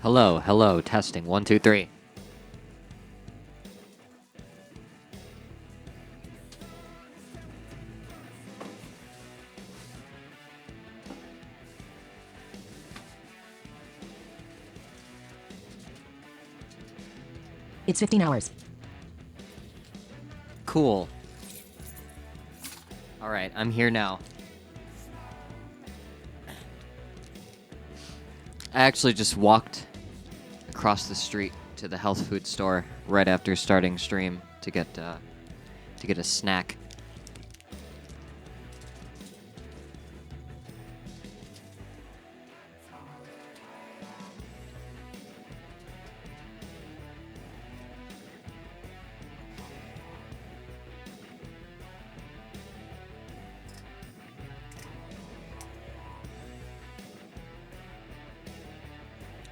Hello, hello, testing. 1, 2, 3. It's 15 hours. Cool. Alright, I'm here now. I actually just walked across the street to the health food store right after starting stream to get a snack.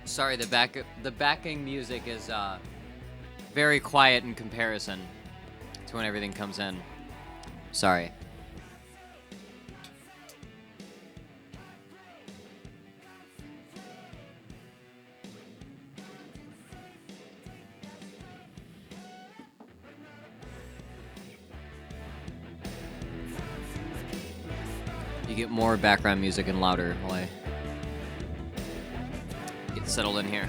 Sorry, the backing music is very quiet in comparison to when everything comes in. Sorry. You get more background music and louder while I get settled in here.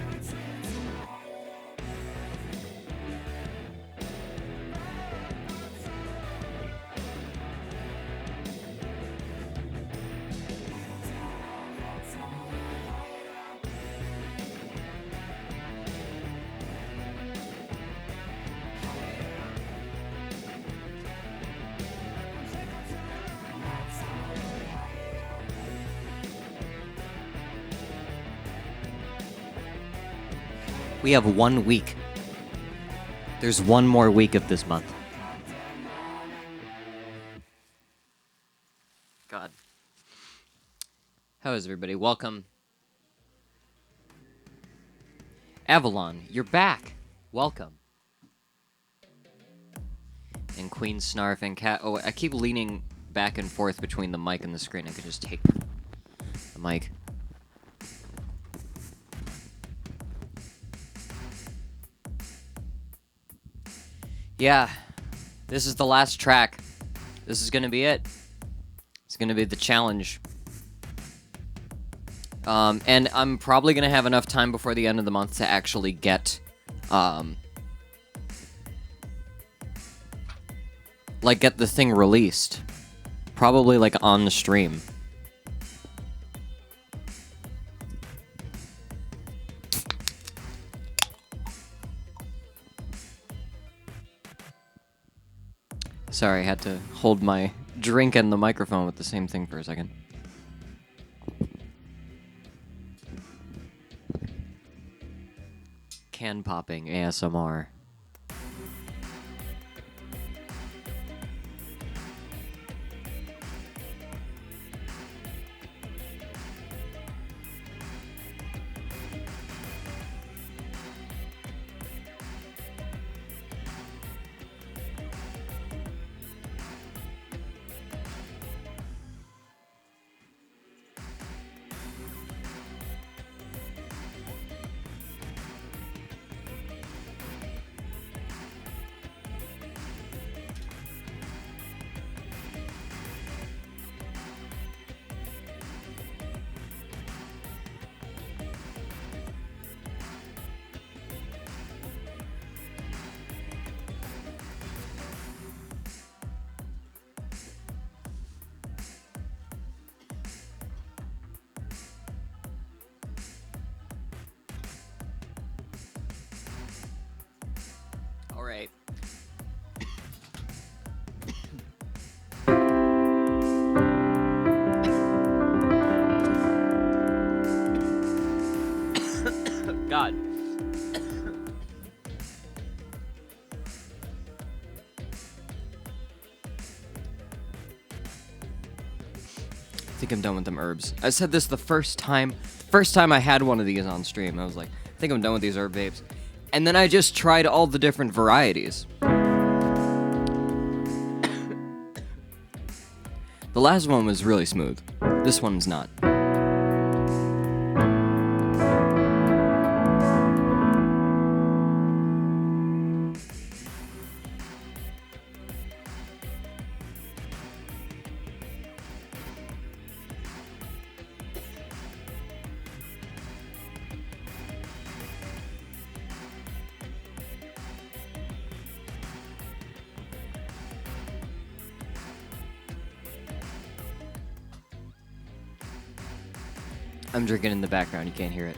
We have 1 week. There's 1 more week of this month. God. How is everybody? Welcome. Avalon, you're back. Welcome. And Queen Snarf and Cat. Oh, I keep leaning back and forth between the mic and the screen. I could just take the mic. Yeah, this is the last track. This is gonna be it. It's gonna be the challenge. And I'm probably gonna have enough time before the end of the month to actually get, get the thing released. Probably, on the stream. Sorry, I had to hold my drink and the microphone with the same thing for a second. Can popping ASMR. All right. God. I think I'm done with them herbs. I said this the first time I had one of these on stream. I was like, I think I'm done with these herb vapes. And then I just tried all the different varieties. The last one was really smooth. This one's not. I'm drinking in the background. You can't hear it.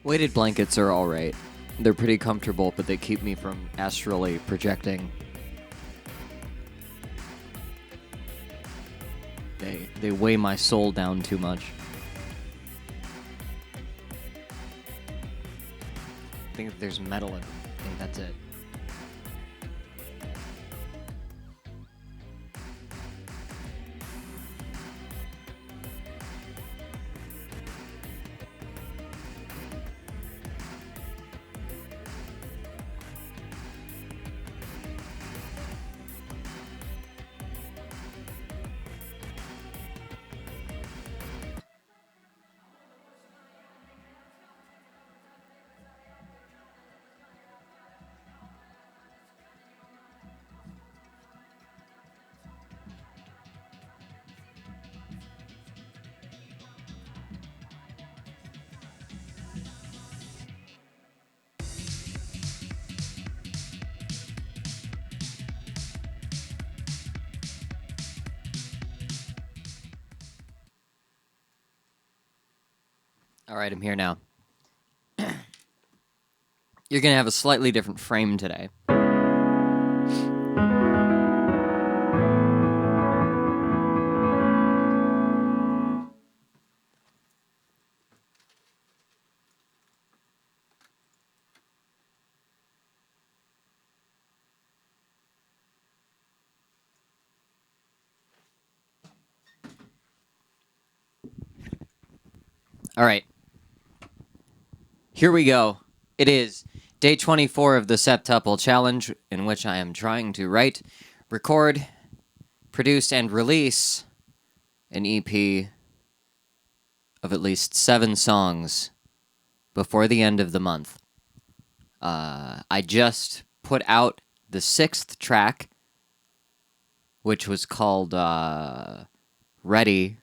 Weighted blankets are alright. They're pretty comfortable, but they keep me from astrally projecting. They weigh my soul down too much. I think there's metal in them. I think that's it. All right, I'm here now. You're going to have a slightly different frame today. All right. Here we go. It is day 24 of the Septuple Challenge, in which I am trying to write, record, produce, and release an EP of at least 7 songs before the end of the month. I just put out the 6th track, which was called Ready.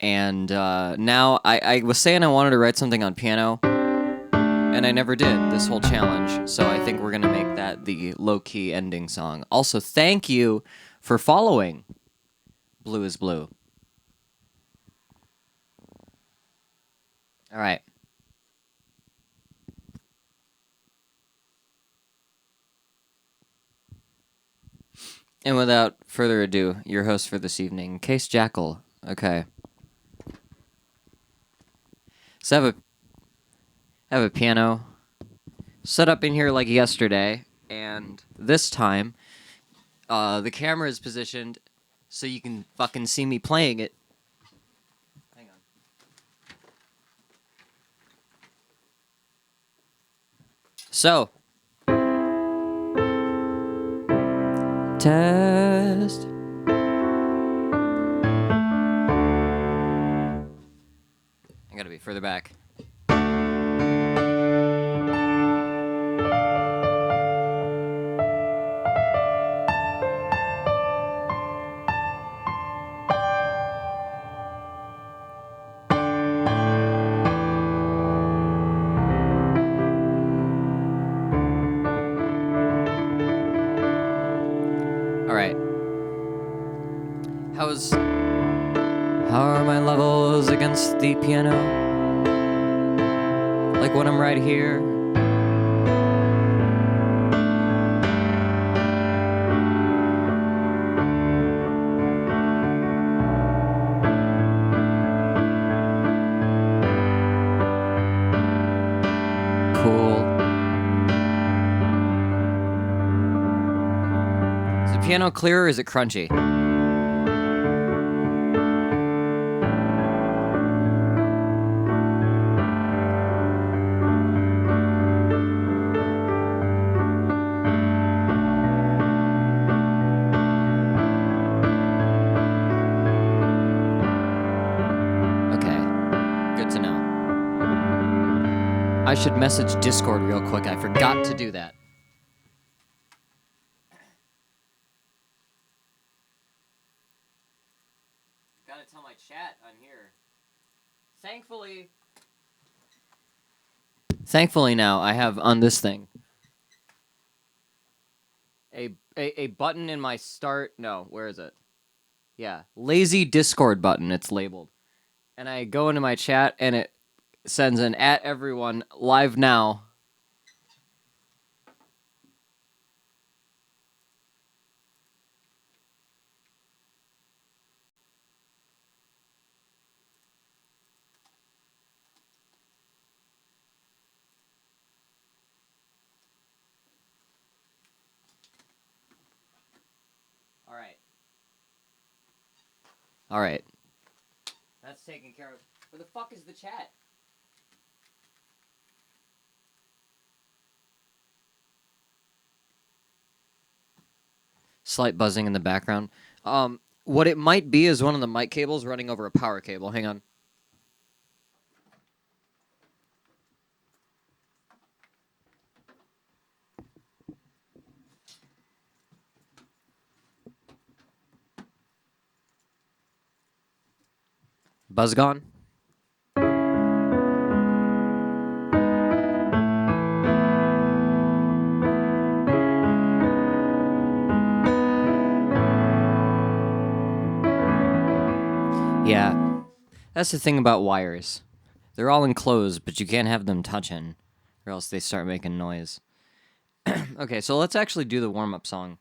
And now I was saying I wanted to write something on piano, and I never did this whole challenge. So I think we're going to make that the low-key ending song. Also, thank you for following Blue is Blue. All right. And without further ado, your host for this evening, Case Jackal. Okay. So I have a piano set up in here like yesterday, and this time, the camera is positioned so you can fucking see me playing it. Hang on. So, test. I gotta be further back. Alright. How are my levels against the piano? Like when I'm right here. Cool. Is the piano clear or is it crunchy? I should message Discord real quick. I forgot to do that. Gotta tell my chat I'm here. Thankfully now I have on this thing a button in my start. No, where is it? Yeah, lazy Discord button. It's labeled, and I go into my chat and it sends an at everyone live now. All right. That's taken care of. Where the fuck is the chat? Slight buzzing in the background. What it might be is one of the mic cables running over a power cable. Hang on. Buzz gone? Yeah. That's the thing about wires. They're all enclosed, but you can't have them touching, or else they start making noise. Okay, so let's actually do the warm-up song.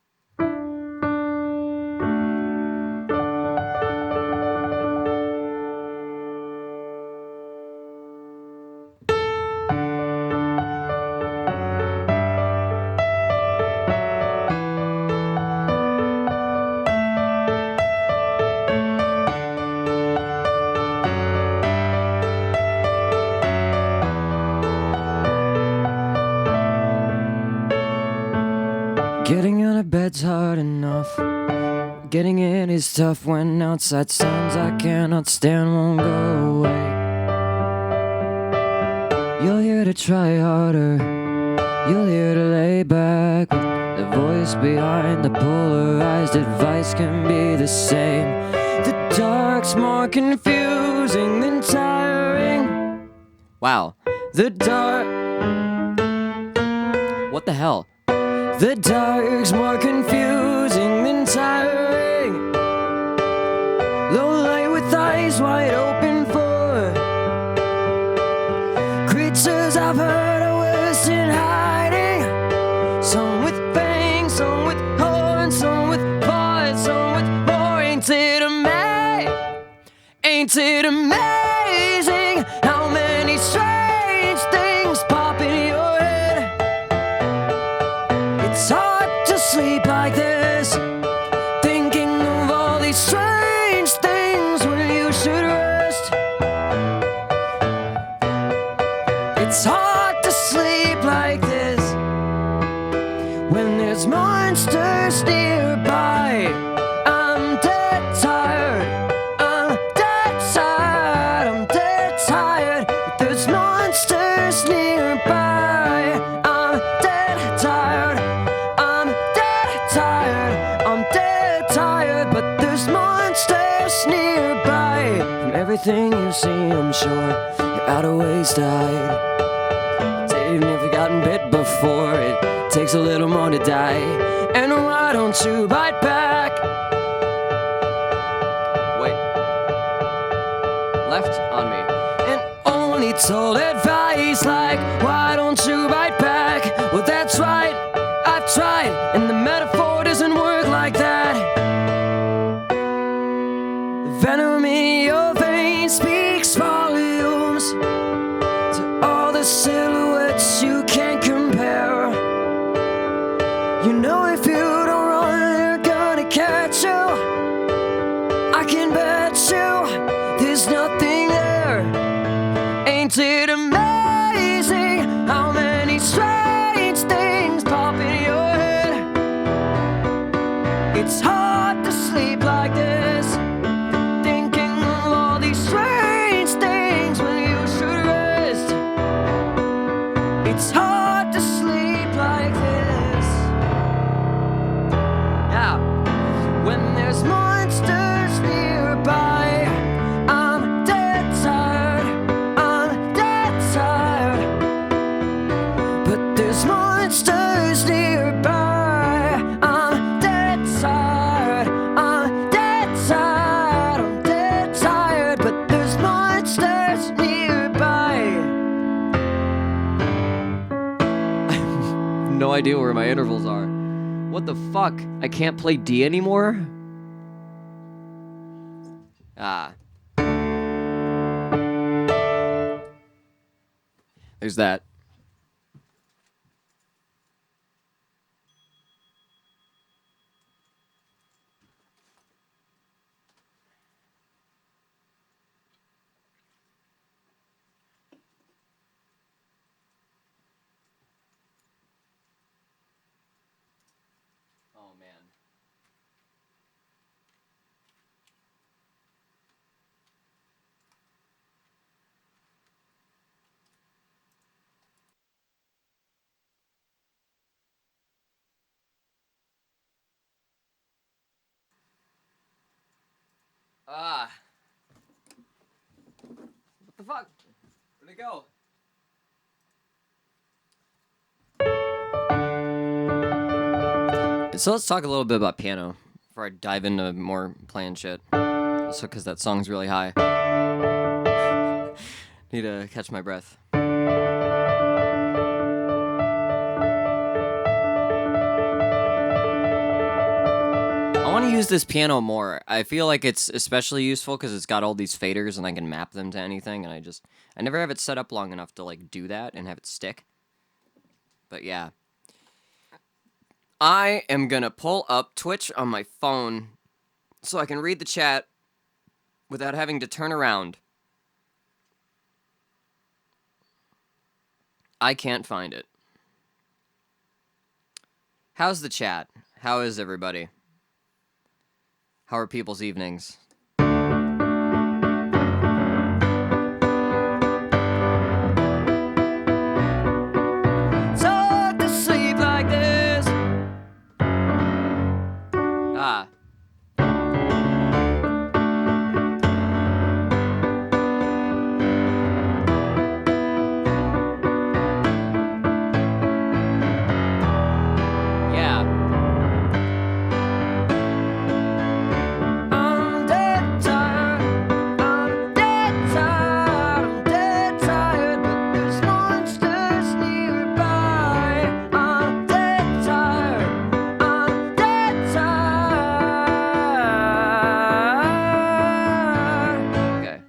Getting out of bed's hard enough. Getting in is tough when outside sounds I cannot stand won't go away. You're here to try harder. You're here to lay back. The voice behind the polarized advice can be the same. The dark's more confusing than tiring. Wow. The dark. What the hell? The dark's more confusing than tiring. Low light with eyes wide open for creatures I've heard are worse in hiding. Some with fangs, some with horns, some with paws, some with more. Ain't it amazing how many strange things pop in your head? It's hard to sleep like this, thinking of all these strange things when you should rest. It's hard to sleep like this when there's monsters nearby. I'm dead tired, I'm dead tired, I'm dead tired, but there's monsters nearby. I'm dead tired, I'm dead tired, I'm dead tired, but there's monsters nearby. From everything you've seen, I'm sure you're out of ways to hide. Even if you've gotten bit before, it takes a little more to die. And why don't you bite back? Wait. Left on me. And only told advice like, why don't you bite back? Well, that's right, I've tried, and the metaphor doesn't work like that. The venom in your veins speaks volumes to all the silhouettes you can't compare. You know if you don't run, they're gonna catch you. I can bet you there's nothing there. Ain't it amazing how many strange things pop in your head? It's hard to sleep like this, thinking of all these strange things when you should rest. It's hard to sleep like this. Yeah. When there's monsters nearby. I'm dead tired, I'm dead tired, but there's monsters nearby. I'm dead tired, I'm dead tired, I'm dead tired, but there's monsters nearby. No idea where my intervals are. What the fuck? I can't play D anymore? Ah. There's that. Oh, man. Ah. What the fuck? Where'd it go? So let's talk a little bit about piano before I dive into more playing shit. Also, because that song's really high. Need to catch my breath. I want to use this piano more. I feel like it's especially useful because it's got all these faders and I can map them to anything, and I never have it set up long enough to like do that and have it stick. But yeah. I am gonna pull up Twitch on my phone so I can read the chat without having to turn around. I can't find it. How's the chat? How is everybody? How are people's evenings? So to sleep like this. Ah. Yeah. I'm dead tired. I'm dead tired. I'm dead tired, but there's monsters nearby. I'm dead tired. I'm dead tired. Okay.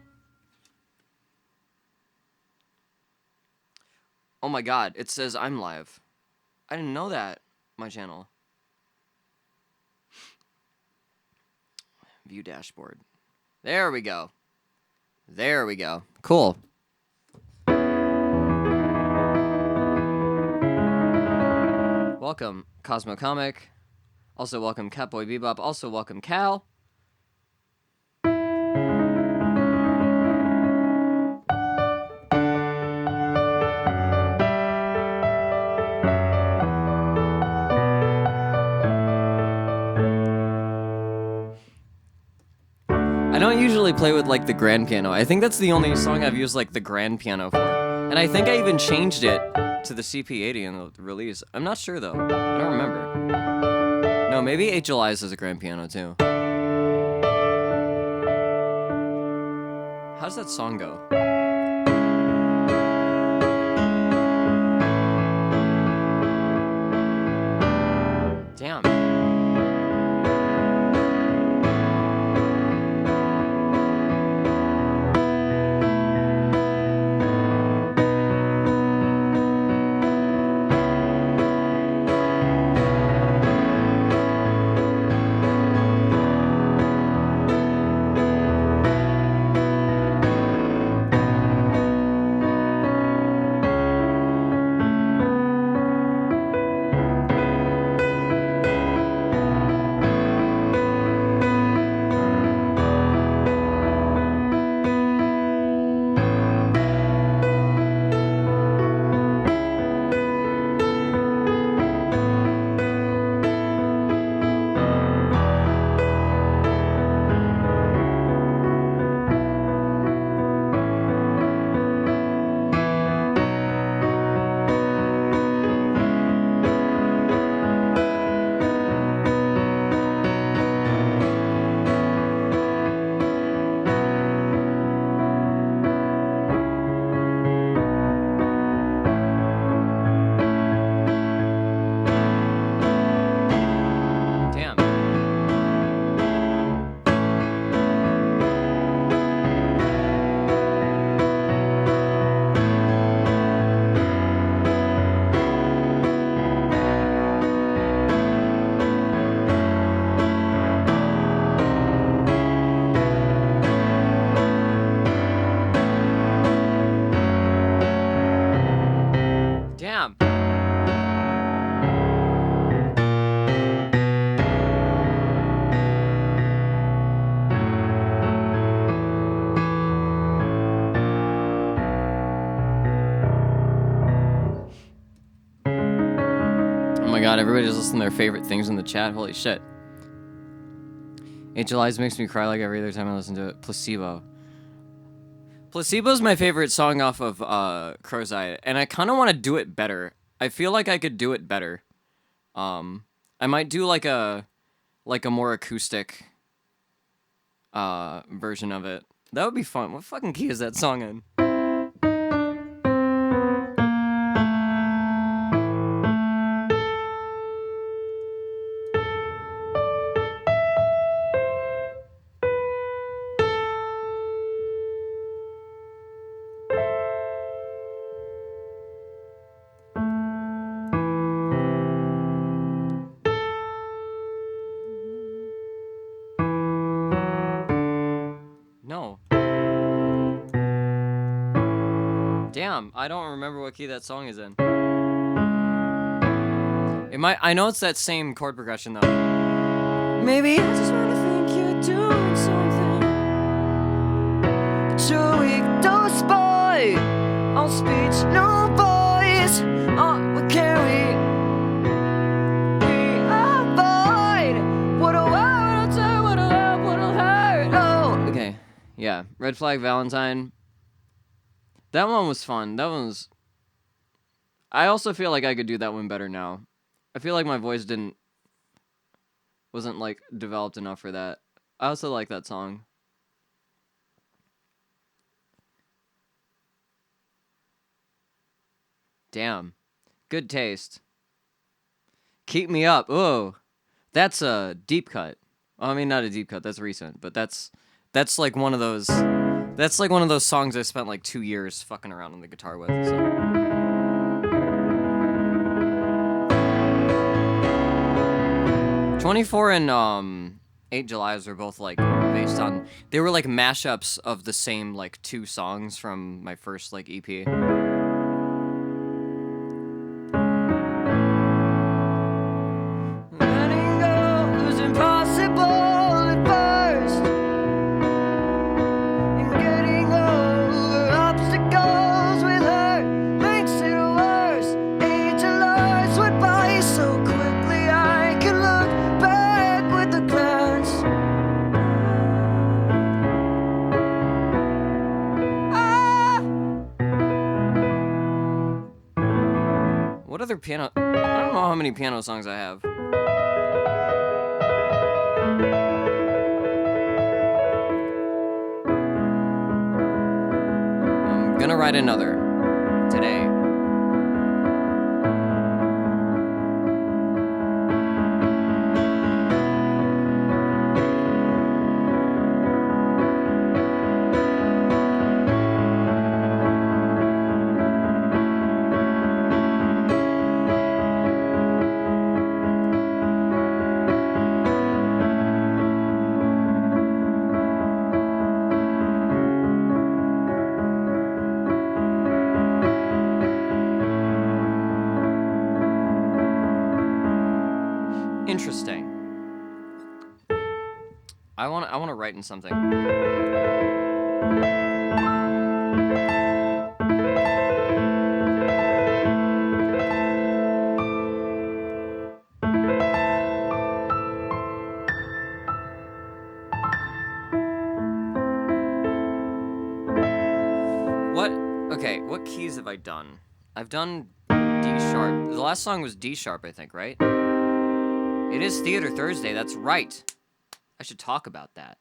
Oh my god, it says I'm live. I didn't know that. My channel. View dashboard. There we go. There we go. Cool. Welcome, Cosmo Comic. Also welcome Catboy Bebop. Also welcome Cal. I don't usually play with like the grand piano. I think that's the only song I've used like the grand piano for. And I think I even changed it to the CP80 in the release. I'm not sure though. I don't remember. No, maybe HLI's is a grand piano too. How does that song go? Damn. Damn. Oh my god, everybody's listening to their favorite things in the chat. Holy shit. HLI's makes me cry like every other time I listen to it. Placebo. Placebo's my favorite song off of Crow's Eye, and I kind of want to do it better. I feel like I could do it better. I might do like a more acoustic version of it. That would be fun. What fucking key is that song in? No. Damn, I don't remember what key that song is in. It might. I know it's that same chord progression though. Maybe I just wanna think you're doing something. But you're weak, don't spoil. All speech, no voice. What can we avoid? What'll hurt, what'll turn, what'll help, what'll hurt? Oh. Okay, yeah. Red Flag Valentine. That one was fun. That one was. I also feel like I could do that one better now. I feel like my voice wasn't like developed enough for that. I also like that song. Damn. Good taste. Keep Me Up. Oh, that's a deep cut. Well, I mean, not a deep cut. That's recent, but that's like one of those. That's like one of those songs I spent like 2 years fucking around on the guitar with. So. 24 and 8 Julys were both like based on. They were like mashups of the same like 2 songs from my first like EP. What other piano? I don't know how many piano songs I have. I'm gonna write another today. Interesting. I want to write in something. Okay, what keys have I done? I've done D sharp. The last song was D sharp, I think, right? It is Theater Thursday, that's right. I should talk about that.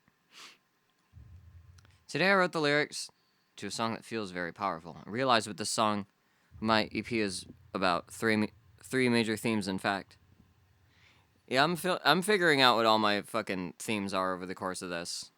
Today I wrote the lyrics to a song that feels very powerful. I realized with this song, my EP is about three major themes, in fact. Yeah, I'm figuring out what all my fucking themes are over the course of this.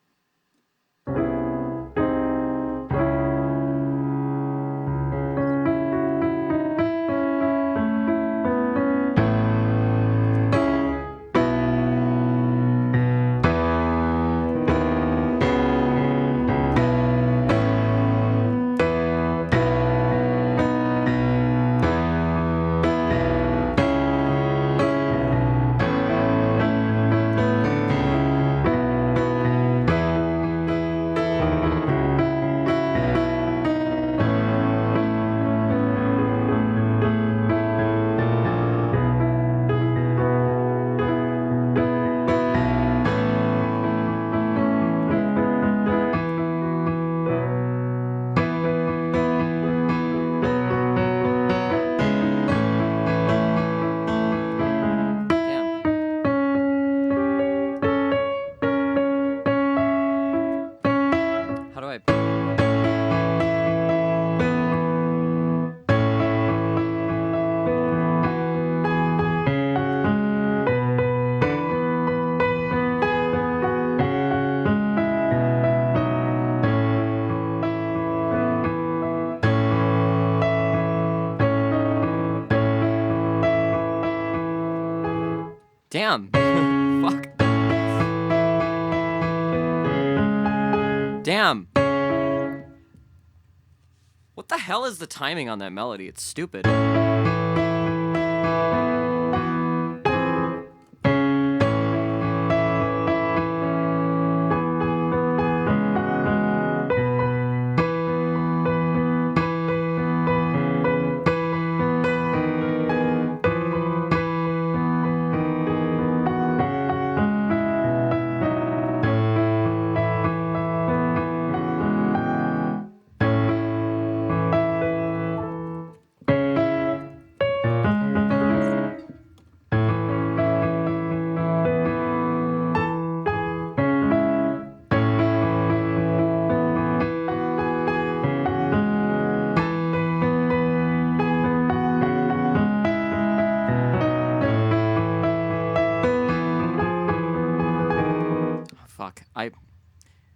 Damn. Fuck. Damn. What the hell is the timing on that melody? It's stupid.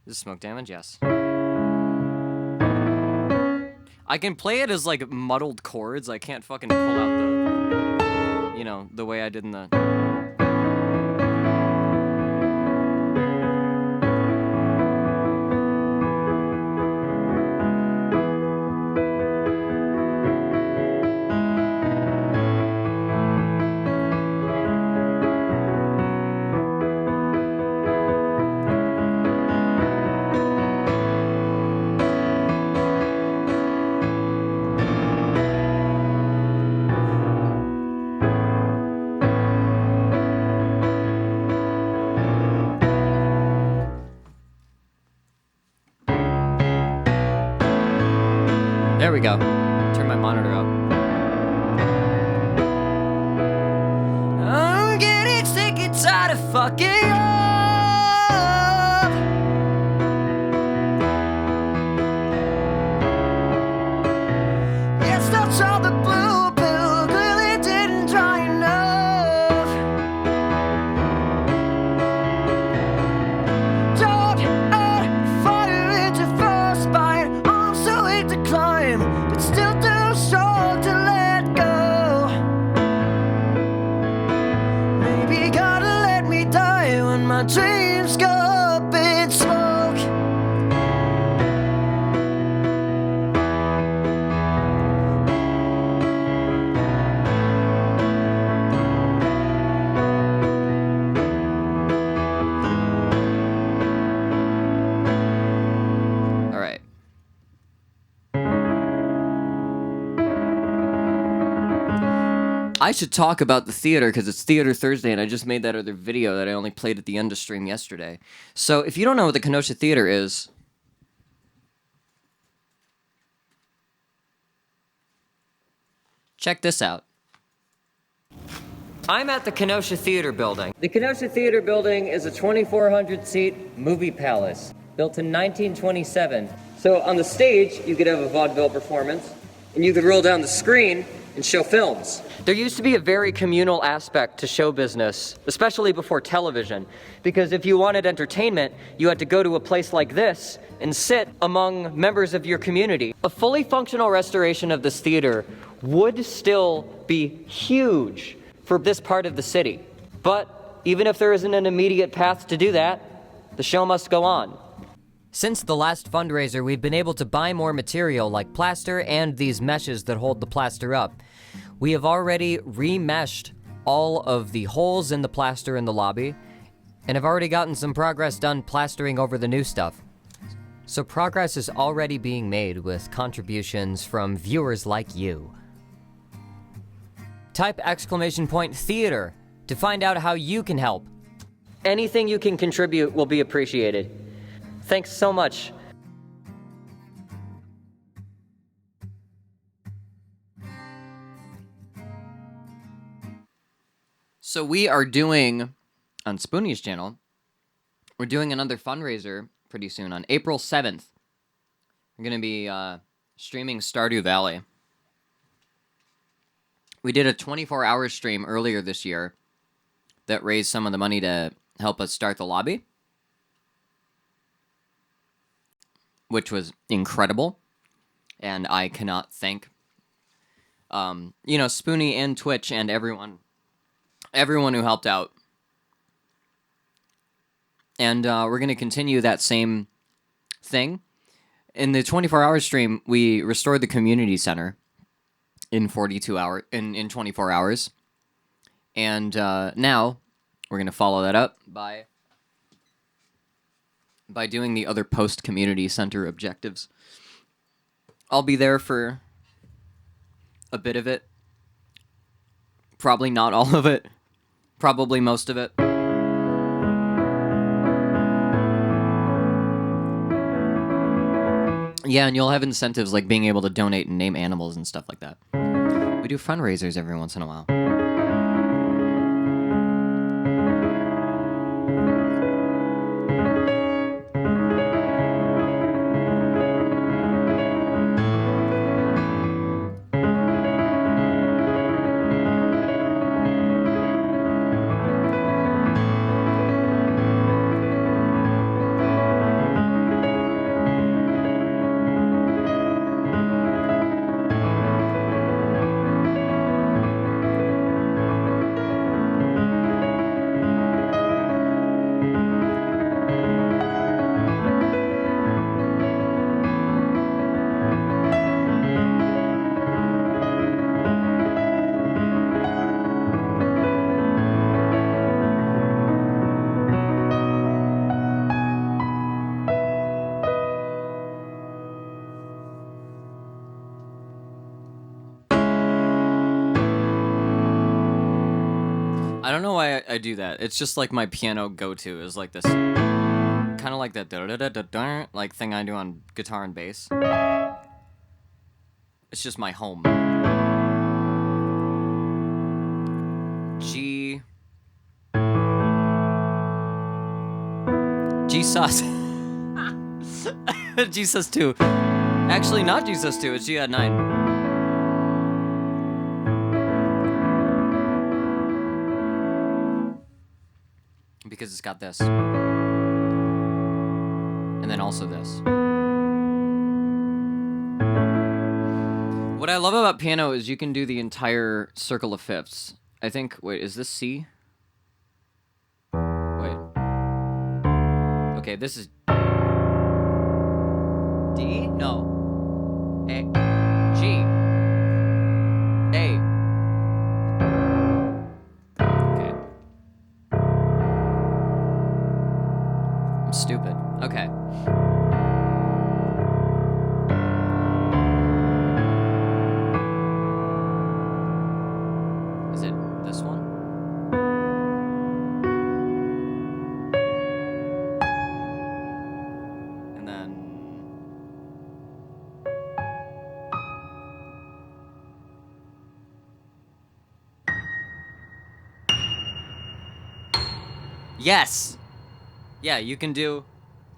Is smoke damage? Yes. I can play it as, like, muddled chords. I can't fucking pull out the, you know, the way I did in the... There we go. Turn my monitor up. I'm getting sick and tired of fucking up. Yes, that's all the blue pill clearly didn't try enough. Don't add fire into frostbite. I'm so weak to climb, but still too strong to let go. Maybe gotta let me die when my dreams go up in smoke. All right. I should talk about the theater because it's Theater Thursday, and I just made that other video that I only played at the end of stream yesterday. So if you don't know what the Kenosha Theater is, check this out. I'm at the Kenosha Theater Building. The Kenosha Theater Building is a 2,400-seat movie palace built in 1927. So on the stage, you could have a vaudeville performance, and you could roll down the screen and show films. There used to be a very communal aspect to show business, especially before television, because if you wanted entertainment, you had to go to a place like this and sit among members of your community. A fully functional restoration of this theater would still be huge for this part of the city. But even if there isn't an immediate path to do that, the show must go on. Since the last fundraiser, we've been able to buy more material like plaster and these meshes that hold the plaster up. We have already remeshed all of the holes in the plaster in the lobby and have already gotten some progress done plastering over the new stuff. So progress is already being made with contributions from viewers like you. Type !theater to find out how you can help. Anything you can contribute will be appreciated. Thanks so much. So we are doing, on Spoonie's channel, we're doing another fundraiser pretty soon on April 7th. We're going to be streaming Stardew Valley. We did a 24-hour stream earlier this year that raised some of the money to help us start the lobby, which was incredible, and I cannot thank, Spoonie and Twitch and everyone who helped out. And we're going to continue that same thing. In the 24-hour stream, we restored the community center in 24 hours. And now we're going to follow that up by doing the other post-community center objectives. I'll be there for a bit of it. Probably not all of it. Probably most of it. Yeah, and you'll have incentives like being able to donate and name animals and stuff like that. We do fundraisers every once in a while. I don't know why I do that. It's just like my piano go-to is like this, kind of like that da-da-da-da-da, like thing I do on guitar and bass. It's just my home. G sus. G sus 2. Actually, not G sus 2. It's G at 9. Because it's got this. And then also this. What I love about piano is you can do the entire circle of fifths. I think, wait, is this C? Wait. Okay, this is D? No. A. G. A. Okay. I'm stupid. Okay. Is it this one? And then... Yes! Yeah, you can do...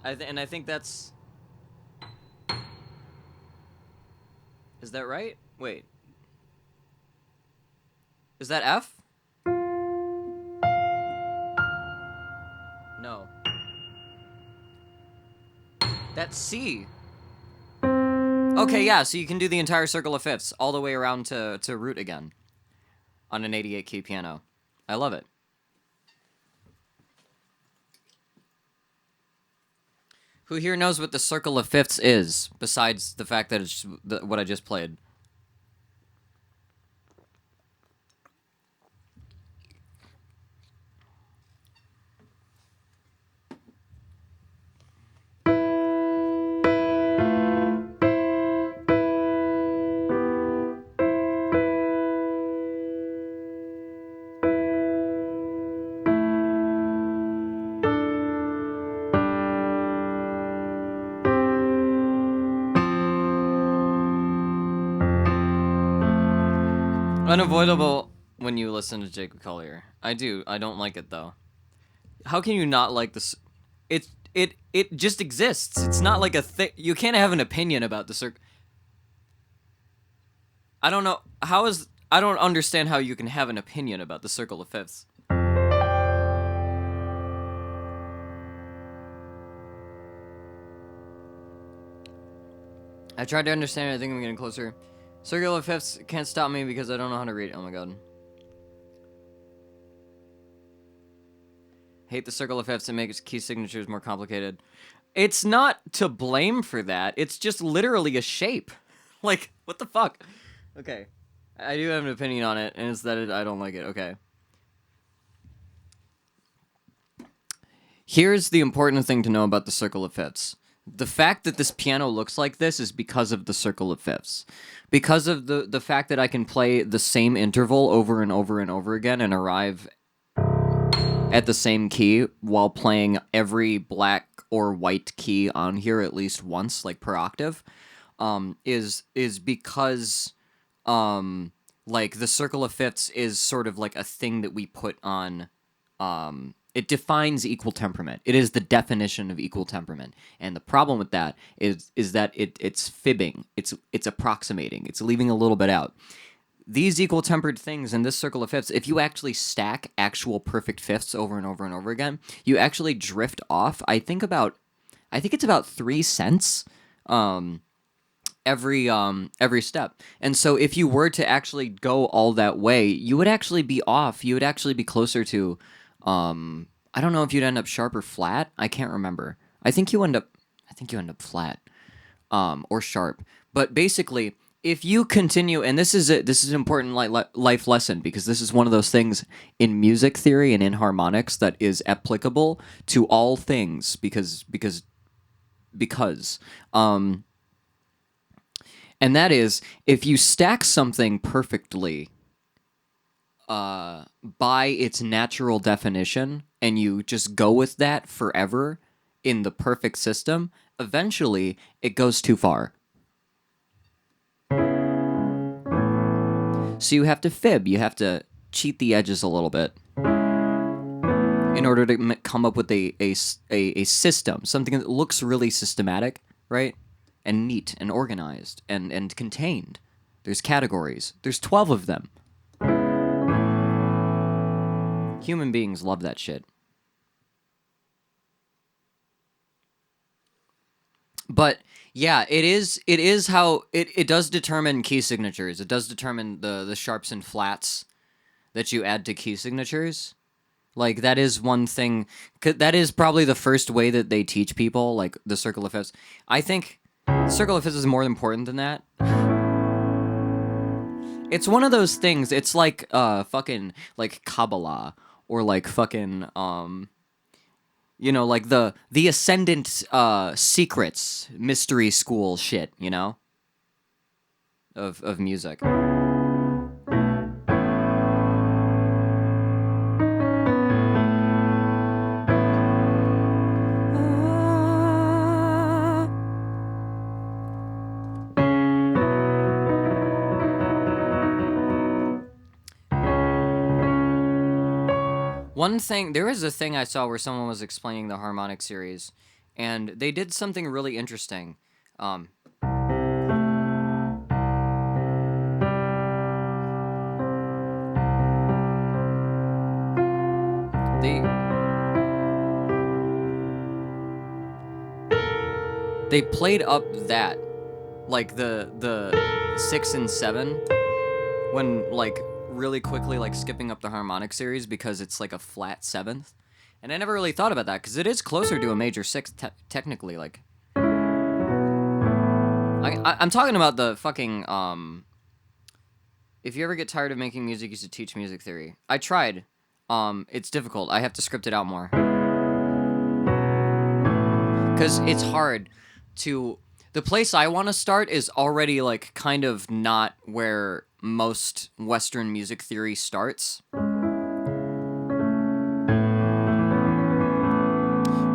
and I think that's... Is that right? Wait. Is that F? No. That's C. Okay, yeah, so you can do the entire circle of fifths all the way around to root again on an 88 key piano. I love it. Who here knows what the circle of fifths is, besides the fact that it's what I just played? Unavoidable when you listen to Jacob Collier. I do. I don't like it though. How can you not like this? It just exists. It's not like a thing. You can't have an opinion about the circle. I don't know how is. I don't understand how you can have an opinion about the circle of fifths. I tried to understand it. I think I'm getting closer. Circle of fifths can't stop me because I don't know how to read. Oh my god. Hate the circle of fifths. It makes key signatures more complicated. It's not to blame for that. It's just literally a shape. Like, what the fuck? Okay. I do have an opinion on it, and it's that I don't like it. Okay. Here's the important thing to know about the circle of fifths. The fact that this piano looks like this is because of the circle of fifths. Because of the fact that I can play the same interval over and over and over again and arrive at the same key while playing every black or white key on here at least once, like per octave, is because like the circle of fifths is sort of like a thing that we put on. It defines equal temperament. It is the definition of equal temperament, and the problem with that is that it's fibbing. It's approximating. It's leaving a little bit out. These equal tempered things in this circle of fifths, if you actually stack actual perfect fifths over and over and over again, you actually drift off. I think it's about 3 cents every step. And so if you were to actually go all that way, you would actually be off. You would actually be closer to I don't know if you'd end up sharp or flat. I can't remember. I think you end up flat or sharp. But basically, if you continue, and this is an important life lesson, because this is one of those things in music theory and in harmonics that is applicable to all things, because and that is, if you stack something perfectly by its natural definition and you just go with that forever in the perfect system, eventually it goes too far. So you have to fib, you have to cheat the edges a little bit in order to come up with a system, something that looks really systematic, right? And neat and organized and contained. There's categories. There's 12 of them. Human beings love that shit. But yeah, it is how it does determine key signatures. It does determine the sharps and flats that you add to key signatures. Like that is one thing. That is probably the first way that they teach people, like the circle of fifths. I think circle of fifths is more important than that. It's one of those things. It's like fucking like Kabbalah or like fucking you know, like the Ascendant secrets mystery school shit, you know, of music. One thing, there was a thing I saw where someone was explaining the harmonic series, and they did something really interesting. They played up that, like the 6 and 7, when like really quickly like skipping up the harmonic series because it's like a flat seventh, and I never really thought about that because it is closer to a major sixth technically. Like, I'm talking about the fucking If you ever get tired of making music, you should teach music theory. I tried. It's difficult. I have to script it out more because it's hard to. The place I want to start is already like kind of not where most Western music theory starts.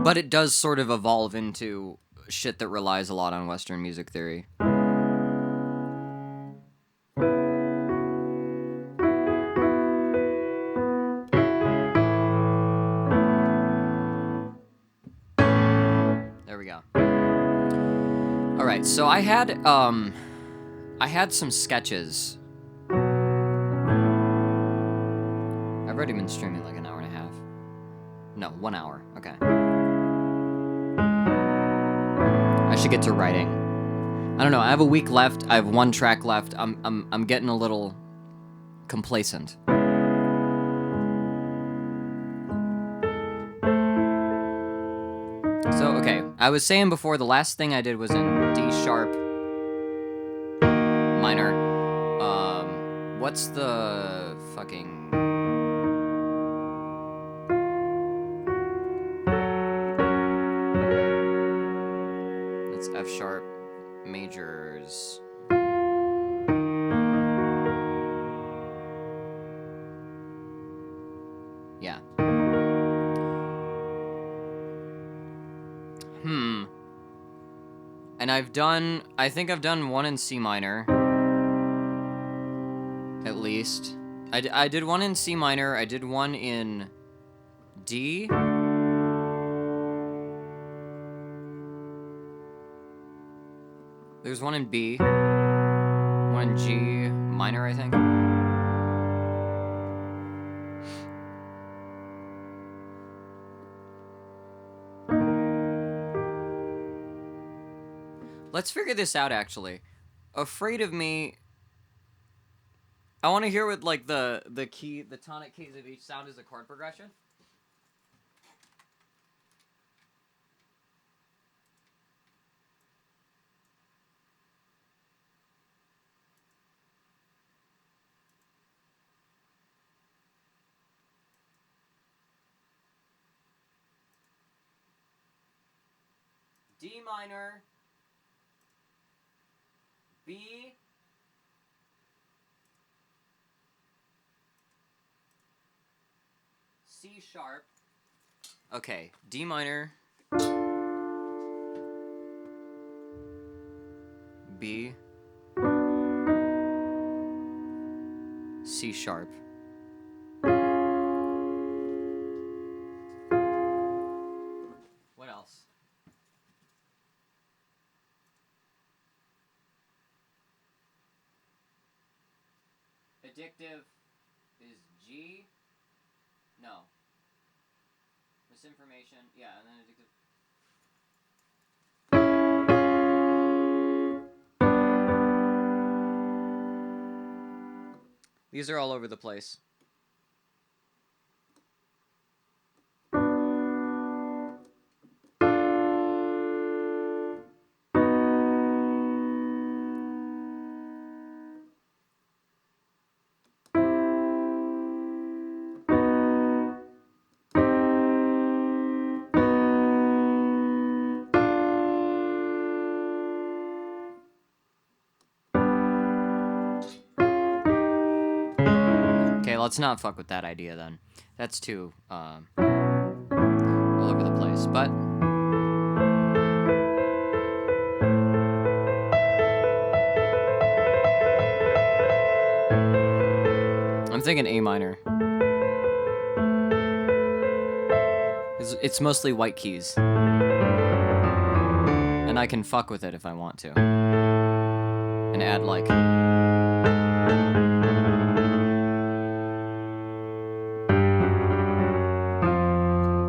But it does sort of evolve into shit that relies a lot on Western music theory. There we go. All right, so I had some sketches. I've already been streaming like an hour and a half. No, 1 hour. Okay. I should get to writing. I don't know. I have a week left. I have 1 track left. I'm getting a little complacent. So, okay. I was saying before, the last thing I did was in D sharp minor. What's the fucking... That's F sharp majors. Yeah. And I think I've done 1 in C minor. At least. I did 1 in C minor, I did 1 in D. There's 1 in B. 1 in G minor, I think. Let's figure this out, actually. Afraid of Me... I want to hear what, like, the tonic keys of each sound is a chord progression. D minor, B, C sharp. Okay, D minor. B. C sharp. What else? Addictive is G. No. Misinformation. Yeah, and then addictive. These are all over the place. Okay, let's not fuck with that idea then. That's too all over the place. But I'm thinking A minor. It's mostly white keys. And I can fuck with it if I want to. And add like...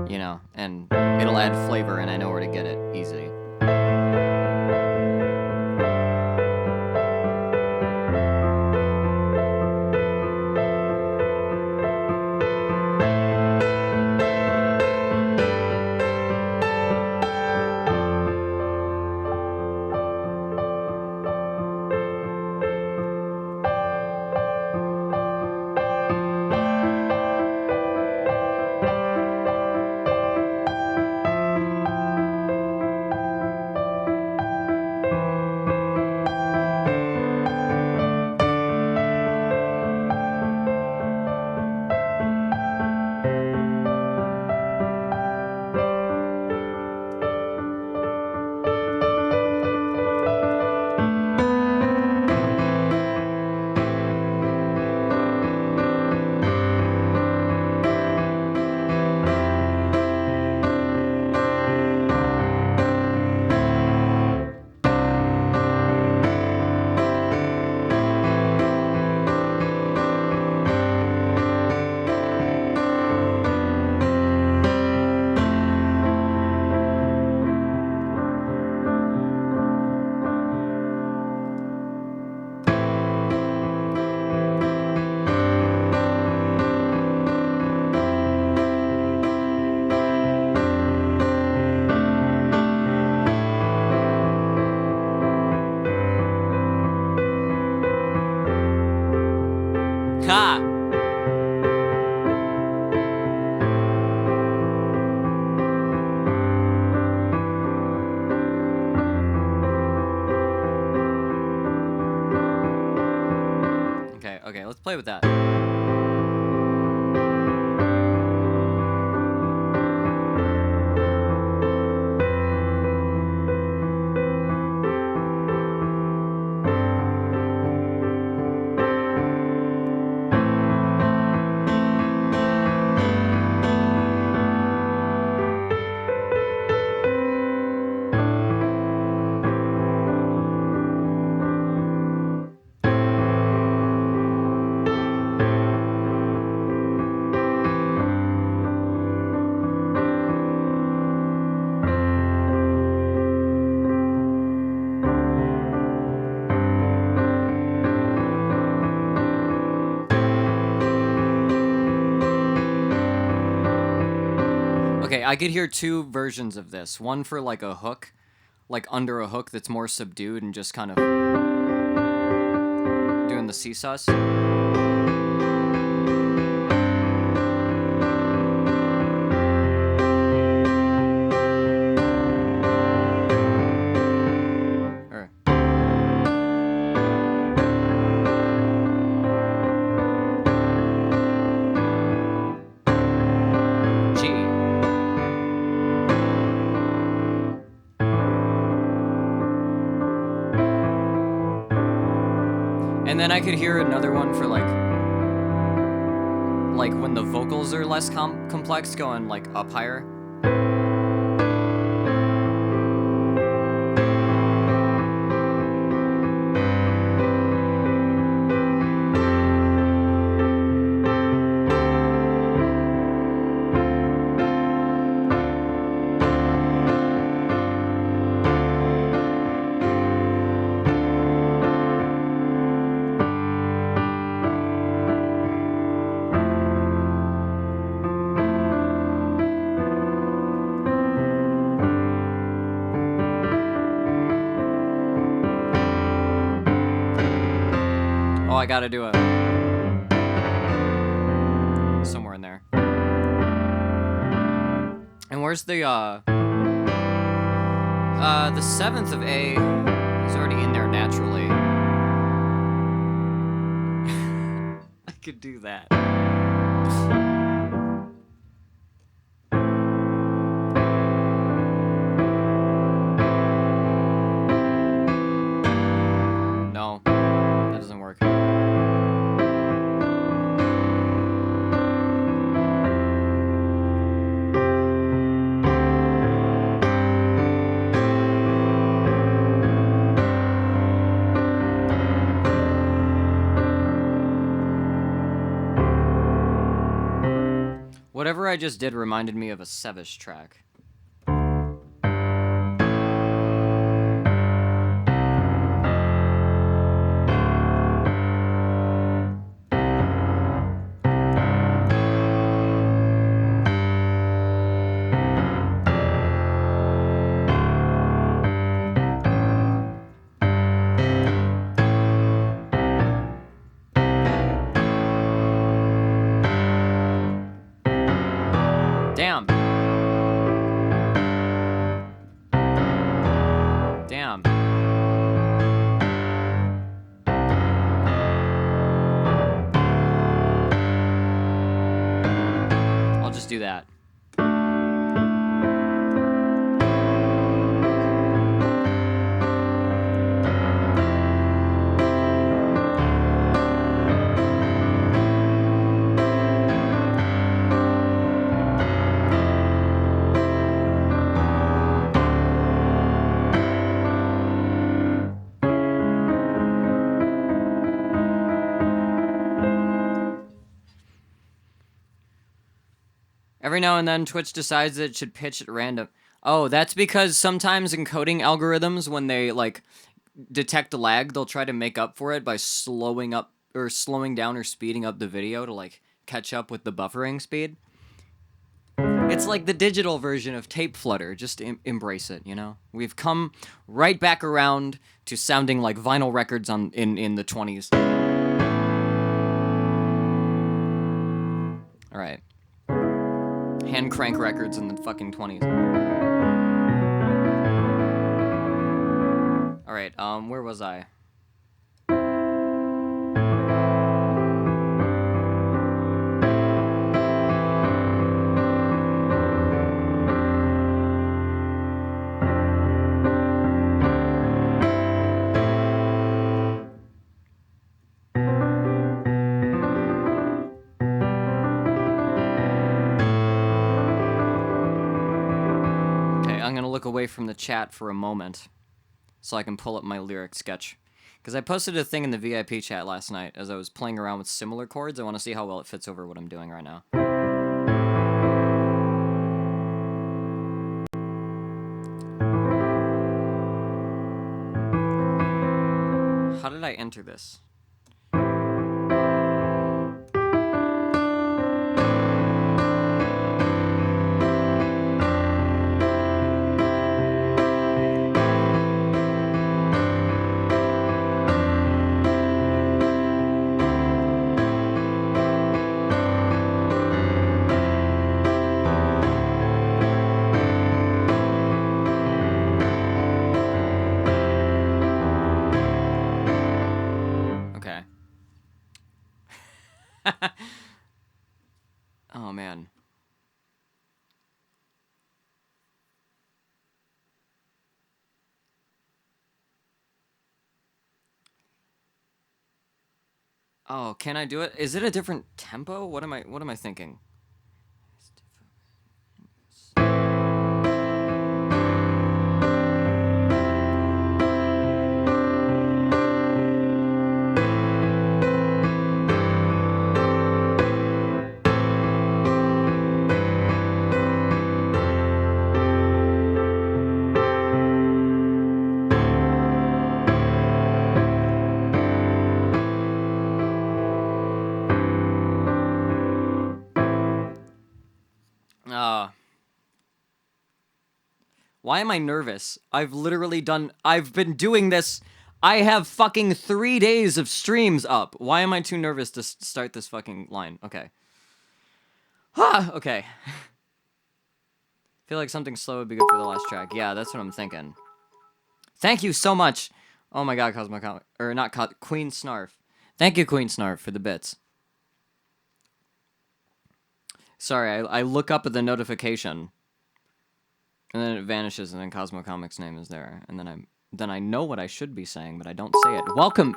You know, and it'll add flavor and I know where to get it easy. Ha! Okay, let's play with that. Okay, I could hear two versions of this. One for like a hook, like under a hook that's more subdued and just kind of doing the C sus. then I could hear another one for like when the vocals are less complex, going like up higher. Oh, I gotta do it somewhere in there. And where's the 7th of A is already in there naturally. I could do that. No, that doesn't work. Whatever I just did reminded me of a Sevish track. Damn. Damn. I'll just do that. Every now and then, Twitch decides that it should pitch at random. Oh, that's because sometimes encoding algorithms, when they like detect a lag, they'll try to make up for it by slowing down or speeding up the video to like catch up with the buffering speed. It's like the digital version of tape flutter. Just embrace it, you know? We've come right back around to sounding like vinyl records in the 20s. All right. Hand crank records in the fucking 20s. All right, where was I? I'm gonna look away from the chat for a moment so I can pull up my lyric sketch. Because I posted a thing in the VIP chat last night as I was playing around with similar chords. I want to see how well it fits over what I'm doing right now. How did I enter this? Oh, man. Oh, can I do it? Is it a different tempo? What am I thinking? Why am I nervous? I've been doing this. I have fucking 3 days of streams up. Why am I too nervous to start this fucking line? Okay. Okay. Feel like something slow would be good for the last track. Yeah, that's what I'm thinking. Thank you so much. Oh my god, Queen Snarf. Thank you, Queen Snarf, for the bits. Sorry, I look up at the notification. And then it vanishes, and then Cosmo Comics' name is there. And then I know what I should be saying, but I don't say it. Welcome.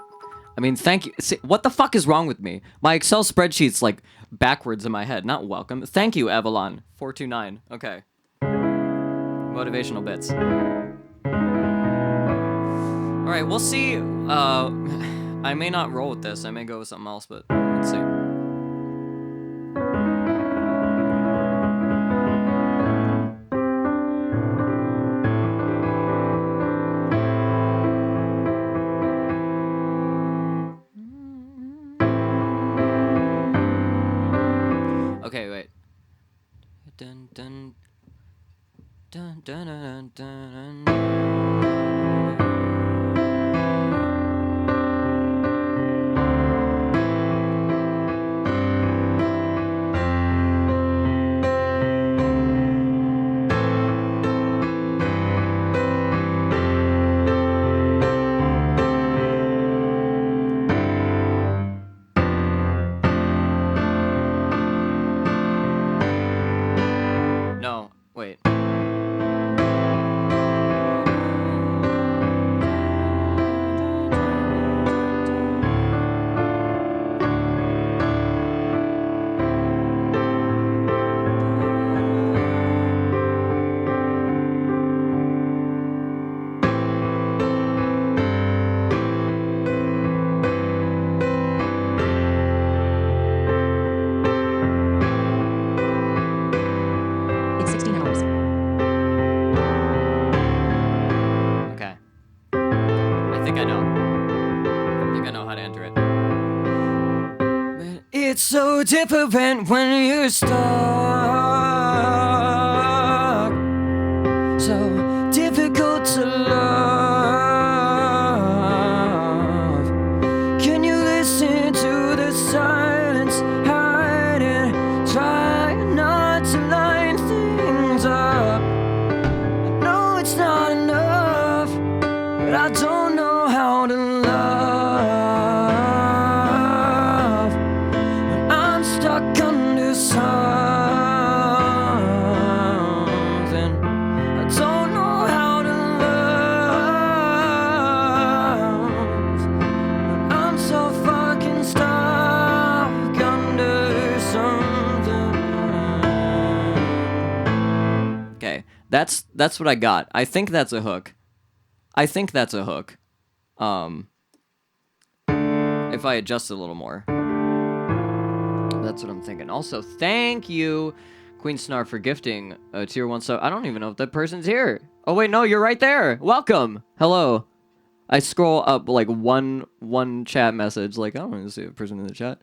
I mean, thank you. See, what the fuck is wrong with me? My Excel spreadsheet's like backwards in my head. Not welcome. Thank you, Avalon429. Okay. Motivational bits. All right, we'll see. I may not roll with this. I may go with something else, but let's see. Okay, wait. Dun dun dun dun dun dun. No, wait. It's 16 hours. Okay. I think I know how to enter it. But it's so different when you're stuck. So difficult to love. Can you listen to the silence hiding? Try not to line things up. I know it's not enough, but I don't know how to love when I'm stuck under something. I don't know how to love when I'm so fucking stuck under something. Okay, that's what I got. I think that's a hook. If I adjust it a little more. That's what I'm thinking. Also, thank you, Queen Snar, for gifting a tier 1 sub. I don't even know if that person's here. Oh, wait, no, you're right there. Welcome. Hello. I scroll up like one chat message. Like, I don't even see a person in the chat.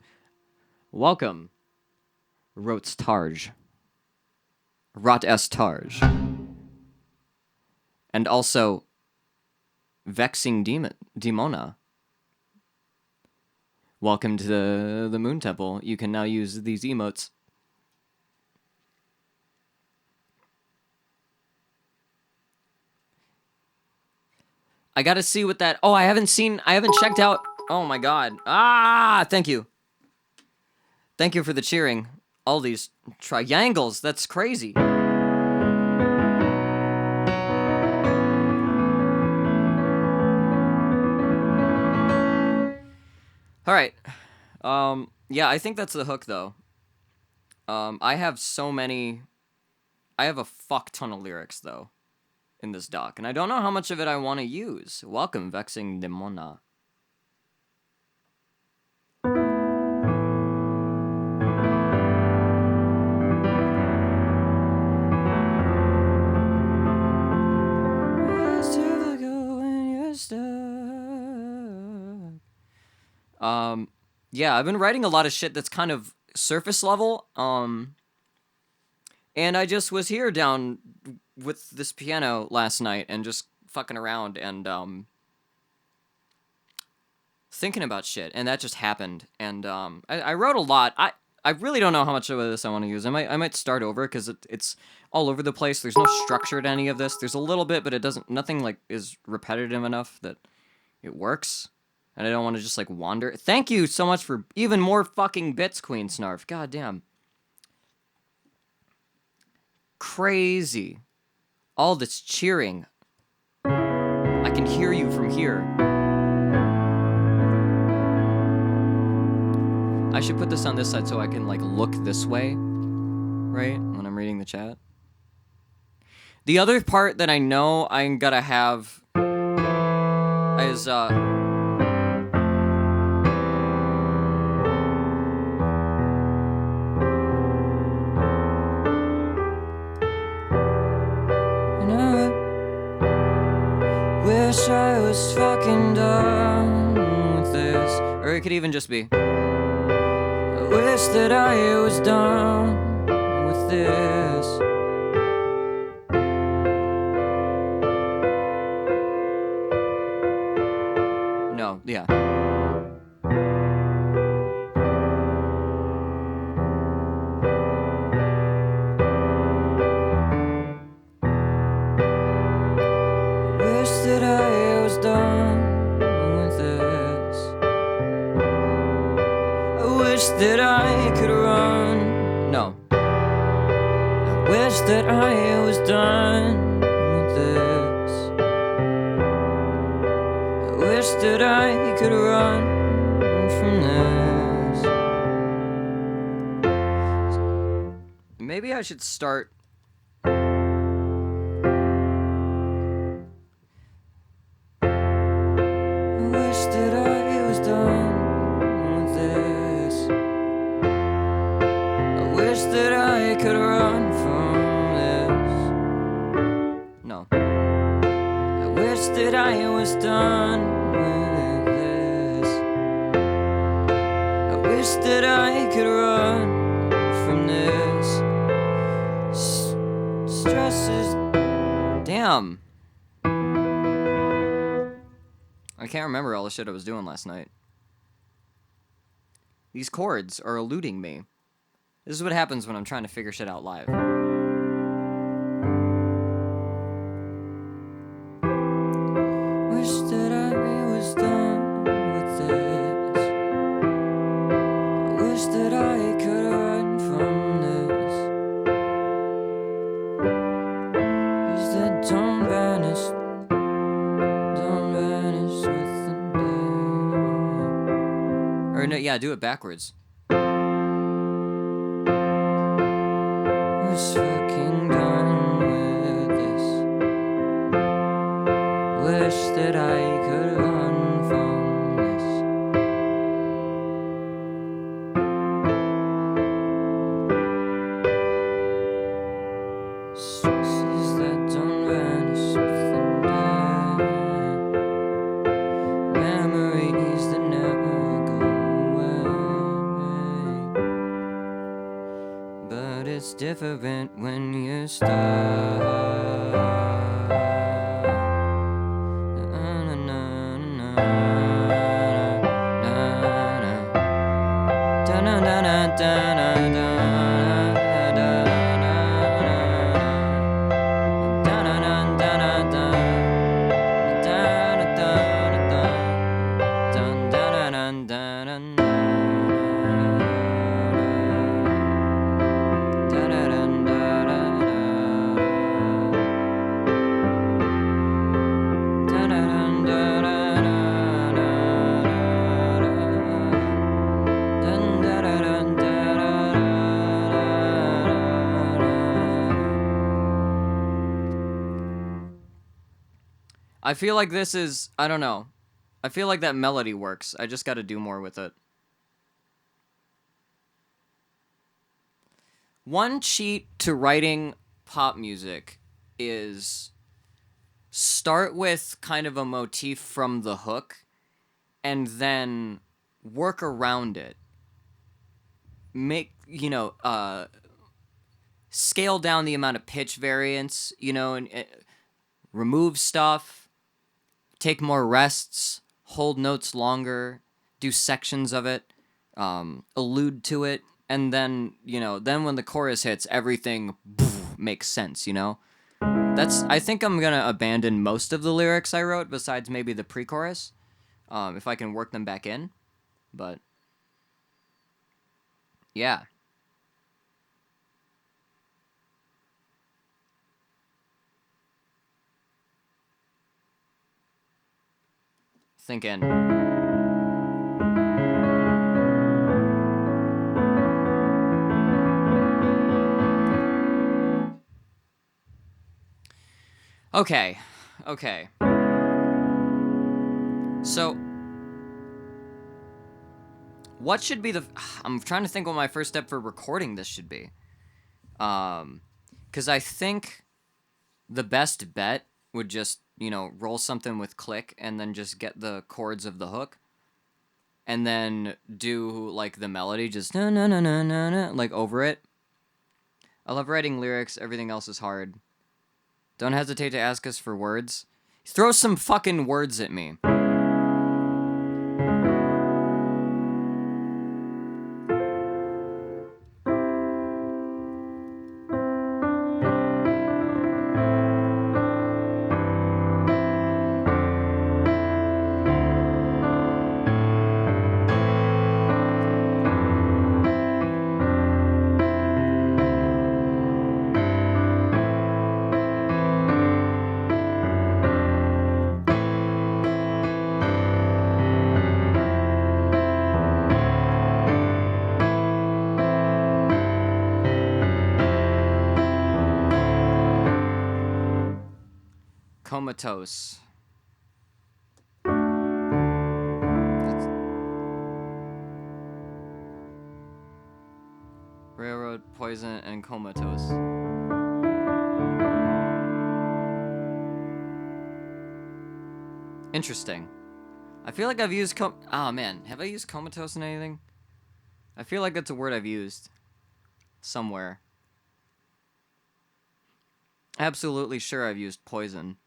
Welcome. Rots Tarj. Rot S. Tarj. And also, Vexing Demona. Welcome to the Moon Temple. You can now use these emotes. I gotta see what that... Oh, I haven't checked out... Oh my god. Ah, thank you. Thank you for the cheering. All these triangles, that's crazy. All right. Yeah, I think that's the hook though. I have a fuck ton of lyrics though in this doc, and I don't know how much of it I want to use. Welcome, Vexing Demona. Yeah, I've been writing a lot of shit that's kind of surface level. And I just was here down with this piano last night and just fucking around and thinking about shit, and that just happened. And I wrote a lot. I really don't know how much of this I want to use. I might start over because it's all over the place. There's no structure to any of this. There's a little bit, but it doesn't. Nothing like is repetitive enough that it works. And I don't want to just like wander. Thank you so much for even more fucking bits, Queen Snarf. God damn. Crazy. All this cheering. I can hear you from here. I should put this on this side so I can like look this way, right? When I'm reading the chat. The other part that I know I'm gonna have is wish I was fucking done with this. Or it could even just be I wish that I was done with this. No, yeah. Wish that I was done with this. I wish that I could run. No. I wish that I was done with this. I wish that I could run from this. Maybe I should start. That I was done with this. I wish that I could run from this. Stresses. Damn. I can't remember all the shit I was doing last night. These chords are eluding me. This is what happens when I'm trying to figure shit out live. Yeah, do it backwards. Was fucking done with this. Wish that I could run from this. Stresses that don't vanish with the day. Memories that never go. But it's different when you start. I feel like this is, I don't know. I feel like that melody works. I just got to do more with it. One cheat to writing pop music is start with kind of a motif from the hook and then work around it. Make, scale down the amount of pitch variance, and remove stuff, take more rests, hold notes longer, do sections of it, allude to it, and then, then when the chorus hits, everything makes sense, I think I'm gonna abandon most of the lyrics I wrote, besides maybe the pre-chorus, if I can work them back in, but yeah. Thinking. Okay. So, what should be the... I'm trying to think what my first step for recording this should be. Because I think the best bet would just, roll something with click and then just get the chords of the hook. And then do, like, the melody, just na na na na na na, like, over it. I love writing lyrics, everything else is hard. Don't hesitate to ask us for words. Throw some fucking words at me. Comatose. Railroad, Poison, and Comatose. Interesting. I feel like I've used oh man, have I used comatose in anything? I feel like that's a word I've used somewhere. Absolutely sure I've used poison.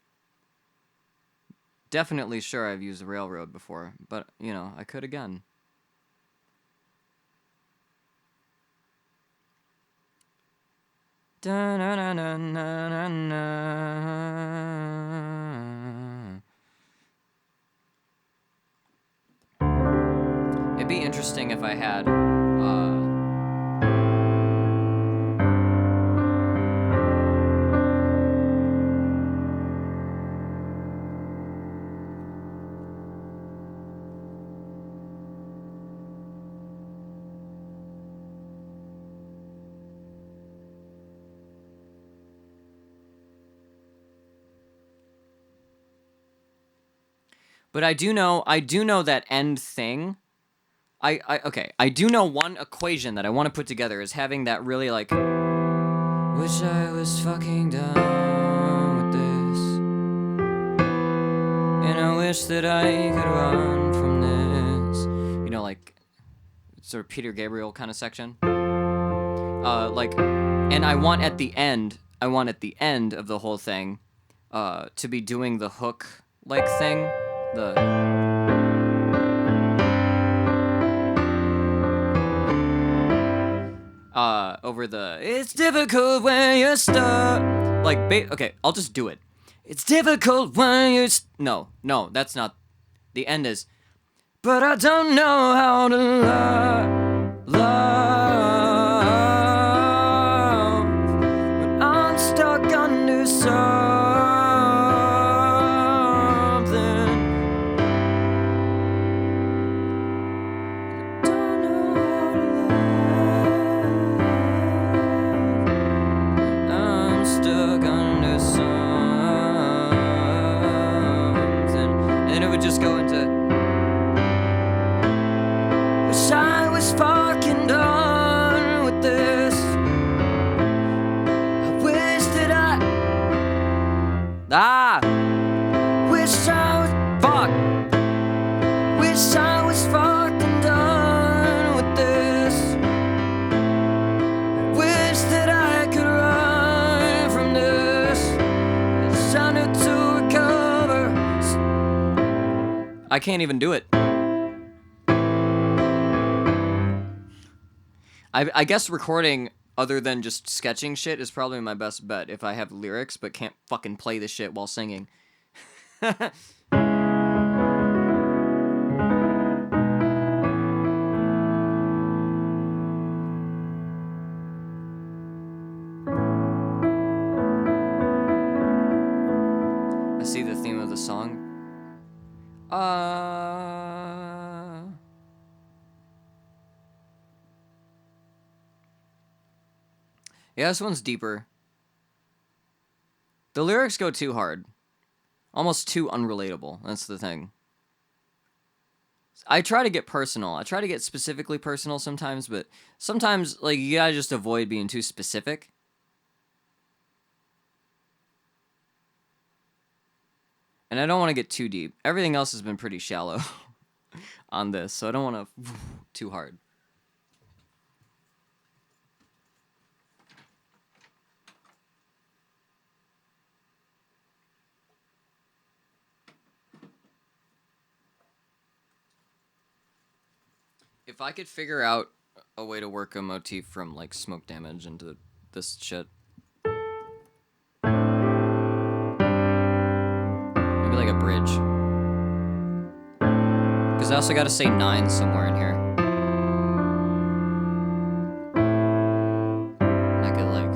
Definitely sure I've used railroad before, but, I could again. It'd be interesting if I had, but I do know that end thing. Okay, I do know one equation that I want to put together is having that really, like, wish I was fucking done with this, and I wish that I could run from this, like, sort of Peter Gabriel kind of section, and I want at the end of the whole thing, to be doing the hook, like, thing, over the, it's difficult when you're stuck, like, okay, I'll just do it. It's difficult when you're no, that's not, the end is, but I don't know how to love, but I'm stuck under something. Don't know how to love. I'm stuck under something. Ah! Wish I was fucked. Wish I was fucked and done with this. Wish that I could run from this. It's time to recover. I can't even do it. I guess recording other than just sketching shit is probably my best bet if I have lyrics but can't fucking play the shit while singing. I see the theme of the song. Yeah, this one's deeper. The lyrics go too hard. Almost too unrelatable. That's the thing. I try to get personal. I try to get specifically personal sometimes, but sometimes, like, you gotta just avoid being too specific. And I don't want to get too deep. Everything else has been pretty shallow on this, so I don't want to too hard. If I could figure out a way to work a motif from, like, smoke damage into this shit. Maybe like a bridge. Because I also gotta say 9 somewhere in here. I could, like...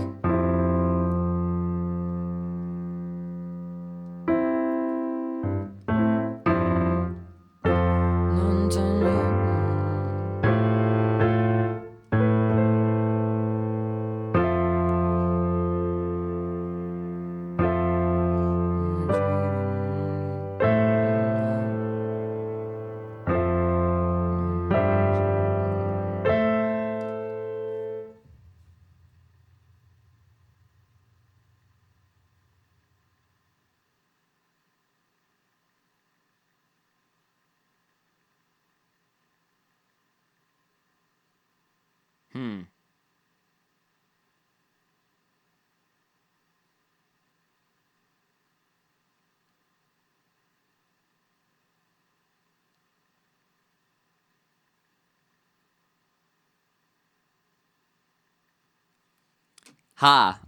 Ha!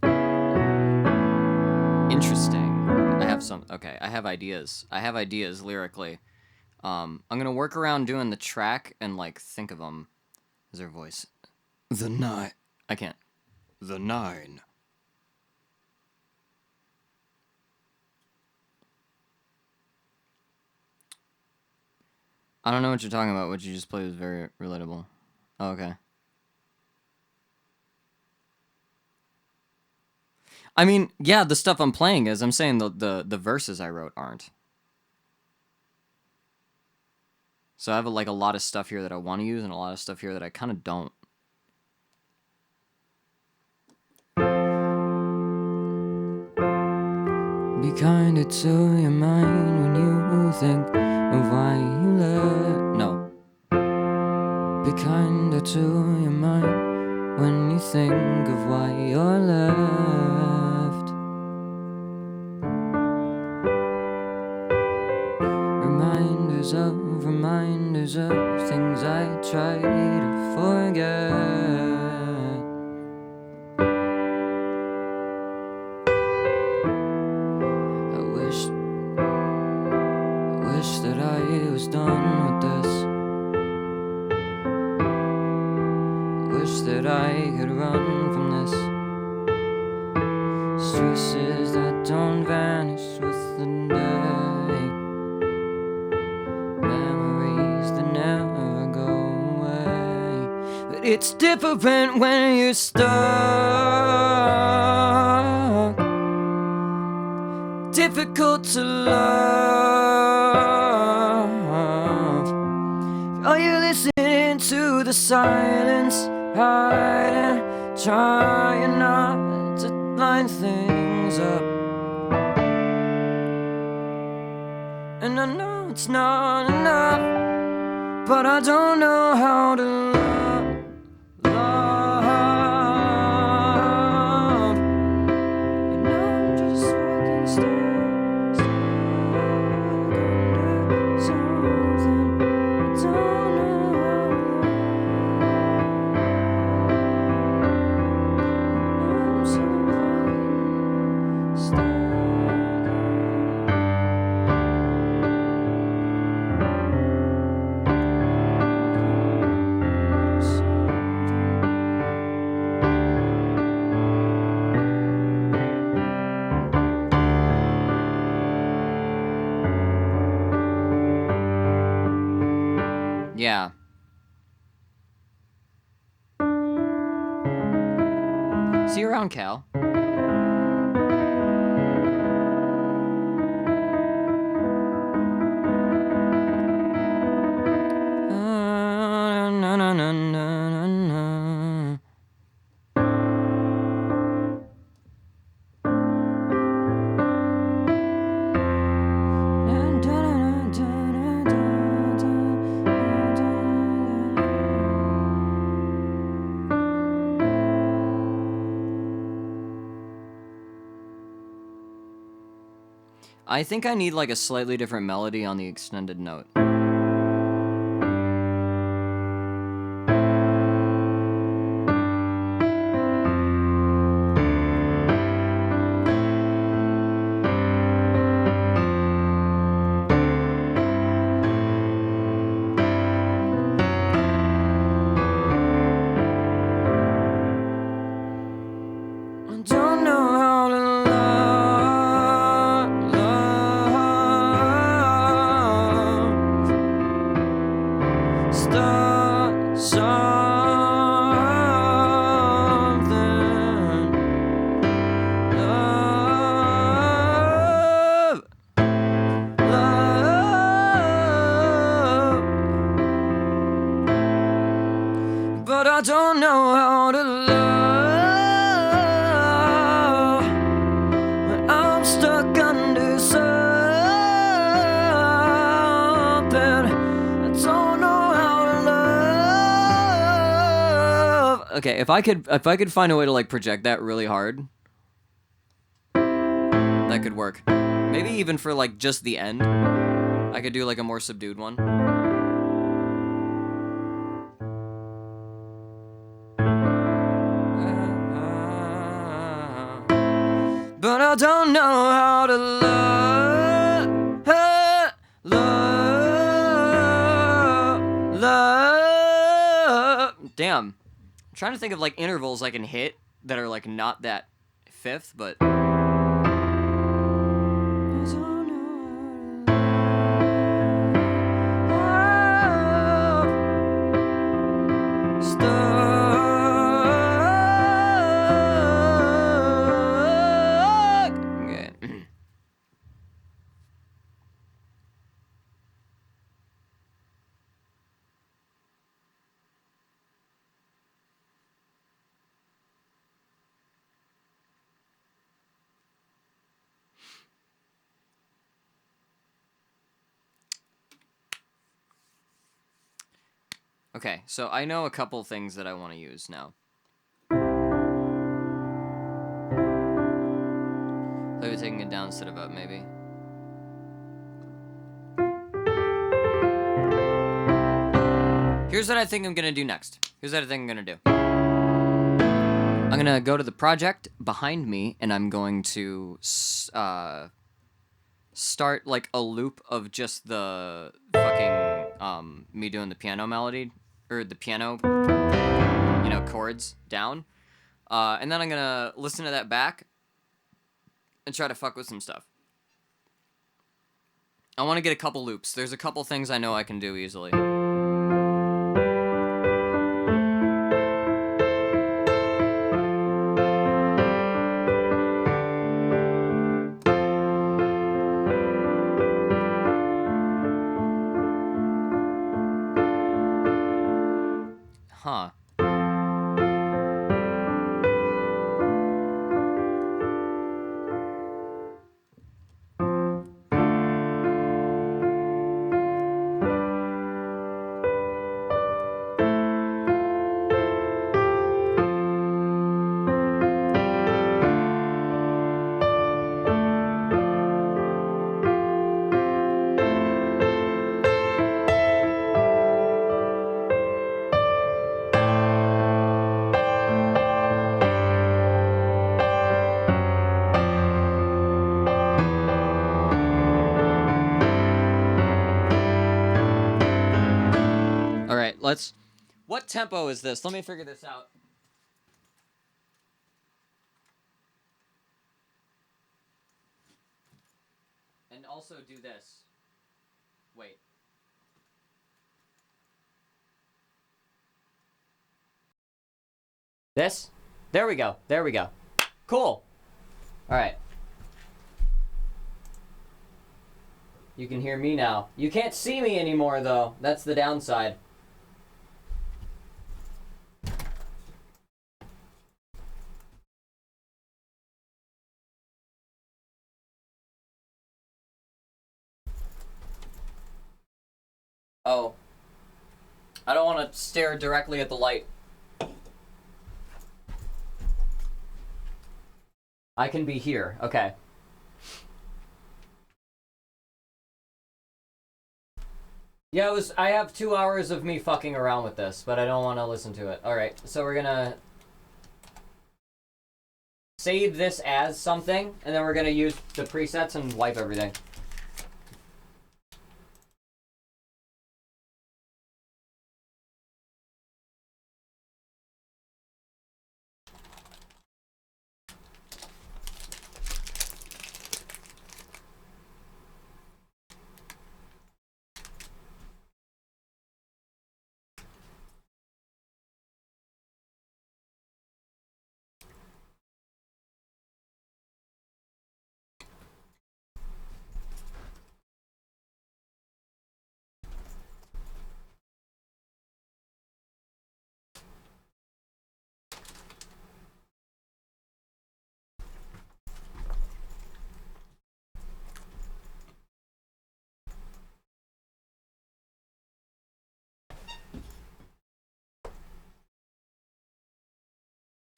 Interesting. I have some... Okay, I have ideas. I have ideas lyrically. I'm gonna work around doing the track and, like, think of them. Is their voice? The 9. I can't. The 9. I don't know what you're talking about. What you just played was very relatable. Oh, okay. I mean, yeah, the stuff I'm playing is. I'm saying the verses I wrote aren't. So I have, like, a lot of stuff here that I want to use and a lot of stuff here that I kind of don't. Be kinder to your mind when you think of why you left. No. Be kinder to your mind when you think of why you're left. Reminders of things I try to forget. I wish that I was done with this. I wish that I could run from this. Stresses that don't vanish with the day. Memories that never go away. But it's different when you're stuck. Difficult to love. Are you listening to the silence? Hiding, trying not to line things up. And I know it's not enough, but I don't know how to love. And I'm just fucking stuck under something I don't know how. I'm so fucking stuck. Yeah. See you around, Cal. Na, na, na, na, na. I think I need like a slightly different melody on the extended note. I don't know how to love. Start something. Love. But I don't know how to love when I'm stuck under something. I don't know how to love. Okay, if I could find a way to like project that really hard, that could work. Maybe even for like just the end, I could do like a more subdued one. But I don't know how to love. Damn. I'm trying to think of like intervals I can hit that are like not that fifth, but. Okay, so I know a couple things that I want to use now. Maybe taking it down instead of up, maybe. Here's what I think I'm gonna do next. Here's what I think I'm gonna do. I'm gonna go to the project behind me, and I'm going to start like a loop of just the fucking me doing the piano melody or the piano, chords down, and then I'm gonna listen to that back and try to fuck with some stuff. I want to get a couple loops. There's a couple things I know I can do easily. Huh. let's. What tempo is this? Let me figure this out. And also do this. Wait. This? There we go. There we go. Cool. All right. You can hear me now. You can't see me anymore, though. That's the downside. Oh. I don't want to stare directly at the light. I can be here. Okay. Yeah, I have 2 hours of me fucking around with this, but I don't want to listen to it. Alright, so we're gonna save this as something, and then we're gonna use the presets and wipe everything.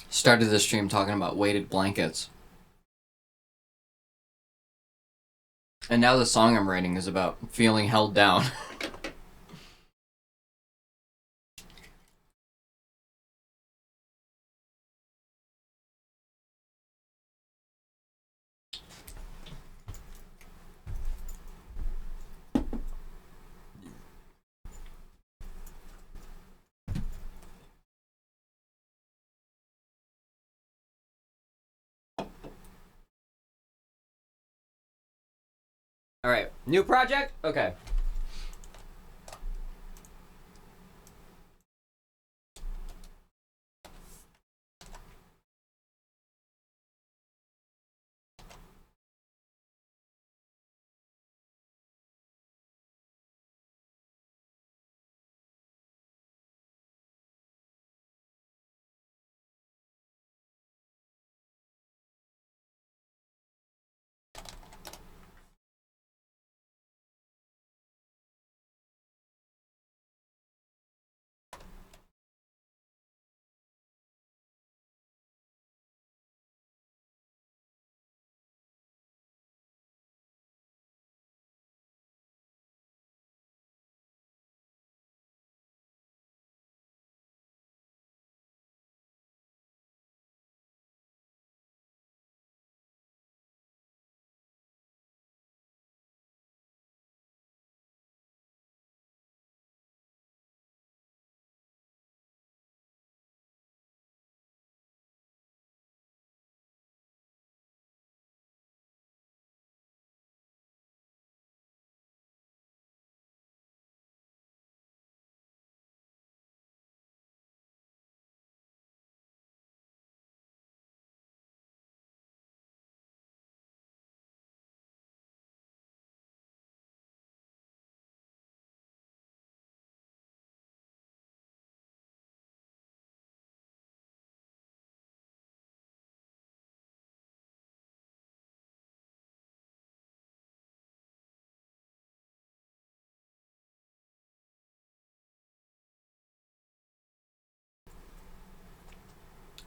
Started the stream talking about weighted blankets. And now the song I'm writing is about feeling held down. Alright, new project? Okay.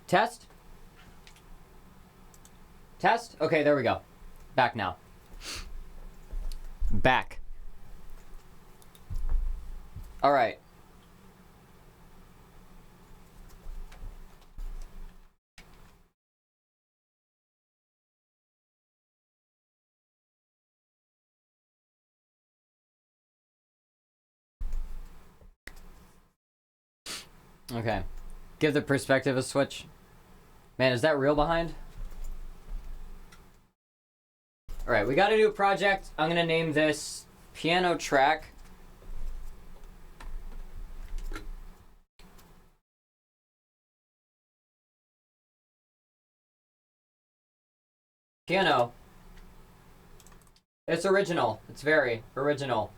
Test? Test? Okay, there we go. Back now. Back. Alright. Okay. Give the perspective a switch. Man, is that real behind? Alright, we got a new project. I'm gonna name this Piano Track. Piano. It's original. It's very original.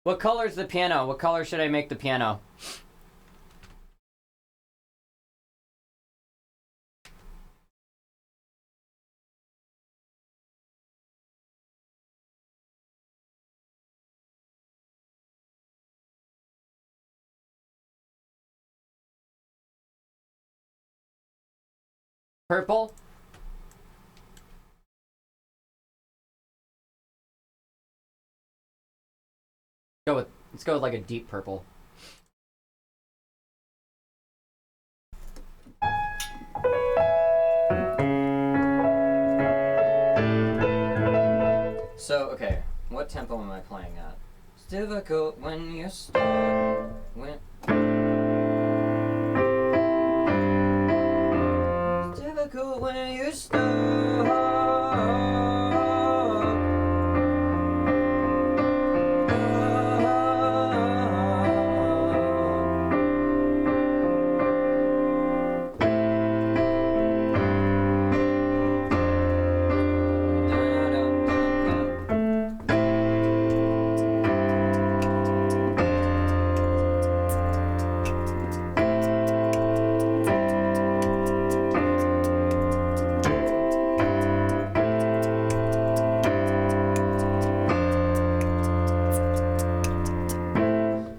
What color is the piano? What color should I make the piano? Purple? Let's go with like a deep purple. So, okay, what tempo am I playing at? It's difficult when you start. It's difficult when you start.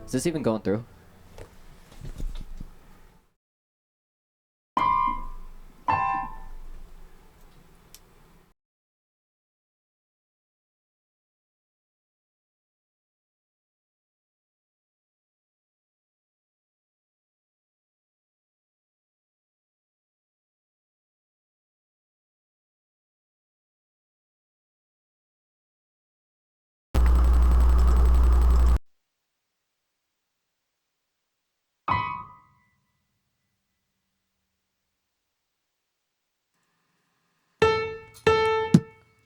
Is this even going through?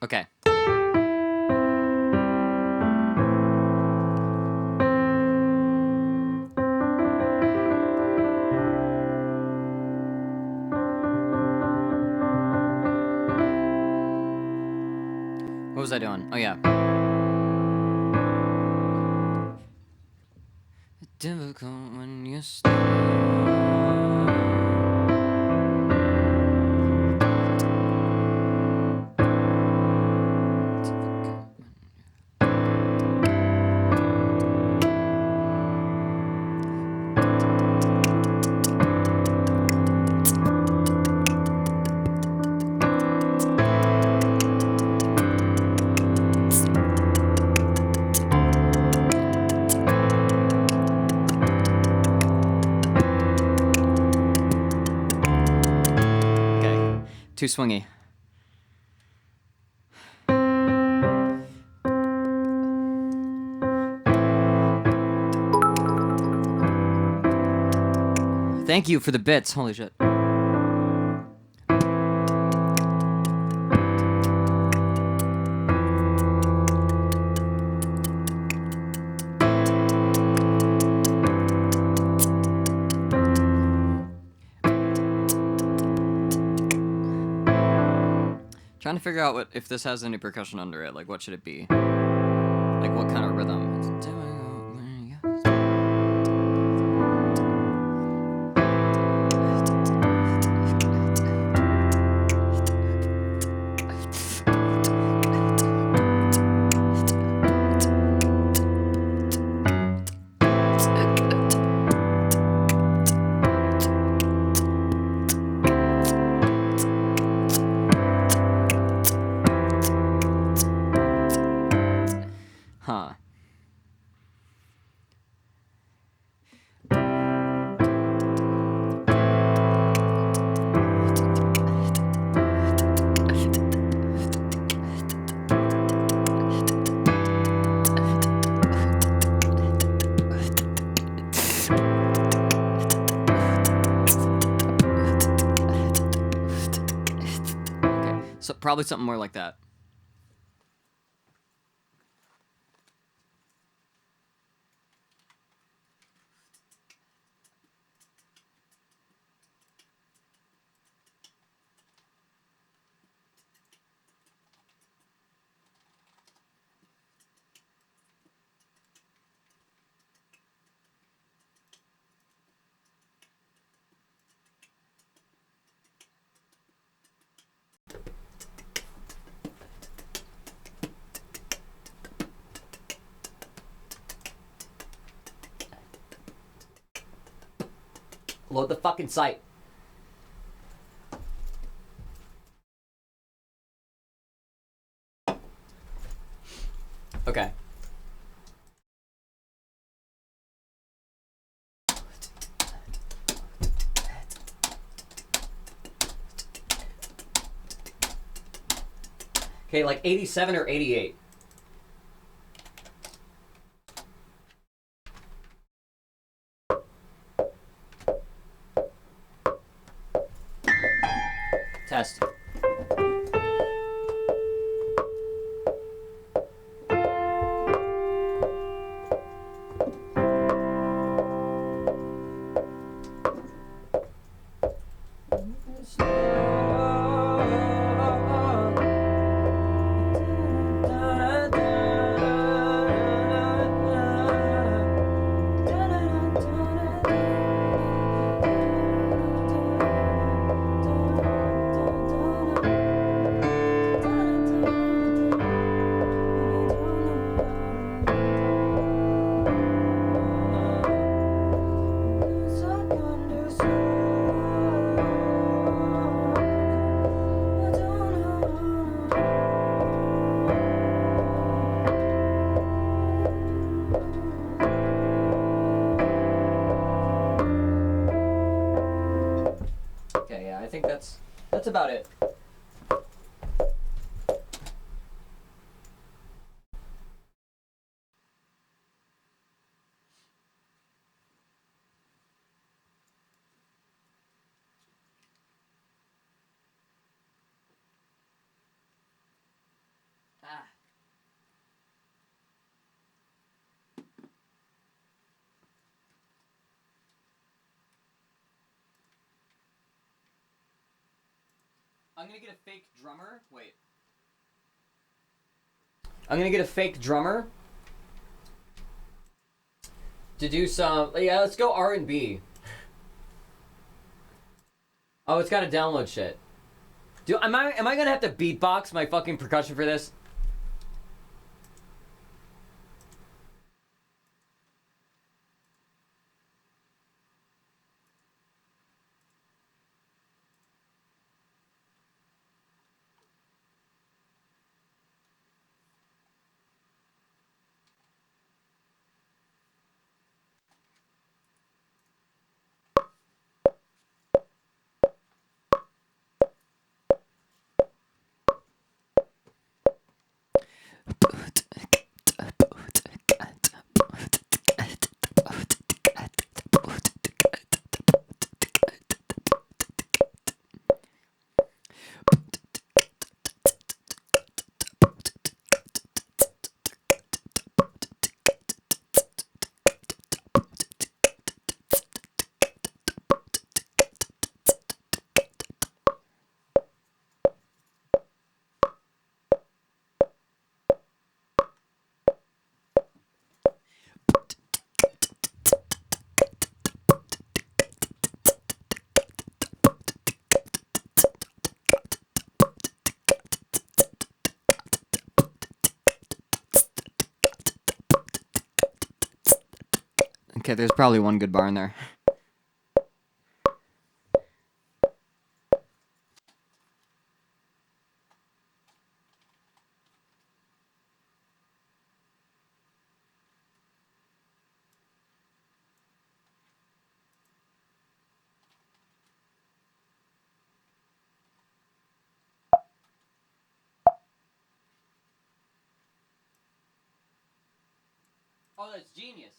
Okay. What was I doing? Oh, yeah. Difficult when you Okay. Too swingy. Thank you for the bits. Holy shit. Trying to figure out what if this has any percussion under it. Like, what should it be? Like, what kind of rhythm? Huh. Probably something more like that. Load the fucking site. Okay. Okay, like 87 or 88. Test. Okay, yeah, I think that's about it. Ah. I'm gonna get a fake drummer. Wait. I'm gonna get a fake drummer to do some. Yeah, let's go R&B. Oh, it's got to download shit. Am I gonna have to beatbox my fucking percussion for this? Okay, there's probably one good bar in there. Oh, that's genius.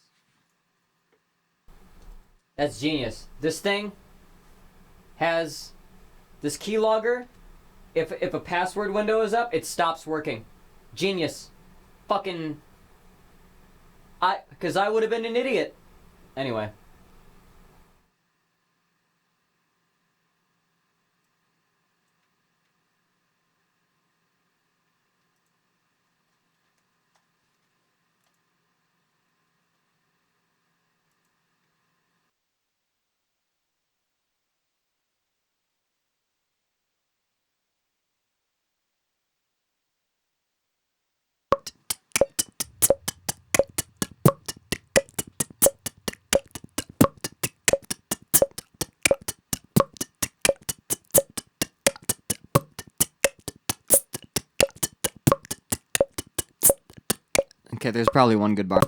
That's genius. This thing has this keylogger If a password window is up, it stops working. Genius. Fucking. Because I would have been an idiot. Anyway. Okay, there's probably one good bar.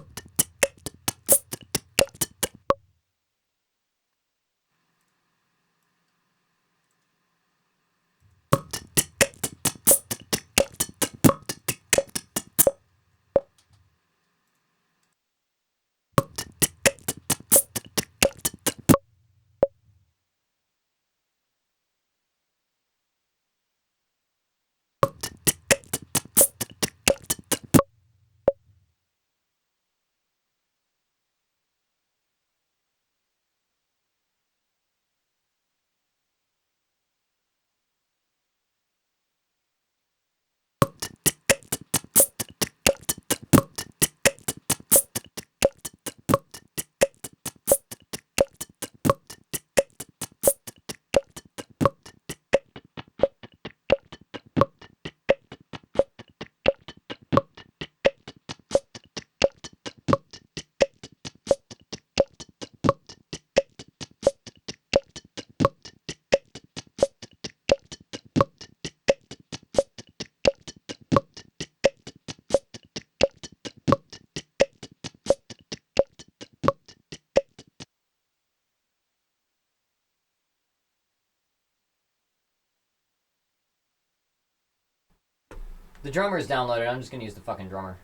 The drummer is downloaded. I'm just gonna use the fucking drummer.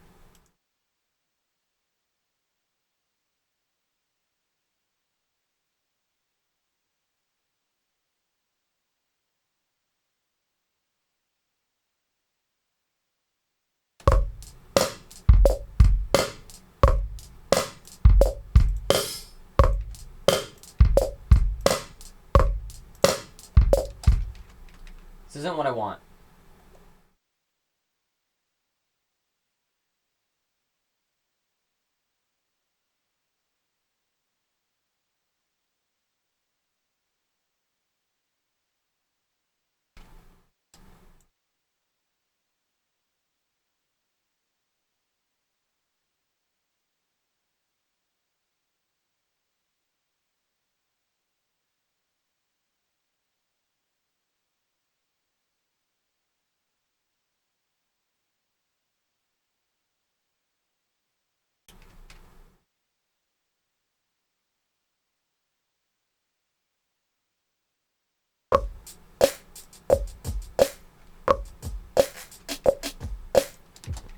This isn't what I want.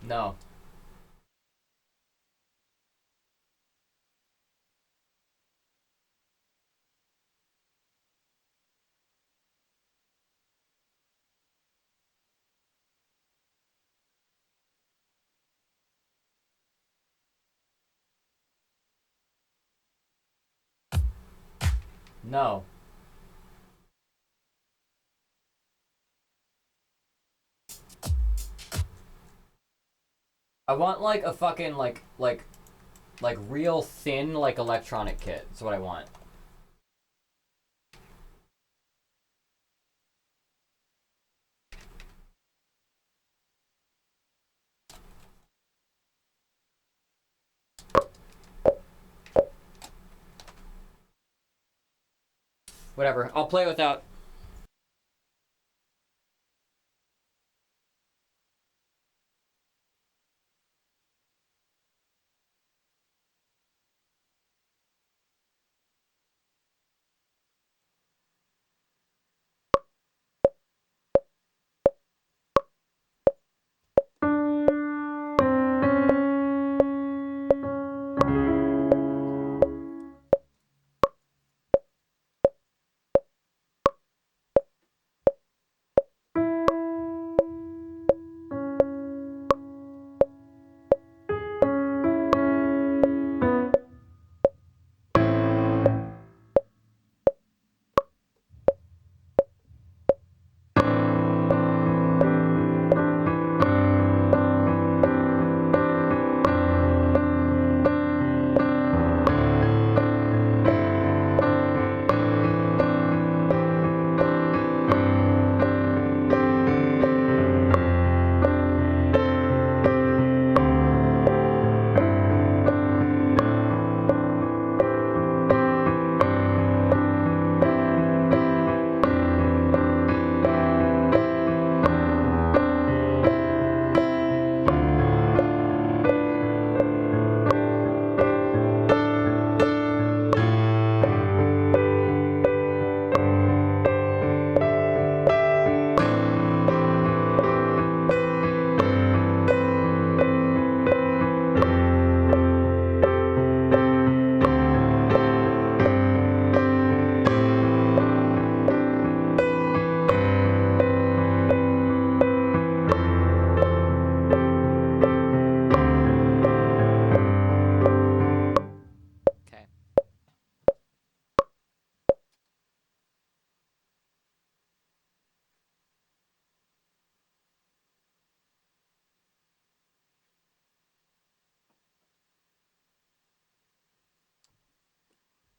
No. No. I want like a fucking like real thin like electronic kit. That's what I want. Whatever. I'll play without.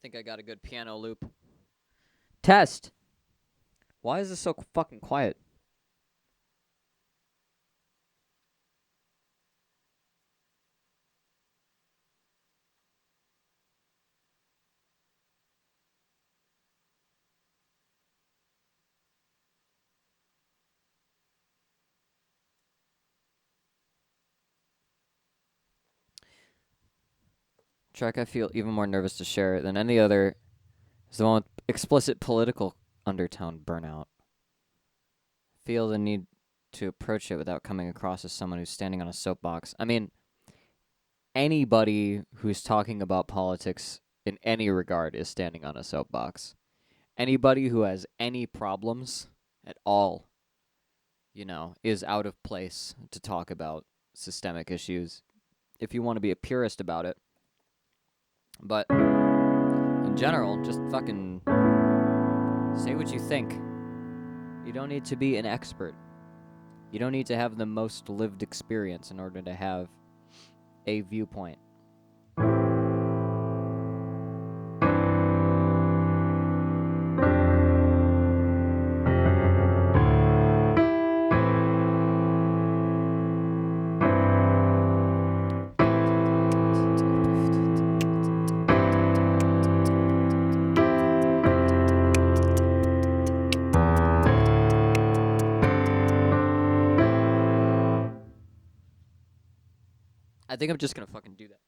think I got a good piano loop. Test. Why is this so fucking quiet? Track I feel even more nervous to share than any other is the one with explicit political undertone, Burnout. Feel the need to approach it without coming across as someone who's standing on a soapbox. I mean, anybody who's talking about politics in any regard is standing on a soapbox. Anybody who has any problems at all, is out of place to talk about systemic issues if you want to be a purist about it. But in general, just fucking say what you think. You don't need to be an expert. You don't need to have the most lived experience in order to have a viewpoint. I think I'm just gonna fucking do that.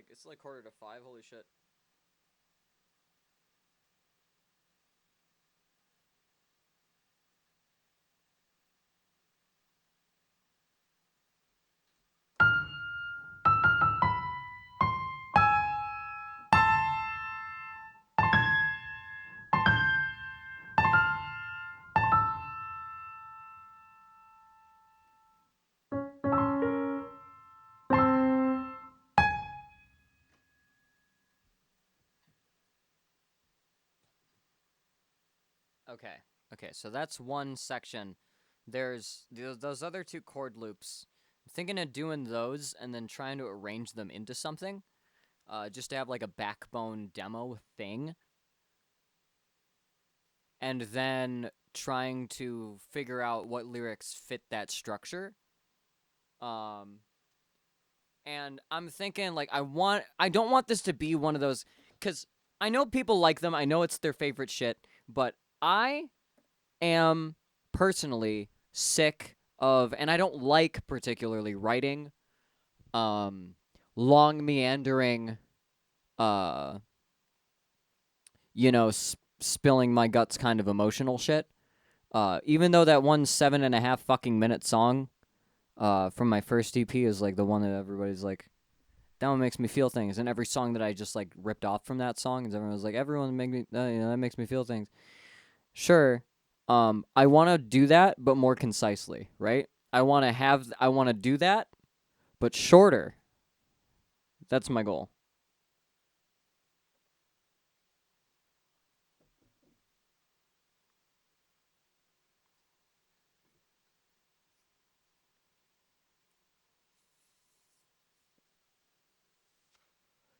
It's like 4:45. Holy shit. Okay. Okay, so that's one section. There's those other two chord loops. I'm thinking of doing those and then trying to arrange them into something. Just to have like a backbone demo thing. And then trying to figure out what lyrics fit that structure. And I'm thinking like I don't want this to be one of those, cuz I know people like them. I know it's their favorite shit, but I am personally sick of, and I don't like particularly writing long meandering spilling my guts kind of emotional shit. Even though that one 7.5 fucking minute song from my first EP is like the one that everybody's like, that one makes me feel things. And every song that I just like ripped off from that song, and everyone was like, everyone make me, that makes me feel things. Sure, I want to do that, but more concisely, right? I want to do that, but shorter. That's my goal.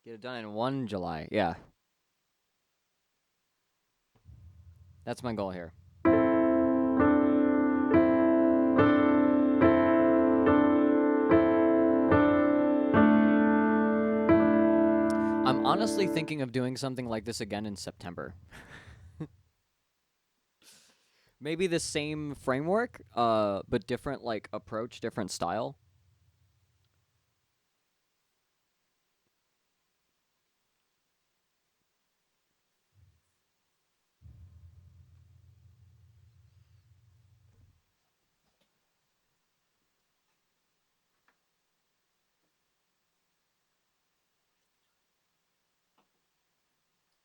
Get it done in 1 July. Yeah. That's my goal here. I'm honestly thinking of doing something like this again in September. Maybe the same framework, but different like approach, different style.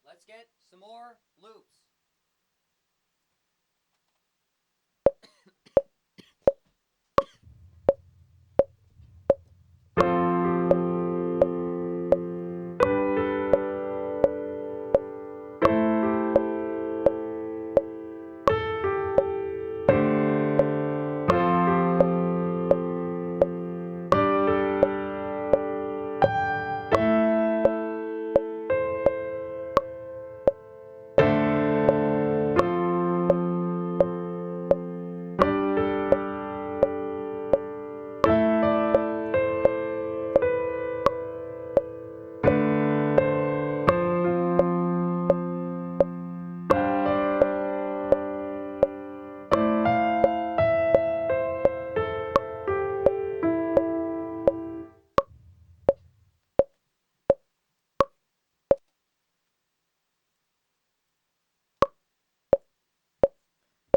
Let's get some more loops.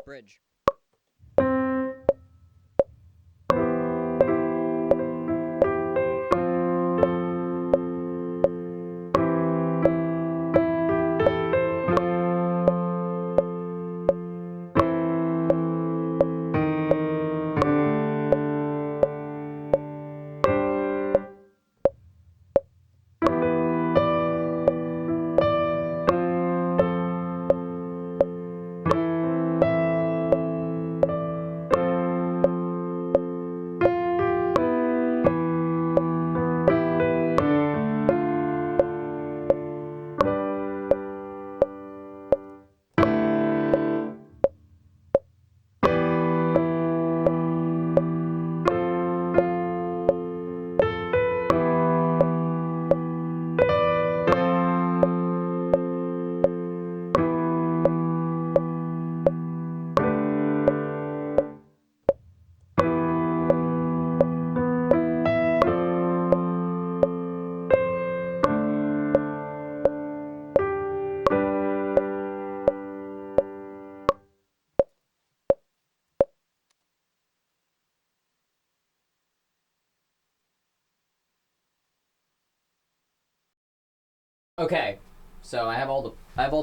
Bridge. Okay, so I have all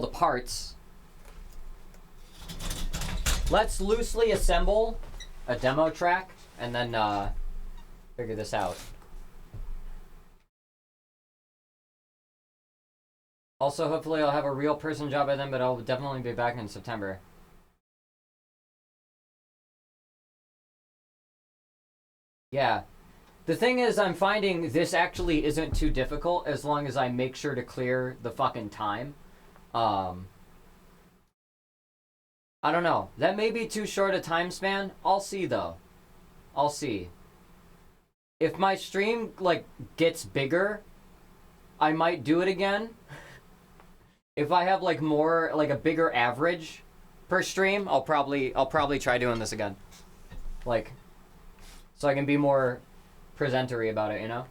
the parts. Let's loosely assemble a demo track and then figure this out. Also, hopefully I'll have a real person job by then, but I'll definitely be back in September. Yeah. The thing is, I'm finding this actually isn't too difficult as long as I make sure to clear the fucking time. I don't know. That may be too short a time span. I'll see, though. I'll see. If my stream, like, gets bigger, I might do it again. If I have, like, more, like, a bigger average per stream, I'll probably try doing this again. Like, so I can be more presentery about it, you know?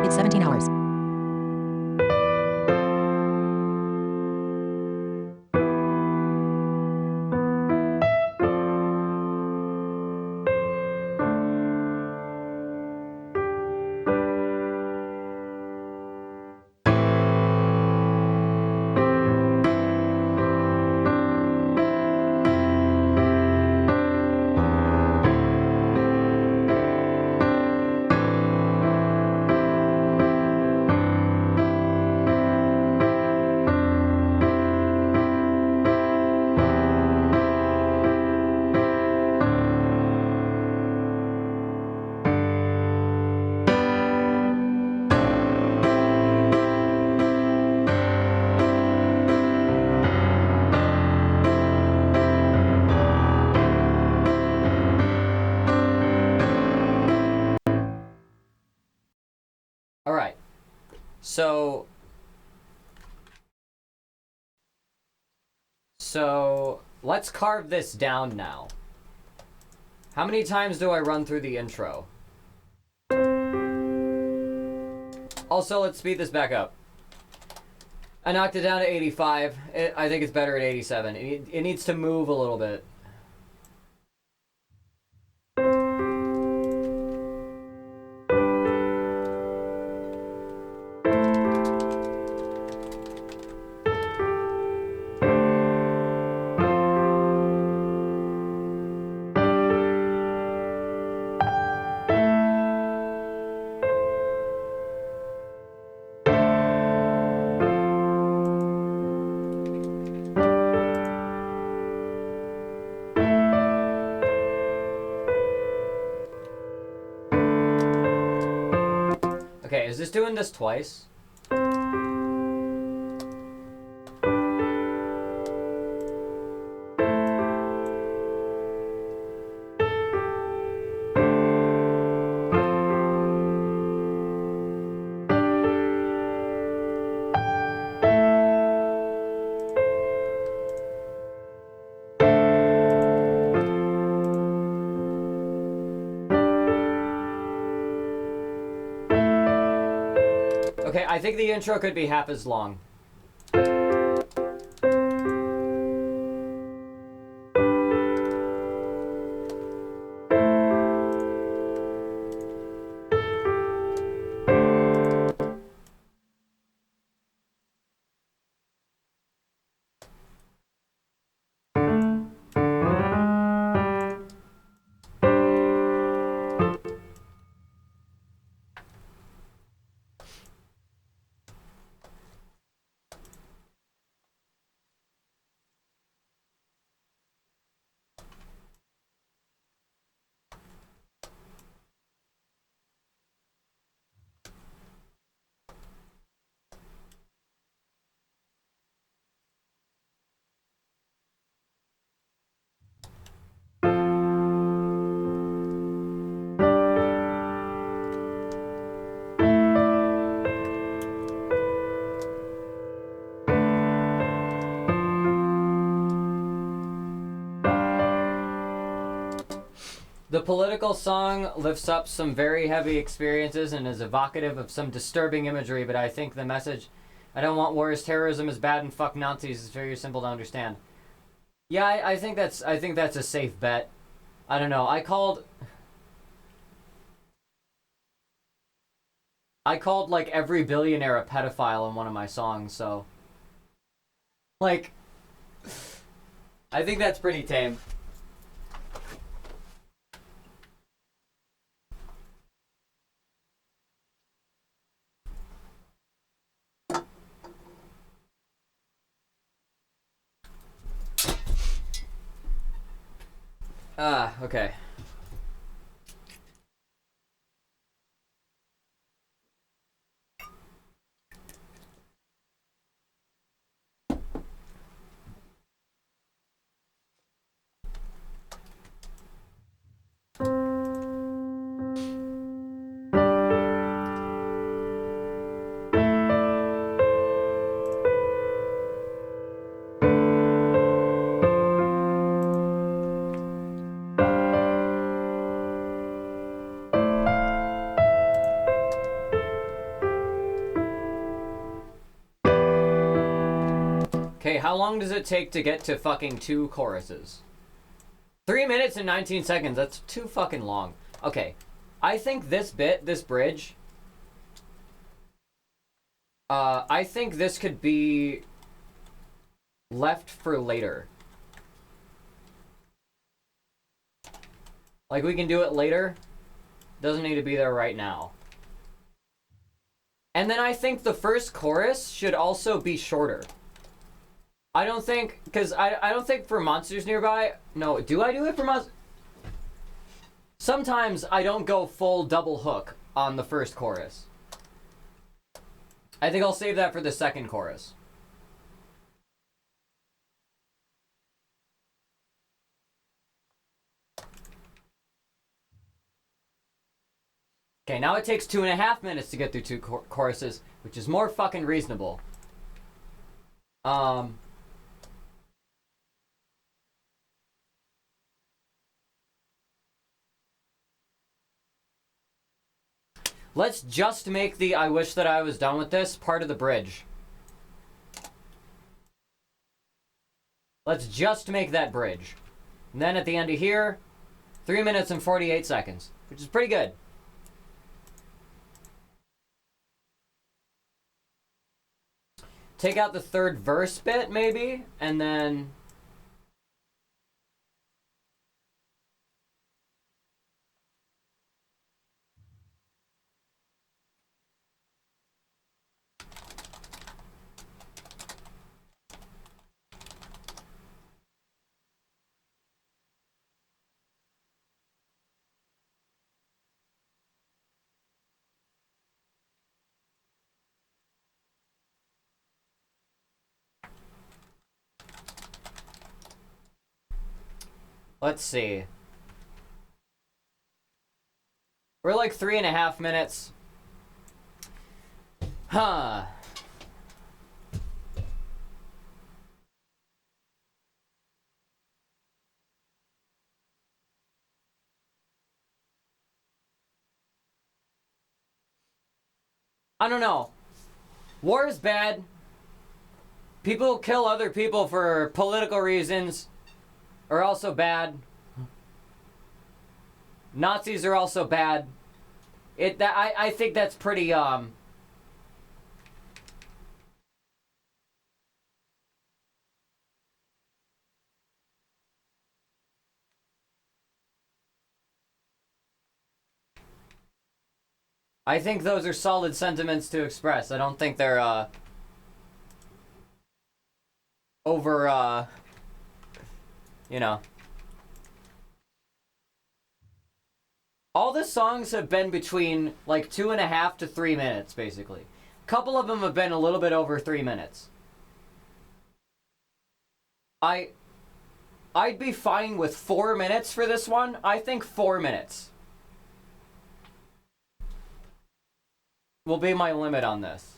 It's 17 hours. All right. So let's carve this down now. How many times do I run through the intro? Also, let's speed this back up. I knocked it down to 85. I think it's better at 87. It needs to move a little bit. Okay, is this doing this twice? Okay, I think the intro could be half as long. The political song lifts up some very heavy experiences and is evocative of some disturbing imagery, but I think the message, I don't want wars, terrorism is bad, and fuck Nazis, is very simple to understand. Yeah, I think that's a safe bet. I don't know. I called like every billionaire a pedophile in one of my songs, so like I think that's pretty tame. Okay. Okay, how long does it take to get to fucking 2 choruses? 3 minutes and 19 seconds. That's too fucking long. Okay, I think this bridge, I think this could be left for later. Like, we can do it later. Doesn't need to be there right now. And then I think the first chorus should also be shorter. I don't think, because I don't think for Monsters Nearby, no, do I do it for Monsters? Sometimes I don't go full double hook on the first chorus. I think I'll save that for the second chorus. Okay, now it takes 2.5 minutes to get through 2 choruses, which is more fucking reasonable. Let's just make the I wish that I was done with this part of the bridge. Let's just make that bridge. And then at the end of here, 3 minutes and 48 seconds, which is pretty good. Take out the third verse bit, maybe, and then... Let's see. We're like 3.5 minutes. Huh. I don't know. War is bad. People kill other people for political reasons are also bad. Nazis are also bad. I think that's pretty I think those are solid sentiments to express. I don't think they're over you know. All the songs have been between like 2.5 to 3 minutes, basically. A couple of them have been a little bit over 3 minutes. I'd be fine with 4 minutes for this one. I think 4 minutes will be my limit on this.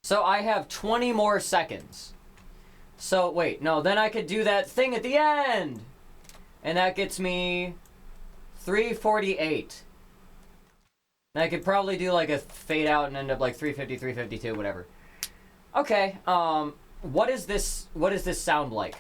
So I have 20 more seconds. So wait, no, then I could do that thing at the end. And that gets me 3:48. And I could probably do like a fade out and end up like 3:50, 3:52, whatever. Okay, what does this sound like?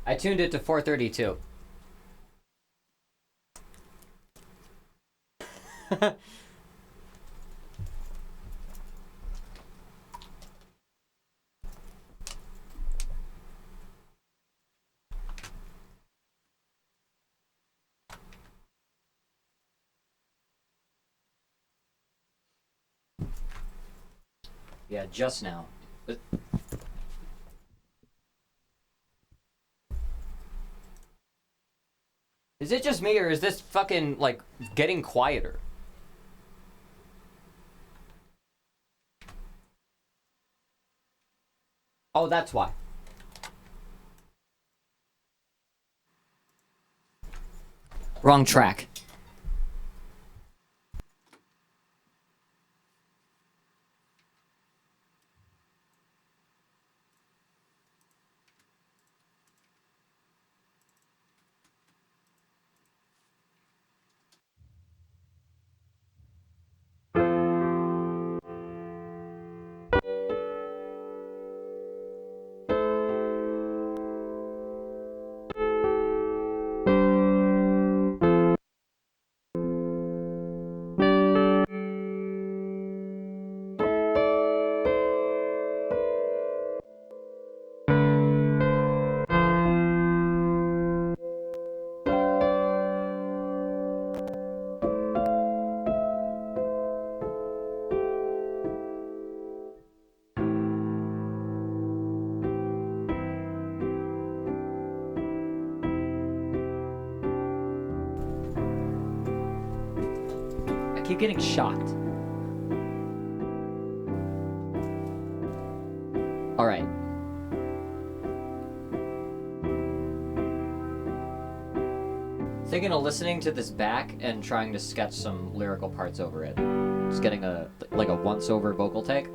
I tuned it to 432. Yeah, just now. Is it just me, or is this fucking, like, getting quieter? Oh, that's why. Wrong track. I keep getting shocked. All right. Thinking of listening to this back and trying to sketch some lyrical parts over it. Just getting a once-over vocal take.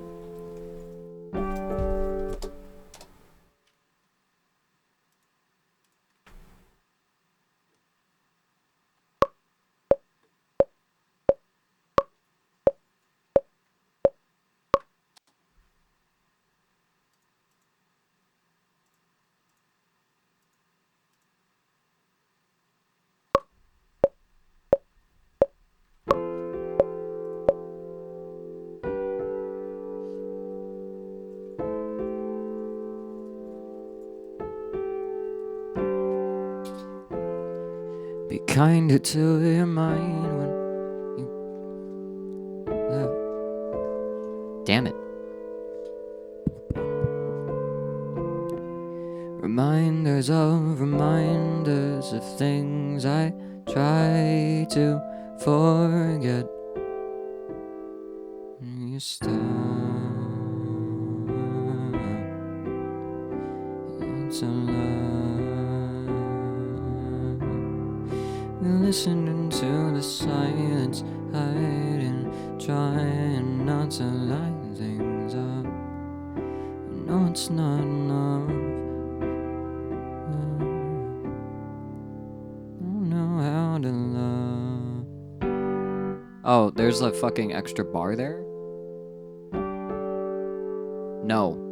Be kinder to your mind when you... Damn it. Reminders of things I try to forget. You stop. It's a lie. Listening to the silence, hiding, trying not to light things up. I know it's not enough. I don't know how to love. Oh, there's a fucking extra bar there? No.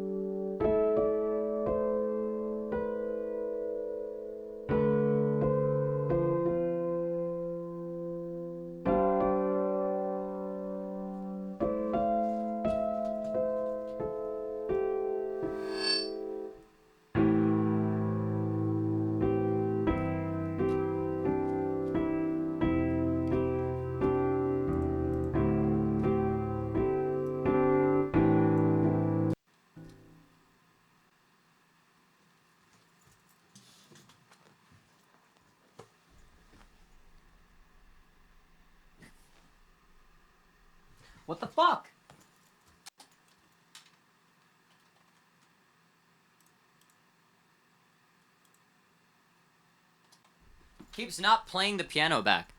What the fuck? Keeps not playing the piano back.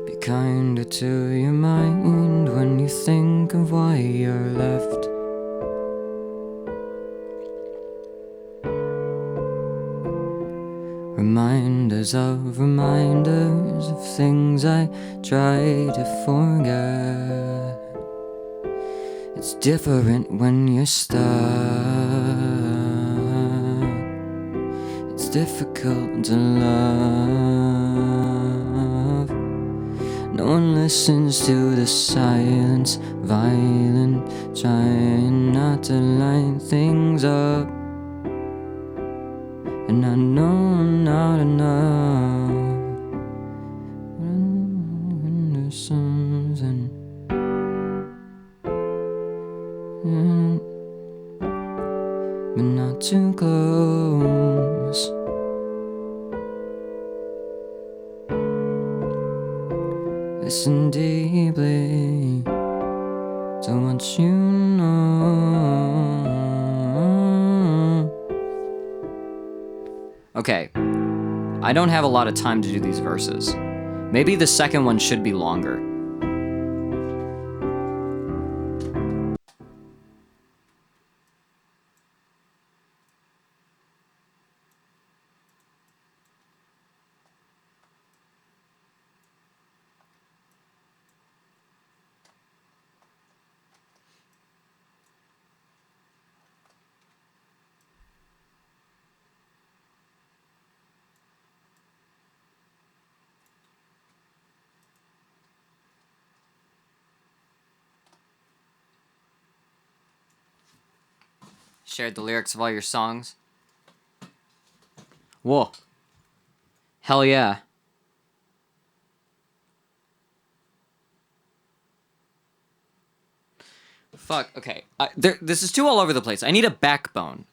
Be kinder to your mind when you think of why you're left. Reminders of things I try to forget. It's different when you're stuck. It's difficult to love. No one listens to the silence, violent, trying not to line things up. And I know I'm not enough. When there's something, but not too close. Listen deeply to what you know. Okay, I don't have a lot of time to do these verses. Maybe the second one should be longer. Shared the lyrics of all your songs? Whoa. Hell yeah. Fuck, okay. This is too all over the place. I need a backbone.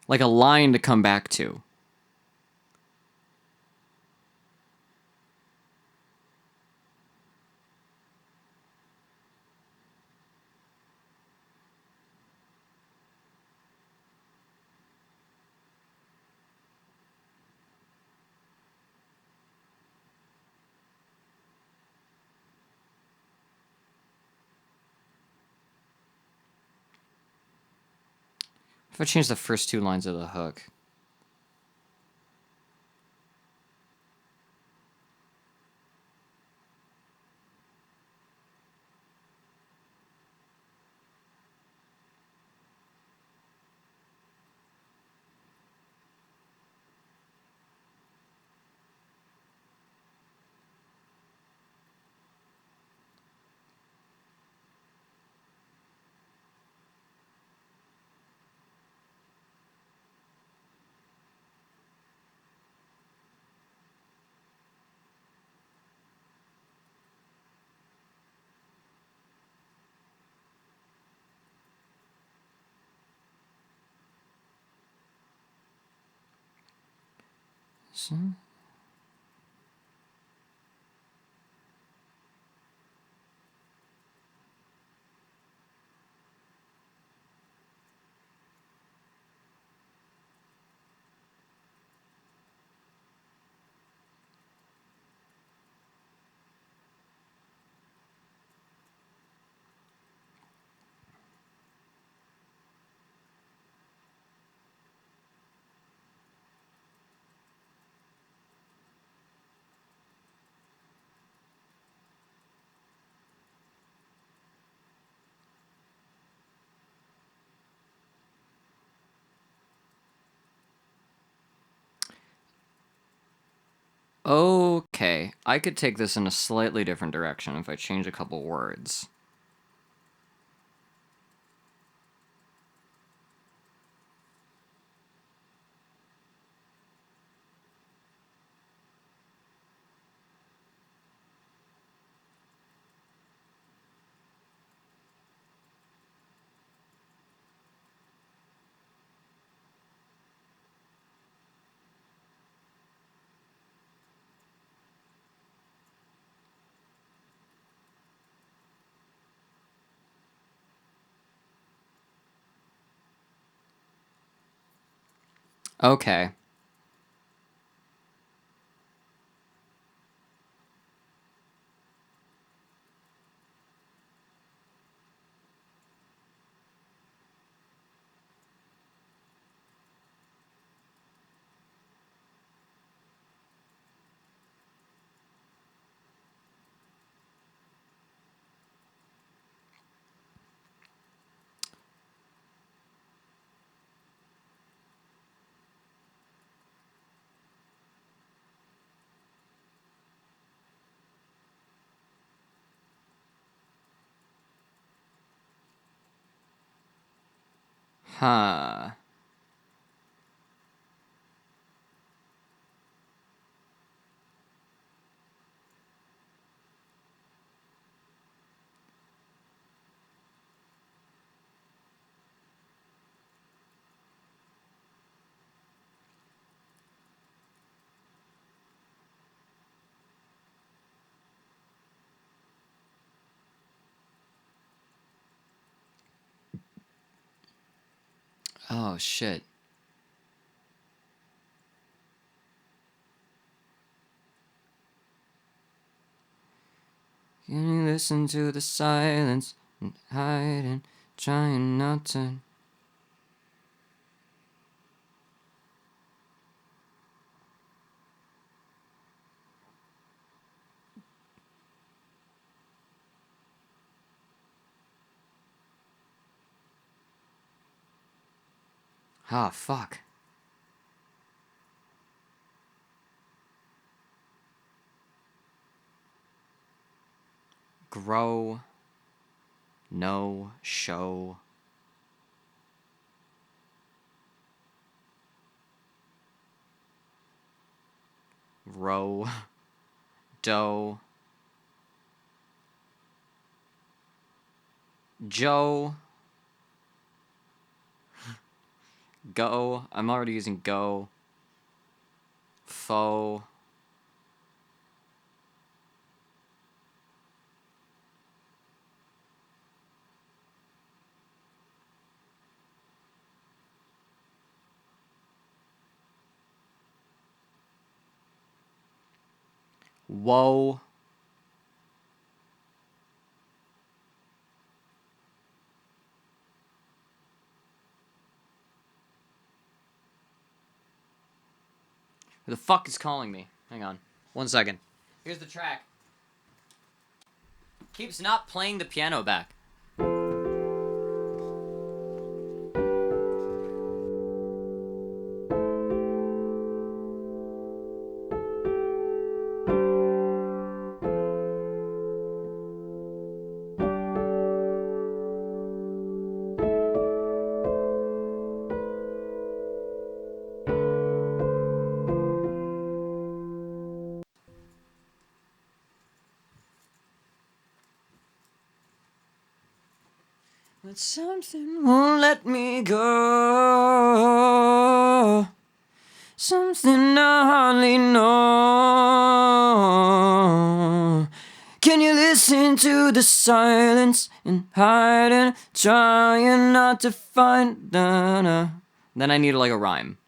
Like a line to come back to. If I change the first two lines of the hook. So. Okay, I could take this in a slightly different direction if I change a couple words. Okay. Huh. Oh, shit. Can you listen to the silence and hide and trying not to? Ah, fuck. Grow. No. Show. Row. Doe. Joe. Go. I'm already using go. Foe. Woe. Who the fuck is calling me? Hang on. 1 second. Here's the track. Keeps not playing the piano back. But something won't let me go. Something I hardly know. Can you listen to the silence and hide and trying not to find? Then I need like a rhyme.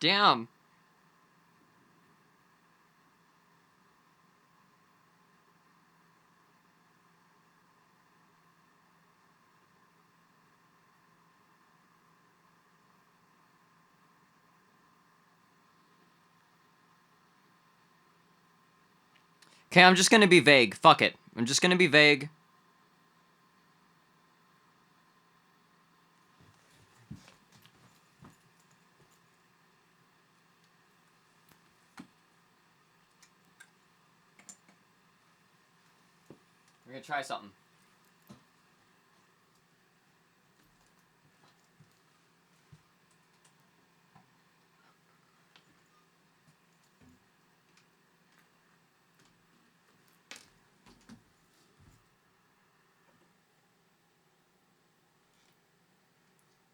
Damn. Okay, I'm just gonna be vague. Fuck it. I'm just gonna be vague. We're gonna try something.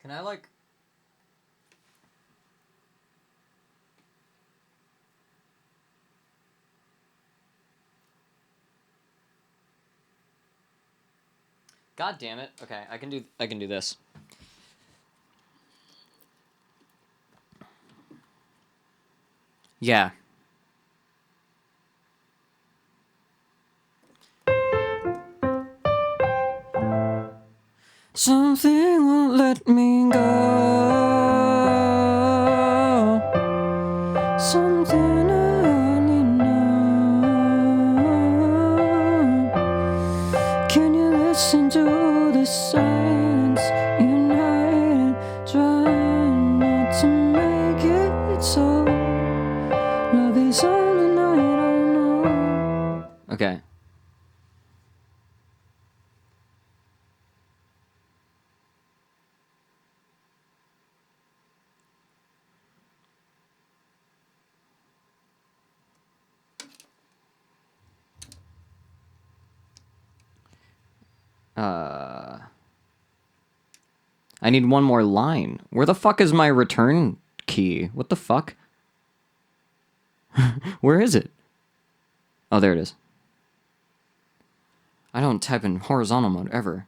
Can I like... God damn it. Okay, I can do this. Yeah. Something won't let me go. Something I only know. Can you listen to the silence united? Trying not to make it so. Love is something I don't know. Okay. I need one more line. Where the fuck is my return key? What the fuck? Where is it? Oh, there it is. I don't type in horizontal mode ever.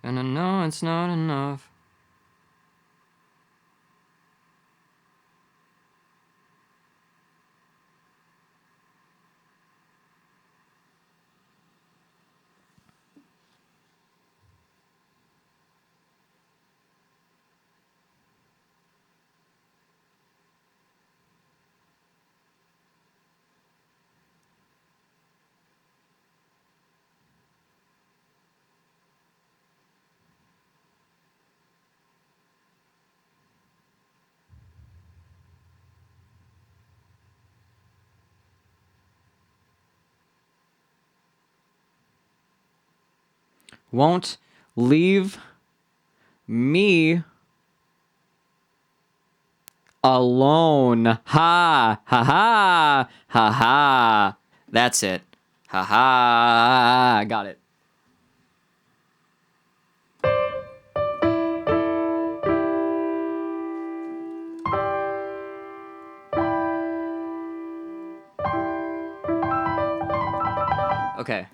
And I know it's not enough. Won't leave me alone. Ha ha ha ha ha. That's it. Ha ha. Got it. Okay.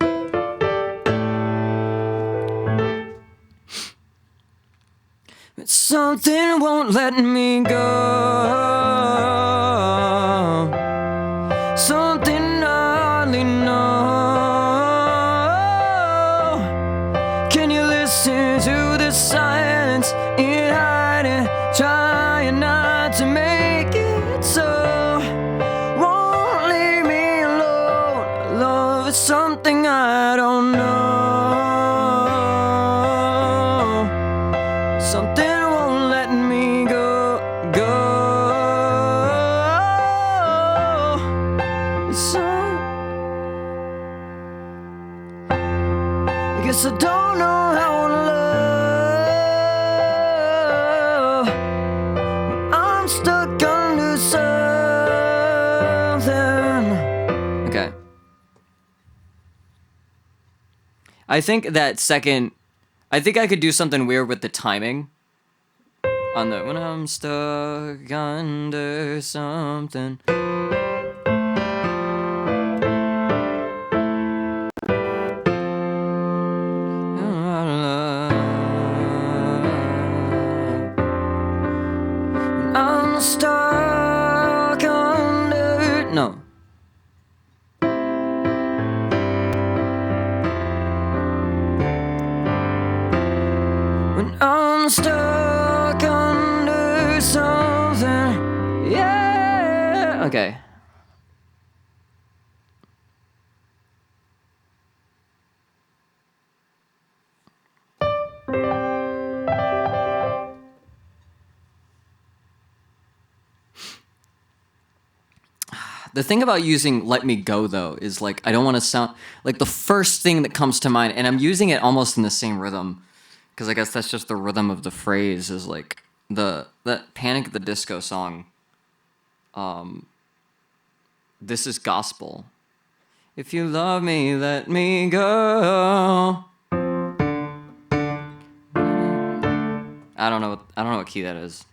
Something won't let me go. Something I only know. Can you listen to the silence in hiding? Trying not to make it so. Won't leave me alone. Love is something I don't know. Something won't let me go. I guess I don't know how to love. I'm stuck under something. Okay. I think that second, I think I could do something weird with the timing. On the when I'm stuck under something. I'm stuck under. No. When I'm stuck under something. Yeah. Okay. The thing about using Let Me Go, though, is like, I don't want to sound like the first thing that comes to mind, and I'm using it almost in the same rhythm, because I guess that's just the rhythm of the phrase, is like that Panic at the Disco song. This is gospel. If you love me, let me go. I don't know what key that is.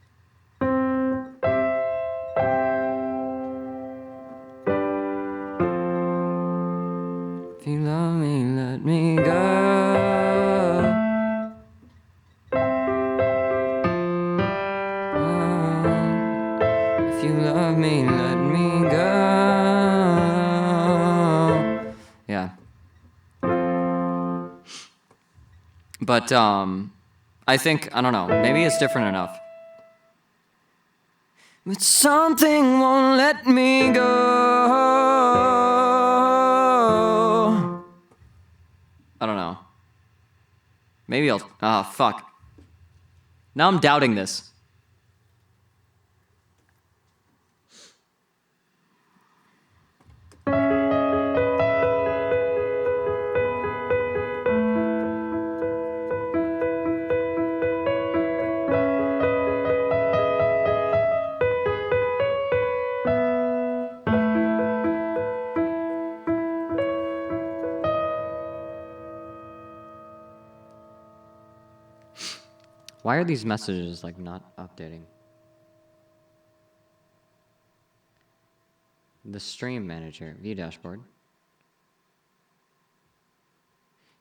If you love me, let me go. If you love me, let me go. Yeah. But I think, I don't know, maybe it's different enough. But something won't let me go. I don't know. Maybe I'll, fuck. Now I'm doubting this. Why are these messages like not updating? The stream manager, view dashboard.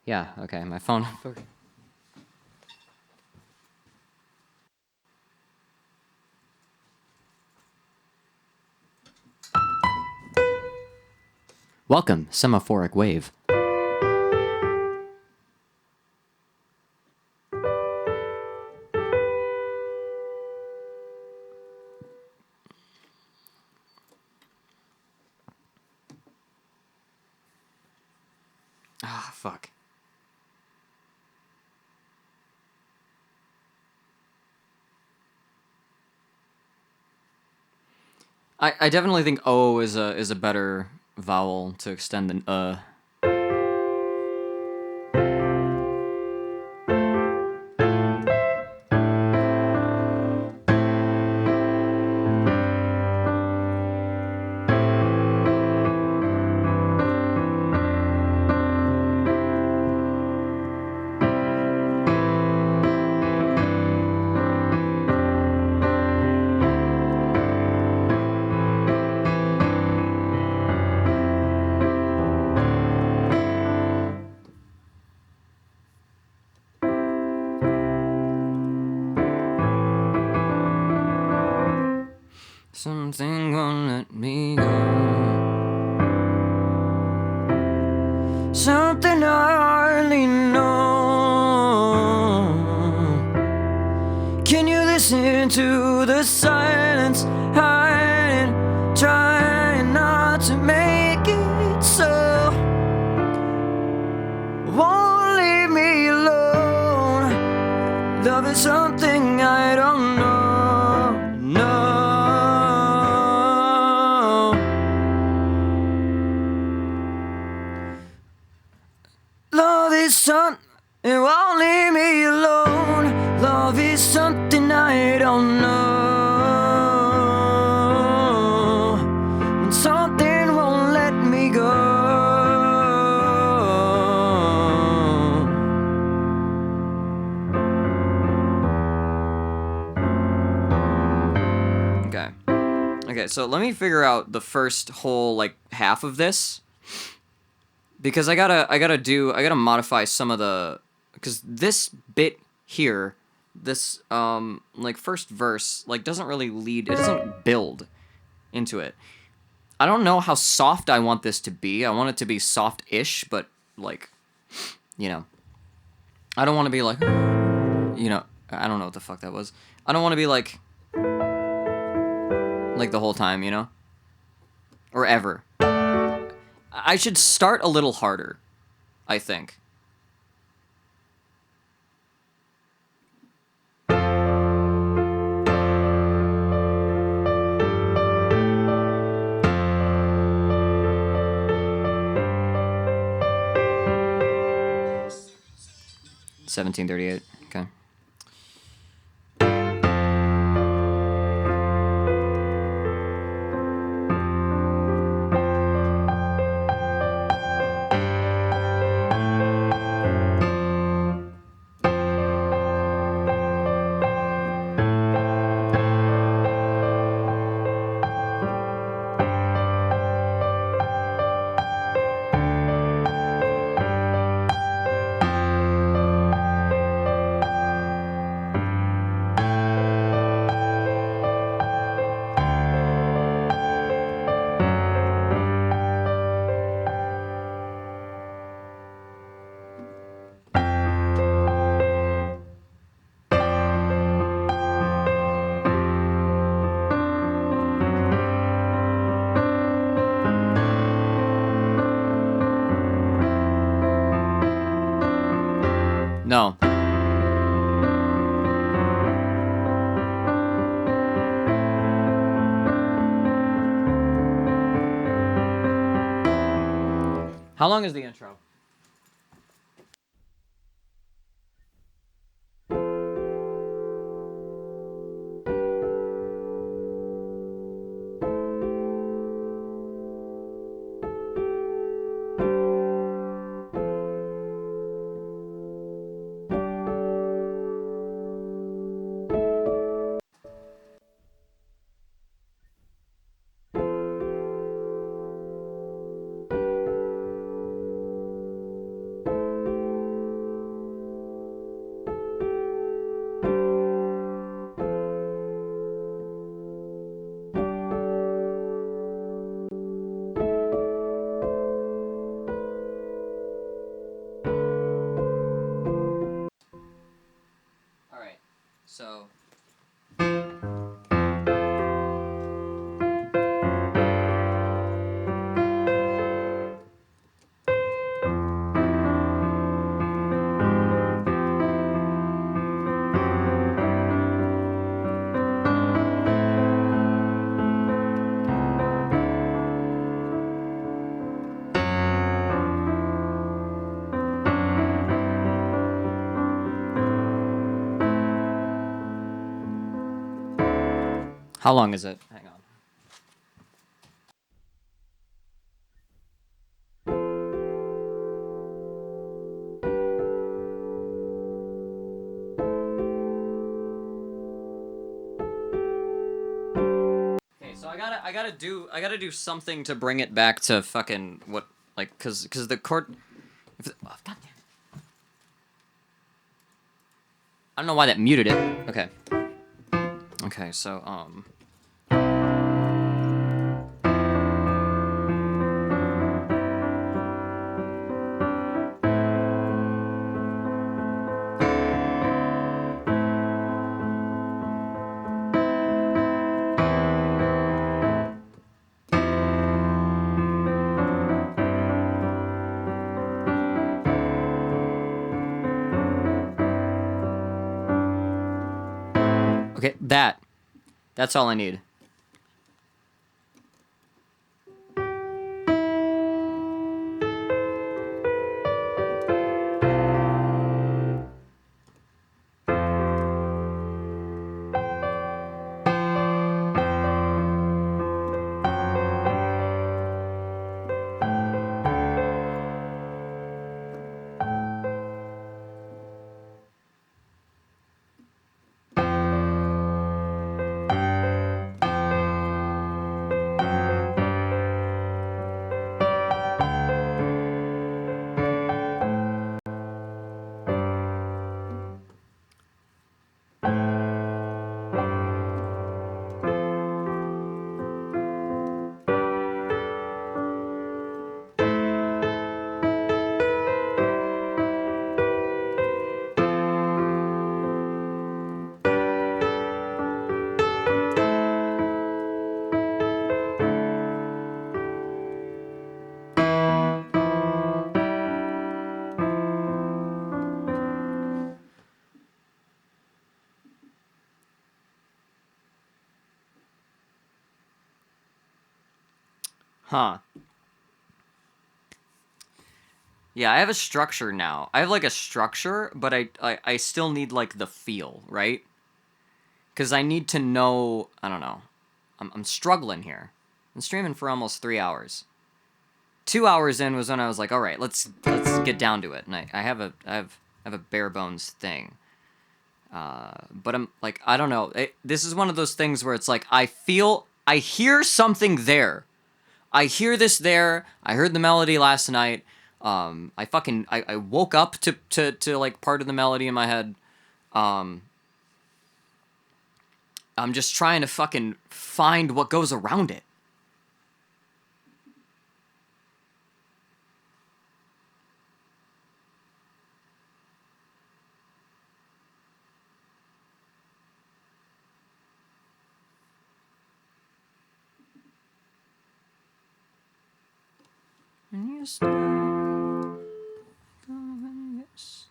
Yeah, okay, my phone. Welcome, semaphoric wave. Ah, fuck. I definitely think O is a better vowel to extend than Something won't let me go. Something I hardly know. Can you listen to the silence? Hiding, trying not to make it so. Won't leave me alone. Love is something I don't know. No. Love is something, it won't leave me alone. Love is something I don't know. When something won't let me go. Okay, so let me figure out the first whole like half of this. Because I gotta modify some of the, because this bit here, this like first verse like doesn't really lead, it doesn't build into it. I don't know how soft I want this to be. I want it to be soft-ish, but like, you know, I don't want to be like, you know, I don't know what the fuck that was. I don't want to be like the whole time, you know, or ever. I should start a little harder, I think. $17.38. Okay. No. How long is the intro? All right. So. How long is it? Hang on. Okay, so I gotta do something to bring it back to fucking what, like, cause the chord. If it, oh, God damn it. I don't know why that muted it. Okay. Okay, so okay, that's all I need. Huh. Yeah, I have a structure now. I have like a structure, but I still need like the feel, right? Because I need to know. I don't know. I'm struggling here. I'm streaming for almost 3 hours. 2 hours in was when I was like, all right, let's get down to it. And I have a bare bones thing. But I'm like, I don't know. This is one of those things where it's like I hear something there. I hear this there. I heard the melody last night. I woke up to like part of the melody in my head. I'm just trying to fucking find what goes around it. And you start going, yes.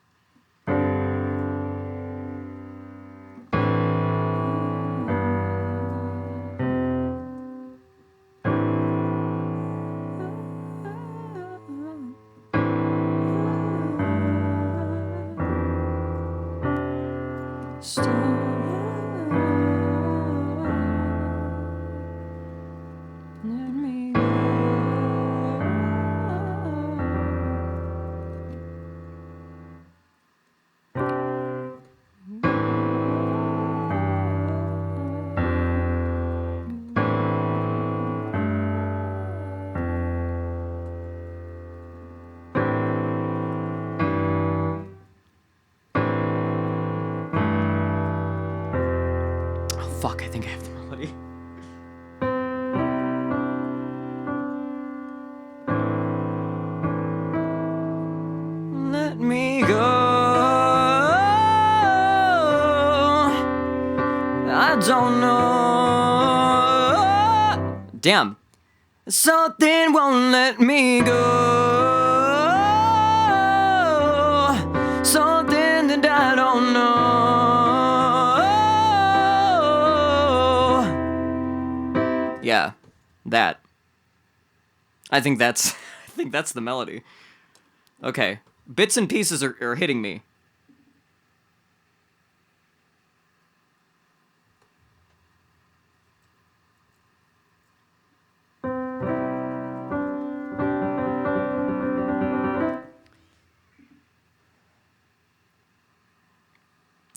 Fuck, I think I have the melody. Let me go. I don't know. Damn. Something won't let me go. Something that I don't know. Yeah, that. I think that's the melody. Okay. Bits and pieces are hitting me.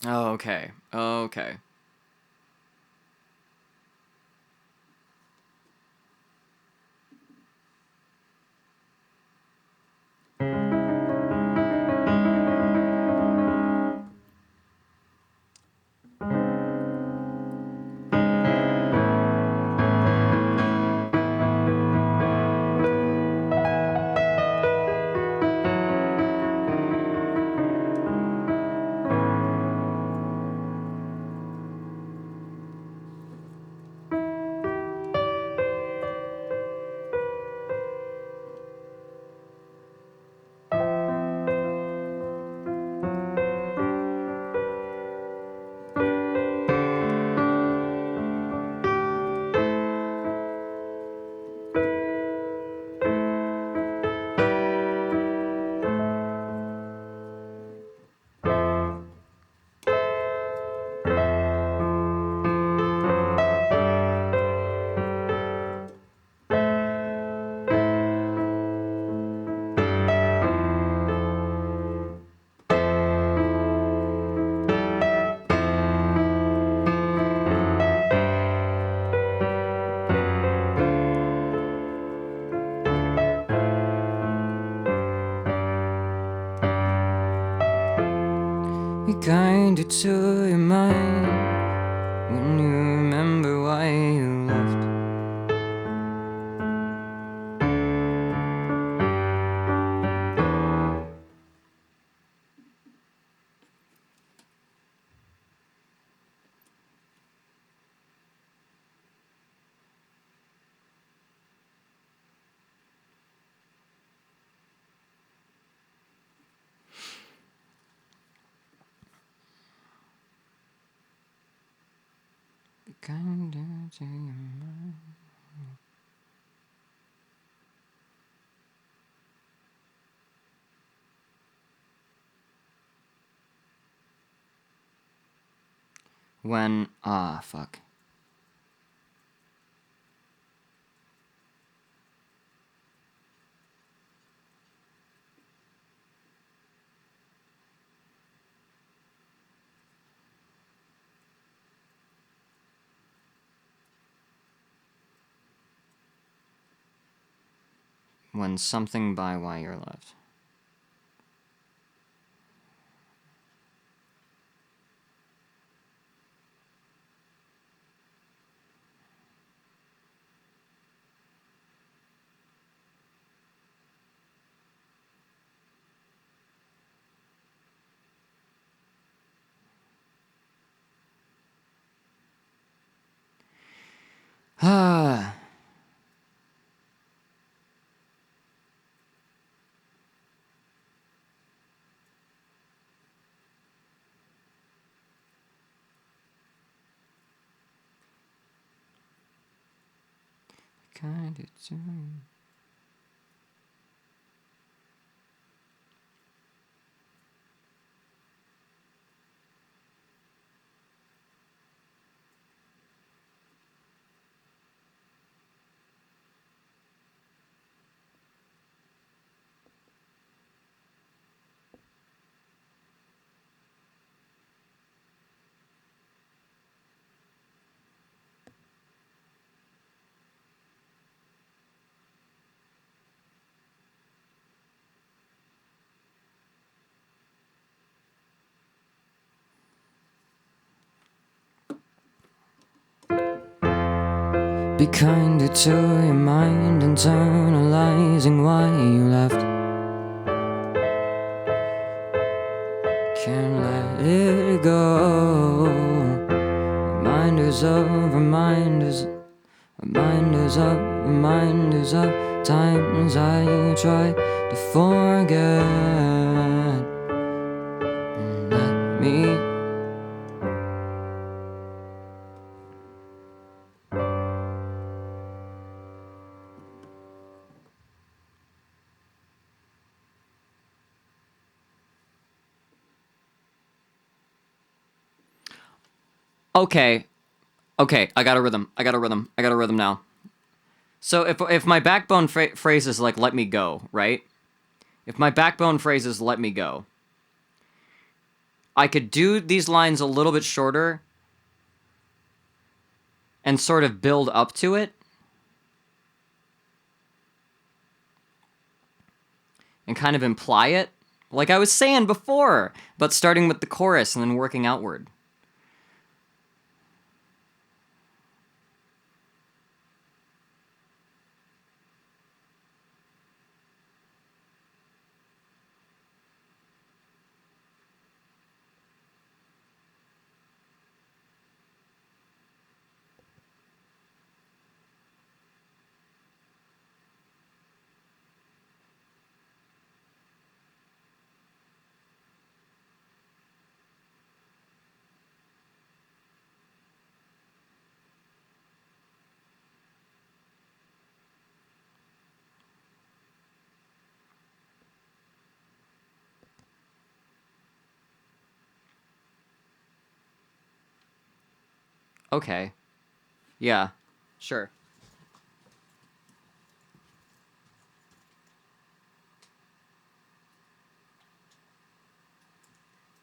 Oh, okay. Okay. You kinda to your mind when you remember why you left. You kinda to your mind. When fuck. When something by why you're left. Ah. Kinda to. Be kinder to your mind, internalizing why you left. Can't let it go. Reminders of reminders, reminders of reminders of times I try to forget. Let me. Okay, I got a rhythm. I got a rhythm now. So if my backbone phrase is like "let me go," right? If my backbone phrase is "let me go," I could do these lines a little bit shorter and sort of build up to it. And kind of imply it, like I was saying before, but starting with the chorus and then working outward. Okay. Yeah. Sure.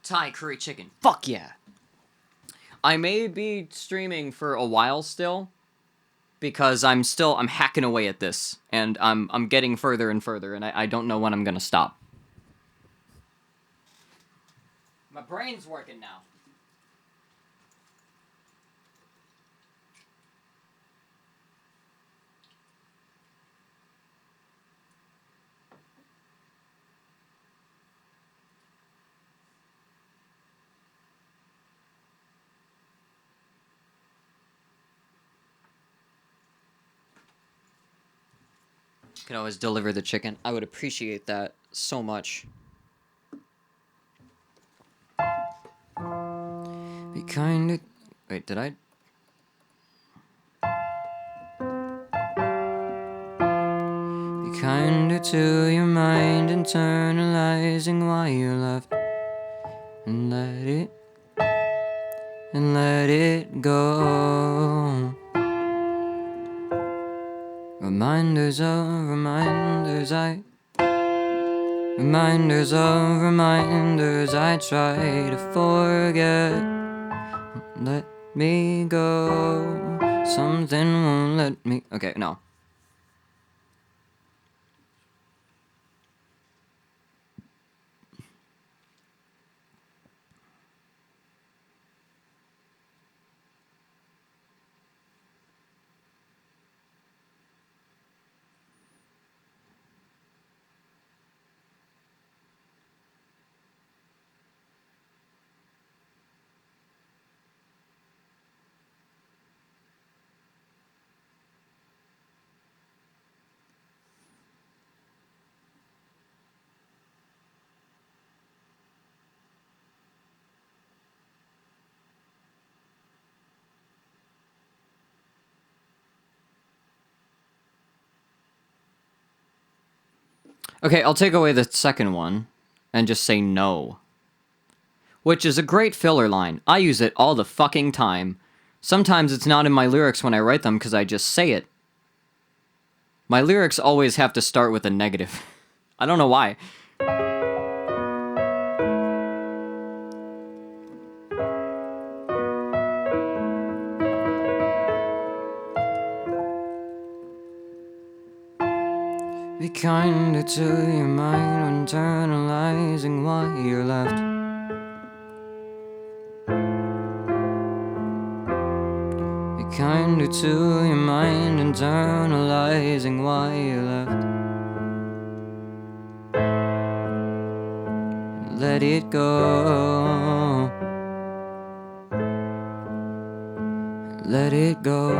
Thai curry chicken. Fuck yeah. I may be streaming for a while still because I'm hacking away at this and I'm getting further and further and I don't know when I'm going to stop. My brain's working now. Can always deliver the chicken. I would appreciate that so much. Be kind of... Wait, did I... Be kinder to your mind, internalizing why you left. And let it go. Reminders of reminders I try to forget. Let me go. Something won't let me. Okay, no. Okay, I'll take away the second one and just say no. Which is a great filler line. I use it all the fucking time. Sometimes it's not in my lyrics when I write them because I just say it. My lyrics always have to start with a negative. I don't know why. Be kinder to your mind, internalizing why you're left. Be kinder to your mind, internalizing why you left. Let it go. Let it go.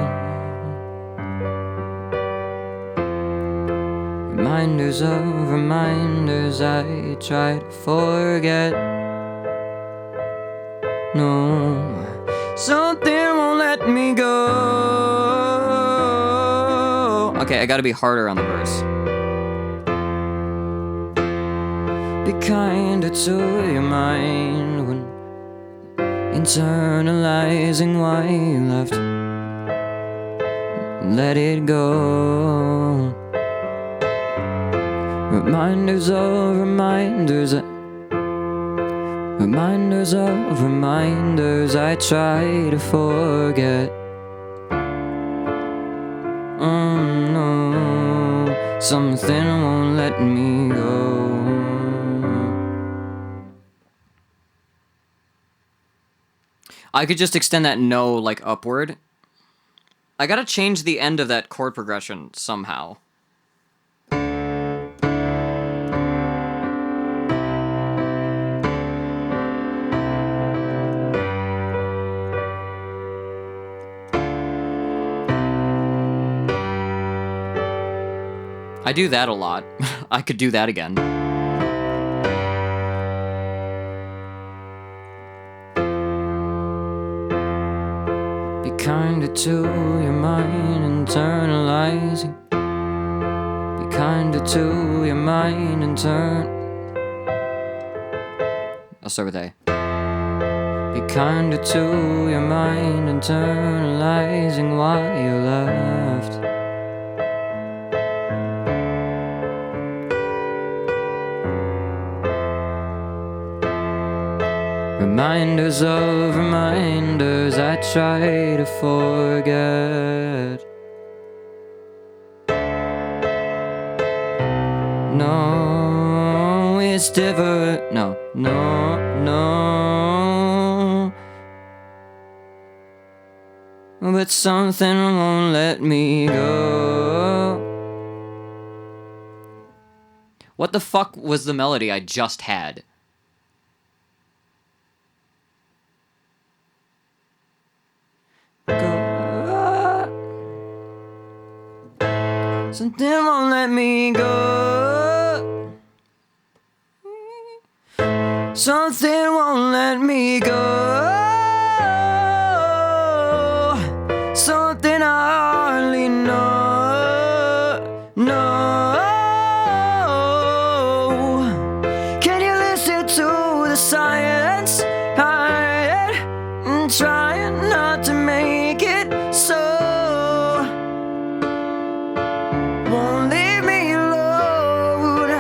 Reminders of reminders I try to forget. No, something won't let me go. Okay, I gotta be harder on the verse. Be kinder to your mind when internalizing why you left. Let it go. Reminders of reminders. Reminders of reminders I try to forget. Oh no, something won't let me go. I could just extend that no like upward. I gotta change the end of that chord progression somehow. I do that a lot. I could do that again. Be kinder to your mind, internalizing. Be kinder to your mind, I'll start with A. Be kinder to your mind, internalizing why you left. Reminders of reminders I try to forget. No, it's different. No. But something won't let me go. What the fuck was the melody I just had? Something won't let me go. Something won't let me go. Something I hardly know. Can you listen to the silence? I'm trying not to make it so. Won't leave me alone.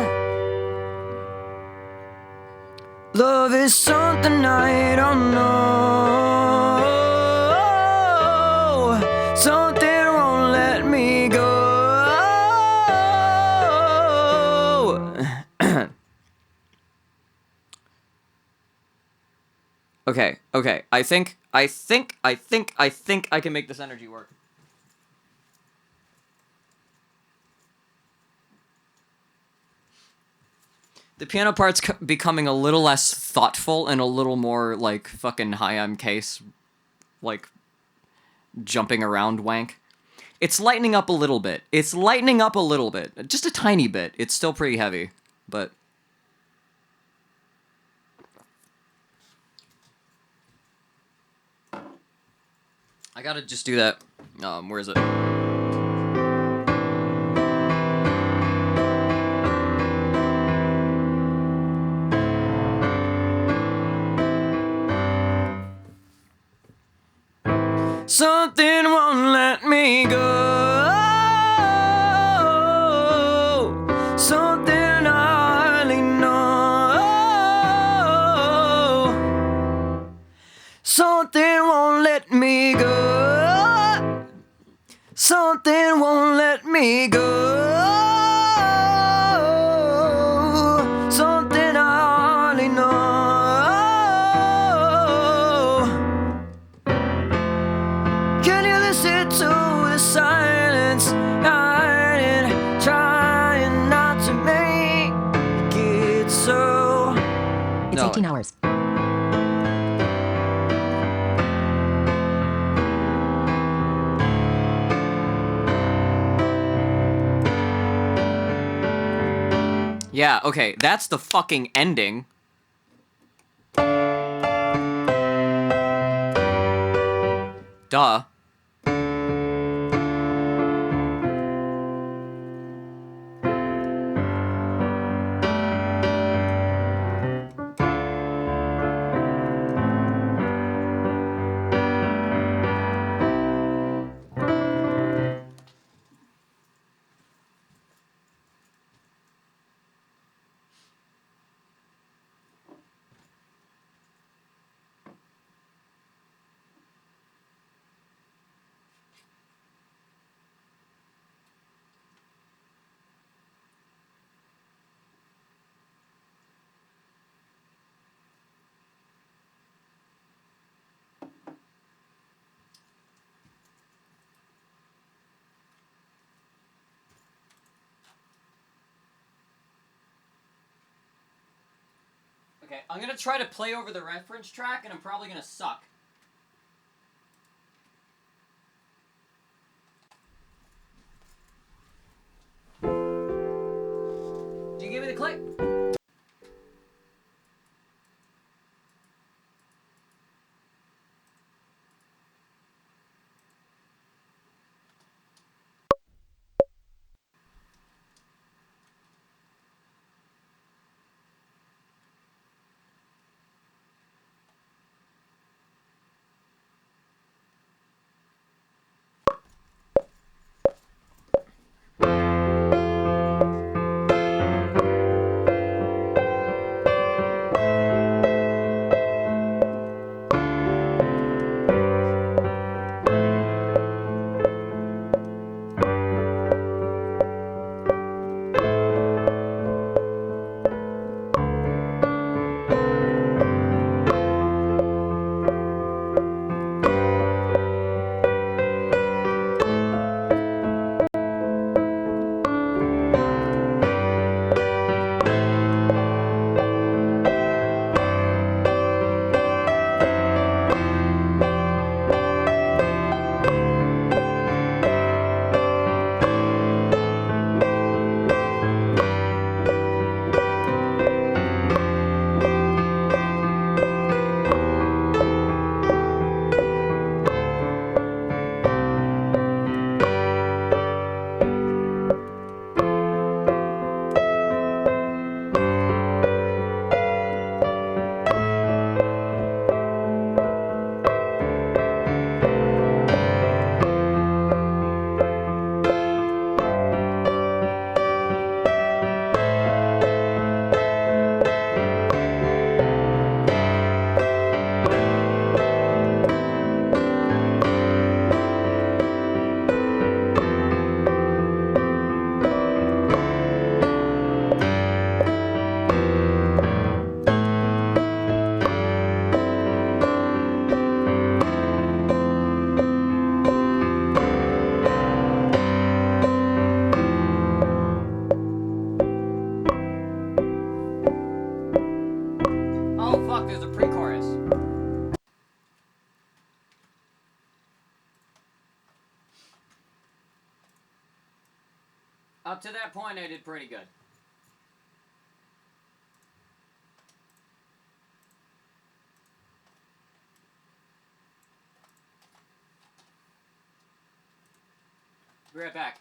Love is something I don't know. Something won't let me go. Okay. I think I can make this energy work. The piano part's becoming a little less thoughtful and a little more like fucking Hi, I'm Case, like jumping around wank. It's lightening up a little bit. Just a tiny bit. It's still pretty heavy, but I gotta just do that. Where is it? Something won't let me go. Something I hardly know. Something won't let me go. Something won't let me go. Something I hardly know. Can you listen 16 hours. Yeah, okay, that's the fucking ending. Duh. Okay, I'm gonna try to play over the reference track, and I'm probably gonna suck. Do you give me the click? Oh fuck, there's a pre-chorus. Up to that point, I did pretty good. Be right back.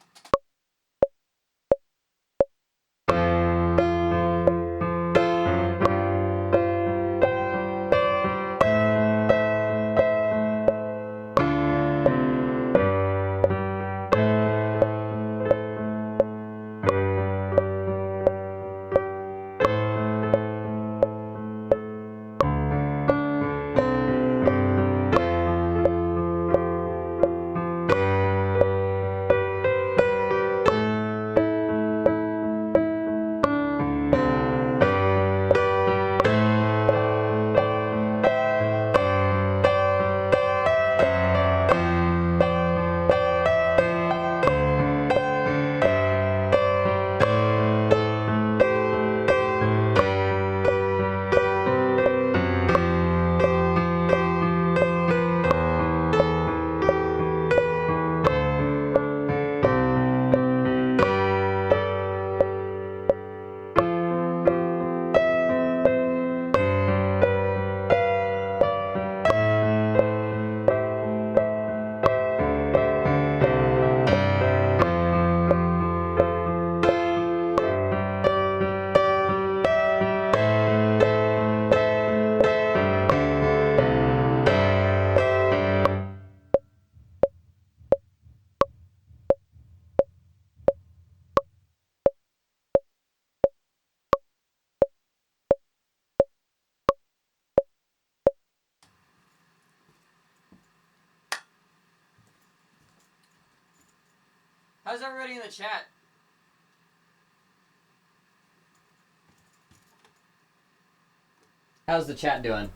How's everybody in the chat? How's the chat doing?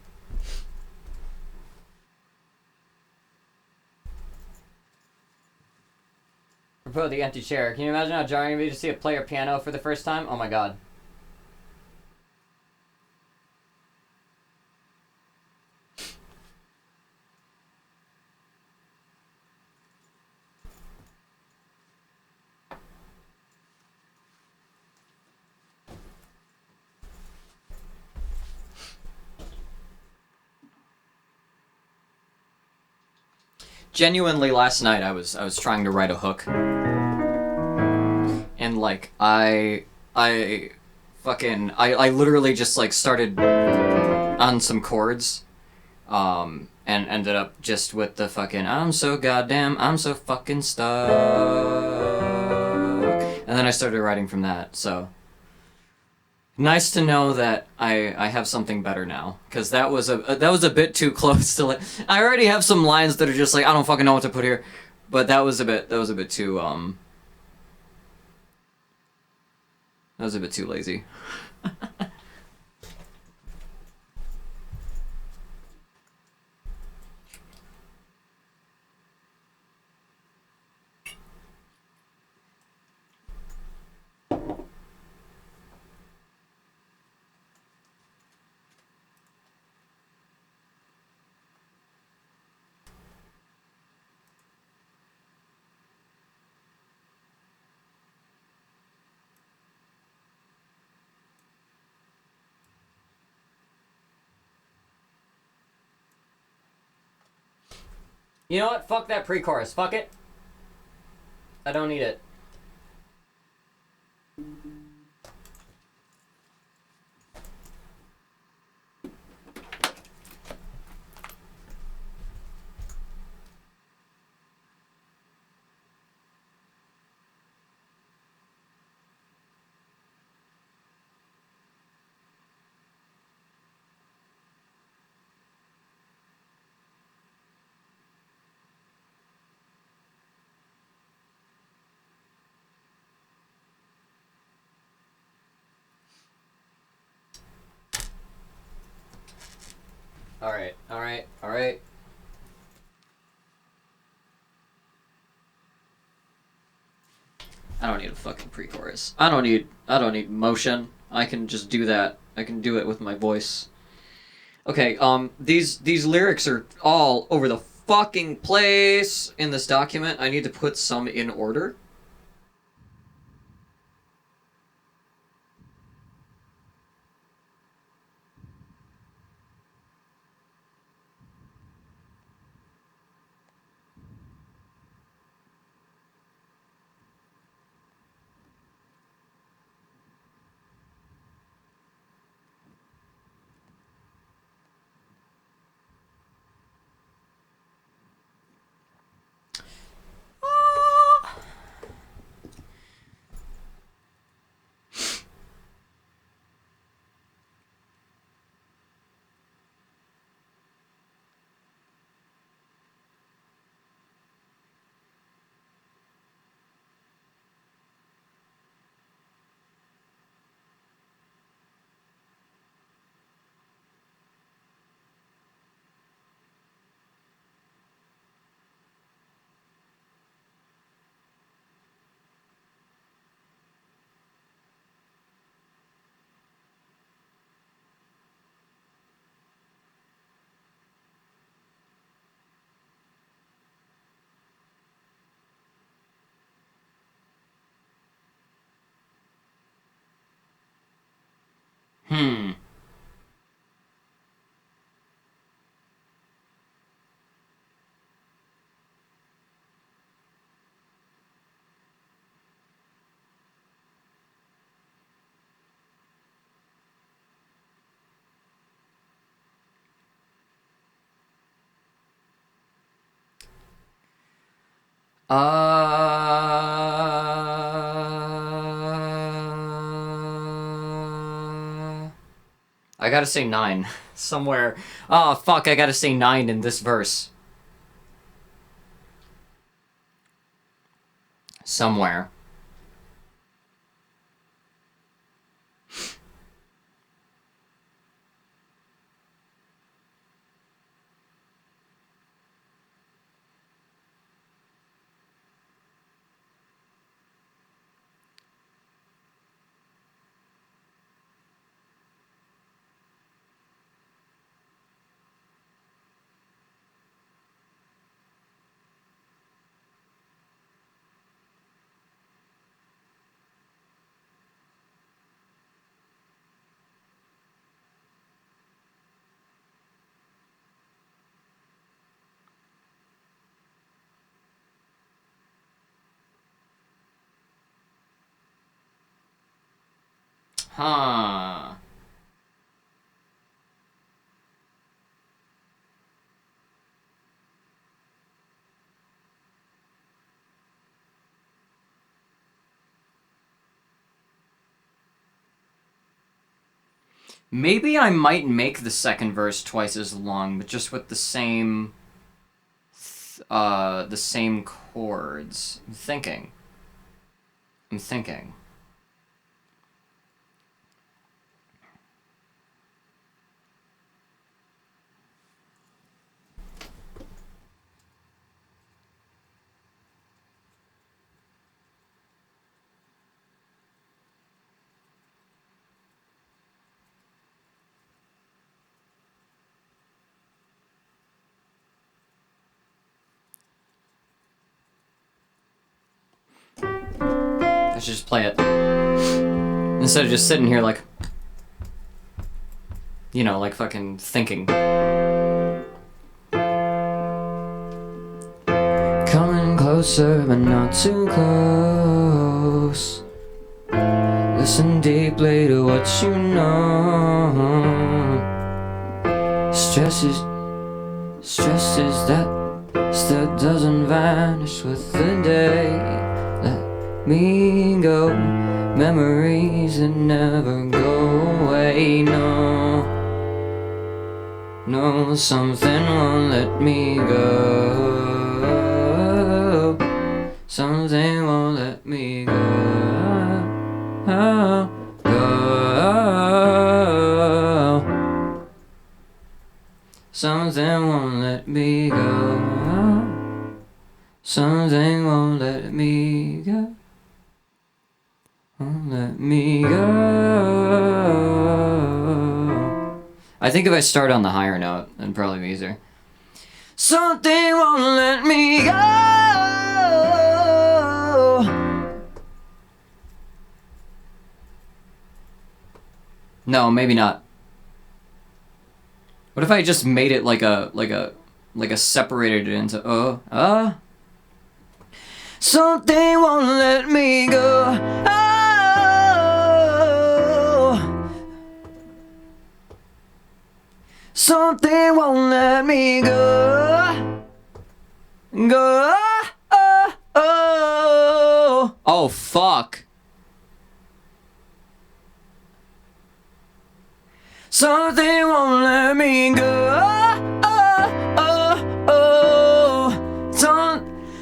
Propose the empty chair. Can you imagine how jarring it would be to see a player piano for the first time? Oh my god. Genuinely, last night I was trying to write a hook, and like I literally just like started on some chords, and ended up just with the fucking I'm so fucking stuck, and then I started writing from that. So nice to know that I have something better now, because that was a bit too close to like. I already have some lines that are just like I don't fucking know what to put here, but that was a bit too that was a bit too lazy. You know what? Fuck that pre-chorus. Fuck it. I don't need it. Alright. I don't need a fucking pre-chorus. I don't need motion. I can just do that. I can do it with my voice. Okay, these lyrics are all over the fucking place in this document. I need to put some in order. Hmm. I gotta say 9 somewhere. Oh fuck! I gotta say 9 in this verse. somewhere. Huh. Maybe I might make the second verse twice as long, but just with the same chords. I'm thinking. I should just play it. Instead of just sitting here like, you know, like fucking thinking. Coming closer but not too close. Listen deeply to what you know. Stress is that still doesn't vanish with the day. Let me go. Memories that never go away. No, something won't let me go. Something won't let me go. Something won't let me go. Something won't let me go. Won't let me go. I think if I start on the higher note, it'd probably be easier. Something won't let me go. No, maybe not. What if I just made it like a separated it into Something won't let me go. Something won't let me go. Oh fuck. Something won't let me go.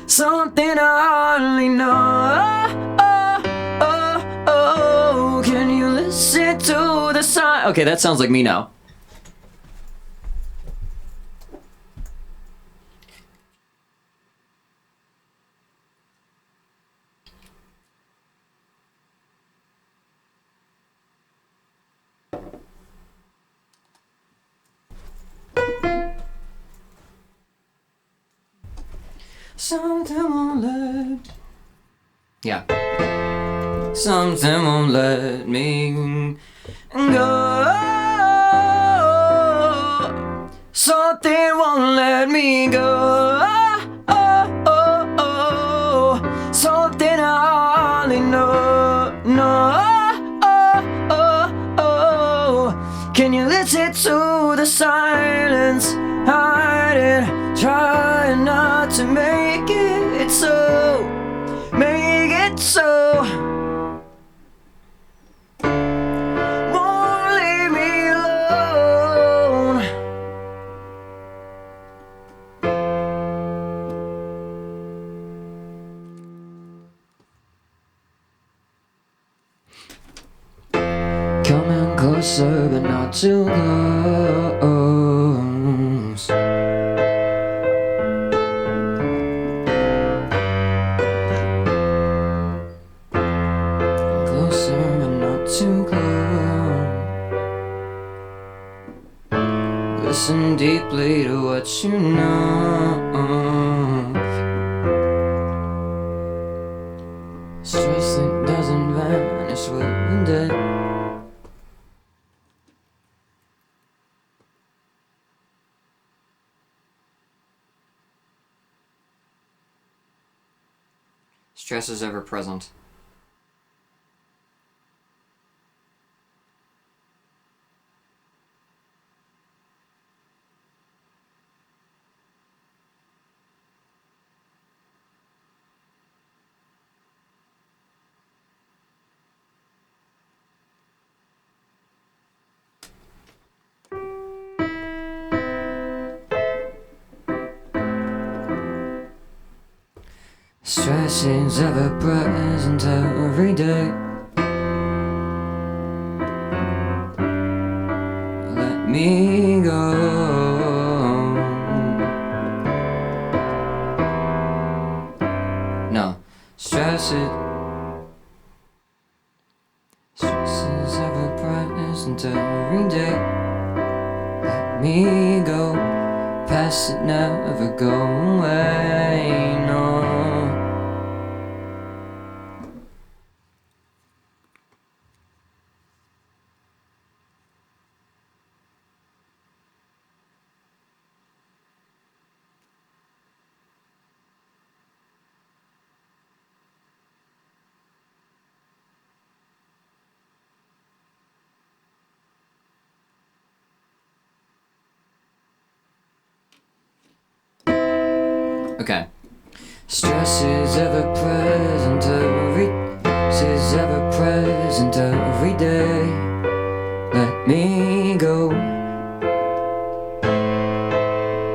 Something I hardly know. Can you listen to the sign? Okay, that sounds like me now. Something won't let. Yeah. Something won't let me go. Something won't let me go. Something I only know. Can you listen to the silence? Hiding, trying not to make it so. Make it so. Won't leave me alone. closer but not too close. Closer but not too close. Listen deeply to what you know. Stress that doesn't vanish with the day. Stress is ever present. Stress is ever present every day. Let me go. No, stress is ever present every day. Let me go. Past it never go away. No. Okay. Stress is ever present every day. Let me go.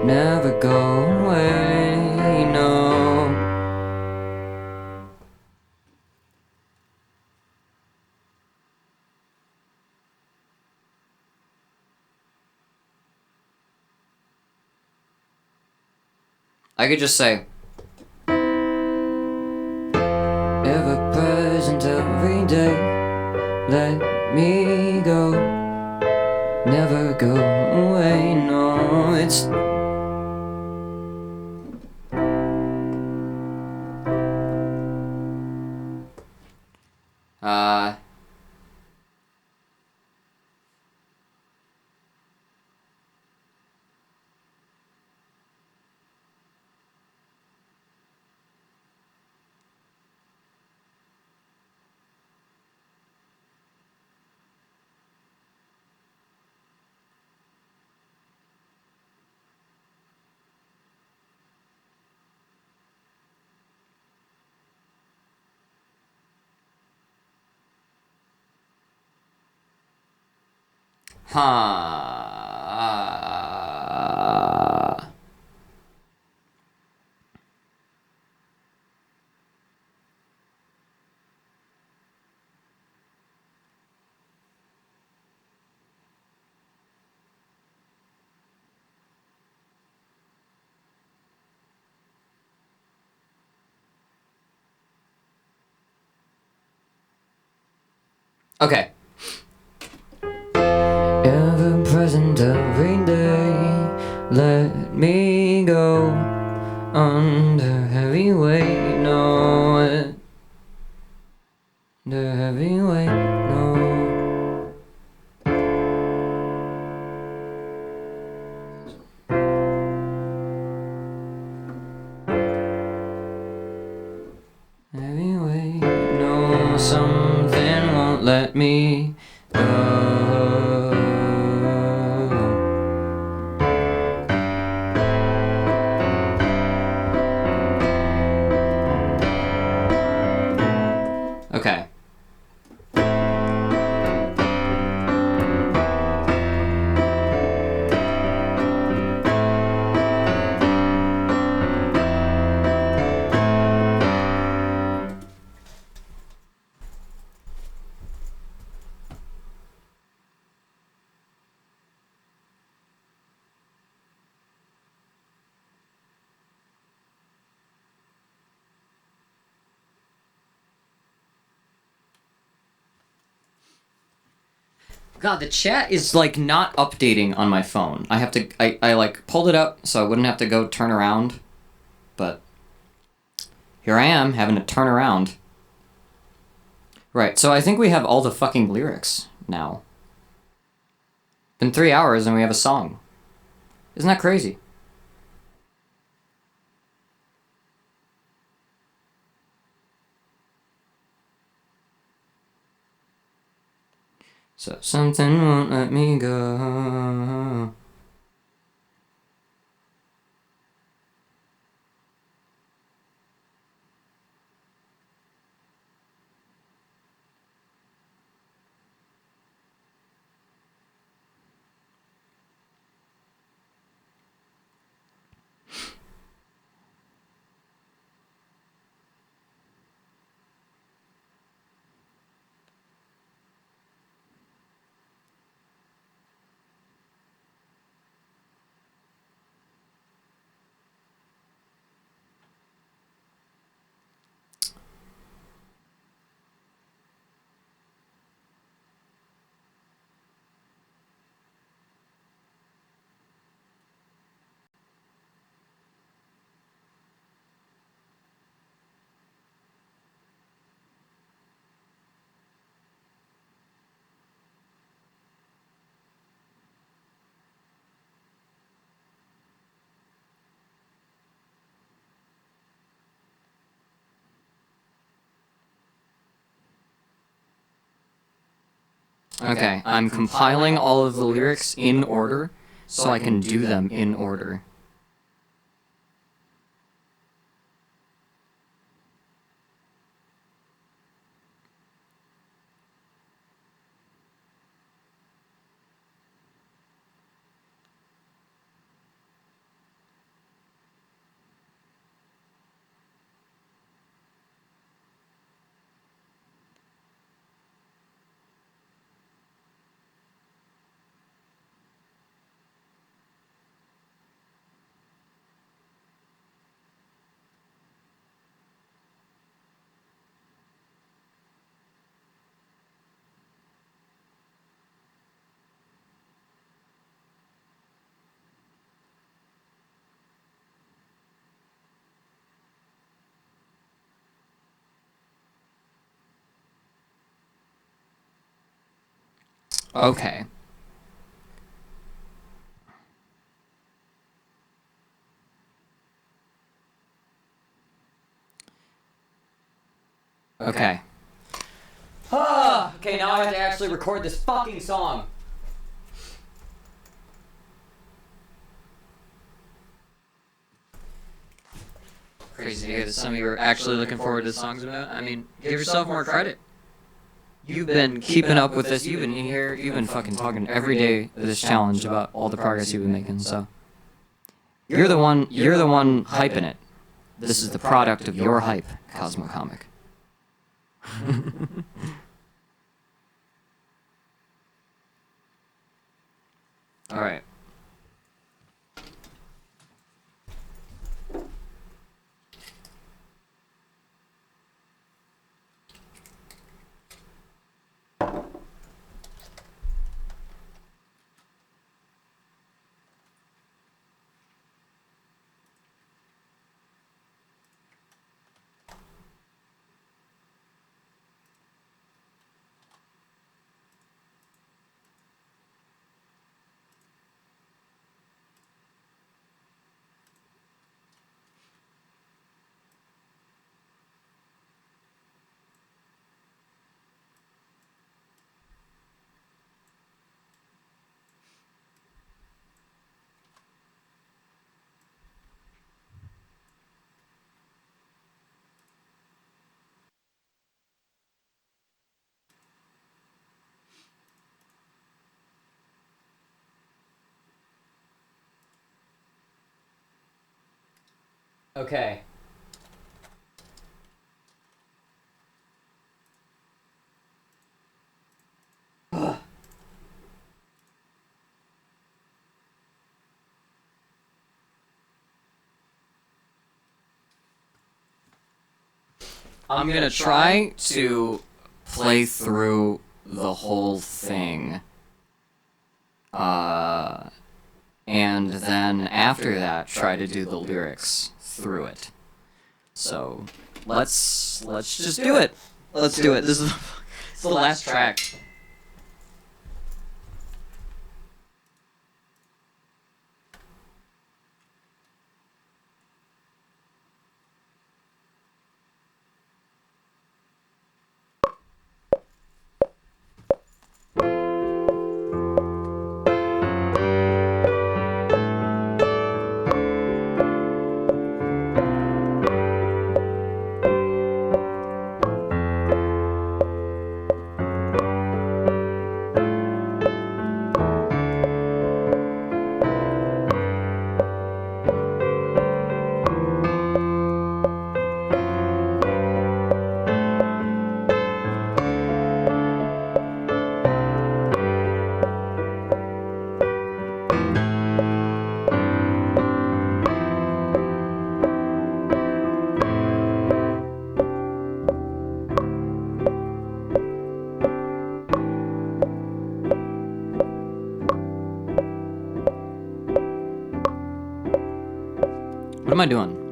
Never go away, no. I could just say ever present every day. Let me go. Never go away, no. It's okay. Ever present every day. Let me go. Under heavy weight, no. Under heavy weight, no. Heavy weight, no. Something won't let me go. Okay. God, the chat is like not updating on my phone. I have to. I like pulled it up so I wouldn't have to go turn around. But here I am having to turn around. Right, so I think we have all the fucking lyrics now. Been 3 hours and we have a song. Isn't that crazy? So something won't let me go. Okay, I'm compiling all of the lyrics in order so I can do them in order. Okay. Okay. Okay, now I have to actually record this fucking song. Crazy to hear that some of you are actually looking forward to the songs about. I mean, give yourself more credit. You've been keeping up with this. You've been in here. You've been fucking talking every day of this challenge about all the progress you've been making. So you're the one. You're the one hyping it. This is the product of your hype, Cosmo Comic. All right. Okay. I'm gonna try to play through the whole thing and then after that, try to do the lyrics through it. So let's just do it. Let's do it. This is the last track. What am I doing?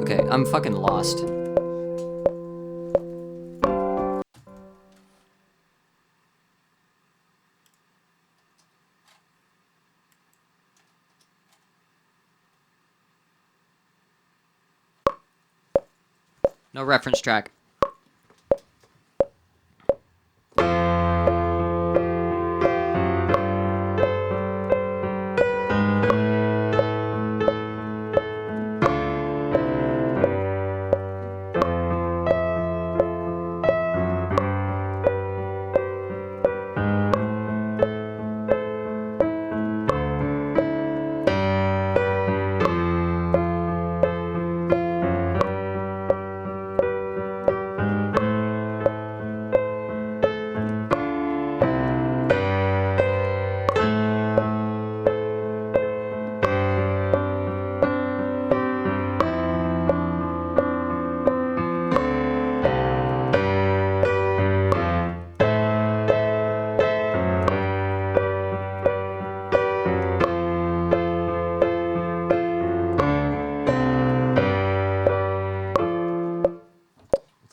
Okay, I'm fucking lost. No reference track.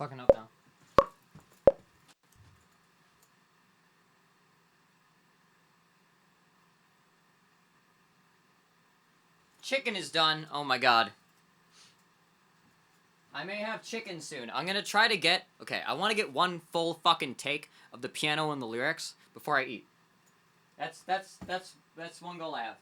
I'm fucking up now. Chicken is done. Oh my god. I may have chicken soon. I'm gonna try to get... Okay, I want to get one full fucking take of the piano and the lyrics before I eat. That's one goal I have.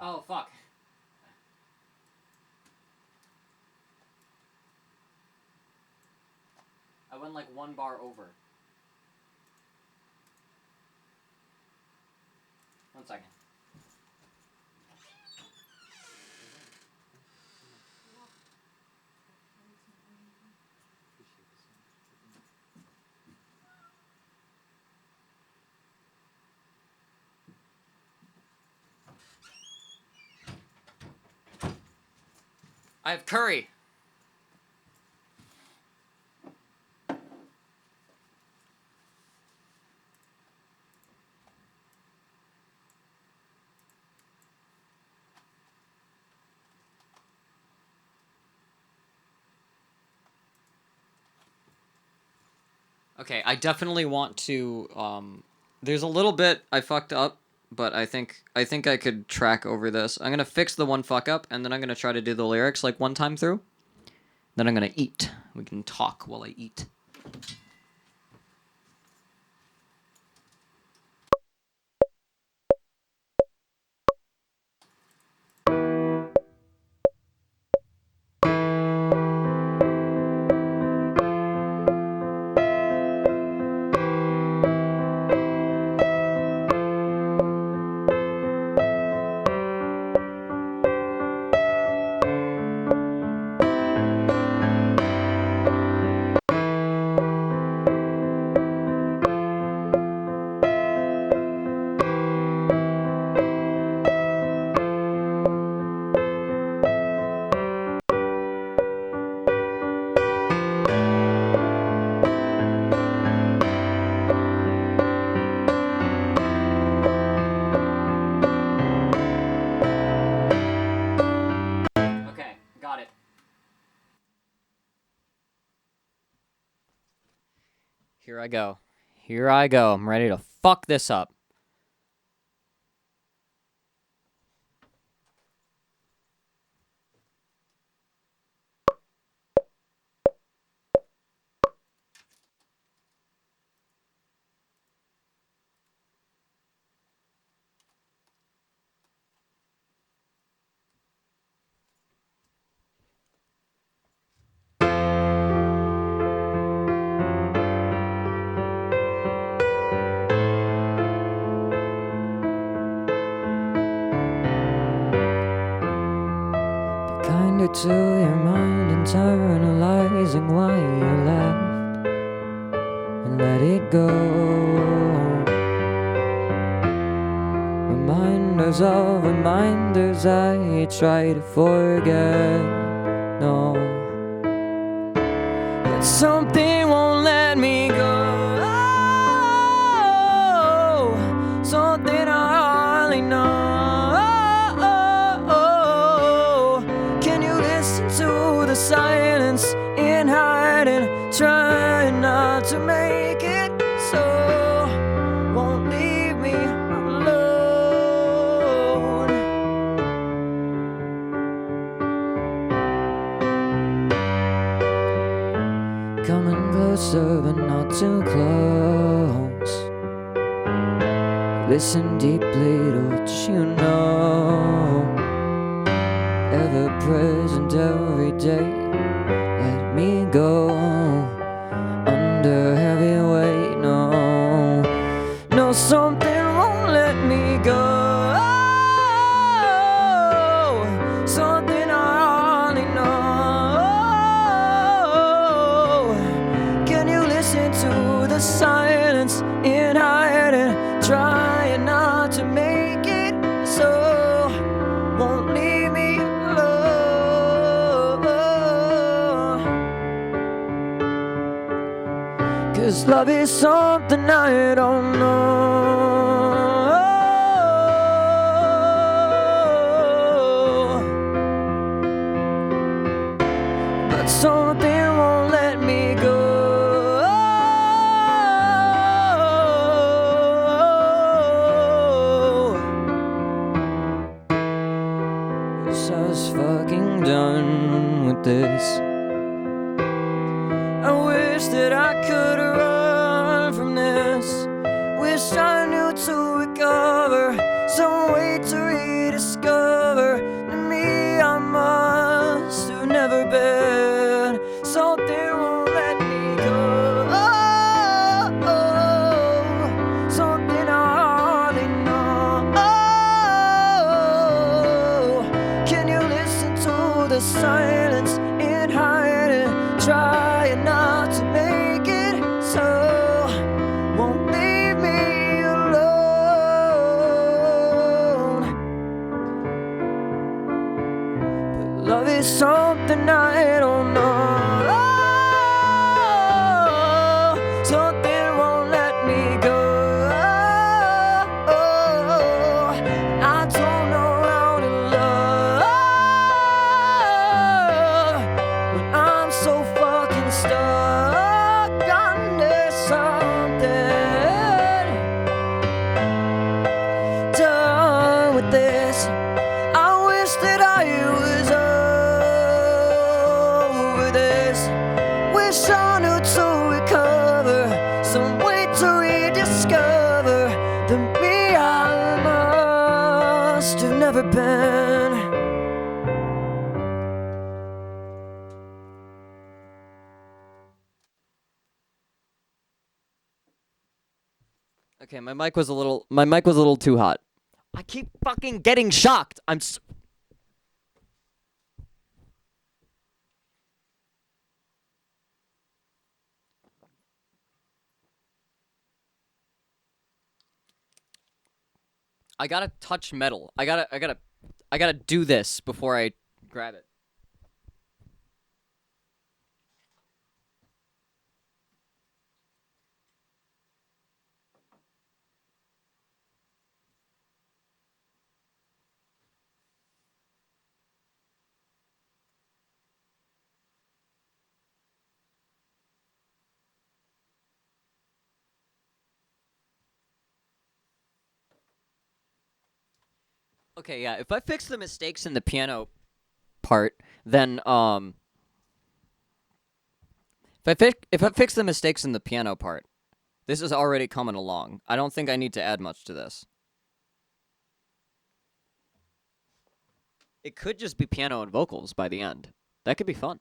Oh, fuck. I went like one bar over. 1 second. I have curry. Okay, I definitely want to. There's a little bit I fucked up, but I think I could track over this. I'm gonna fix the one fuck up, and then I'm gonna try to do the lyrics like one time through. Then I'm gonna eat. We can talk while I eat. Okay, got it. Here I go. Here I go. I'm ready to fuck this up. Kinder to your mind, internalizing why you left, and let it go. Reminders of reminders I try to forget. No, but something won't let me go. Something I hardly know. The silence in hiding, trying not to make it so. Won't leave me alone. Coming closer, but not too close. Listen deeply to what you know. Ever present every day. Let me go under heavy weight. No, no, something won't let me go. Something I only know. Can you listen to the silence in hiding, trying not to make it so? Won't leave me alone. 'Cause love is something I don't know. But something won't let me go. I was fucking done with this. I wish that I could run from this. Wish I knew to recover, some way to rediscover. silence and hiding, trying not to make it so. Won't leave me alone. But love is something I don't know. Something won't let me go. I don't know how to love when I'm so fucking stuck under something. Done with this. I wish that I was over this. Wish I knew to recover, some way to rediscover the me I must have never been. Okay, my mic was a little too hot. I keep fucking getting shocked. I gotta touch metal. I gotta do this before I grab it. Okay, yeah. If I fix the mistakes in the piano part, then if I fix the mistakes in the piano part, this is already coming along. I don't think I need to add much to this. It could just be piano and vocals by the end. That could be fun.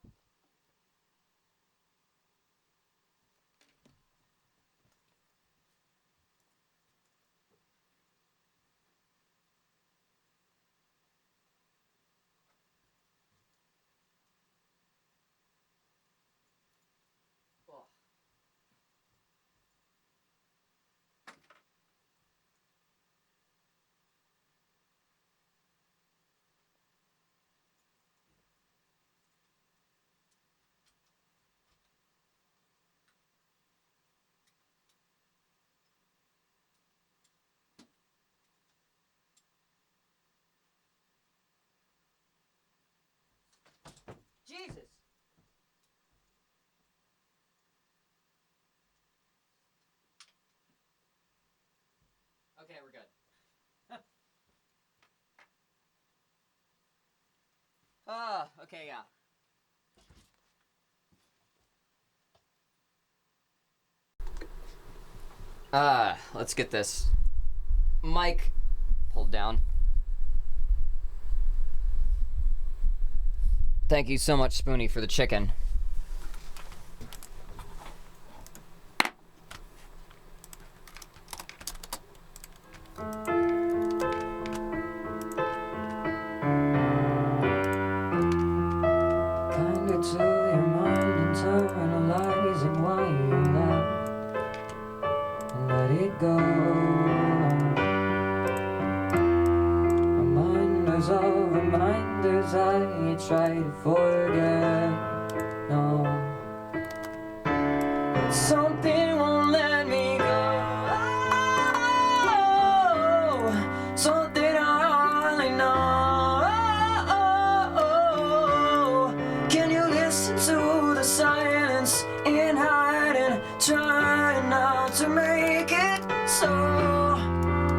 Jesus. Okay, we're good. Okay, yeah. Let's get this mic pulled down. Thank you so much, Spoonie, for the chicken. Kinda to your mind, internalizing why you left and let it go. Reminders of reminders I try to forget. No, but something won't let me go. Something I hardly know. Can you listen to the silence in hiding, trying not to make it so?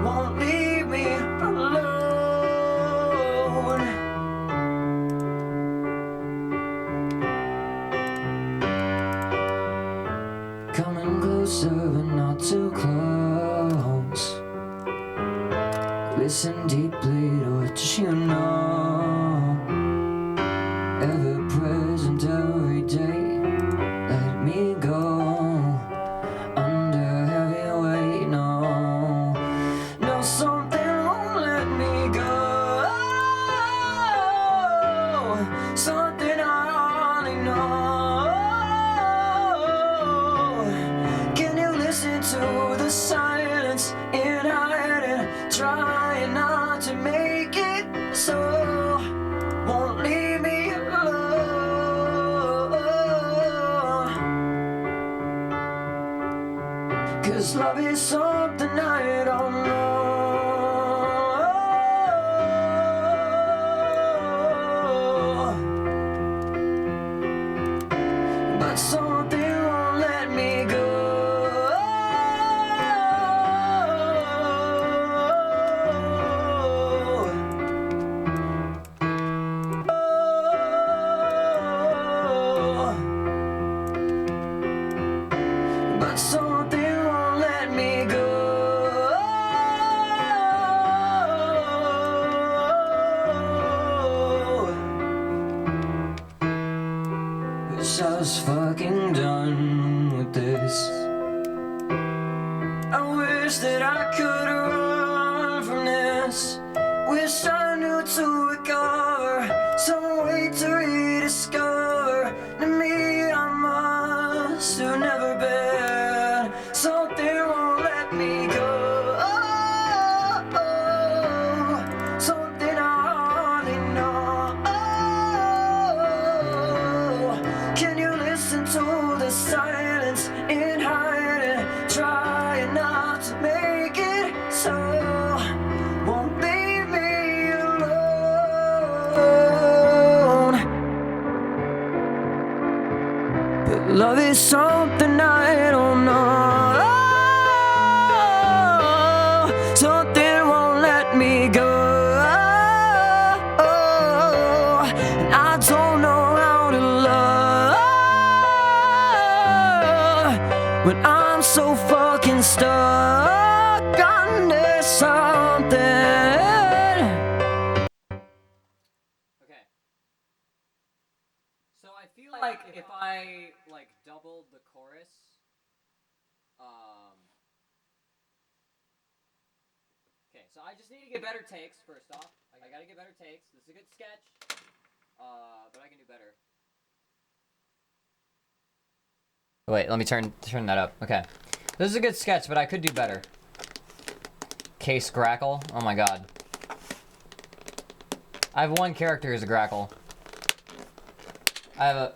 Won't leave me alone. Coming closer but not too close. Listen deeply to what you know. Ever present every day. Let me go under heavy weight. No, no, something won't let me go. Something trying not to make it so. Won't leave me alone. 'Cause love is something I don't know. But something won't let me go. But something won't let me go. Wish I was fucking done with this. I wish that I could run from this. Wish I knew to recover, some way to rediscover the me I must have never been. Something won't let me go. Something I hardly know. Can you listen to the silence in hiding? Trying not to make it so. Won't leave me alone. But love is something I don't know. Something won't let me go. And I don't know how to love when I'm so fucking stuck under something. Okay. So I feel like if I like doubled the chorus, okay, so I just need to get better takes first off. I gotta get better takes. This is a good sketch, but I can do better. Wait, let me turn that up. Okay, this is a good sketch, but I could do better. Case Grackle. Oh my god. I have one character as a Grackle. I have a.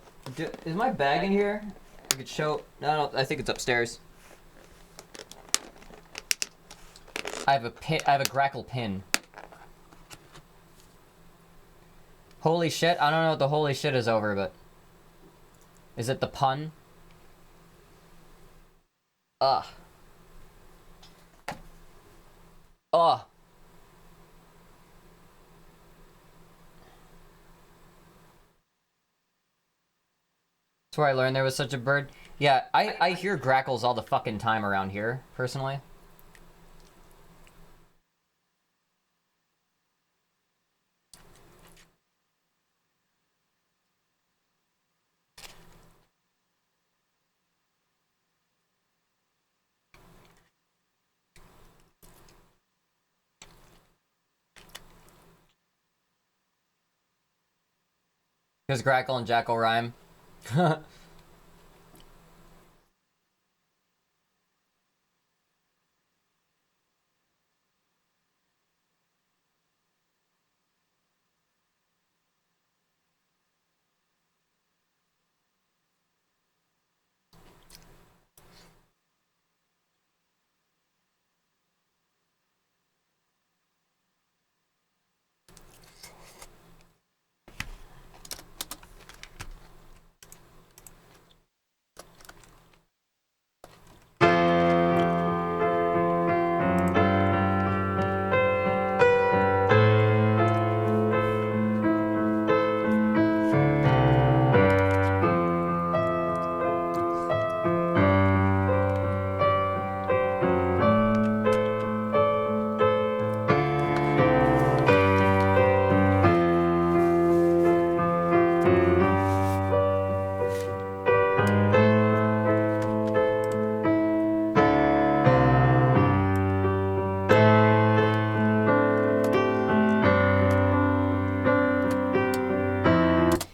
Is my bag in here? I could show. No, I think it's upstairs. I have a pin. I have a Grackle pin. Holy shit! I don't know what the holy shit is over, but is it the pun? Ugh. Ugh. That's where I learned there was such a bird. Yeah, I hear grackles all the fucking time around here, personally. Because grackle and jackal rhyme.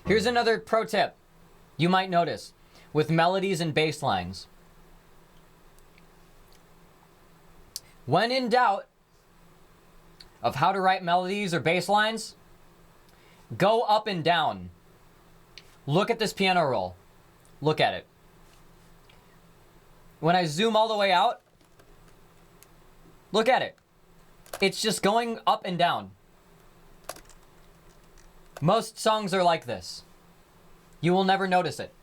Here's another pro tip you might notice with melodies and bass lines. When in doubt, of how to write melodies or bass lines, go up and down. Look at this piano roll. Look at it. When I zoom all the way out, look at it. It's just going up and down. Most songs are like this. You will never notice it.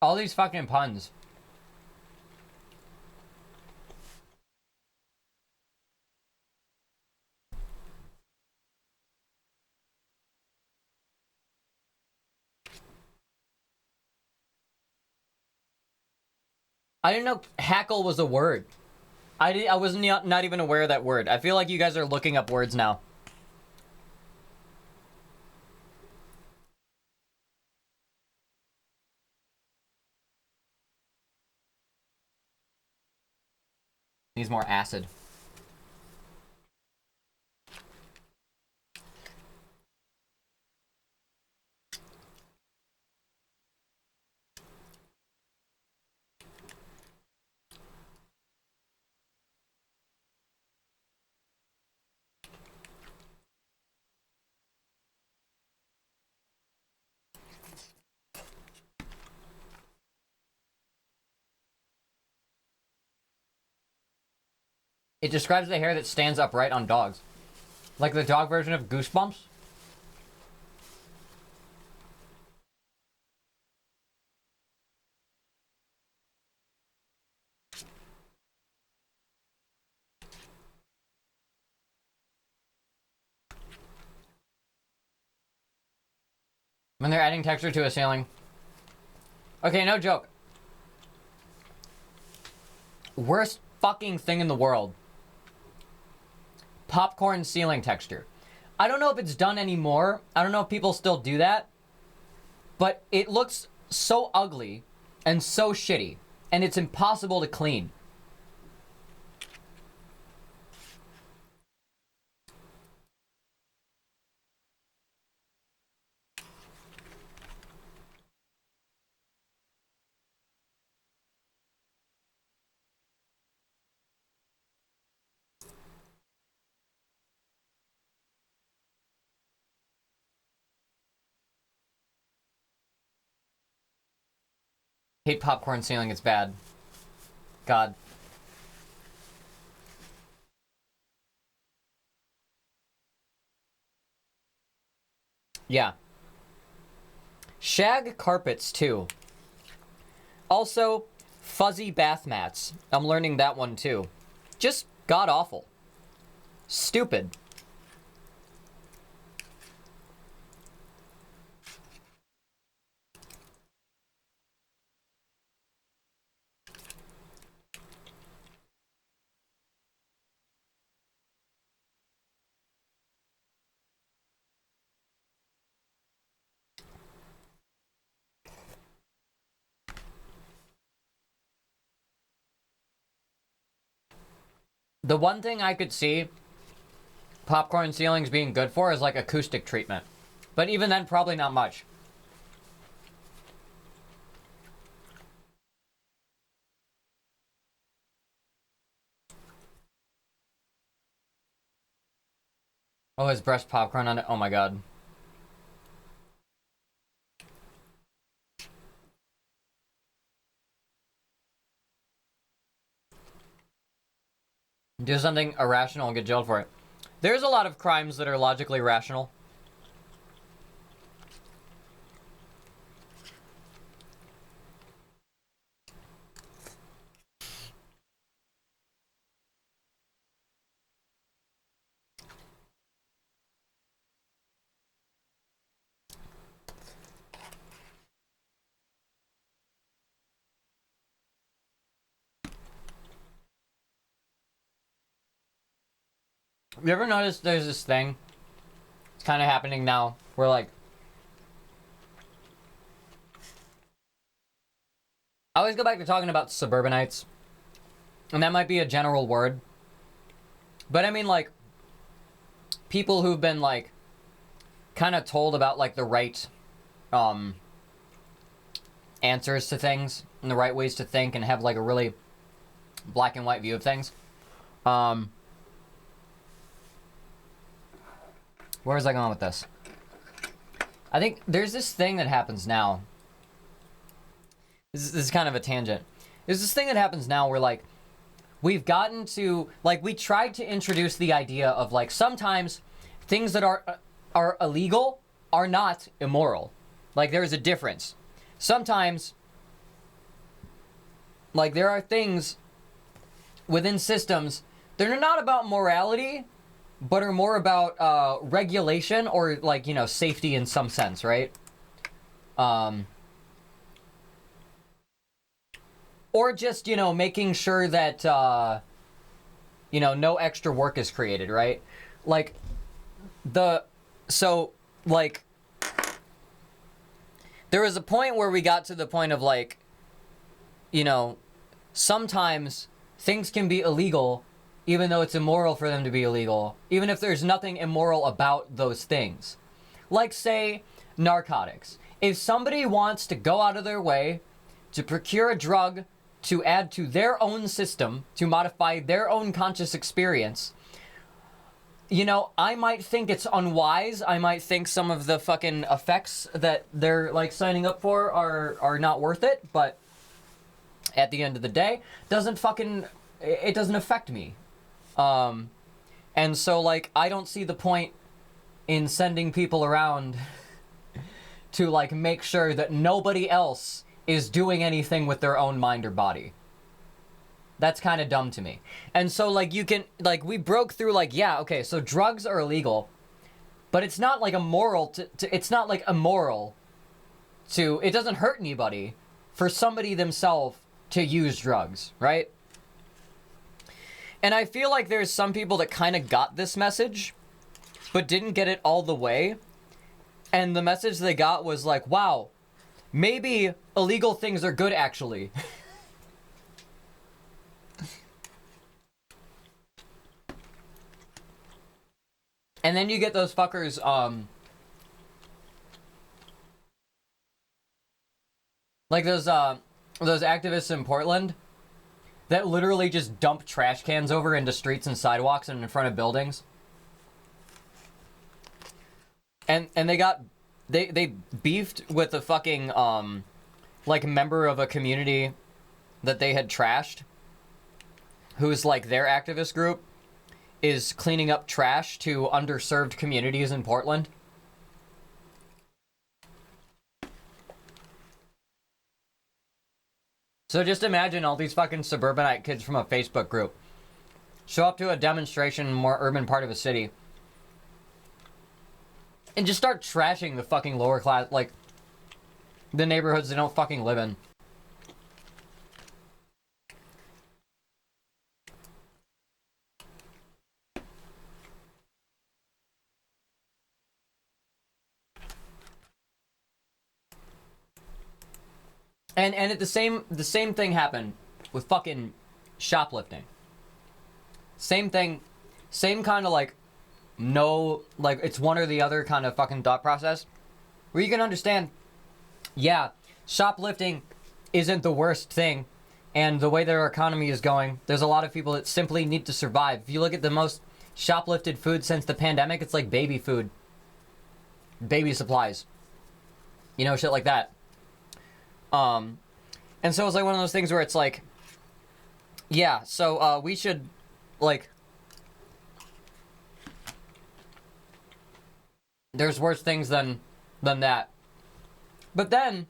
All these fucking puns. I didn't know hackle was a word. I was not even aware of that word. I feel like you guys are looking up words now. Needs more acid. It describes the hair that stands upright on dogs. Like the dog version of Goosebumps. When they're adding texture to a ceiling. Okay, no joke. Worst fucking thing in the world. Popcorn ceiling texture. I don't know if it's done anymore. I don't know if people still do that. But it looks so ugly and so shitty. And it's impossible to clean. Hate popcorn ceiling, it's bad. God. Yeah. Shag carpets, too. Also, fuzzy bath mats. I'm learning that one, too. Just god-awful. Stupid. The one thing I could see popcorn ceilings being good for is like acoustic treatment. But even then, probably not much. Oh, his breast popcorn on it. Oh my god. Do something irrational and get jailed for it. There's a lot of crimes that are logically rational. You ever notice there's this thing? It's kind of happening now where, like, I always go back to talking about suburbanites. And that might be a general word. But I mean, like, people who've been, like, kind of told about, like, the right, answers to things and the right ways to think and have, like, a really black and white view of things. Where was I going with this? I think there's this thing that happens now. This is kind of a tangent. There's this thing that happens now where, like, we've gotten to, like, we tried to introduce the idea of, like, sometimes things that are illegal are not immoral. Like, there is a difference. Sometimes, like, there are things within systems that are not about morality, but are more about regulation or, like, you know, safety in some sense, right? Or just, you know, making sure that, you know, no extra work is created, right? Like, so, like, there was a point where we got to the point of, like, you know, sometimes things can be illegal even though it's immoral for them to be illegal, even if there's nothing immoral about those things. Like, say, narcotics. If somebody wants to go out of their way to procure a drug to add to their own system, to modify their own conscious experience, you know, I might think it's unwise. I might think some of the fucking effects that they're, like, signing up for are not worth it, but at the end of the day, it doesn't affect me. And so, like, I don't see the point in sending people around to, like, make sure that nobody else is doing anything with their own mind or body. That's kind of dumb to me. And so, like, you can, like, we broke through, like, yeah, okay, so drugs are illegal, but it's not, like, it's not, like, immoral to, it doesn't hurt anybody for somebody themselves to use drugs, right? And I feel like there's some people that kind of got this message, but didn't get it all the way. And the message they got was like, wow, maybe illegal things are good, actually. And then you get those fuckers, like those activists in Portland that literally just dump trash cans over into streets and sidewalks and in front of buildings. And they beefed with a fucking, like, member of a community that they had trashed, who's, like, their activist group is cleaning up trash to underserved communities in Portland. So just imagine all these fucking suburbanite kids from a Facebook group show up to a demonstration in a more urban part of a city and just start trashing the fucking lower class, like, the neighborhoods they don't fucking live in. And at the same thing happened with fucking shoplifting. Same thing, same kind of, like, no, like, it's one or the other kind of fucking thought process, where you can understand, yeah, shoplifting isn't the worst thing, and the way that our economy is going, there's a lot of people that simply need to survive. If you look at the most shoplifted food since the pandemic, it's like baby food, baby supplies, you know, shit like that. And so it's like one of those things where it's like, yeah, so, we should, like, there's worse things than that. But then,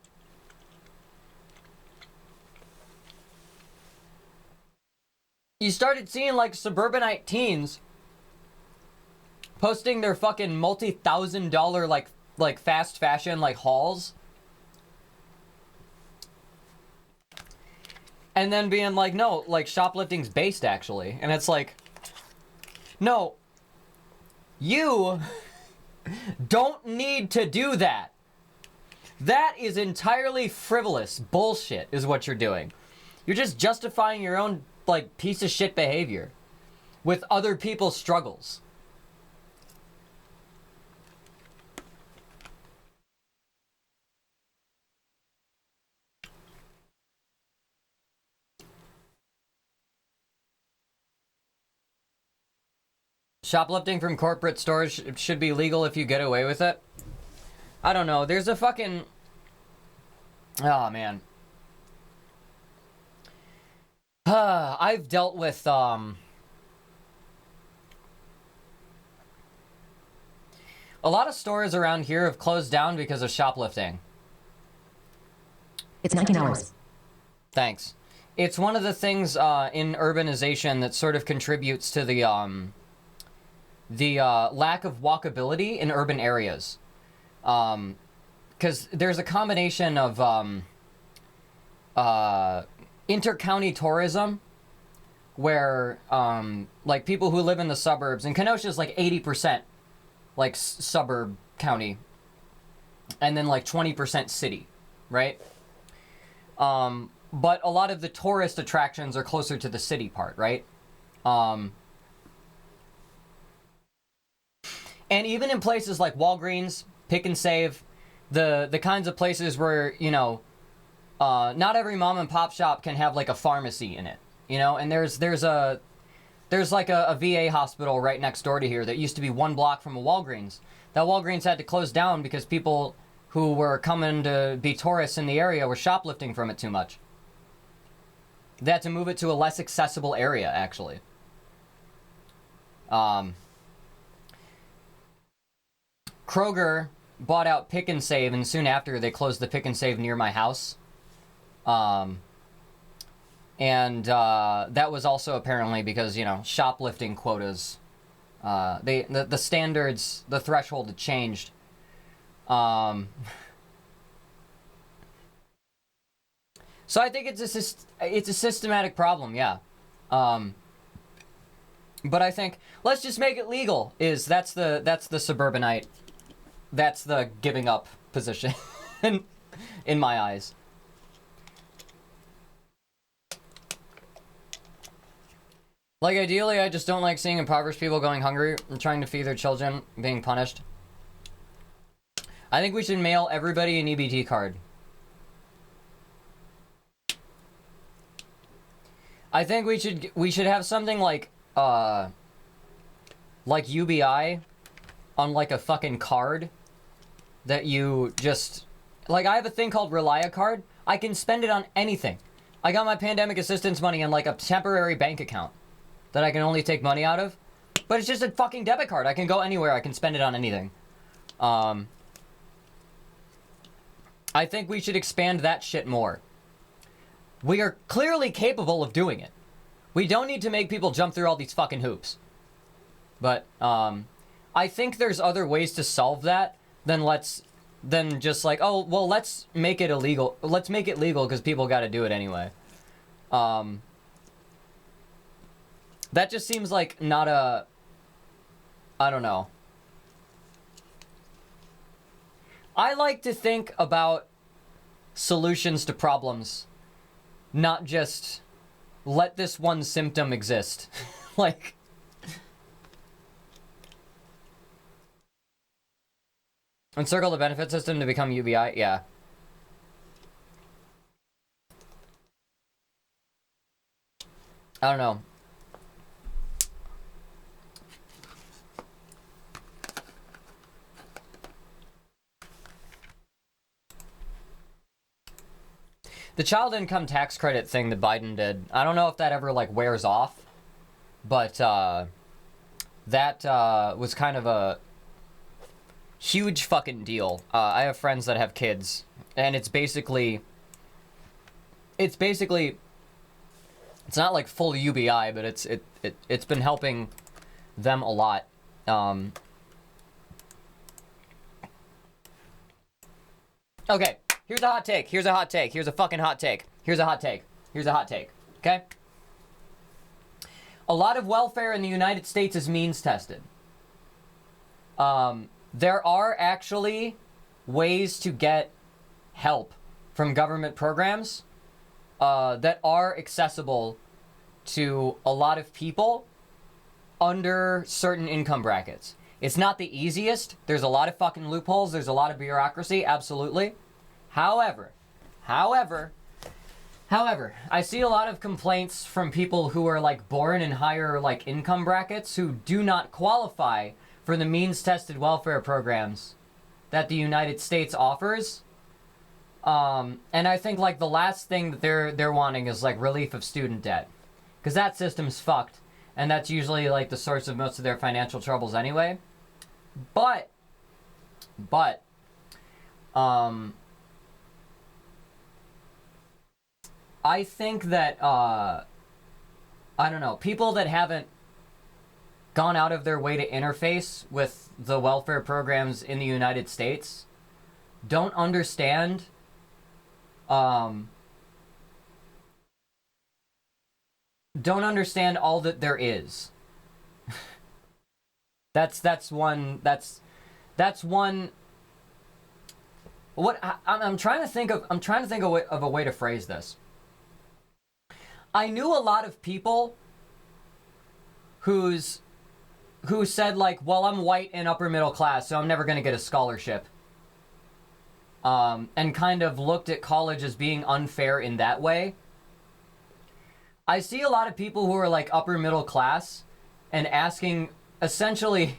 you started seeing, like, suburbanite teens posting their fucking multi-$1,000, like fast fashion, like, hauls. And then being like, no, like, shoplifting's based, actually. And it's like, no, You don't need to do that. That is entirely frivolous bullshit is what you're doing. You're just justifying your own, like, piece of shit behavior with other people's struggles. Shoplifting from corporate stores should be legal if you get away with it. I don't know. There's a fucking... Oh, man. I've dealt with, a lot of stores around here have closed down because of shoplifting. It's 19 hours. Thanks. It's one of the things in urbanization that sort of contributes to the lack of walkability in urban areas. Because there's a combination of inter-county tourism where like people who live in the suburbs, and Kenosha's like 80% like suburb county, and then like 20% city, right? But a lot of the tourist attractions are closer to the city part, right? And even in places like Walgreens, Pick and Save, the kinds of places where, you know, not every mom and pop shop can have like a pharmacy in it, you know, and there's like a VA hospital right next door to here that used to be 1 block from a Walgreens. That Walgreens had to close down because people who were coming to be tourists in the area were shoplifting from it too much. They had to move it to a less accessible area, actually. Kroger bought out Pick and Save, and soon after they closed the Pick and Save near my house. And that was also apparently because, you know, shoplifting quotas. The standards, the threshold had changed. So I think it's a systematic problem, yeah. But I think let's just make it legal. That's the suburbanite. That's the giving up position in my eyes. Like, ideally, I just don't like seeing impoverished people going hungry and trying to feed their children being punished. I think we should mail everybody an EBT card. I think we should have something like UBI on like a fucking card that you just, like, I have a thing called Relia card. I can spend it on anything. I got my pandemic assistance money in like a temporary bank account that I can only take money out of, but it's just a fucking debit card. I can go anywhere. I can spend it on anything. I think we should expand that shit more. We are clearly capable of doing it. We don't need to make people jump through all these fucking hoops. But I think there's other ways to solve that than just like, oh, well, let's make it illegal. Let's make it legal because people got to do it anyway. That just seems like not a... I don't know. I like to think about solutions to problems, not just let this one symptom exist. Like... Encircle the benefit system to become UBI? Yeah. I don't know. The child income tax credit thing that Biden did, I don't know if that ever, like, wears off, but, that, was kind of a huge fucking deal. I have friends that have kids, and it's basically, it's not like full UBI, but it's been helping them a lot. Okay, here's a hot take. Here's a hot take. Here's a fucking hot take. Here's a hot take. Here's a hot take. Okay? A lot of welfare in the United States is means tested. There are actually ways to get help from government programs that are accessible to a lot of people under certain income brackets. It's not the easiest. There's a lot of fucking loopholes. There's a lot of bureaucracy, absolutely. However, I see a lot of complaints from people who are like born in higher like income brackets who do not qualify for the means-tested welfare programs that the United States offers. And I think like the last thing that they're wanting is like relief of student debt, because that system's fucked, and that's usually like the source of most of their financial troubles anyway. But I think that, I don't know, people that haven't gone out of their way to interface with the welfare programs in the United States don't understand, all that there is. That's one. What I'm trying to think of. I'm trying to think of a way to phrase this. I knew a lot of people who said like, well, I'm white and upper middle class, so I'm never gonna get a scholarship. And kind of looked at college as being unfair in that way. I see a lot of people who are like upper middle class and asking, essentially,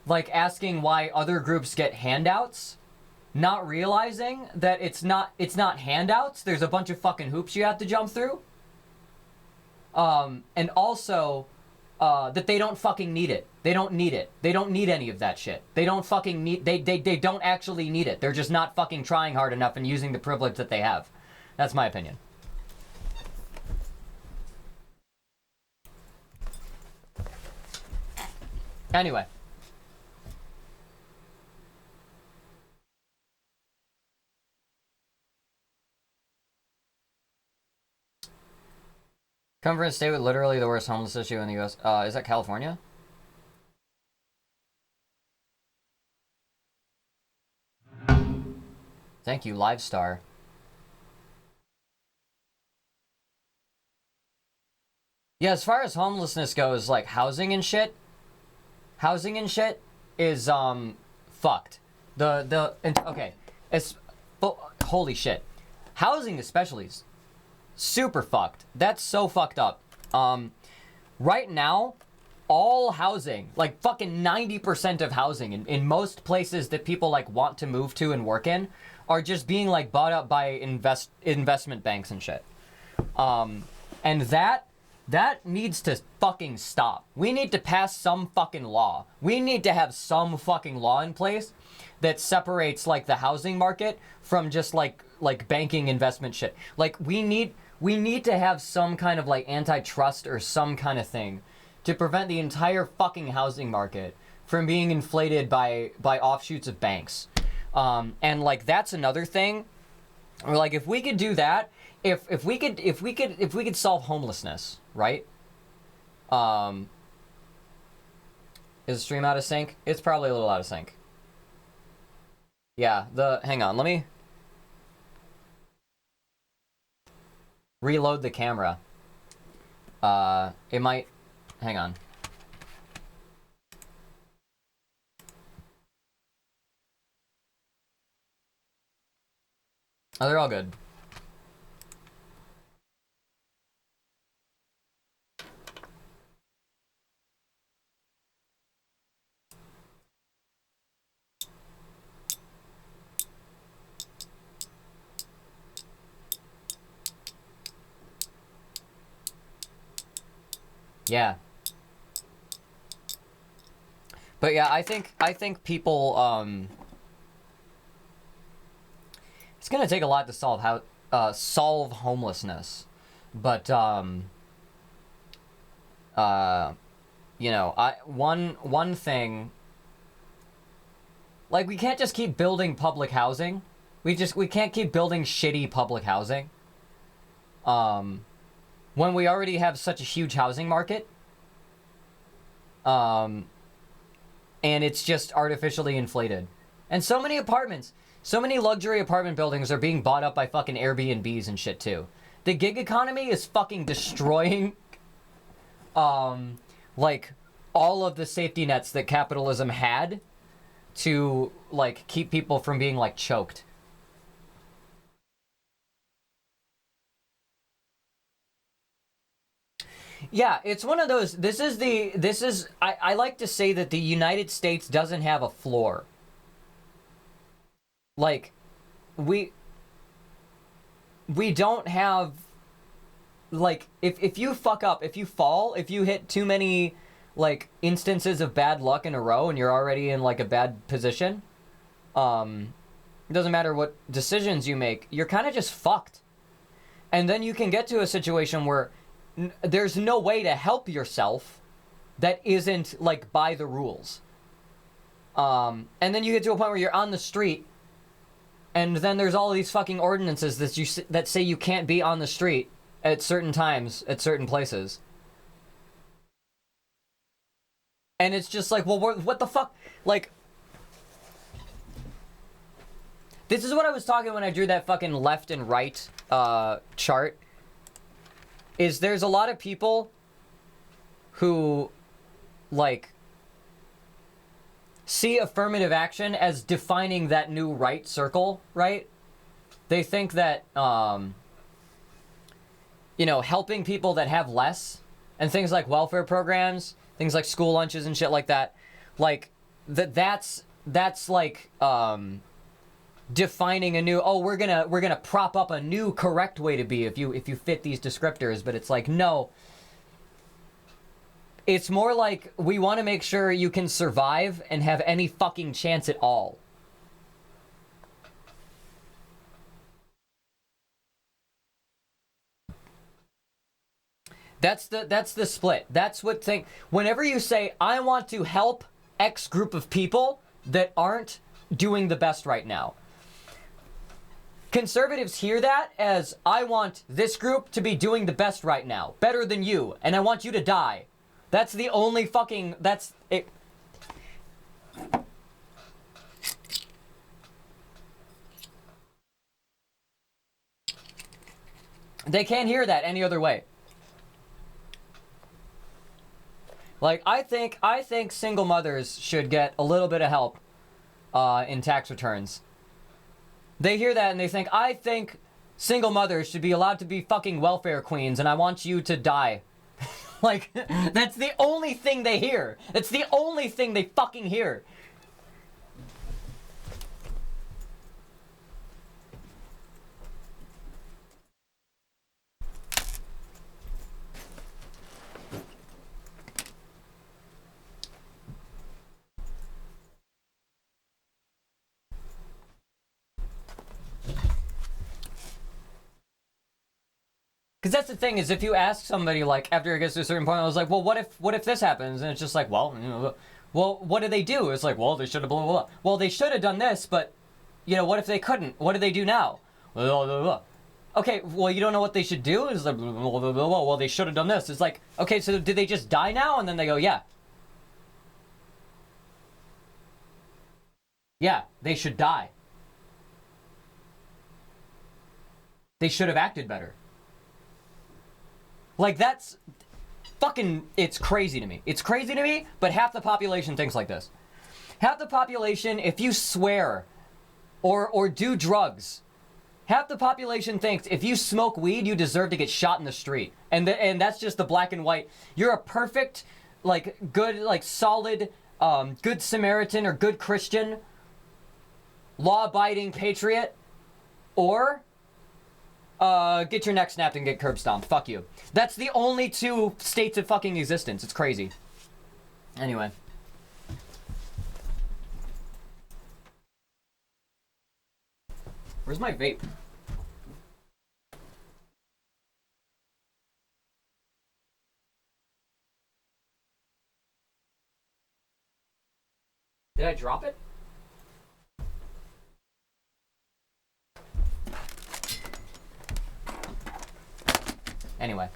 like asking why other groups get handouts, not realizing that it's not handouts. There's a bunch of fucking hoops you have to jump through. And also, that they don't fucking need it. They don't need it. They don't need any of that shit. They don't fucking need, they don't actually need it. They're just not fucking trying hard enough and using the privilege that they have. That's my opinion. Anyway. Come from a state with literally the worst homeless issue in the U.S. Is that California? Thank you, LiveStar. Yeah, as far as homelessness goes, like housing and shit is fucked. Okay, it's holy shit. Housing especially is super fucked. That's so fucked up. Right now, all housing, like fucking 90% of housing in most places that people like want to move to and work in are just being like bought up by investment banks and shit. And that needs to fucking stop. We need to pass some fucking law. We need to have some fucking law in place that separates like the housing market from just like banking investment shit. Like we need to have some kind of like antitrust or some kind of thing to prevent the entire fucking housing market from being inflated by offshoots of banks. And like that's another thing. Or like if we could do that, if we could solve homelessness, right? Is the stream out of sync? It's probably a little out of sync. Yeah, hang on, let me reload the camera. It might, hang on. Oh, they're all good. Yeah. But yeah, I think people, it's gonna take a lot to solve homelessness. But, you know, one thing, like we can't just keep building public housing. We can't keep building shitty public housing. When we already have such a huge housing market. and it's just artificially inflated. And so many apartments, so many luxury apartment buildings are being bought up by fucking Airbnbs and shit too. The gig economy is fucking destroying, like, all of the safety nets that capitalism had to, like, keep people from being, like, choked. Yeah, it's one of those, I like to say that the United States doesn't have a floor. Like, we don't have, like, if you fuck up, if you fall, if you hit too many, like, instances of bad luck in a row and you're already in, like, a bad position, it doesn't matter what decisions you make, you're kind of just fucked. And then you can get to a situation where there's no way to help yourself that isn't, like, by the rules. And then you get to a point where you're on the street, and then there's all these fucking ordinances that say you can't be on the street at certain times, at certain places. And it's just like, well, what the fuck? Like, this is what I was talking when I drew that fucking left and right chart. Is there's a lot of people who, like, see affirmative action as defining that new right circle, right? They think that, you know, helping people that have less, and things like welfare programs, things like school lunches and shit like that, like, that's like, defining a new, oh, we're gonna prop up a new correct way to be if you fit these descriptors. But it's like, no, it's more like we want to make sure you can survive and have any fucking chance at all. That's the split. That's what whenever you say, I want to help X group of people that aren't doing the best right now, conservatives hear that as, I want this group to be doing the best right now, better than you, and I want you to die. That's the only fucking, that's it. They can't hear that any other way. Like, I think single mothers should get a little bit of help in tax returns. They hear that and they think, I think single mothers should be allowed to be fucking welfare queens, and I want you to die. Like, that's the only thing they hear. That's the only thing they fucking hear. Because that's the thing, is if you ask somebody, like, after it gets to a certain point, I was like, well, what if this happens? And it's just like, well, you know, well, what do they do? It's like, well, they should have blah, blah, blah. Well, they should have done this, but, you know, what if they couldn't? What do they do now? Blah, blah, blah. Okay, well, you don't know what they should do? It's like, blah, blah, blah, blah, blah. Well, they should have done this. It's like, okay, so did they just die now? And then they go, yeah. Yeah, they should die. They should have acted better. Like, that's fucking, it's crazy to me. It's crazy to me, but half the population thinks like this. Half the population, if you swear or do drugs, half the population thinks if you smoke weed, you deserve to get shot in the street. And that's just the black and white. You're a perfect, like, good, like, solid, good Samaritan or good Christian, law-abiding patriot, or get your neck snapped and get curb stomped. Fuck you. That's the only two states of fucking existence. It's crazy. Anyway. Where's my vape? Did I drop it? Anyway.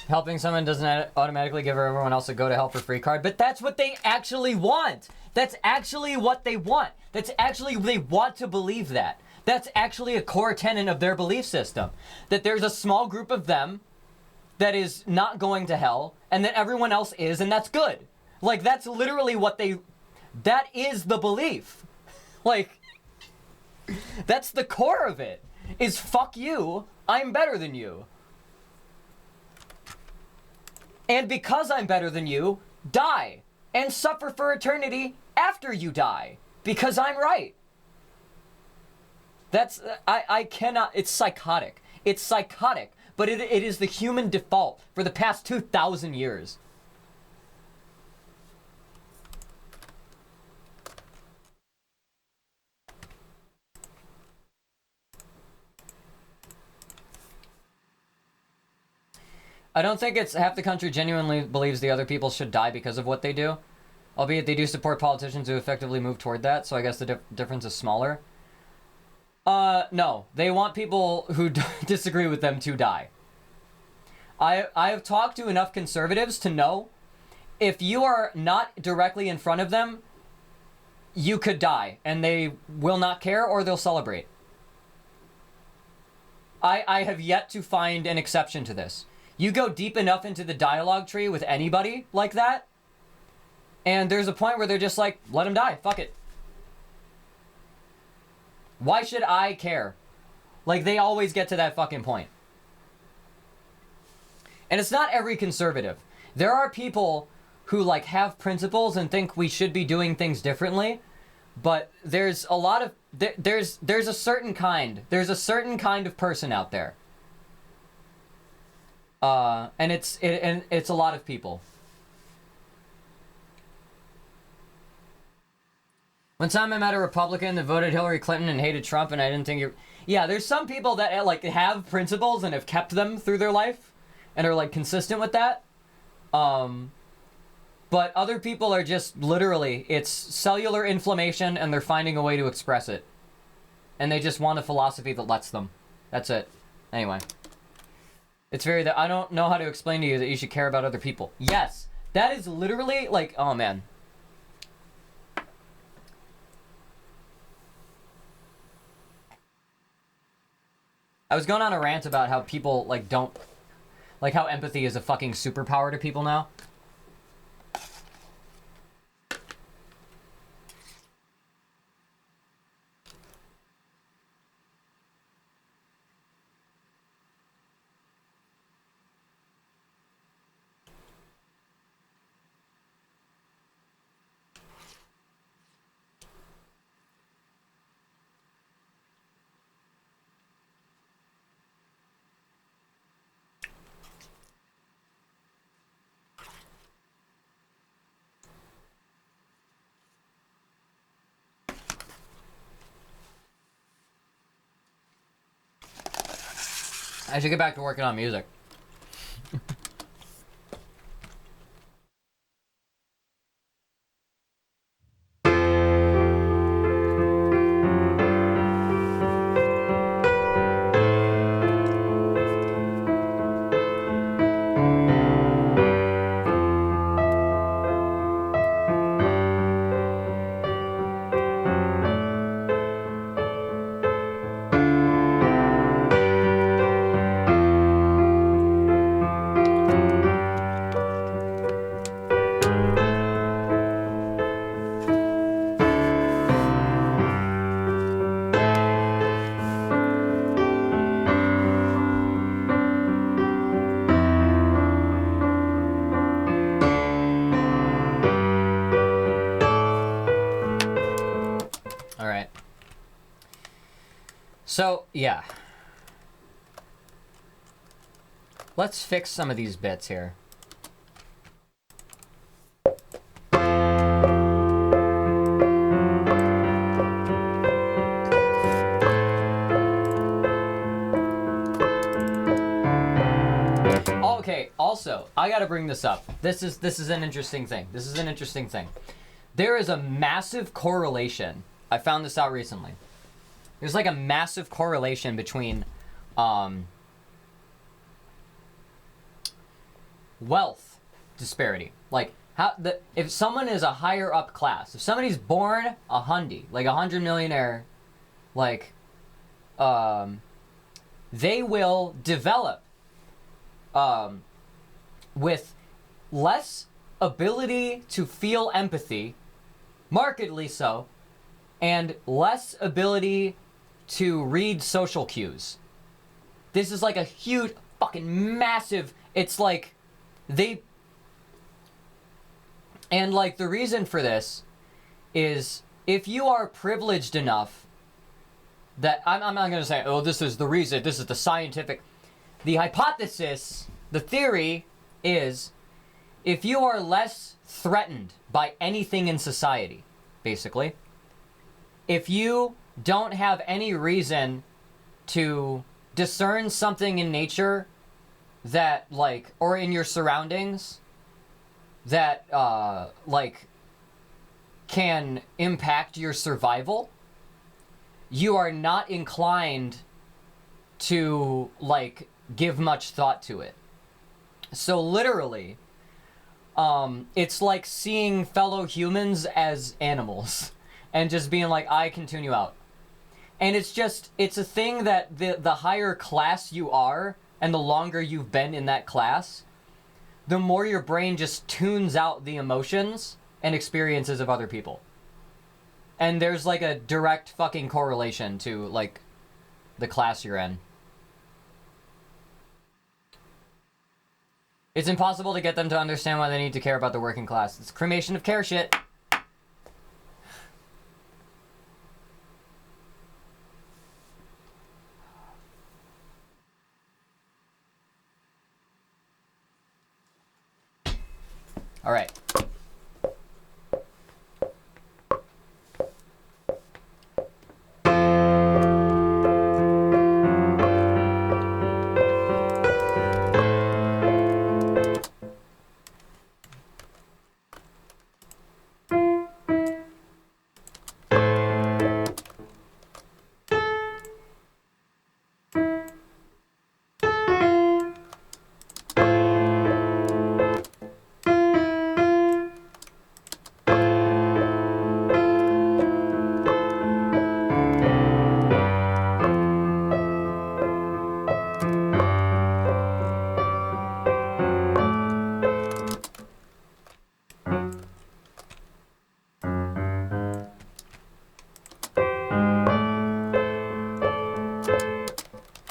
Helping someone doesn't automatically give everyone else a go to hell for free card, but that's what they actually want. That's actually what they want. That's actually, they want to believe that. That's actually a core tenet of their belief system. That there's a small group of them that is not going to hell, and that everyone else is, and that's good. Like, that's literally what that is the belief. Like, that's the core of it, is fuck you, I'm better than you. And because I'm better than you, die, and suffer for eternity after you die, because I'm right. That's, I cannot, it's psychotic. It's psychotic, but it is the human default for the past 2,000 years. I don't think it's half the country genuinely believes the other people should die because of what they do. Albeit they do support politicians who effectively move toward that, so I guess the difference is smaller. No. They want people who disagree with them to die. I have talked to enough conservatives to know if you are not directly in front of them, you could die, and they will not care or they'll celebrate. I have yet to find an exception to this. You go deep enough into the dialogue tree with anybody like that, and there's a point where they're just like, let him die, fuck it. Why should I care? Like, they always get to that fucking point. And it's not every conservative. There are people who, like, have principles and think we should be doing things differently, but there's a lot of, there's a certain kind of person out there. And it's a lot of people. One time I met a Republican that voted Hillary Clinton and hated Trump, and I didn't think yeah, there's some people that like have principles and have kept them through their life and are like consistent with that. But other people are just literally, it's cellular inflammation and they're finding a way to express it. And they just want a philosophy that lets them. That's it. Anyway. It's very that I don't know how to explain to you that you should care about other people. Yes, that is literally like, oh man. I was going on a rant about how people like don't, like how empathy is a fucking superpower to people now. I should get back to working on music. So, yeah. Let's fix some of these bits here. Okay, also, I gotta bring this up. This is an interesting thing. This is an interesting thing. There is a massive correlation. I found this out recently. There's like a massive correlation between wealth disparity. Like, if someone is a higher up class, if somebody's born a hundy, like 100 millionaire, like, they will develop with less ability to feel empathy, markedly so, and less ability to read social cues. This is like a huge, fucking massive, it's like, and like the reason for this is if you are privileged enough that, I'm not gonna say, oh, this is the reason, this is the scientific, the hypothesis, the theory is, if you are less threatened by anything in society, basically, if you don't have any reason to discern something in nature that, like, or in your surroundings that, like, can impact your survival, you are not inclined to, like, give much thought to it. So literally, it's like seeing fellow humans as animals and just being like, I can tune you out. And it's a thing that the higher class you are and the longer you've been in that class, the more your brain just tunes out the emotions and experiences of other people. And there's like a direct fucking correlation to like the class you're in. It's impossible to get them to understand why they need to care about the working class. It's cremation of care shit. All right.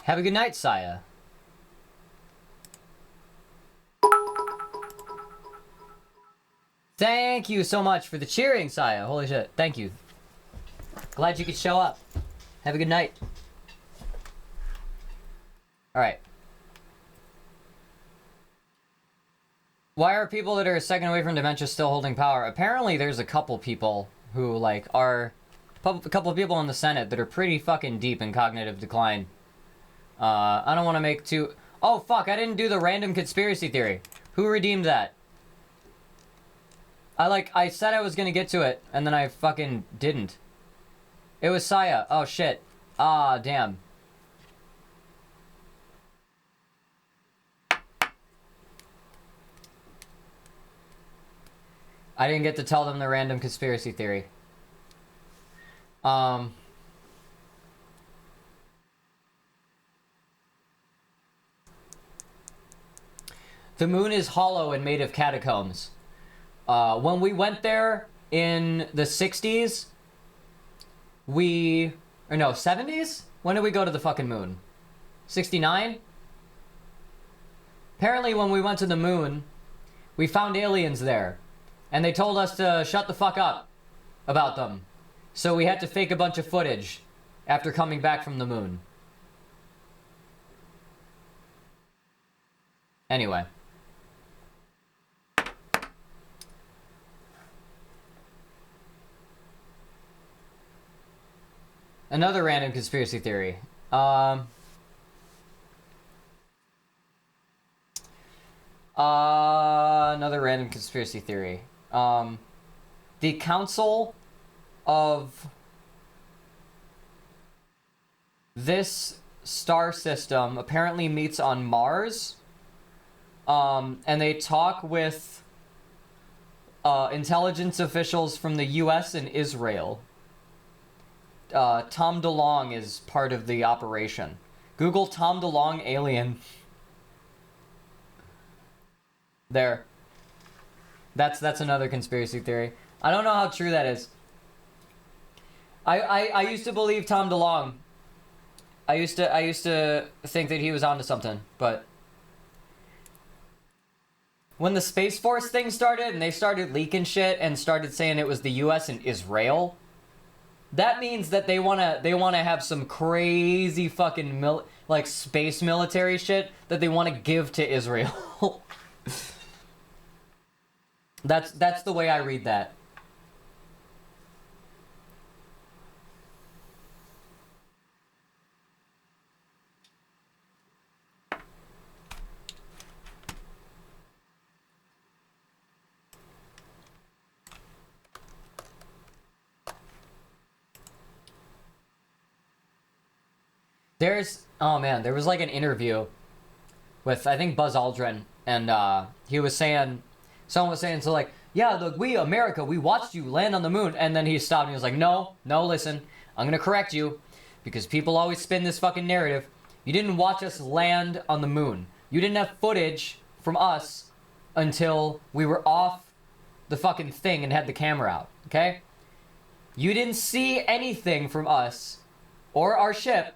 Have a good night, Saya. Thank you so much for the cheering, Saya. Holy shit. Thank you. Glad you could show up. Have a good night. Alright. Why are people that are a second away from dementia still holding power? Apparently there's a couple people who, like, are... A couple of people in the Senate that are pretty fucking deep in cognitive decline. I don't want to make too... Oh, fuck, I didn't do the random conspiracy theory. Who redeemed that? I said I was gonna get to it, and then I fucking didn't. It was Saya. Oh, shit. Ah, damn. I didn't get to tell them the random conspiracy theory. The moon is hollow and made of catacombs. When we went there in the 60s, or no, 70s? When did we go to the fucking moon? 69? Apparently when we went to the moon, we found aliens there. And they told us to shut the fuck up about them. So we had to fake a bunch of footage after coming back from the moon. Anyway. Another random conspiracy theory. Another random conspiracy theory. The council of this star system apparently meets on Mars and they talk with intelligence officials from the U.S. and Israel. Tom DeLonge is part of the operation. Google Tom DeLonge alien. There. That's another conspiracy theory. I don't know how true that is. I used to believe Tom DeLonge. I used to think that he was onto something, but when the Space Force thing started and they started leaking shit and started saying it was the US and Israel, that means that they wanna have some crazy fucking like space military shit that they want to give to Israel. That's the way I read that. There was like an interview with, I think, Buzz Aldrin, and he was saying, someone was saying, so like, yeah, look, we, America, we watched you land on the moon, and then he stopped and he was like, no, listen, I'm gonna correct you, because people always spin this fucking narrative. You didn't watch us land on the moon. You didn't have footage from us until we were off the fucking thing and had the camera out, okay? You didn't see anything from us, or our ship,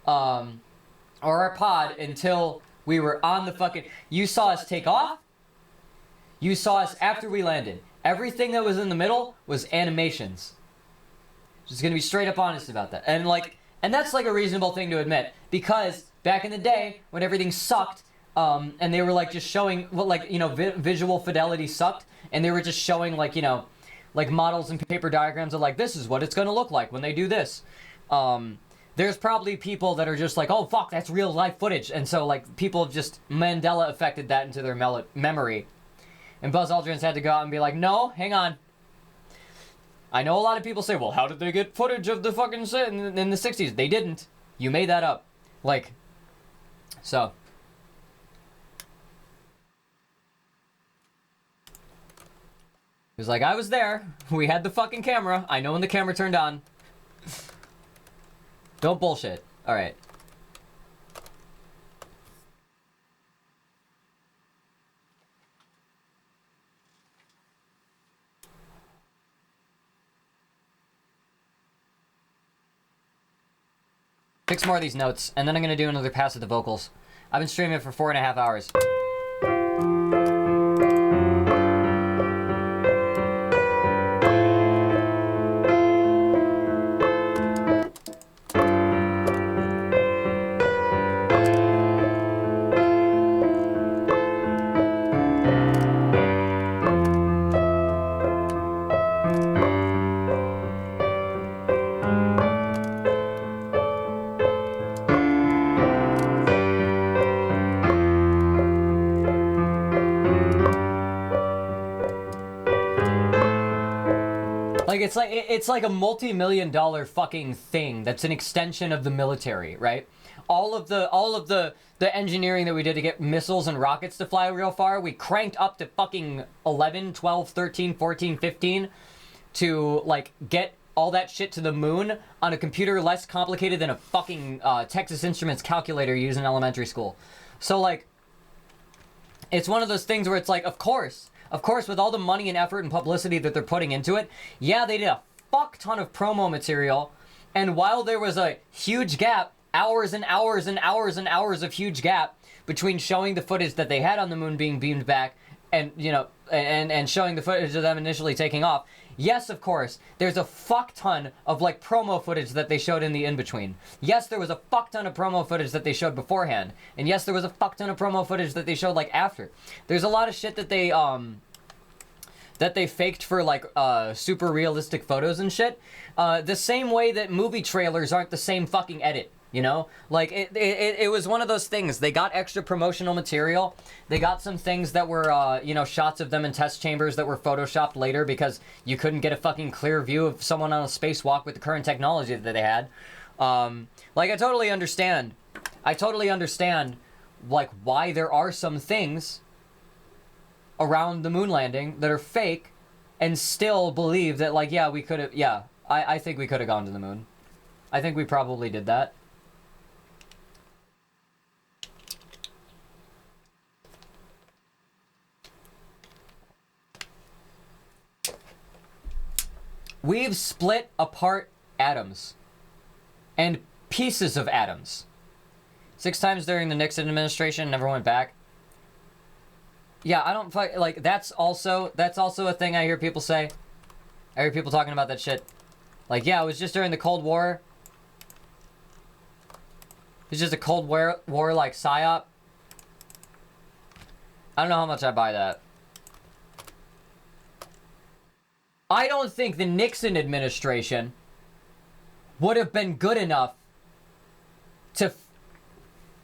or our pod until we were on the fucking... You saw us take off. You saw us after we landed. Everything that was in the middle was animations. Just gonna be straight up honest about that. And that's like a reasonable thing to admit, because back in the day when everything sucked, and they were like just showing what, like, you know, visual fidelity sucked, and they were just showing, like, you know, like models and paper diagrams of like, this is what it's gonna look like when they do this. There's probably people that are just like, oh fuck, that's real life footage, and so like people have just Mandela affected that into their memory. And Buzz Aldrin's had to go out and be like, no, hang on. I know a lot of people say, well, how did they get footage of the fucking shit in the 60s? They didn't. You made that up. Like, so. He was like, I was there. We had the fucking camera. I know when the camera turned on. Don't bullshit. Alright. Fix more of these notes, and then I'm gonna do another pass of the vocals. I've been streaming for 4.5 hours. It's like a multi-million-dollar fucking thing that's an extension of the military, right? All of the engineering that we did to get missiles and rockets to fly real far, we cranked up to fucking 11, 12, 13, 14, 15 to like get all that shit to the moon on a computer less complicated than a fucking Texas Instruments calculator you use in elementary school. So like, it's one of those things where it's like, of course, with all the money and effort and publicity that they're putting into it, yeah, they did a fuck ton of promo material, and while there was a huge gap, hours and hours and hours and hours of huge gap between showing the footage that they had on the moon being beamed back and, you know, and showing the footage of them initially taking off, yes, of course, there's a fuck ton of, like, promo footage that they showed in the in-between. Yes, there was a fuck ton of promo footage that they showed beforehand. And yes, there was a fuck ton of promo footage that they showed, like, after. There's a lot of shit that they faked for, like, super realistic photos and shit. The same way that movie trailers aren't the same fucking edit. You know, like it was one of those things. They got extra promotional material. They got some things that were, you know, shots of them in test chambers that were photoshopped later because you couldn't get a fucking clear view of someone on a spacewalk with the current technology that they had. Like, I totally understand like why there are some things around the moon landing that are fake and still believe that, like, yeah, we could have, yeah, I think we could have gone to the moon. I think we probably did that. We've split apart atoms and pieces of atoms 6 times during the Nixon administration, never went back. Yeah, I don't like that's also a thing I hear people say. I hear people talking about that shit. Like, yeah, it was just during the Cold War. It's just a Cold War like psyop. I don't know how much I buy that. I don't think the Nixon administration would have been good enough to...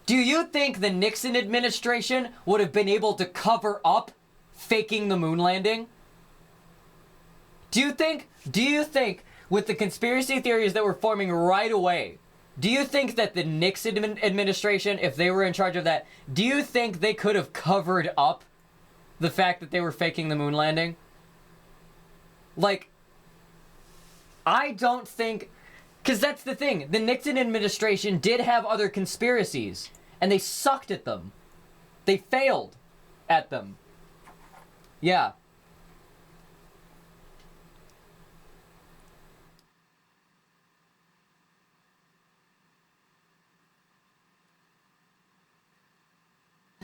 Do you think the Nixon administration would have been able to cover up faking the moon landing? Do you think with the conspiracy theories that were forming right away, do you think that the Nixon administration, if they were in charge of that, do you think they could have covered up the fact that they were faking the moon landing? Like, I don't think... Because that's the thing. The Nixon administration did have other conspiracies, and they sucked at them. They failed at them. Yeah.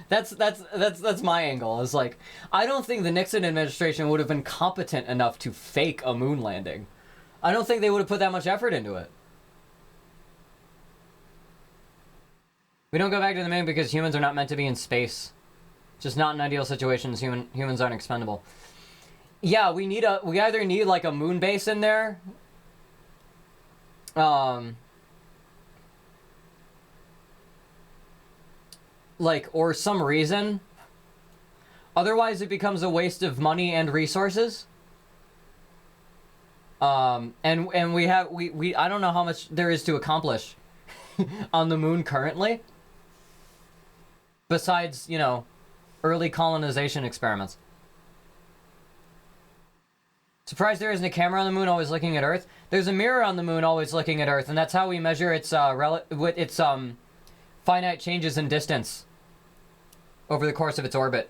That's my angle. Is like, I don't think the Nixon administration would have been competent enough to fake a moon landing. I don't think they would have put that much effort into it. We don't go back to the moon because humans are not meant to be in space. Just not in ideal situations. Humans aren't expendable. Yeah, we either need like a moon base in there. Like, or some reason. Otherwise it becomes a waste of money and resources. And we I don't know how much there is to accomplish on the moon currently. Besides, you know, early colonization experiments. Surprised there isn't a camera on the moon always looking at Earth? There's a mirror on the moon always looking at Earth, and that's how we measure its finite changes in distance over the course of its orbit.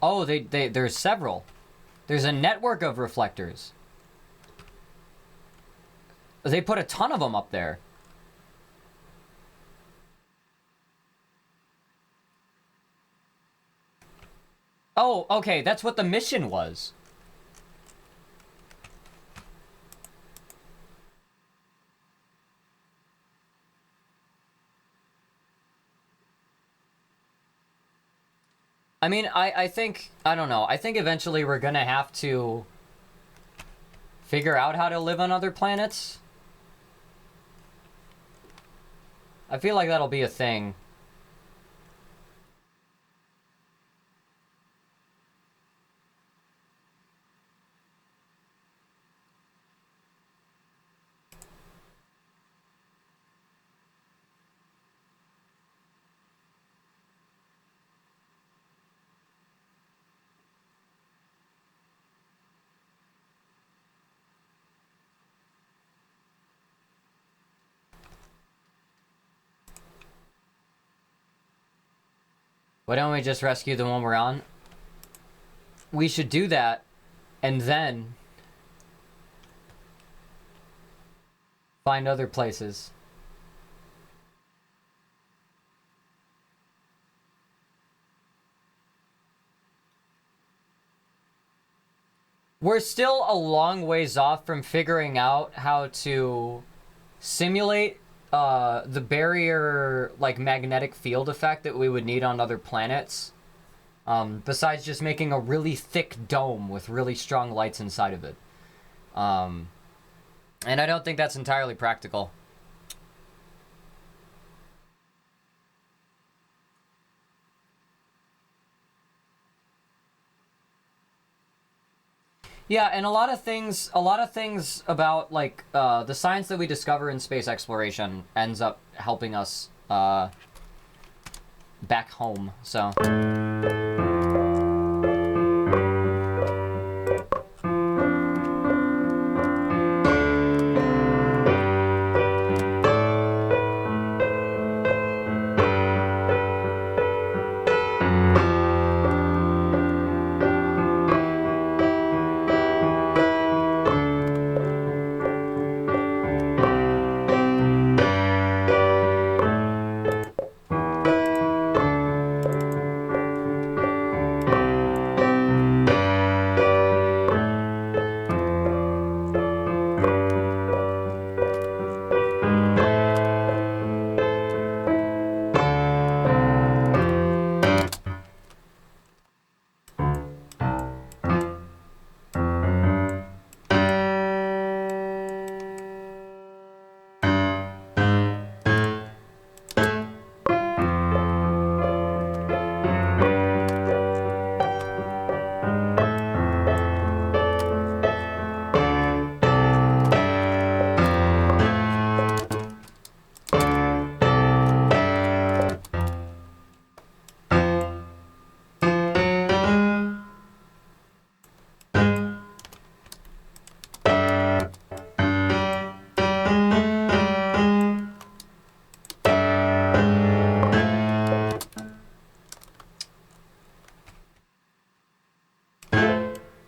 Oh, there's several. There's a network of reflectors. They put a ton of them up there. Oh, okay, that's what the mission was. I mean, I think, I don't know. I think eventually we're gonna have to figure out how to live on other planets. I feel like that'll be a thing. Why don't we just rescue the one we're on? We should do that, and then find other places. We're still a long ways off from figuring out how to simulate the barrier, like, magnetic field effect that we would need on other planets. Besides just making a really thick dome with really strong lights inside of it. And I don't think that's entirely practical. Yeah, and a lot of things about, like, the science that we discover in space exploration ends up helping us back home, so.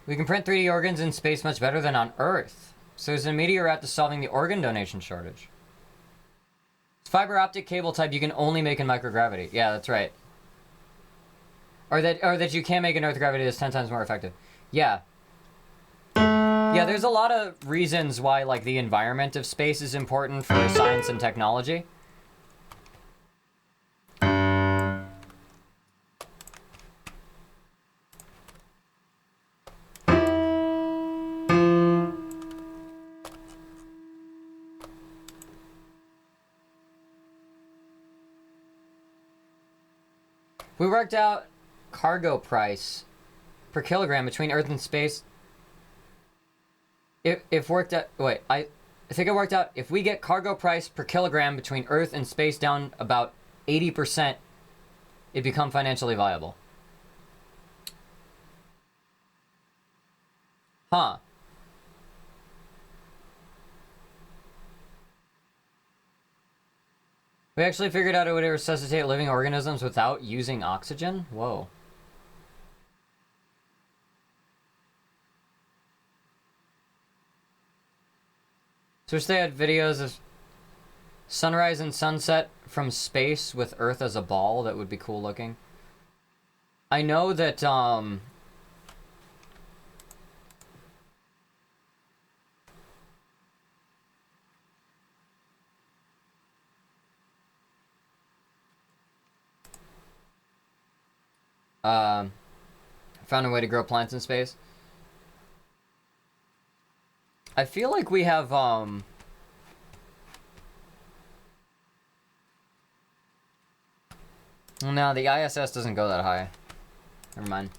We can print 3D organs in space much better than on Earth. So there's a meteor route to solving the organ donation shortage. Fiber optic cable type you can only make in microgravity. Yeah, that's right. Or that you can make in Earth gravity that's 10 times more effective. Yeah. Yeah, there's a lot of reasons why, like, the environment of space is important for science and technology. We worked out cargo price per kilogram between Earth and space. If worked out, wait, I think it worked out. If we get cargo price per kilogram between Earth and space down about 80%, it become financially viable. Huh. We actually figured out a way to resuscitate living organisms without using oxygen? Whoa. So wish they had videos of sunrise and sunset from space with Earth as a ball. That would be cool looking. I know that, Found a way to grow plants in space. I feel like we have no, the ISS doesn't go that high. Never mind.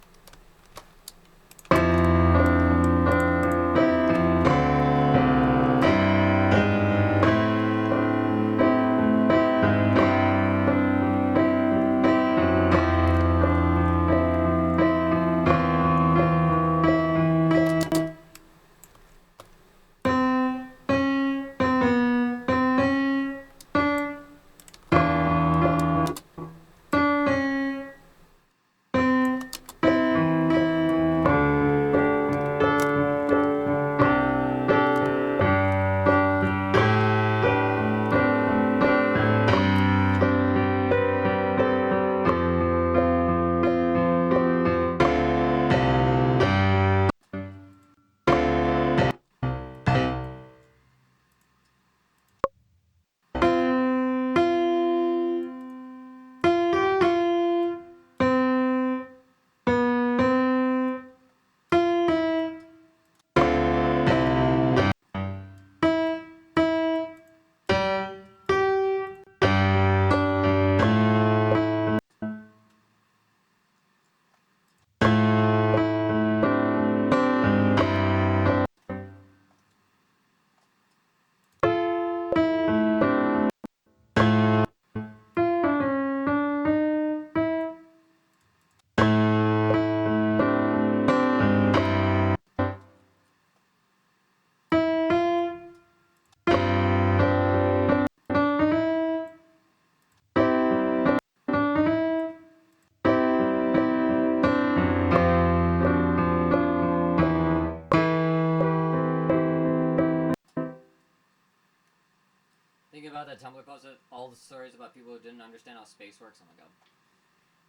Thinking about that Tumblr post of all the stories about people who didn't understand how space works. Oh my god.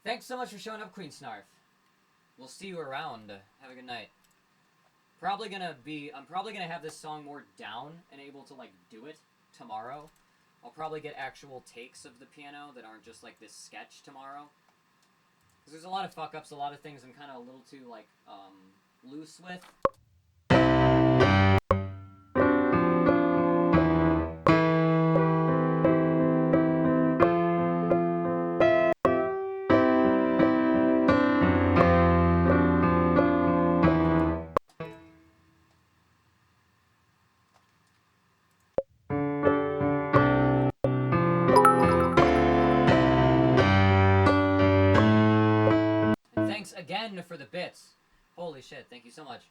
Thanks so much for showing up, Queen Snarf. We'll see you around. Have a good night. I'm probably gonna have this song more down and able to like do it tomorrow. I'll probably get actual takes of the piano that aren't just like this sketch tomorrow. Because there's a lot of fuck ups, a lot of things I'm kind of a little too like loose with. Thanks again for the bits. Holy shit, thank you so much.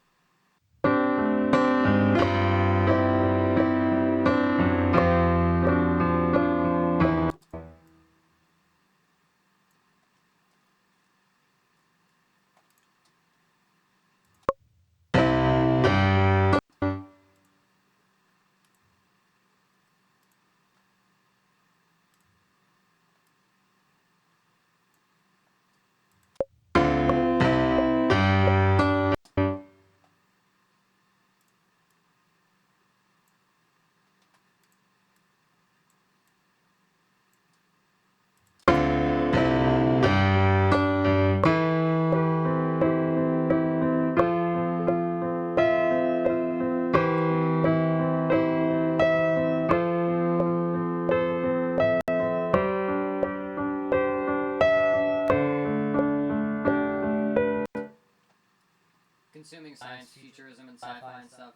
Consuming science, futurism, and sci-fi and stuff.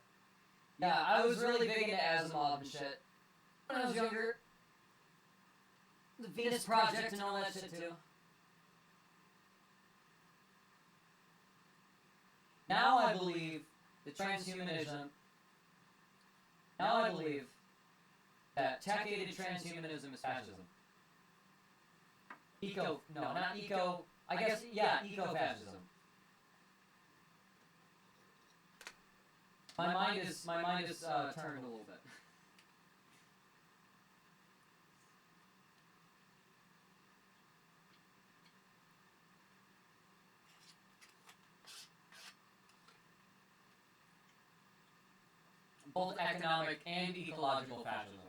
Yeah, I was really big into Asimov and shit when I was younger. The Venus Project and all that shit too. Now I believe that transhumanism. Now I believe that tech-aided transhumanism is fascism. Eco-fascism. My mind is turned a little bit. Both economic and ecological fascism.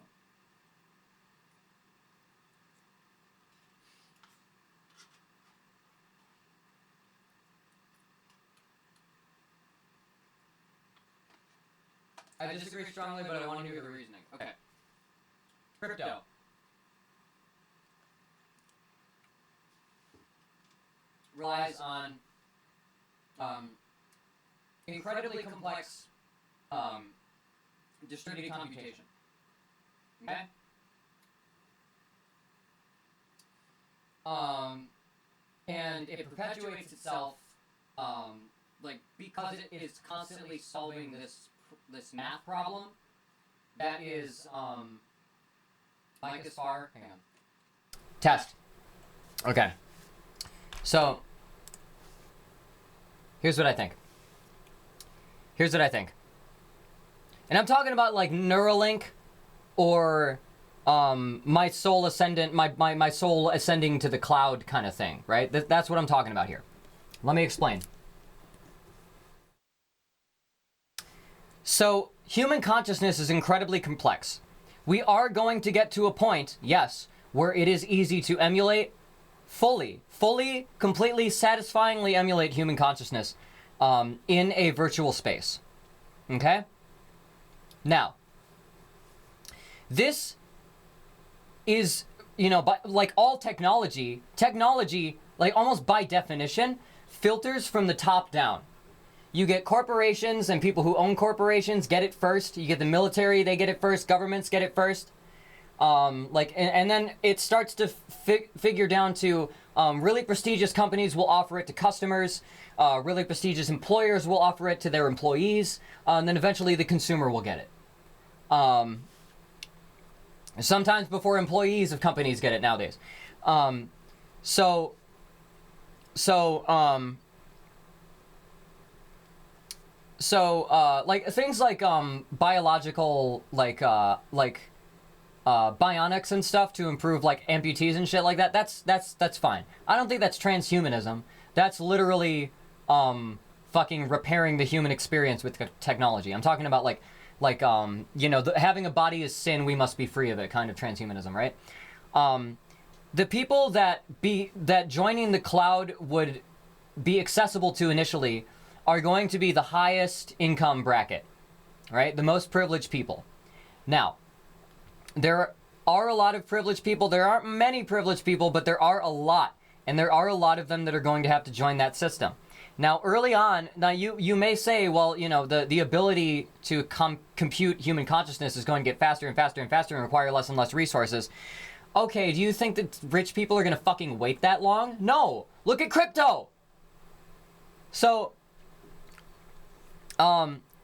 I disagree strongly, but I want to hear the reasoning. Okay. Crypto. Relies on incredibly complex distributed computation. Okay? And it perpetuates itself, like, because it is constantly solving this math problem that is, Mike is far. Hang on. Test. Okay. So, here's what I think. And I'm talking about, like, Neuralink or my soul ascendant, my soul ascending to the cloud kind of thing, right? That's what I'm talking about here. Let me explain. So, human consciousness is incredibly complex. We are going to get to a point, yes, where it is easy to emulate fully, completely, satisfyingly emulate human consciousness in a virtual space. Okay? Now, this is, you know, like all technology, like almost by definition, filters from the top down. You get corporations and people who own corporations get it first. You get the military, they get it first. Governments get it first. And then it starts to figure down to really prestigious companies will offer it to customers. Really prestigious employers will offer it to their employees. And then eventually the consumer will get it. Sometimes before employees of companies get it nowadays. Like things like biological bionics and stuff to improve like amputees and shit like that. That's fine. I don't think that's transhumanism. That's literally fucking repairing the human experience with technology. I'm talking about having a body is sin, we must be free of it kind of transhumanism, right? The people that joining the cloud would be accessible to initially are going to be the highest income bracket, right? The most privileged people. Now, there are a lot of privileged people. There aren't many privileged people, but there are a lot. And there are a lot of them that are going to have to join that system. Now, early on, you may say, well, you know, the ability to compute human consciousness is going to get faster and faster and faster and require less and less resources. Okay, do you think that rich people are going to fucking wait that long? No. Look at crypto. So,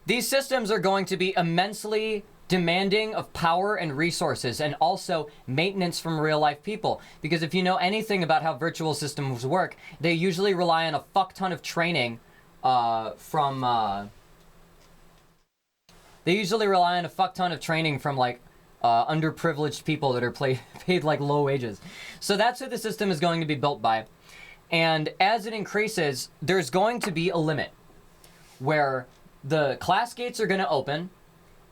these systems are going to be immensely demanding of power and resources and also maintenance from real life people. Because if you know anything about how virtual systems work, they usually rely on a fuck ton of training from like underprivileged people that are paid like low wages. So that's who the system is going to be built by. And as it increases, there's going to be a limit where the class gates are going to open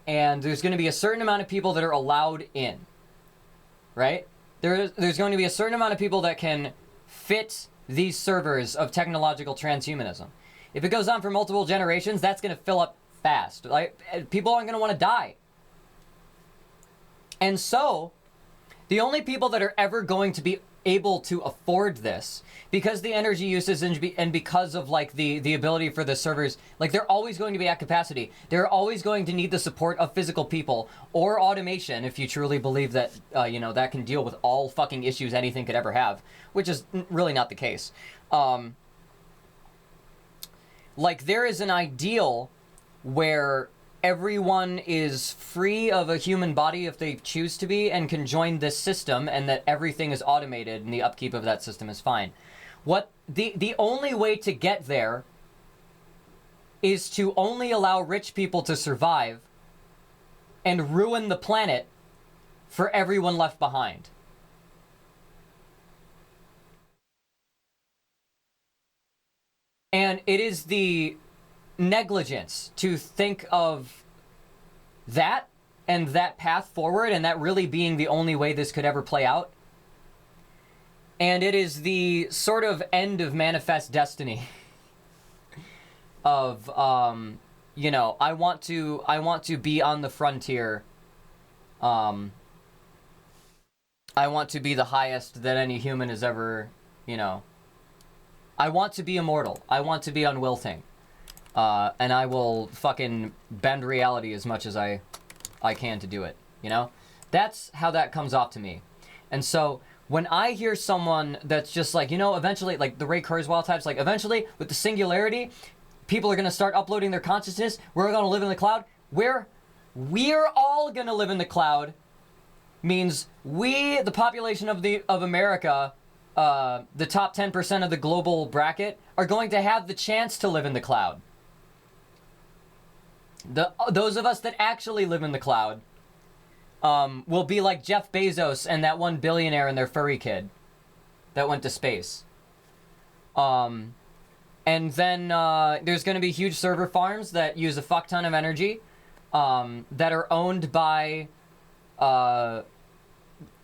and there's going to be a certain amount of people that are allowed in, right? There's going to be a certain amount of people that can fit these servers of technological transhumanism. If it goes on for multiple generations, that's going to fill up fast. Like, people aren't going to want to die. And so, the only people that are ever going to be able to afford this, because the energy uses and because of like the ability for the servers, like they're always going to be at capacity. They're always going to need the support of physical people or automation if you truly believe that that can deal with all fucking issues anything could ever have, which is really not the case. Like there is an ideal where everyone is free of a human body if they choose to be and can join this system, and that everything is automated and the upkeep of that system is fine. What the only way to get there is to only allow rich people to survive and ruin the planet for everyone left behind. And it is the negligence to think of that and that path forward and that really being the only way this could ever play out. And it is the sort of end of manifest destiny of you know, I want to be on the frontier. I want to be the highest that any human has ever, you know. I want to be immortal. I want to be unwilting. And I will fucking bend reality as much as I can to do it, you know? That's how that comes off to me. And so when I hear someone that's just like, you know, eventually, like the Ray Kurzweil types, like eventually with the singularity, people are going to start uploading their consciousness. We're going to live in the cloud. We're all going to live in the cloud. Means we, the population of America, the top 10% of the global bracket, are going to have the chance to live in the cloud. Those of us that actually live in the cloud will be like Jeff Bezos and that one billionaire and their furry kid that went to space. And then there's going to be huge server farms that use a fuck ton of energy that are owned by...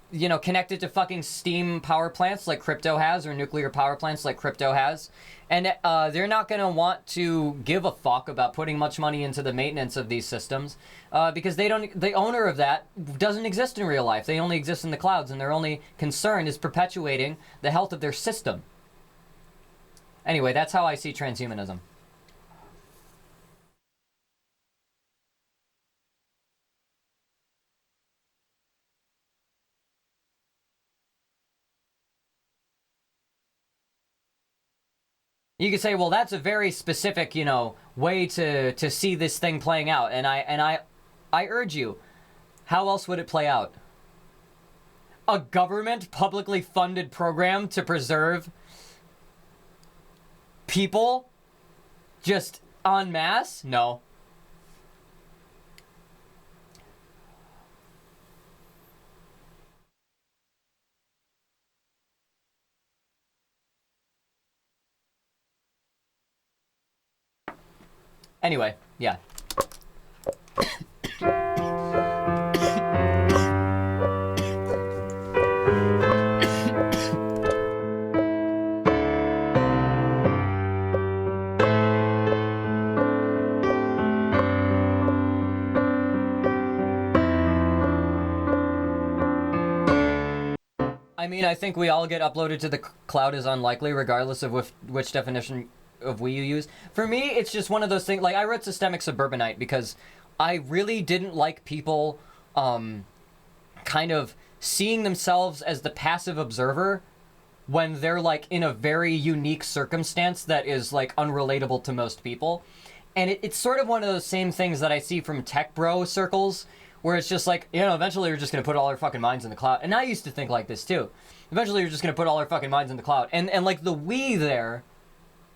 you know, connected to fucking steam power plants like crypto has, or nuclear power plants like crypto has. And they're not going to want to give a fuck about putting much money into the maintenance of these systems because the owner of that doesn't exist in real life. They only exist in the clouds, and their only concern is perpetuating the health of their system. Anyway, that's how I see transhumanism. You could say, well, that's a very specific, you know, way to see this thing playing out. And I urge you, how else would it play out? A government publicly funded program to preserve people just en masse? No. Anyway, yeah. I mean, I think we all get uploaded to the cloud is unlikely, regardless of which definition of we you use. For me, it's just one of those things. Like, I wrote Systemic Suburbanite because I really didn't like people kind of seeing themselves as the passive observer when they're, like, in a very unique circumstance that is, like, unrelatable to most people. And it's sort of one of those same things that I see from tech bro circles, where it's just like, you know, eventually we're just going to put all our fucking minds in the cloud. And I used to think like this, too. Eventually we're just going to put all our fucking minds in the cloud. And like, the we there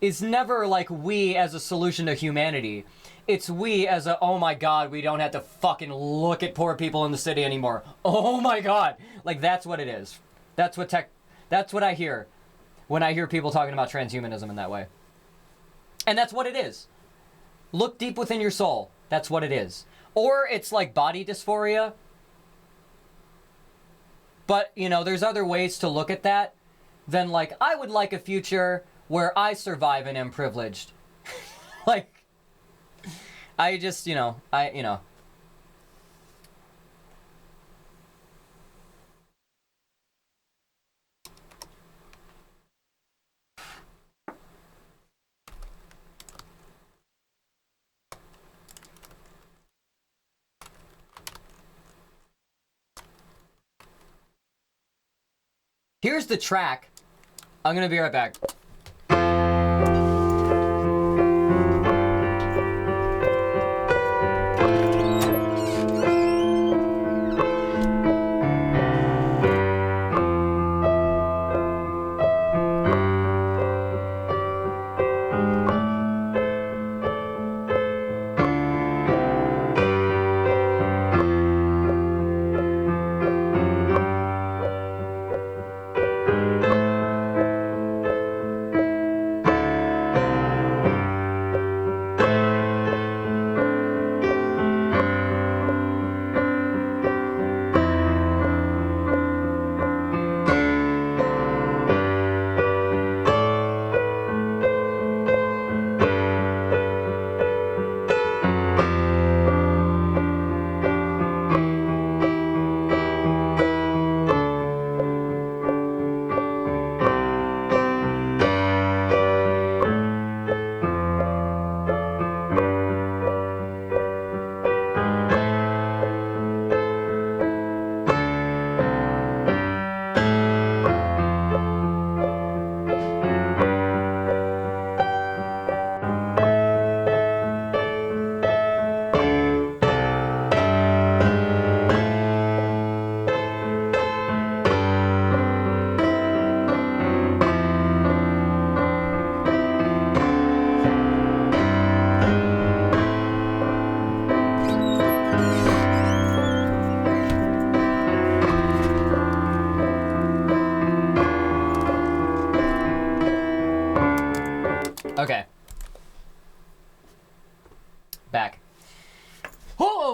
is never, like, we as a solution to humanity. It's we as a, oh my god, we don't have to fucking look at poor people in the city anymore. Oh my god. Like, that's what it is. That's what I hear when I hear people talking about transhumanism in that way. And that's what it is. Look deep within your soul. That's what it is. Or it's like body dysphoria. But, you know, there's other ways to look at that than, like, I would like a future where I survive and am privileged. Like, I just, you know. Here's the track. I'm gonna be right back.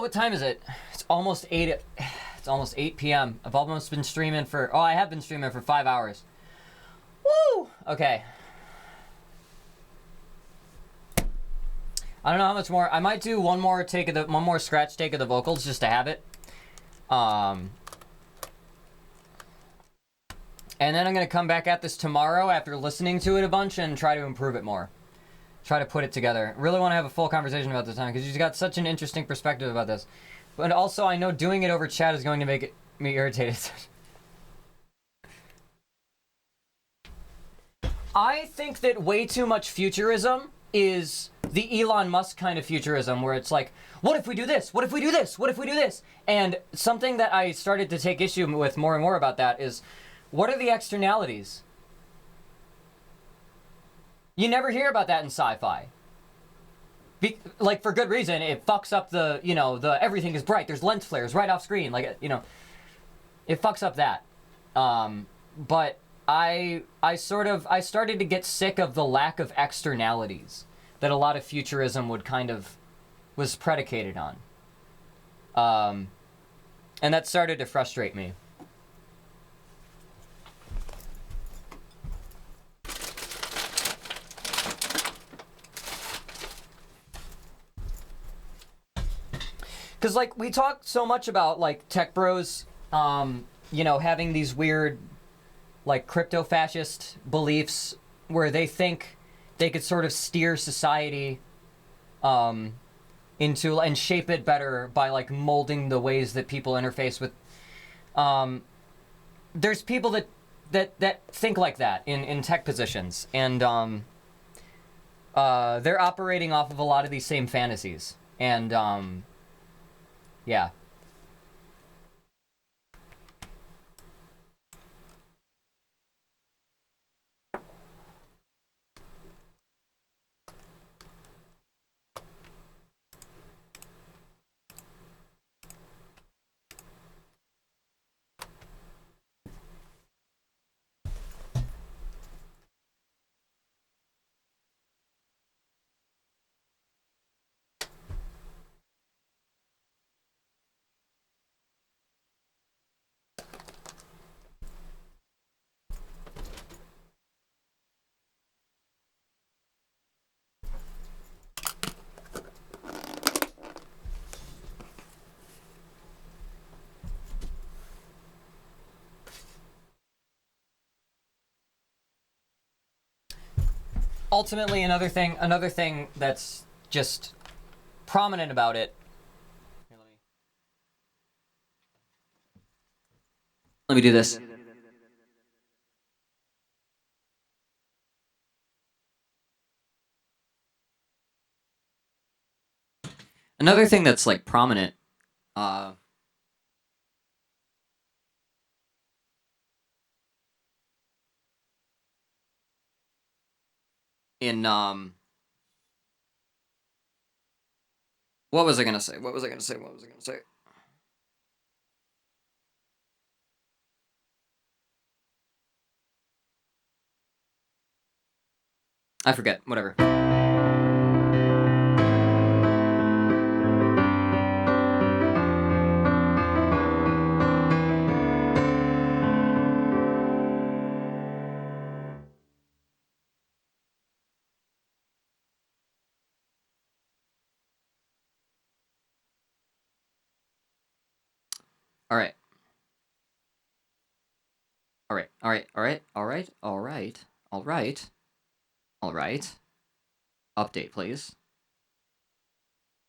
what time is it? It's almost 8. It's almost 8 p.m. I've almost been streaming for... Oh, I have been streaming for 5 hours. Woo! Okay. I don't know how much more. I might do one more scratch take of the vocals just to have it. And then I'm going to come back at this tomorrow after listening to it a bunch and try to improve it more. Try to put it together. Really want to have a full conversation about this time because you've got such an interesting perspective about this. But also, I know doing it over chat is going to make me irritated. I think that way too much futurism is the Elon Musk kind of futurism where it's like, what if we do this? What if we do this? What if we do this? And something that I started to take issue with more and more about that is, what are the externalities? You never hear about that in sci-fi. Like, for good reason. It fucks up the everything is bright. There's lens flares right off screen. Like, it fucks up that. But I started to get sick of the lack of externalities that a lot of futurism was predicated on. And that started to frustrate me. Because, like, we talk so much about, like, tech bros, having these weird, like, crypto-fascist beliefs where they think they could sort of steer society into and shape it better by, like, molding the ways that people interface with. There's people that think like that in tech positions, and they're operating off of a lot of these same fantasies. And, yeah. Ultimately, another thing that's just prominent about it. Here, Let me do this. Another thing that's, like, prominent, in, what was I gonna say? I forget. Whatever. All right. Update, please.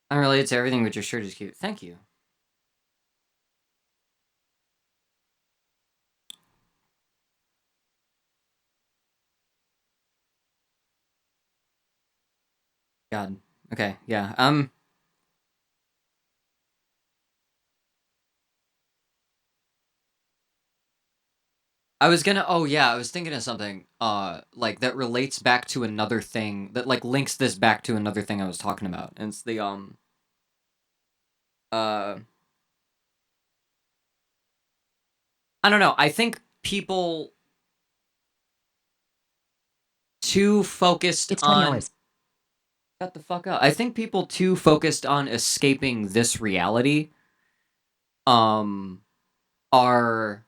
Unrelated to everything, but your shirt is cute. Thank you. God. Okay, yeah. I was thinking of something, like, that relates back to another thing, that, like, links this back to another thing I was talking about, and it's the, I don't know, I think people too focused It's 20 on... hours. Shut the fuck up. I think people too focused on escaping this reality are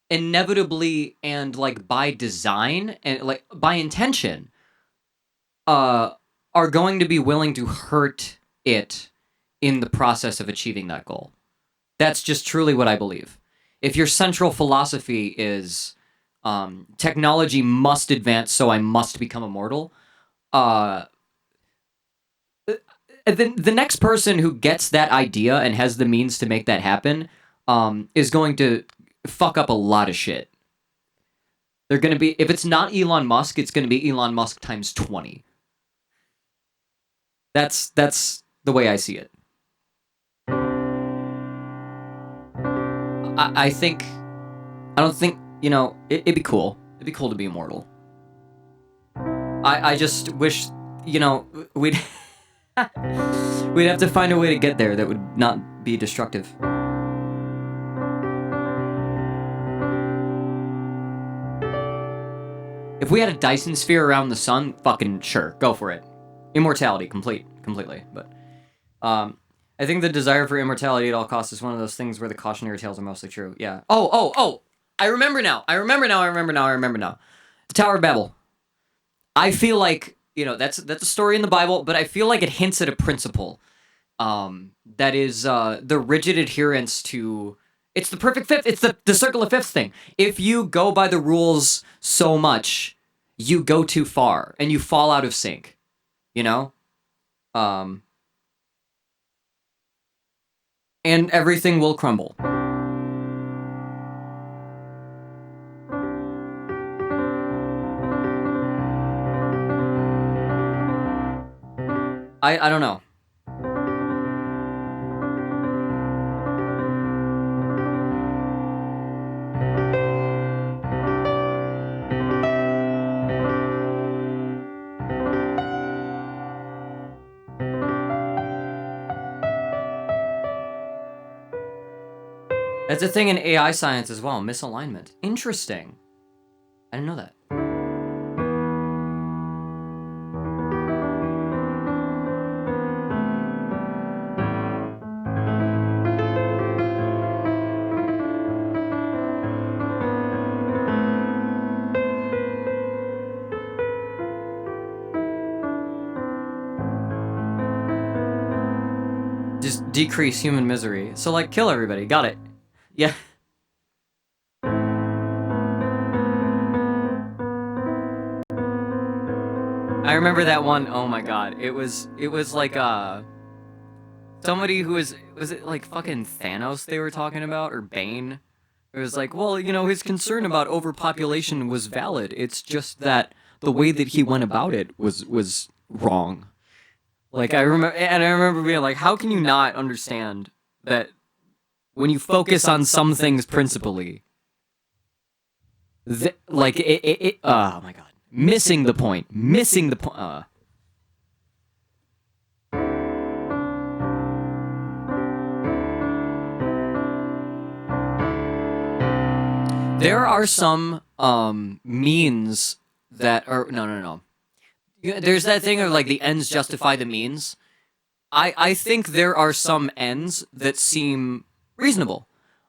inevitably and like by design and like by intention are going to be willing to hurt it in the process of achieving that goal. That's just truly what I believe. If your central philosophy is technology must advance, so I must become immortal, the next person who gets that idea and has the means to make that happen is going to fuck up a lot of shit. They're going to be, if it's not Elon Musk, it's going to be Elon Musk times 20. That's the way I see it. I don't think, you know, it'd be cool. It'd be cool to be immortal. I just wish, you know, we'd we'd have to find a way to get there that would not be destructive. If we had a Dyson sphere around the sun, fucking sure, go for it. Immortality, completely. But I think the desire for immortality at all costs is one of those things where the cautionary tales are mostly true. Yeah. Oh! I remember now. The Tower of Babel. I feel like, you know, that's a story in the Bible, but I feel like it hints at a principle that is the rigid adherence to... It's the perfect fifth. It's the circle of fifths thing. If you go by the rules so much, you go too far, and you fall out of sync. You know? And everything will crumble. I don't know. That's a thing in AI science as well, misalignment. Interesting. I didn't know that. Just decrease human misery. So, like, kill everybody. Got it. Yeah. I remember that one. Oh my god. It was like somebody who was it like fucking Thanos they were talking about, or Bane? It was like, well, you know, his concern about overpopulation was valid. It's just that the way that he went about it was wrong. Like, I remember being like, how can you not understand that when you focus on some things principally, like it oh my god, missing the point. There are some means that are no. There's that thing of like the ends justify the means. I think there are some ends that seem reasonable,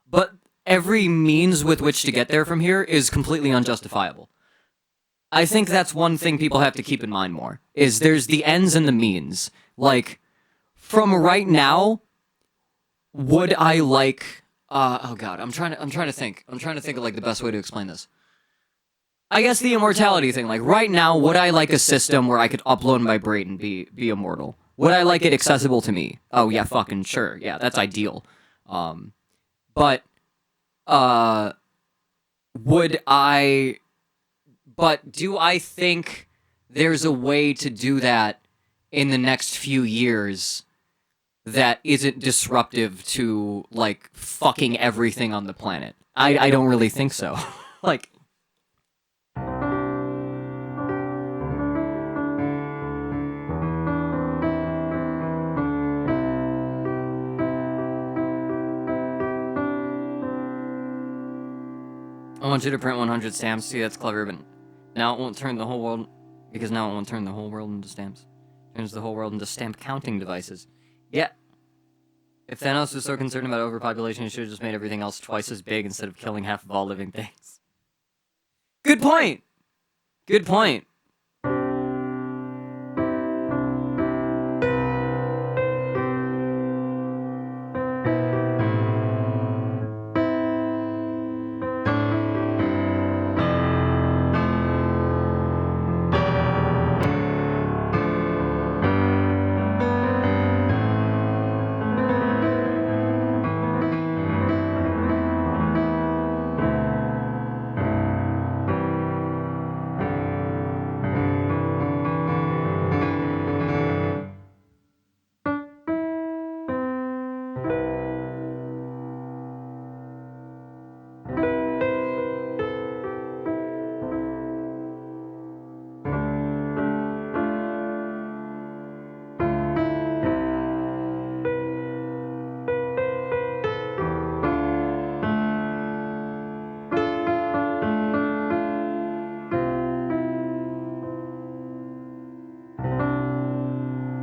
but every means with which to get there from here is completely unjustifiable. I think that's one thing people have to keep in mind more, is there's the ends and the means. Like, from right now, would I like oh god, I'm trying to think of like the best way to explain this. I guess the immortality thing, like right now, would I like a system where I could upload my brain and be immortal? Would I like it accessible to me? Oh yeah, fucking sure. Yeah, that's ideal. But do I think there's a way to do that in the next few years that isn't disruptive to, like, fucking everything on the planet? I don't really think so. Like... I want you to print 100 stamps. See, that's clever, but Now it won't turn the whole world, because now it won't turn the whole world into stamps. Turns the whole world into stamp counting devices. Yeah. If Thanos was so concerned about overpopulation, he should have just made everything else twice as big instead of killing half of all living things. Good point! Good point.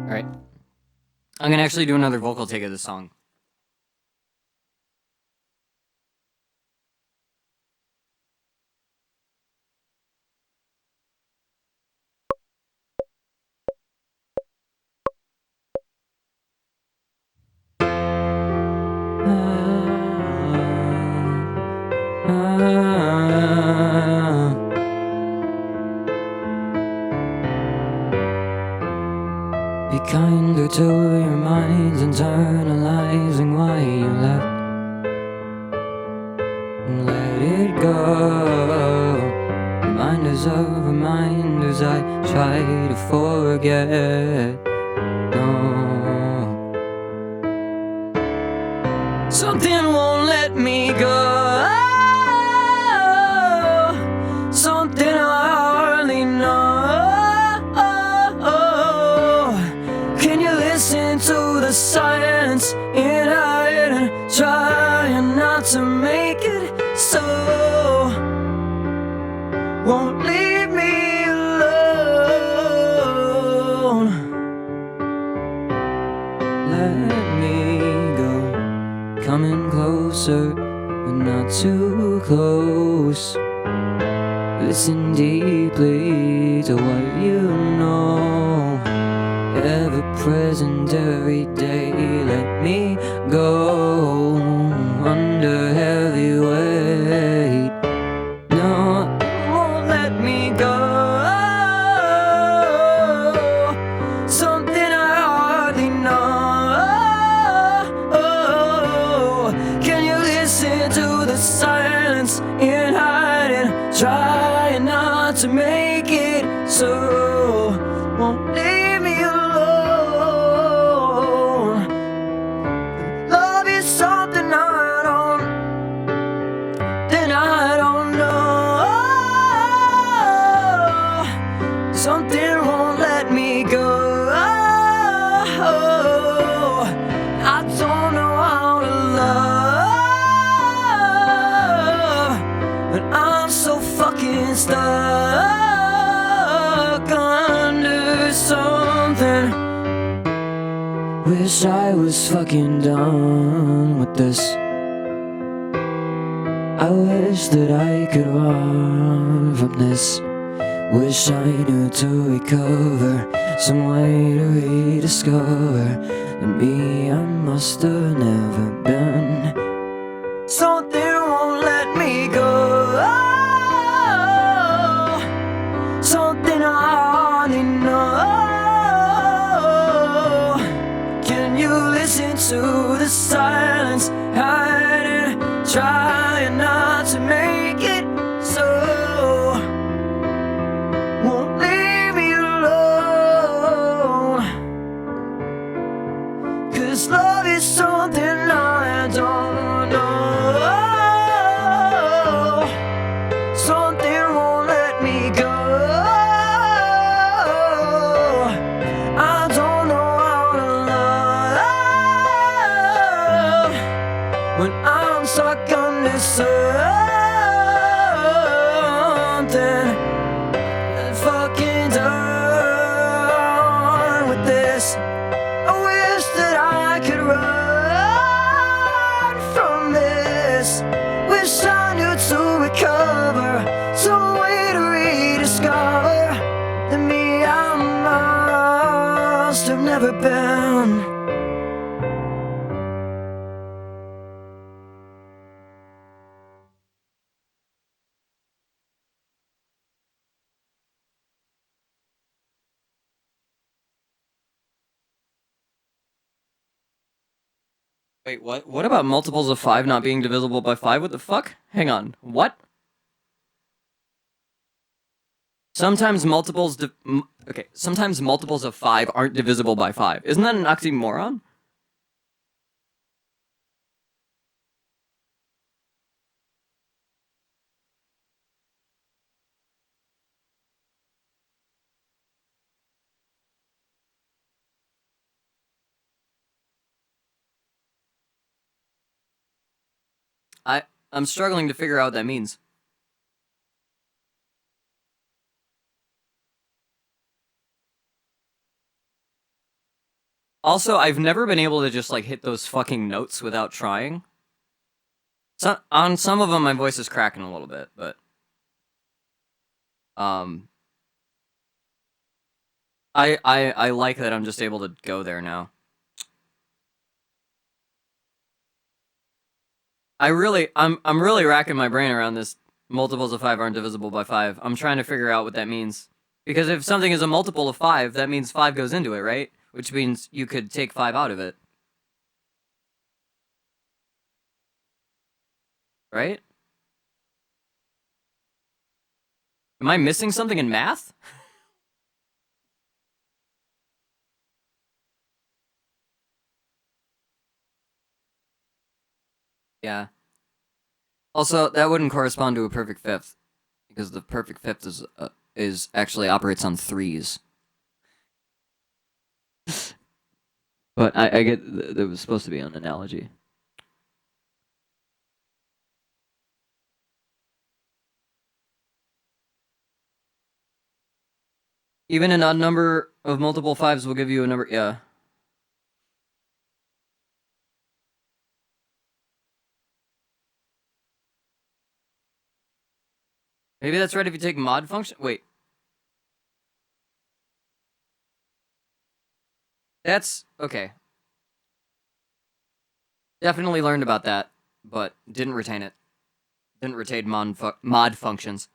Alright. I'm gonna actually do another vocal take of this song. Be kinder to your minds, internalizing why you left. And let it go. Reminders of reminders I try to forget. No. Something won't let me go. Something I hardly know. Can you listen to the silence in our head and trying not to make it so? Won't leave me alone. Let me go. Coming closer, but not too close. Listen deeply to what you know. Ever present every day. Let me go under heavy weight. No, it won't let me go. Something I hardly know. Can you listen to the silence in hiding? Trying not to make it so. Won't leave me alone. Love is something I don't know. Something won't let me go. I don't know how to love, but I'm so fucking stuck under something. Wish I was fucking done with this. I wish that I could run from this. Wish I knew to recover, some way to rediscover the me I must have never been. Something won't let me go. Something I hardly know. Can you listen to the silence, hiding, trying not to make it so? Won't leave me alone. 'Cause love is something I don't know. Something won't let me go. I don't know how to love when I'm stuck under something. happen. Wait, what? What about multiples of 5 not being divisible by 5? What the fuck? Hang on. What? Sometimes multiples okay, sometimes multiples of 5 aren't divisible by 5. Isn't that an oxymoron? I'm struggling to figure out what that means. Also, I've never been able to just like hit those fucking notes without trying. On some of them my voice is cracking a little bit, but I like that I'm just able to go there now. I'm really racking my brain around this multiples of 5 aren't divisible by 5. I'm trying to figure out what that means. Because if something is a multiple of 5, that means 5 goes into it, right? Which means you could take 5 out of it. Right? Am I missing something in math? Yeah. Also, that wouldn't correspond to a perfect fifth, because the perfect fifth is actually operates on 3s. But I get there was supposed to be an analogy. Even an odd number of multiple 5s will give you a number. Yeah. Maybe that's right if you take mod function. Wait. That's okay. Definitely learned about that, but didn't retain it. Didn't retain mod functions.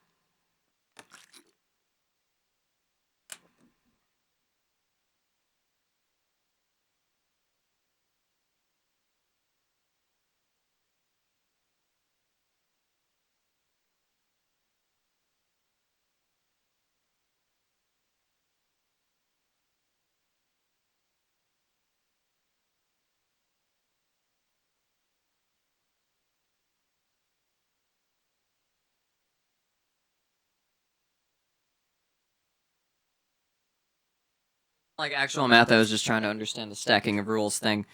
Like actual math, I was just trying to understand the stacking of rules thing.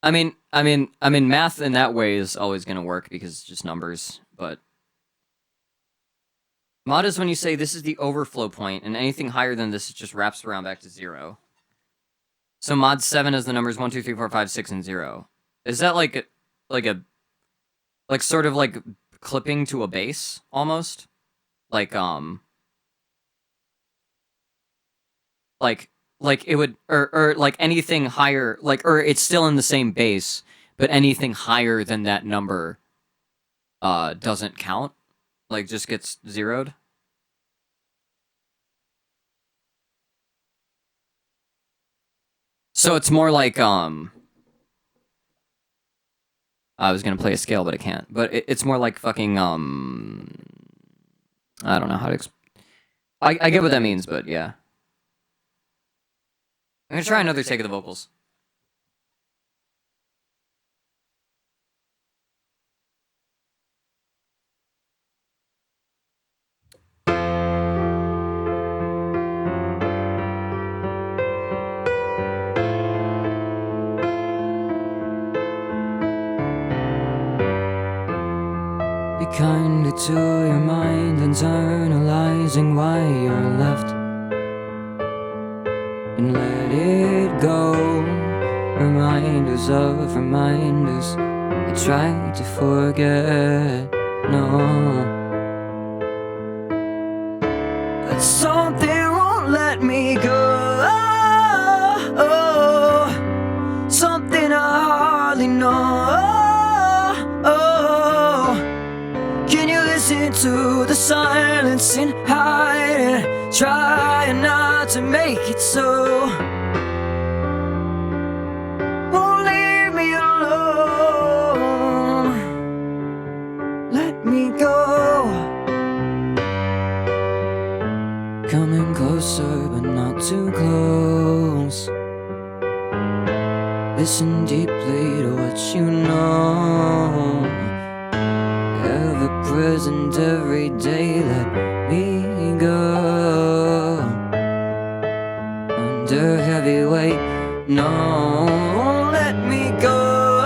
I mean, math in that way is always going to work because it's just numbers, but mod is when you say this is the overflow point, and anything higher than this just wraps around back to 0. So mod 7 is the numbers 1, 2, 3, 4, 5, 6, and 0. Is that like sort of like clipping to a base almost? Like it would or like anything higher, like, or it's still in the same base, but anything higher than that number doesn't count, like just gets zeroed. So it's more like I was gonna play a scale, but I can't. But it's more like fucking I don't know how to I get what that means, but yeah. I'm gonna try another take of the vocals. Be kinder to your mind, internalizing why you're left, and let it go. Reminders of reminders I try to forget. No, but something won't let me go. silence and hiding, trying not to make it so. Won't leave me alone. Let me go. Coming closer, but not too close. Listen deeply to what you know. Ever present every day, let me go. Under heavy weight, no, let me go.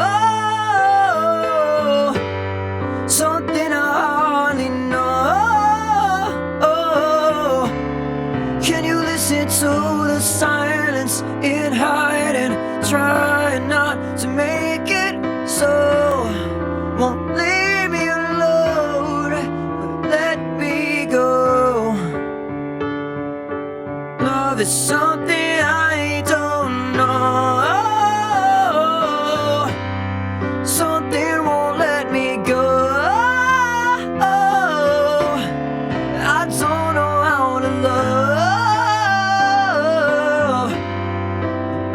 Something I hardly know. Can you listen to the silence in hiding? Trying not to make it so. Won't leave me alone, but let me go. Love is something I don't know. Something won't let me go. I don't know how to love.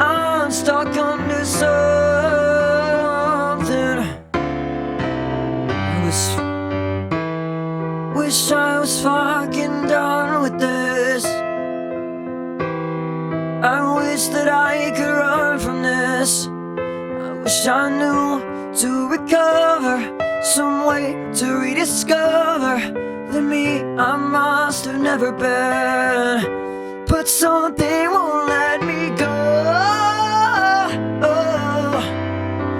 I'm stuck under something. Wish I was fucking done with this. I wish that I could run from this. I wish I knew to recover, some way to rediscover the me I must have never been. But something won't let me go.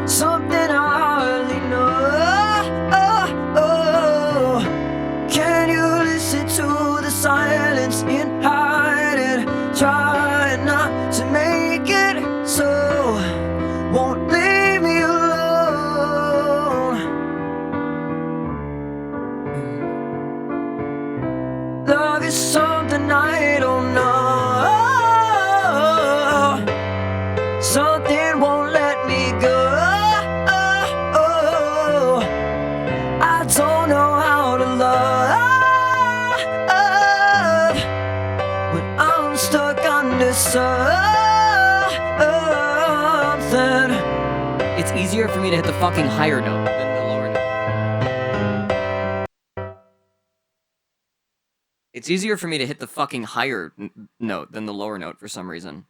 Something I hardly know. Can you listen to the silence in hiding? Trying not to make it so. Won't leave me alone. Love is something I don't know. Something won't let me go. I don't know how to love when I'm stuck under something. It's easier for me to hit the fucking higher note than the lower note. It's easier for me to hit the fucking higher note than the lower note for some reason.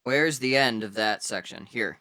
Where's the end of that section? Here.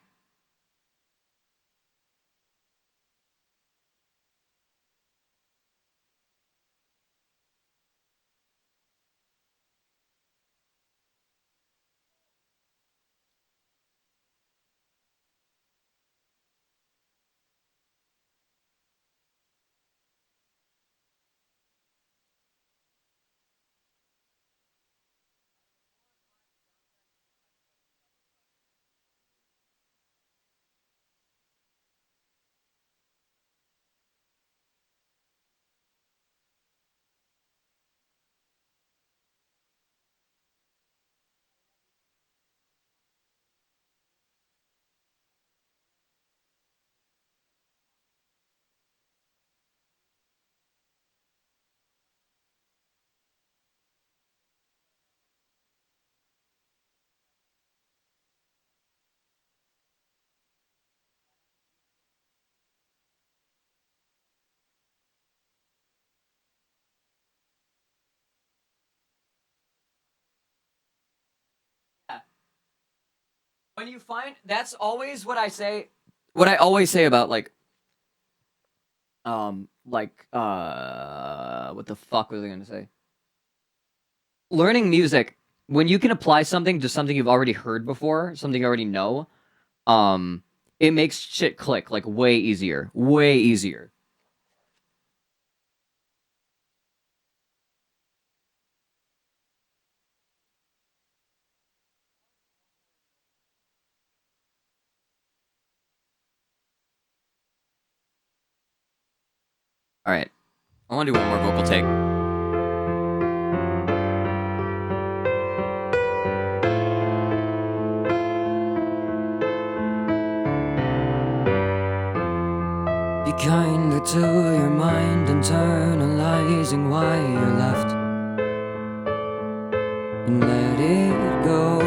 When you find, that's always what I say. What I always say about what the fuck was I gonna say? Learning music, when you can apply something to something you've already heard before, something you already know, it makes shit click like way easier, way easier. All right. I want to do one more vocal take. Be kinder to your mind, internalizing why you're left, and let it go.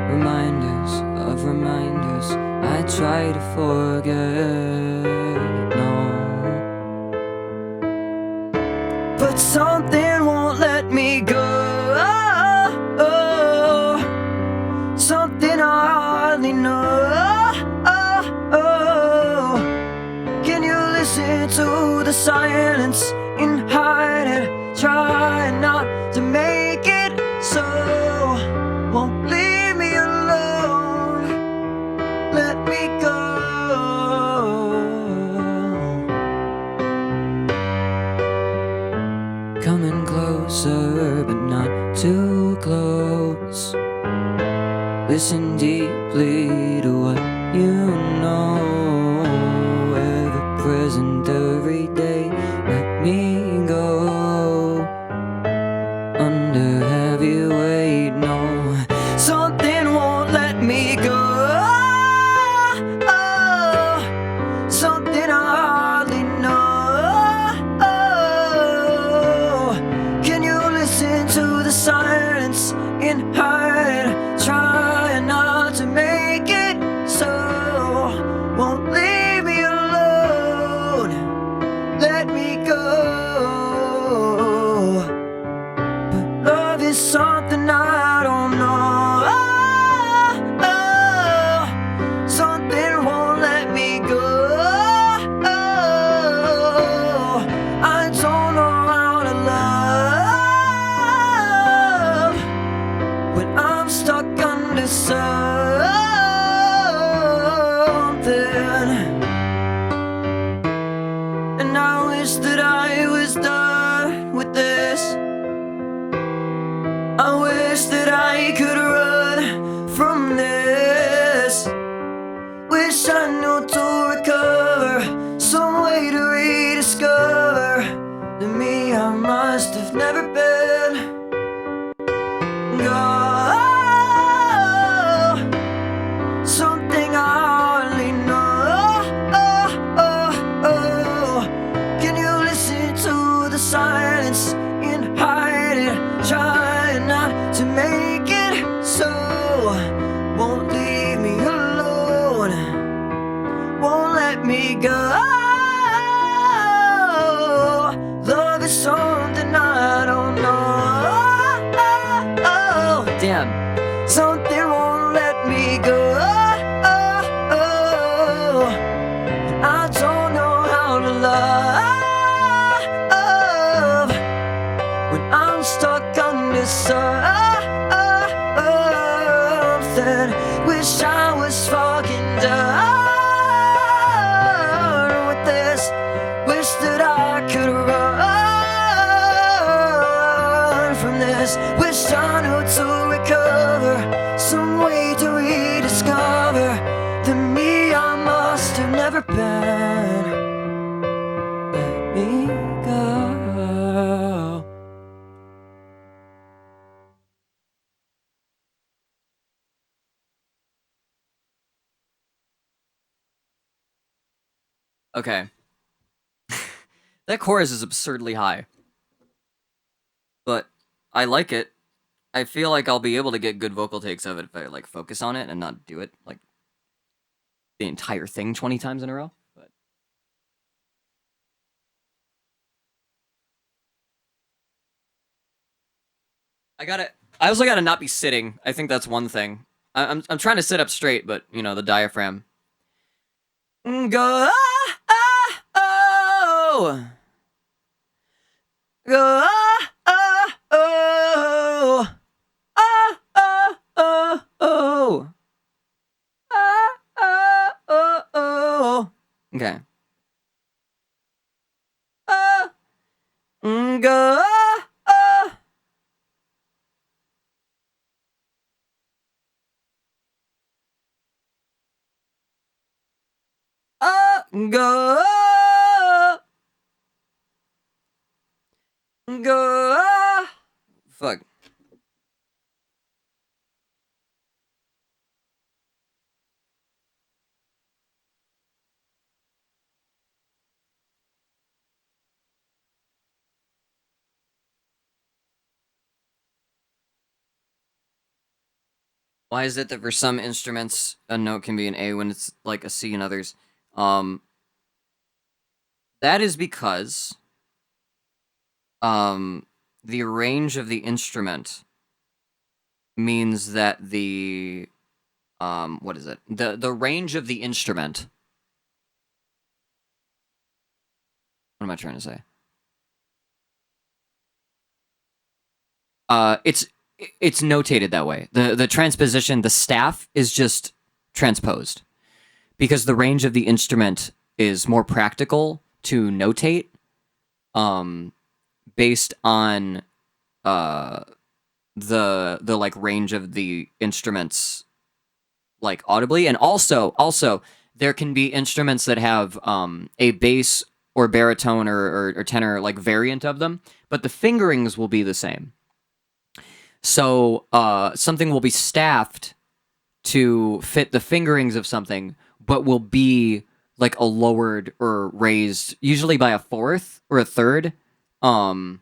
Reminders of reminders I try to forget, no. But something won't let me go. Something I hardly know. Can you listen to the silence in hiding? Try not to make it so. Won't leave me alone. Let me go. Coming closer, but not too close. Listen deeply to what you know. Ever present every day. Let me go. Under heavy weight, no. Something won't let me go. Something I hardly know. Can you listen to the silence in hide? Try not to make it so. Won't leave me alone. Let me go. But love is something I don't know. Something won't let me go. I don't know how to love when I'm stuck under something. And I wish that I was done with this. I wish that I could run from this. Wish I knew to recover, some way to rediscover the me I must have never been. Go. Something I hardly know. Can you listen to the silence in hiding? Try not to make it so. Won't leave me alone. Won't let me go. Love is something I don't know. Damn. Something won't let me go. I don't know how to love when I'm stuck under something. Wish I was fucking done with this. Wish that I could run from this. Wish I knew to recover, some way to rediscover the me I must have never been. Let me go. Okay. That chorus is absurdly high. But I like it. I feel like I'll be able to get good vocal takes of it if I like focus on it and not do it like the entire thing 20 times in a row. But I also gotta not be sitting. I think that's one thing. I'm trying to sit up straight, but you know, the diaphragm. Go oh, go oh, okay. Go go go. Fuck. Why is it that for some instruments a note can be an A when it's like a C in others? That is because the range of the instrument means that the what is it? The range of the instrument. What am I trying to say? It's notated that way. The transposition, the staff is just transposed because the range of the instrument is more practical to notate based on the like range of the instruments like audibly, and also there can be instruments that have a bass or baritone or tenor like variant of them, but the fingerings will be the same. So something will be staffed to fit the fingerings of something, but will be like a lowered or raised, usually by a fourth or a third, like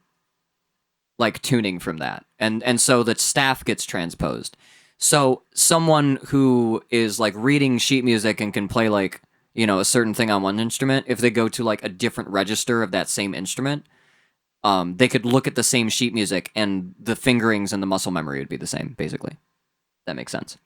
tuning from that. And so the staff gets transposed. So someone who is like reading sheet music and can play like, you know, a certain thing on one instrument, if they go to like a different register of that same instrument, they could look at the same sheet music and the fingerings and the muscle memory would be the same, basically. That makes sense.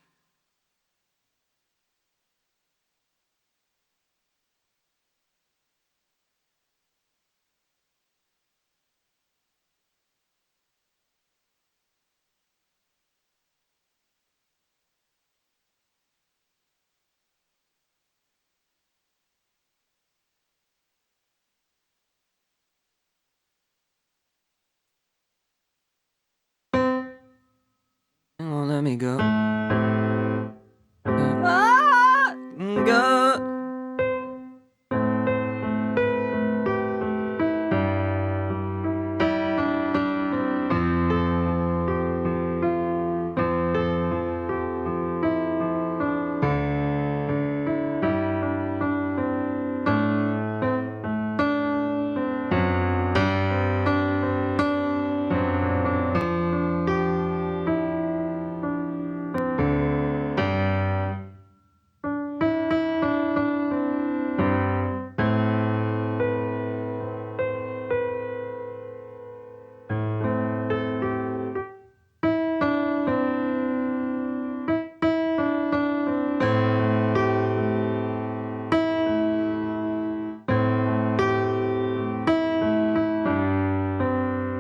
Oh, let me go. Go.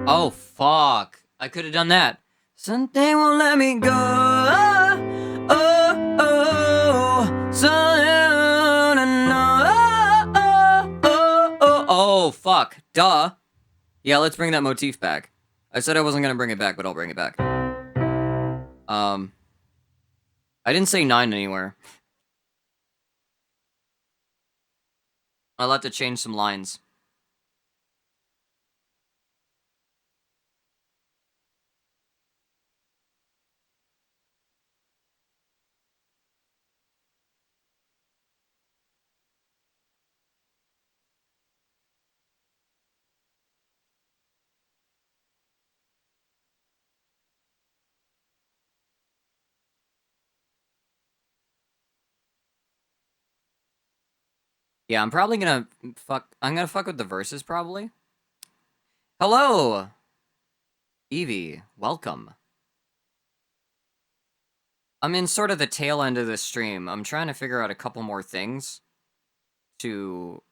Oh, fuck. I could have done that. Something won't let me go. Oh, oh, oh. Something oh, fuck. Duh. Yeah, let's bring that motif back. I said I wasn't gonna bring it back, but I'll bring it back. I didn't say 9 anywhere. I'll have to change some lines. Yeah, I'm probably gonna fuck with the verses, probably. Hello! Evie, welcome. I'm in sort of the tail end of this stream. I'm trying to figure out a couple more things to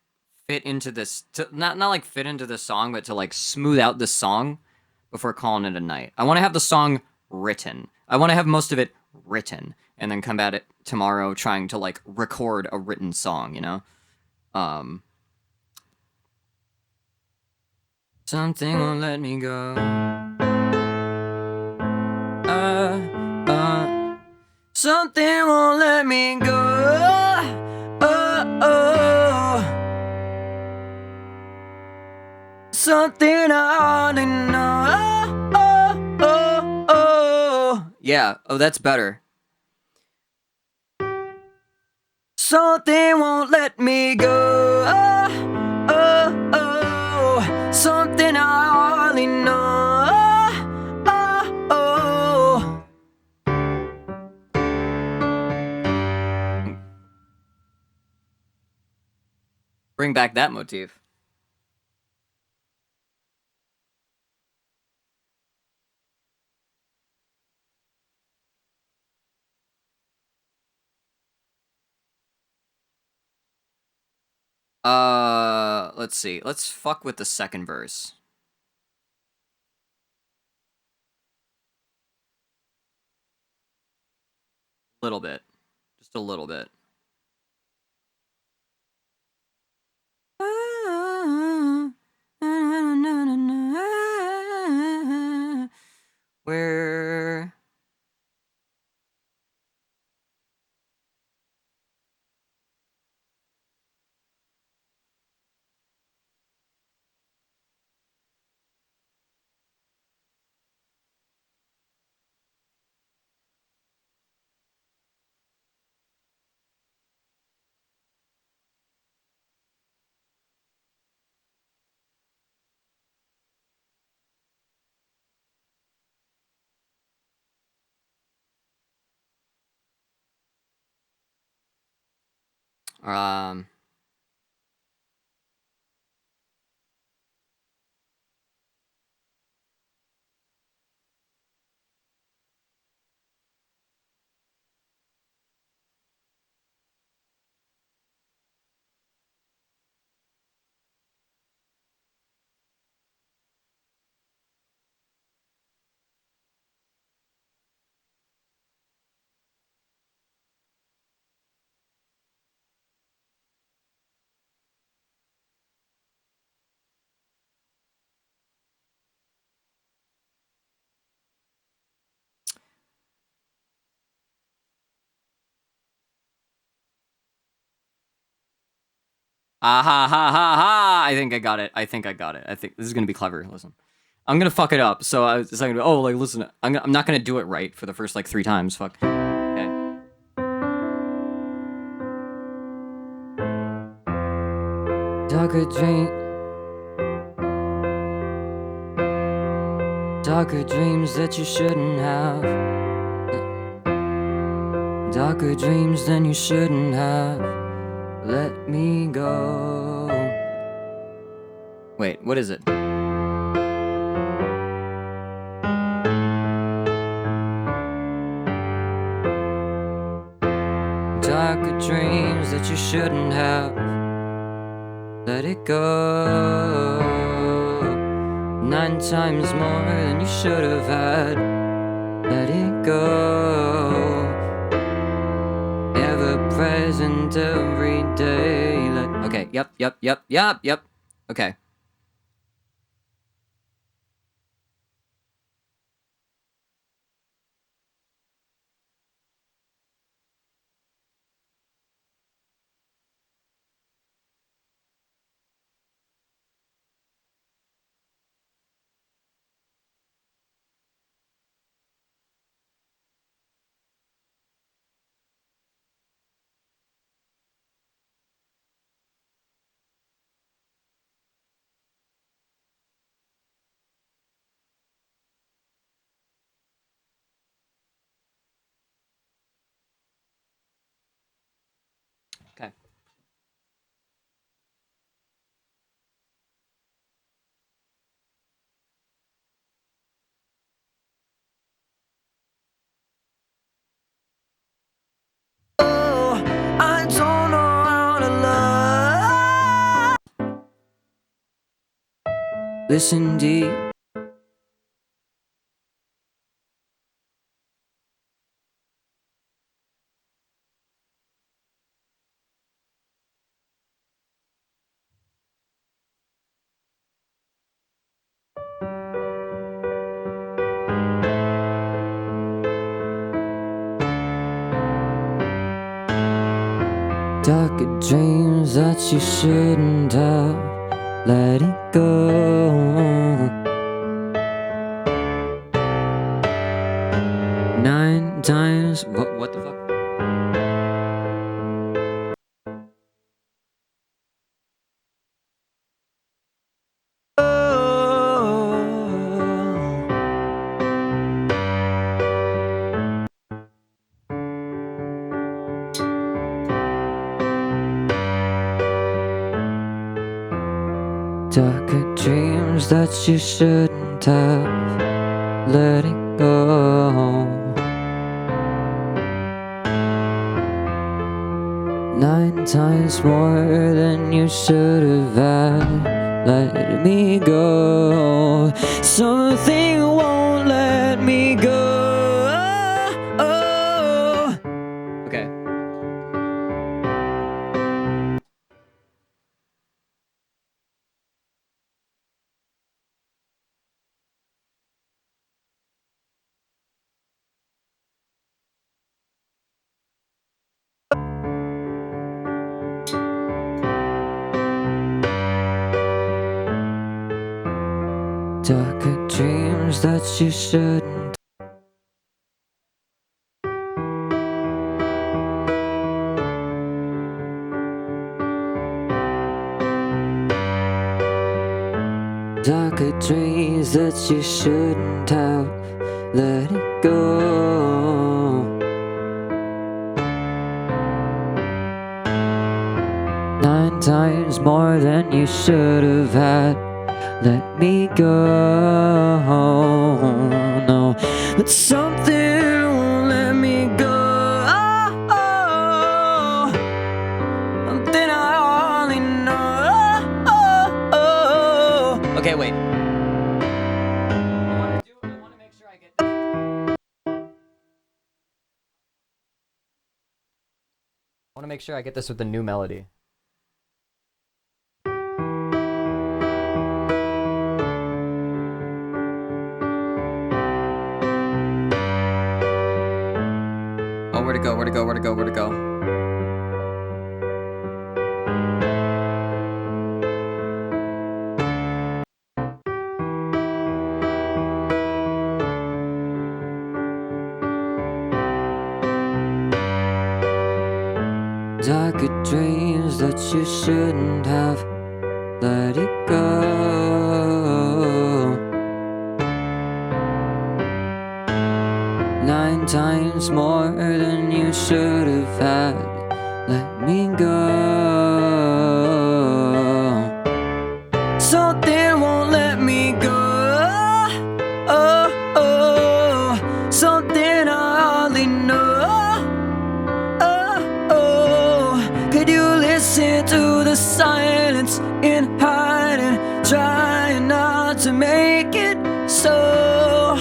fit into this, not like fit into this song, but to like smooth out this song before calling it a night. I want to have the song written. I want to have most of it written, and then come at it tomorrow trying to like record a written song, you know? Something won't let me go. Something won't let me go. Something I already know. Yeah. Oh, that's better. Something won't let me go. Oh, oh, oh. Something I hardly know. Oh, oh. Bring back that motif. Let's see. Let's fuck with the second verse. A little bit. Just a little bit. Where... Um... Ah ha ha ha ha! I think I got it. I think this is gonna be clever. Listen, I'm gonna fuck it up. So it's not gonna be, oh, like, listen, I'm not gonna do it right for the first like 3 times. Fuck. Okay. Darker dreams that you shouldn't have. Darker dreams than you shouldn't have. Let me go. Wait, what is it? Darker dreams that you shouldn't have. Let it go. 9 times more than you should have had. Let it go. Ever present every day. Okay, yep. Okay. Okay. I don't know how to love. Listen deep. Darker dreams that you shouldn't have. Let it go. 9 times. What the fuck? Darker dreams that you shouldn't have let it go. 9 times more than you should have had let me go. Something won't let me go. Okay. Darker dreams that you shouldn't. Darker dreams that you shouldn't have let it go. 9 times more than you should have had let me go. No, but something won't let me go. Something I only know. Okay, wait. I want to make sure I get this. I want to make sure I get this with the new melody. Oh, where to go, where to go, where to go, where to go? Darker dreams that you shouldn't have let it go. 9 times more than you should have had let me go. Something won't let me go. Something I hardly know. Could you listen to the silence in hiding, trying not to make it so?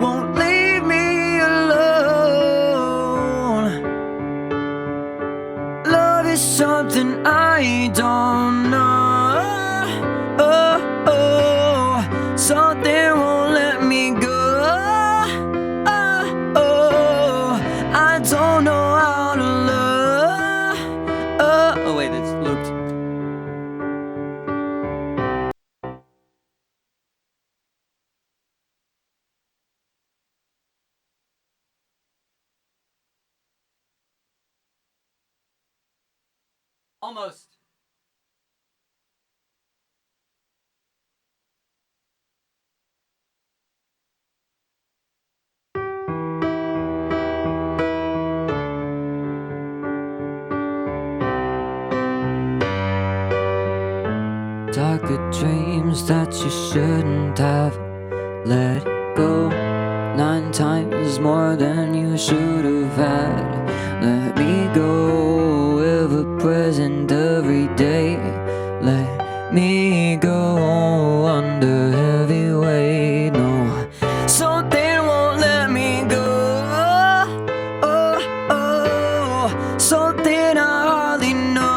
Won't leave me alone. Love is something I don't know. Something won't let me go. I don't know how to love. Oh wait, it's looped. Almost. Darker dreams that you shouldn't have let it go. 9 times more than you should have had let me go. Ever present every day let me go under heavy weight. No, something won't let me go. Something I hardly know.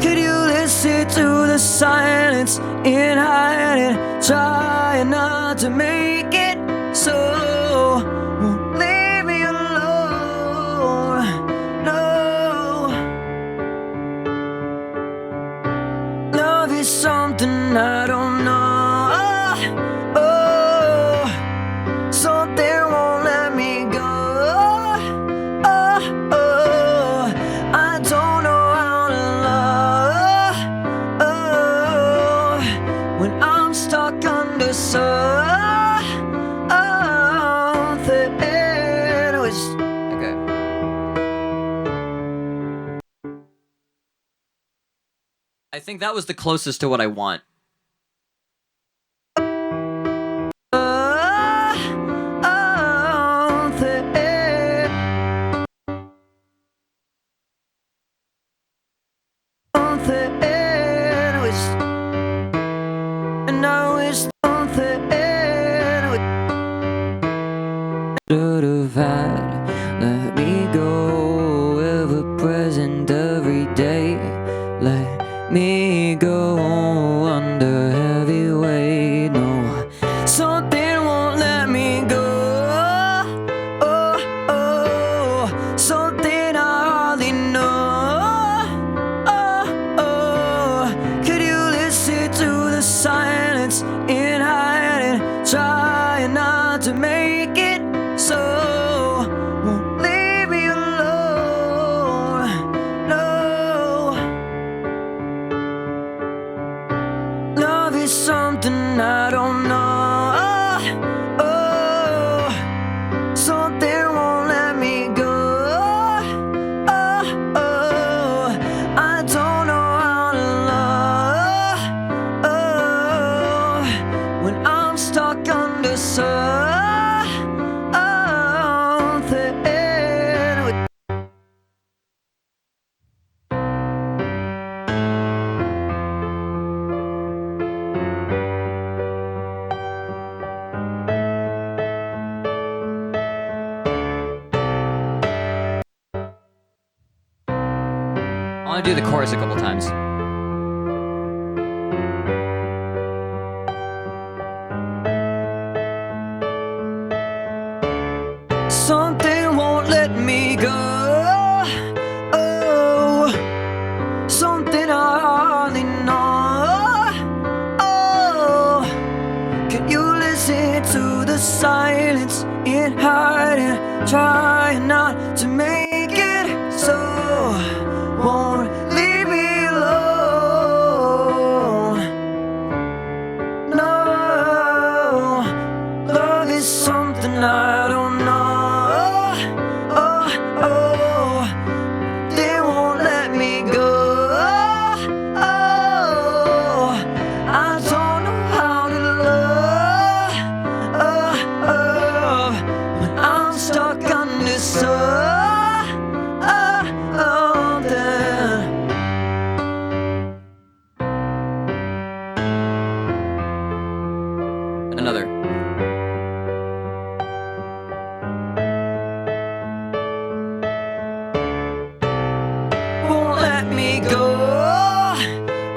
Could you listen to the silence in hiding, trying not to make it so? Won't leave me alone. No, love is something I don't know. I think that was the closest to what I want. Should have had, let me go, ever present every day. Let me go under heavy weight. No, something won't let me go. Oh, oh, something I hardly know. Oh, oh, could you listen to the silence in hiding, trying not to make it so? Won't leave me alone. No, love is something I don't know. Oh, something won't let me go. Oh, oh, I don't know how to love. Oh, when I'm stuck under something. I want to do the chorus a couple times. Something won't let me go. Oh, something I hardly know. Oh, can you listen to the silence in hiding, trying not to make it so? Won't leave me alone. No, love is something I don't know. Oh, oh, they won't let me go. Oh, I don't know how to love. Oh, oh, when I'm stuck under something. Another. Won't let me go.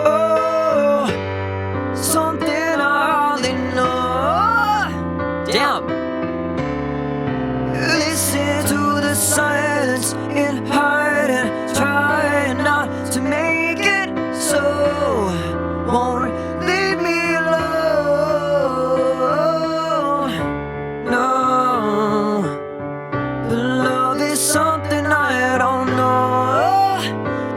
Oh, something I hardly know. Damn. Listen to the silence in hiding, trying not to make it so. Won't leave me alone. No, but love is something I don't know.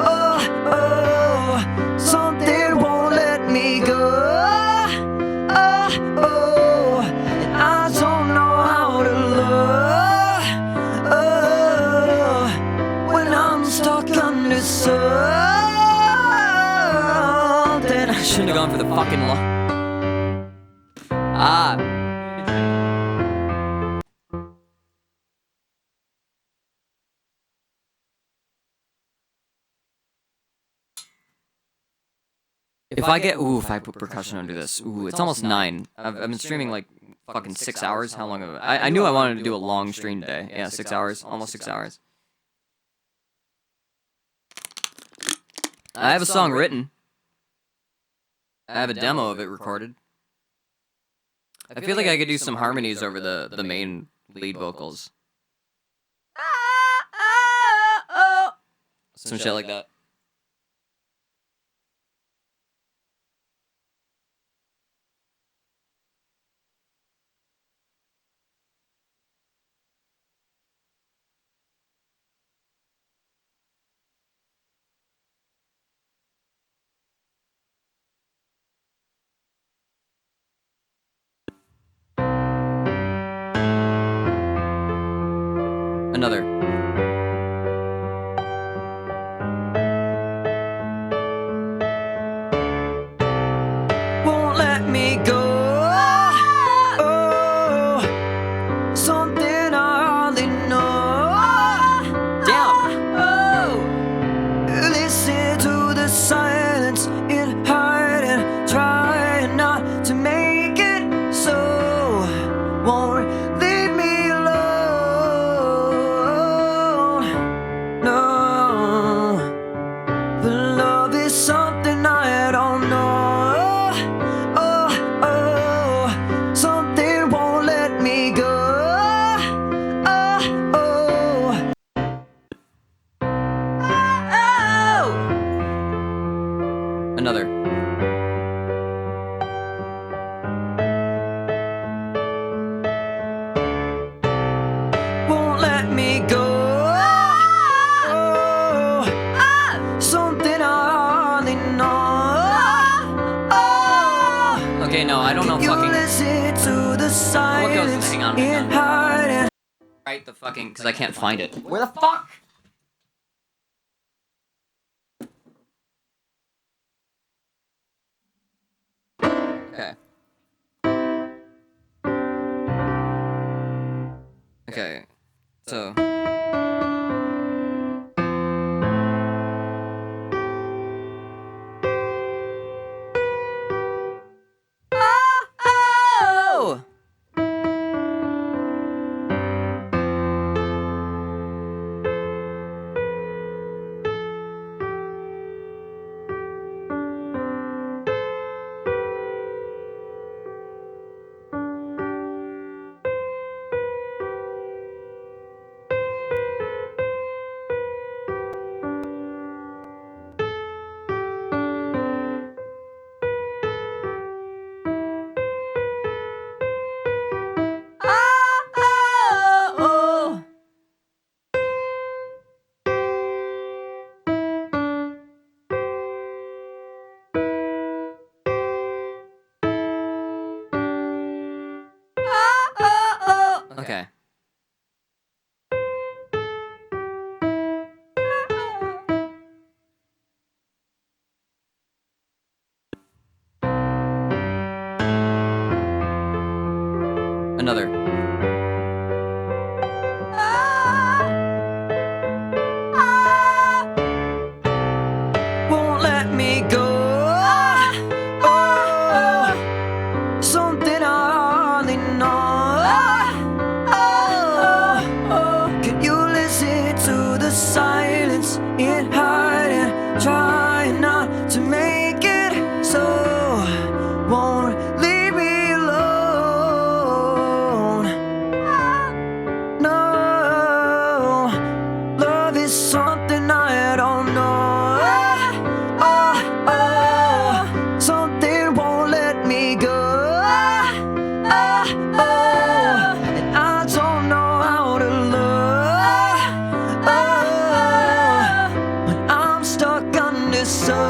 Oh, oh, something won't let me go. Oh, oh, and I don't know how to love. Oh, when I'm stuck under something. I shouldn't have gone for the fucking Ah. If I put percussion under this, it's almost 9. I've been streaming like fucking 6 hours. How long have I knew I wanted to do a long stream today. Yeah, 6 hours, almost 6 hours. I have a song written. I have a demo of it recorded. I feel like I could do some harmonies over the main lead vocals. Some shit like that. Another. silence hang on, in hiding. Right the fucking, because I can't find it. Where the fuck? Okay. Okay. So. Oh! Oh! Okay. Another. Won't let me go. Oh, something I hardly know. Oh, can you listen to the silence in hiding? Trying not to make it so. Won't leave me alone. No, love is something I don't know. Something won't let me go. And I don't know how to love when I'm stuck under something.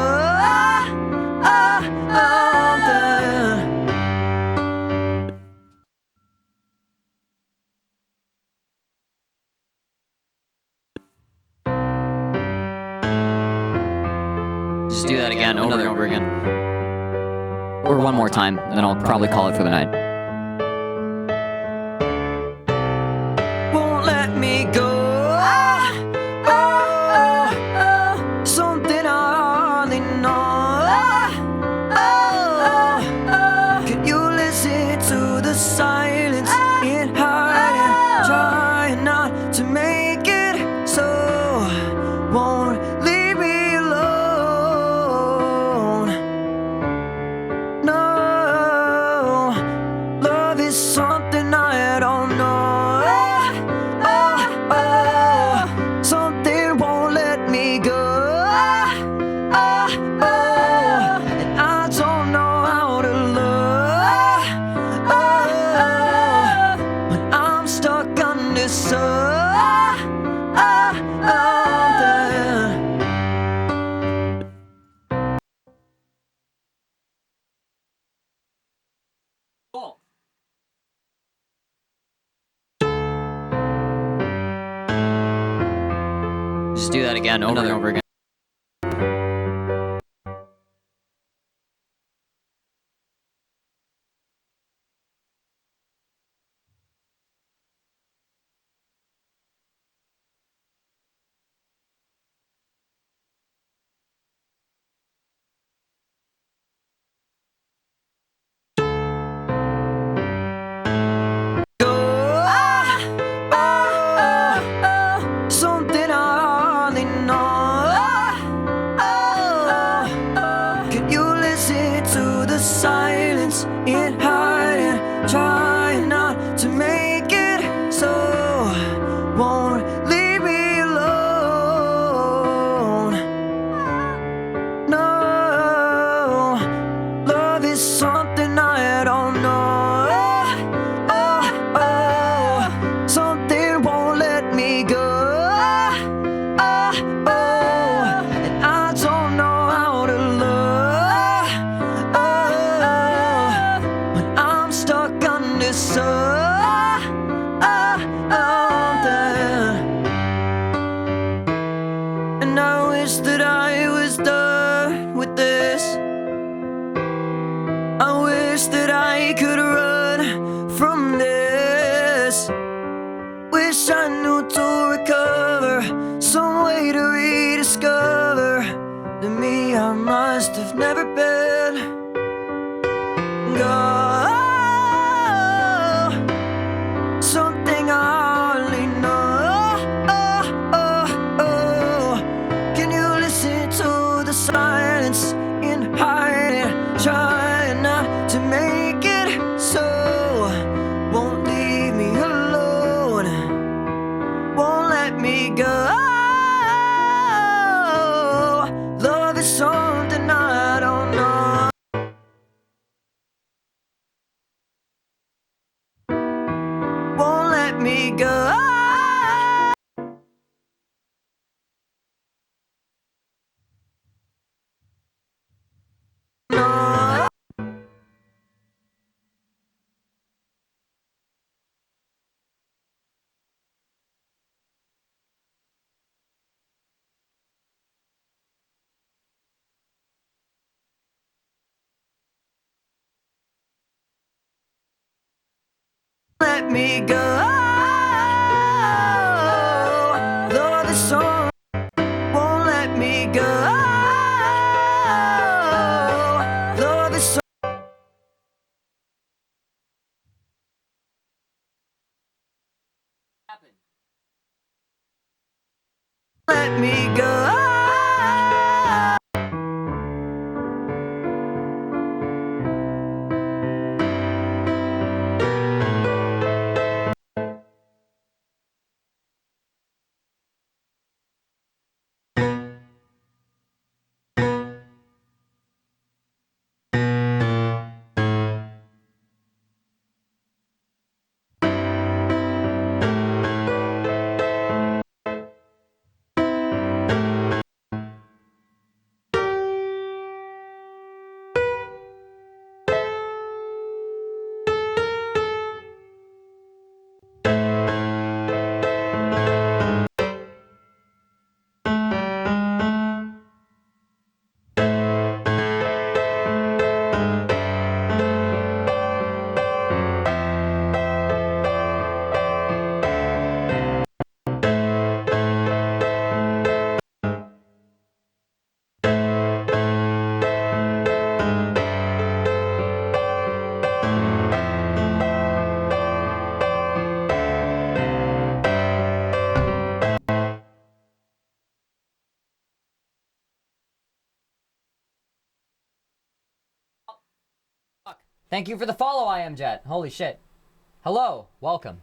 Just do that again, over and over again. Or one more time, and then I'll probably call it for the night. Won't let me go. Something I hardly know. Can you listen to the silence in hiding? Trying not to make it so. Won't leave me alone. No, love is something I don't know. Something won't let me go. And I don't know how to love when I'm stuck under something. Cool. Just do that again, over and over again. Something I hardly know. let me go. No. Let me go. Though the song won't let me go. Though the song let me go. Thank you for the follow, I am Jet. Holy shit. Hello, welcome.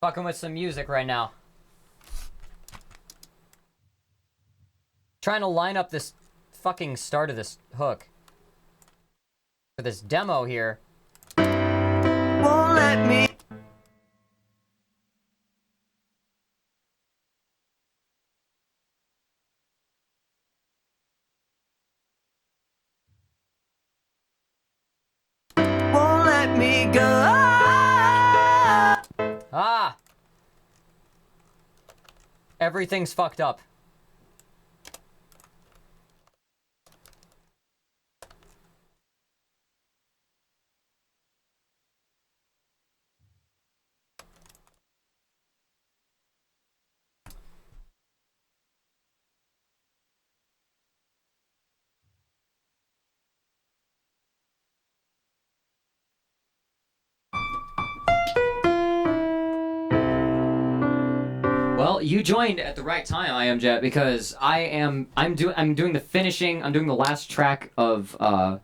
Fucking with some music right now. Trying to line up this fucking start of this hook for this demo here. Won't let me. Won't let me go. Ah! Everything's fucked up. Well, you joined at the right time, I am Jet, because I'm doing the finishing. I'm doing the last track of a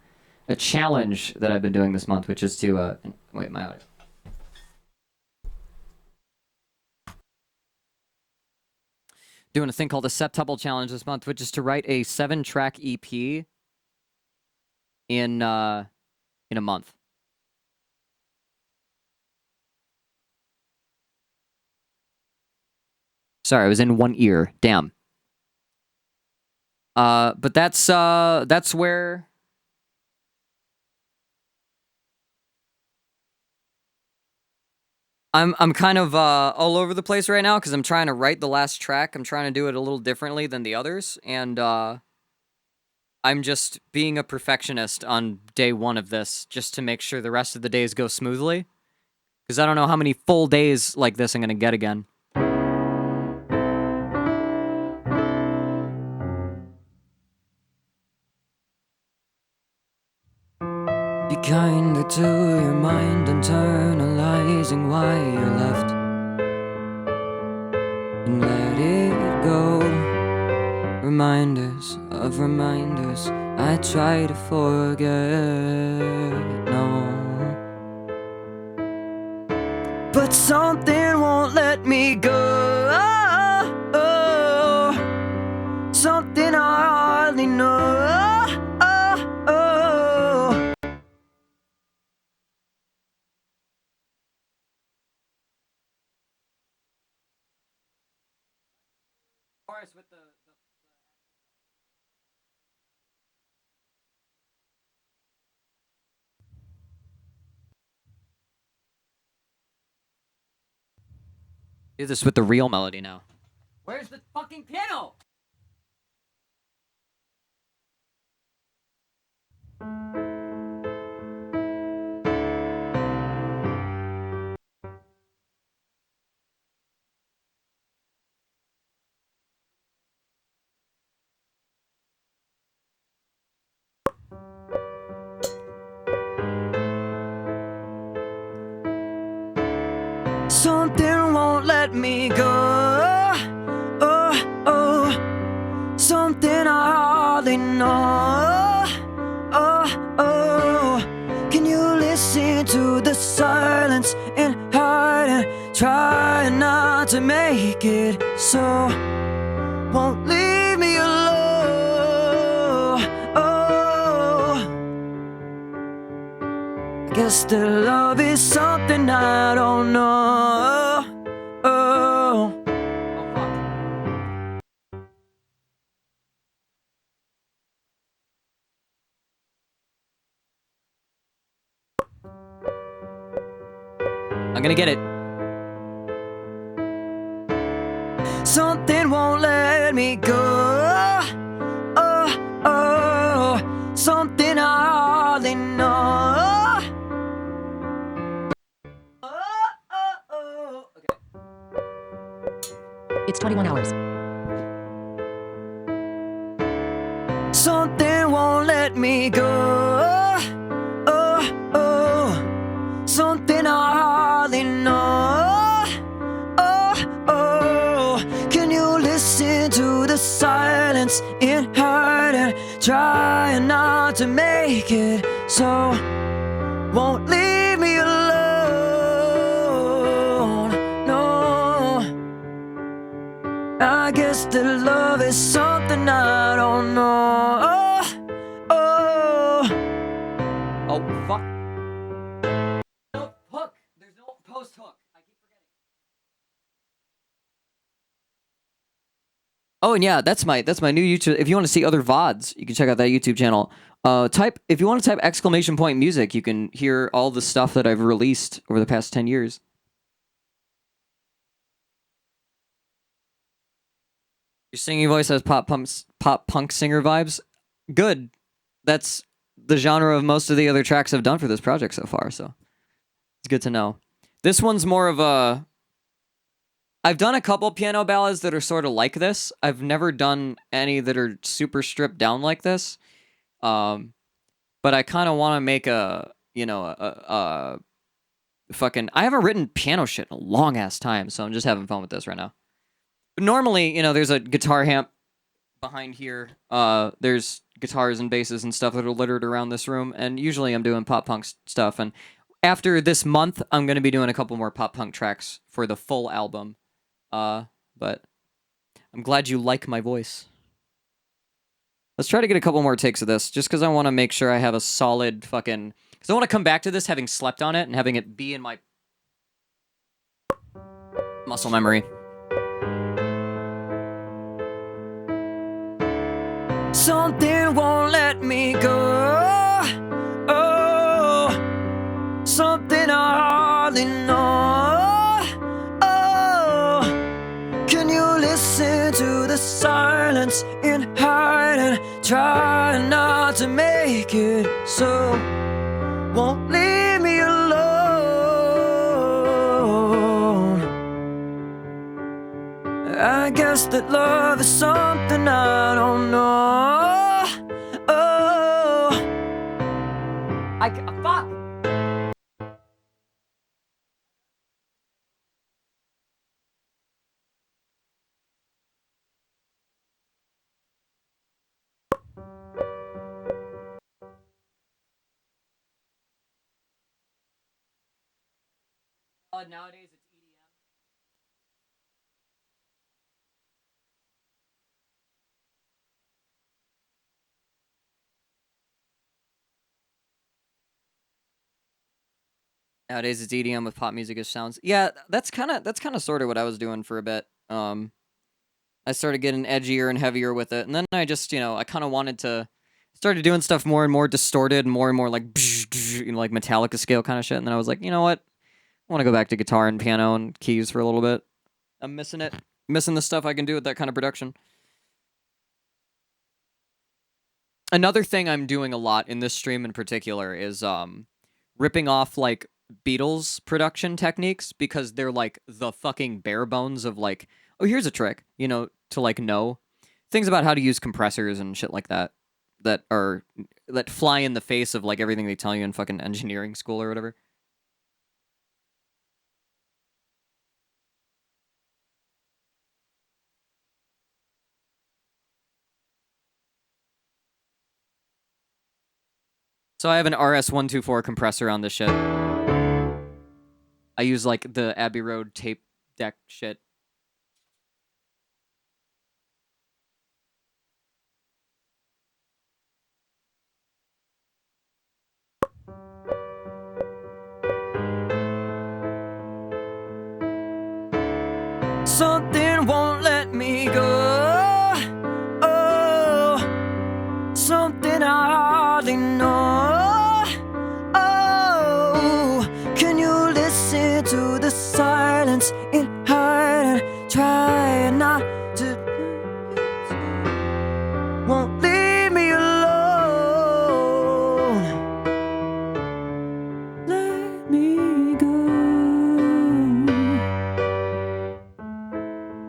challenge that I've been doing this month, which is to wait, my audio. Doing a thing called the Septuple Challenge this month, which is to write a 7-track EP in a month. Sorry, I was in one ear. Damn. But that's where I'm kind of all over the place right now because I'm trying to write the last track. I'm trying to do it a little differently than the others, and I'm just being a perfectionist on day one of this, just to make sure the rest of the days go smoothly. Because I don't know how many full days like this I'm gonna get again. Be kinder to your mind, internalizing why you left, and let it go. Reminders of reminders I try to forget. No, but something won't let me go. Something I hardly know. chorus with the do this with the real melody now. Where's the fucking piano? Something won't let me go. Oh, oh. Something I hardly know. Oh, oh. Can you listen to the silence and hide and try not to make it so? Won't leave me alone. Oh. Guess that love is something I don't know. Oh. I'm gonna get it. Something won't let me go. Oh, oh. Something I hardly know. Oh, oh, oh. Okay. It's 21 hours. Something won't let me go. Oh, oh. Something I hardly know. Oh, oh. Can you listen to the silence in hide and try not to make it so? Won't leave me alone. No. I guess that love is something I don't know. Oh, Oh fuck. No hook. There's no post hook. I keep forgetting. Oh, and yeah, that's my new YouTube. If you want to see other VODs, you can check out that YouTube channel. If you want to type !music, you can hear all the stuff that I've released over the past 10 years. Your singing voice has pop punk singer vibes. Good. That's the genre of most of the other tracks I've done for this project so far, so it's good to know. This one's more of a... I've done a couple piano ballads that are sort of like this. I've never done any that are super stripped down like this. But I kind of want to make a fucking... I haven't written piano shit in a long-ass time, so I'm just having fun with this right now. Normally, there's a guitar amp behind here. There's guitars and basses and stuff that are littered around this room, and usually I'm doing pop punk stuff. And after this month, I'm going to be doing a couple more pop punk tracks for the full album. But I'm glad you like my voice. Let's try to get a couple more takes of this, just because I want to make sure I have a solid fucking... Because I want to come back to this having slept on it and having it be in my muscle memory. something won't let me go. Oh, something I hardly know. Oh, can you listen to the silence in hide and try not to make it so? Won't leave me alone. I guess that love is something I don't know. Oh, Fuck! Nowadays it's EDM. Nowadays it's EDM with pop music as sounds. Yeah, that's kind of sort of what I was doing for a bit. I started getting edgier and heavier with it, and then I just, I kind of wanted to started doing stuff more and more distorted, and more like like Metallica scale kind of shit. And then I was like, you know what? I want to go back to guitar and piano and keys for a little bit. I'm missing it, missing the stuff I can do with that kind of production. Another thing I'm doing a lot in this stream in particular is ripping off like Beatles production techniques, because they're like the fucking bare bones of like, oh, here's a trick, to like know things about how to use compressors and shit like that that fly in the face of like everything they tell you in fucking engineering school or whatever. So I have an RS-124 compressor on this shit. I use like the Abbey Road tape deck shit. Something won't let me go. Oh, something I hardly know. Oh, can you listen to the silence in hide and try not to? Won't leave me alone. Let me go.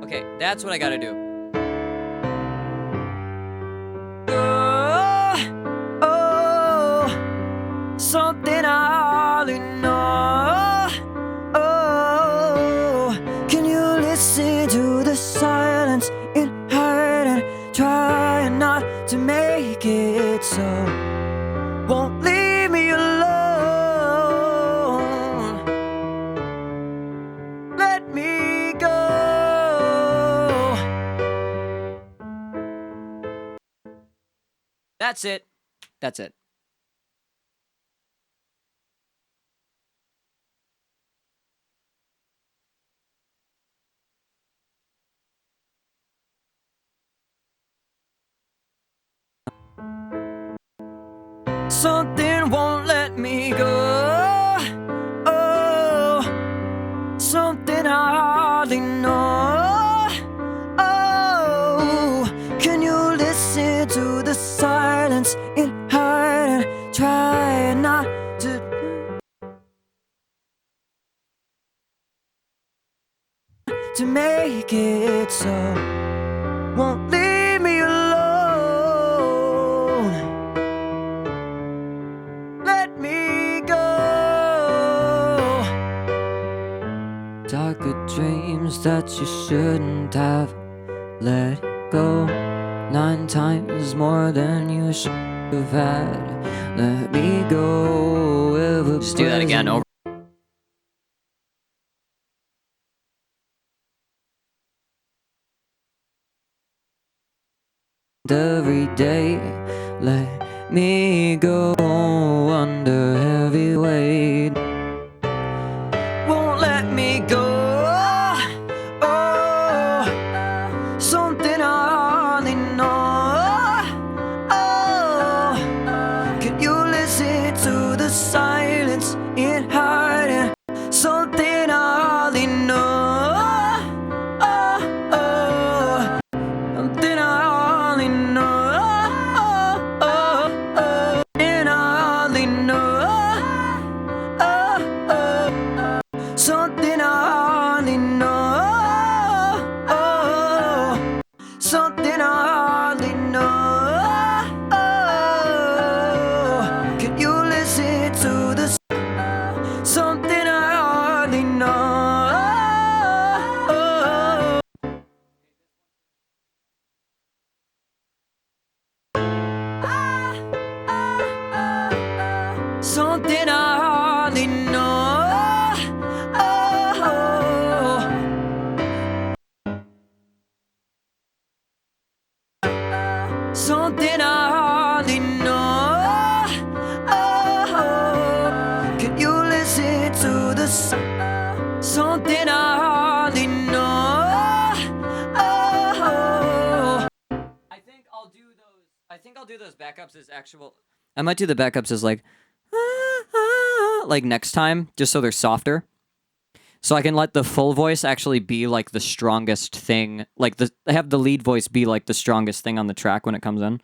Okay, that's what I gotta do. Oh, something I hardly know. Oh, can you listen to the silence in hide and try not to make it so? Won't leave me alone. Let me go. That's it. That's it. Something won't let me go. Oh, something I hardly know. Oh, can you listen to the silence in hide and try not to? To make it so, won't leave me alone. Let me go. Darker dreams that you shouldn't have let go. 9 times more than you should have had. Let me go. Just do that again over. Every day, let me go under heavy weight. Won't let me go. Oh, something I hardly know. Oh, can you listen to the silence in hiding? Something I hardly know. Something I hardly know. And I hardly know. Something I hardly know. Something I hardly know. Can you listen to the something I hardly know? Something I hardly know. Something I hardly know. Can you listen to the something I hardly know? do those backups as actual. I might do the backups as like next time, just so they're softer. So I can let the full voice actually be like the strongest thing. Like have the lead voice be like the strongest thing on the track when it comes in.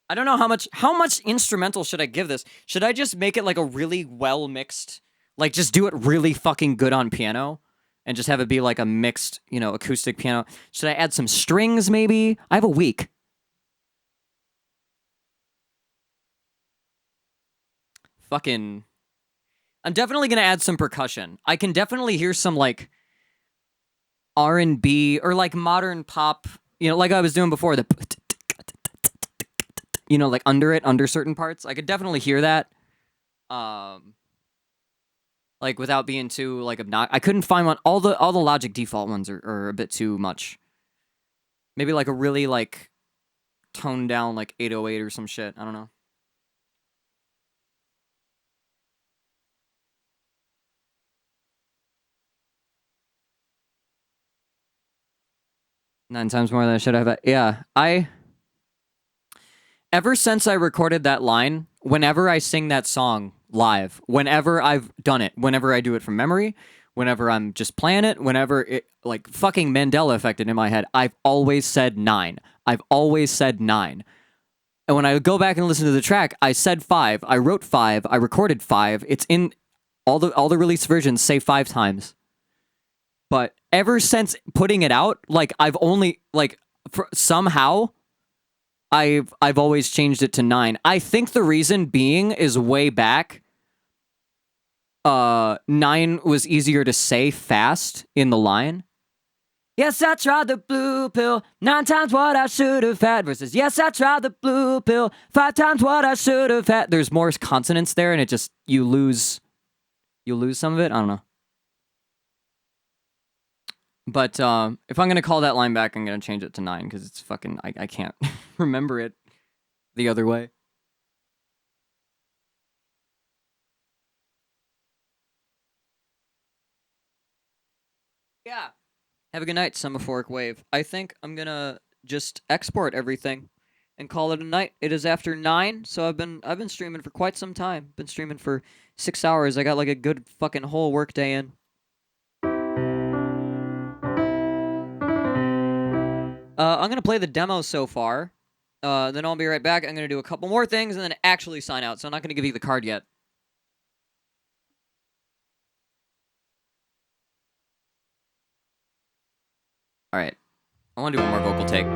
I don't know how much instrumental should I give this? Should I just make it like a really well mixed, like just do it really fucking good on piano and just have it be like a mixed, acoustic piano? Should I add some strings maybe? I have a week. Fucking I'm definitely going to add some percussion. I can definitely hear some like R&B or like modern pop, like I was doing before, the like under certain parts. I could definitely hear that. Like without being too like obnoxious. I couldn't find one. All the Logic default ones are a bit too much. Maybe like a really like toned down like 808 or some shit. I don't know. Nine times more than I should have. Yeah, ever since I recorded that line, whenever I sing that song live, whenever I've done it, whenever I do it from memory, whenever I'm just playing it, whenever it like fucking Mandela affected in my head, I've always said 9. I've always said 9. And when I go back and listen to the track, I said 5. I wrote 5. I recorded 5. It's in all the release versions say 5 times. But ever since putting it out, like I've only like somehow I've always changed it to 9. I think the reason being is way back 9 was easier to say fast in the line. Yes, I tried the blue pill, 9 times what I should have had, versus yes, I tried the blue pill, 5 times what I should have had. There's more consonants there and it just you lose some of it. I don't know. But if I'm going to call that line back, I'm going to change it to 9 because it's fucking... I can't remember it the other way. Yeah. Have a good night, Semaphoric Wave. I think I'm going to just export everything and call it a night. It is after 9, so I've been streaming for quite some time. Been streaming for 6 hours. I got like a good fucking whole work day in. I'm going to play the demo so far, then I'll be right back. I'm going to do a couple more things and then actually sign out, so I'm not going to give you the card yet. Alright, I want to do one more vocal take.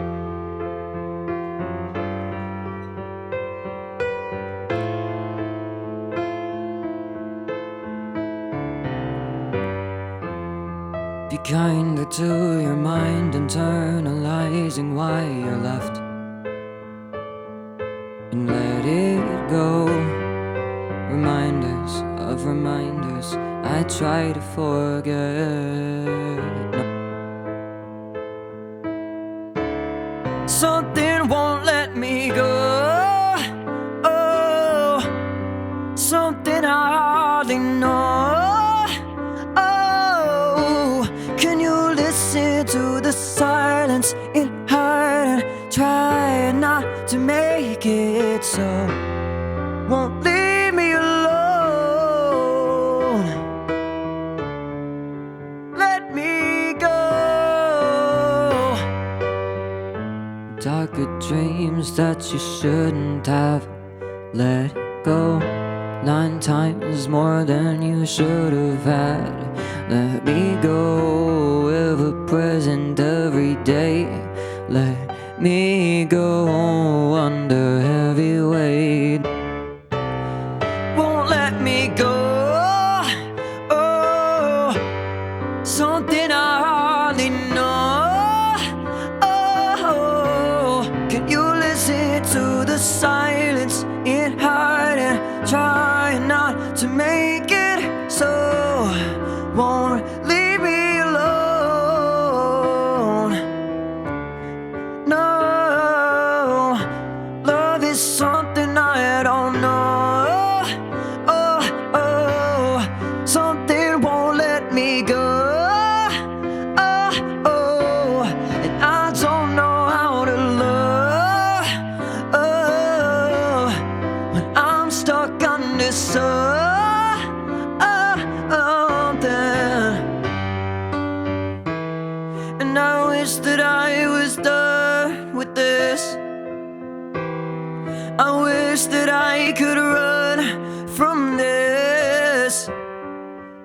Be kinder to your mind, internalizing why you're left, and let it go. Reminders of reminders I try to forget. Something won't let me go. Oh, something I hardly know. To the silence in heart and try not to make it so. Won't leave me alone. Let me go. Darker dreams that you shouldn't have let go. 9 times more than you should have had. Let me go, ever present every day. Let me go under heavy weight. Won't let me go. Oh, something I hardly know. Oh, can you listen to the silence in heart and try not to make it so? Won't leave me alone. No, love is something I don't know. Oh, oh, something won't let me go. Oh, oh, and I don't know how to And I wish that I was done with this. I wish that I could run from this.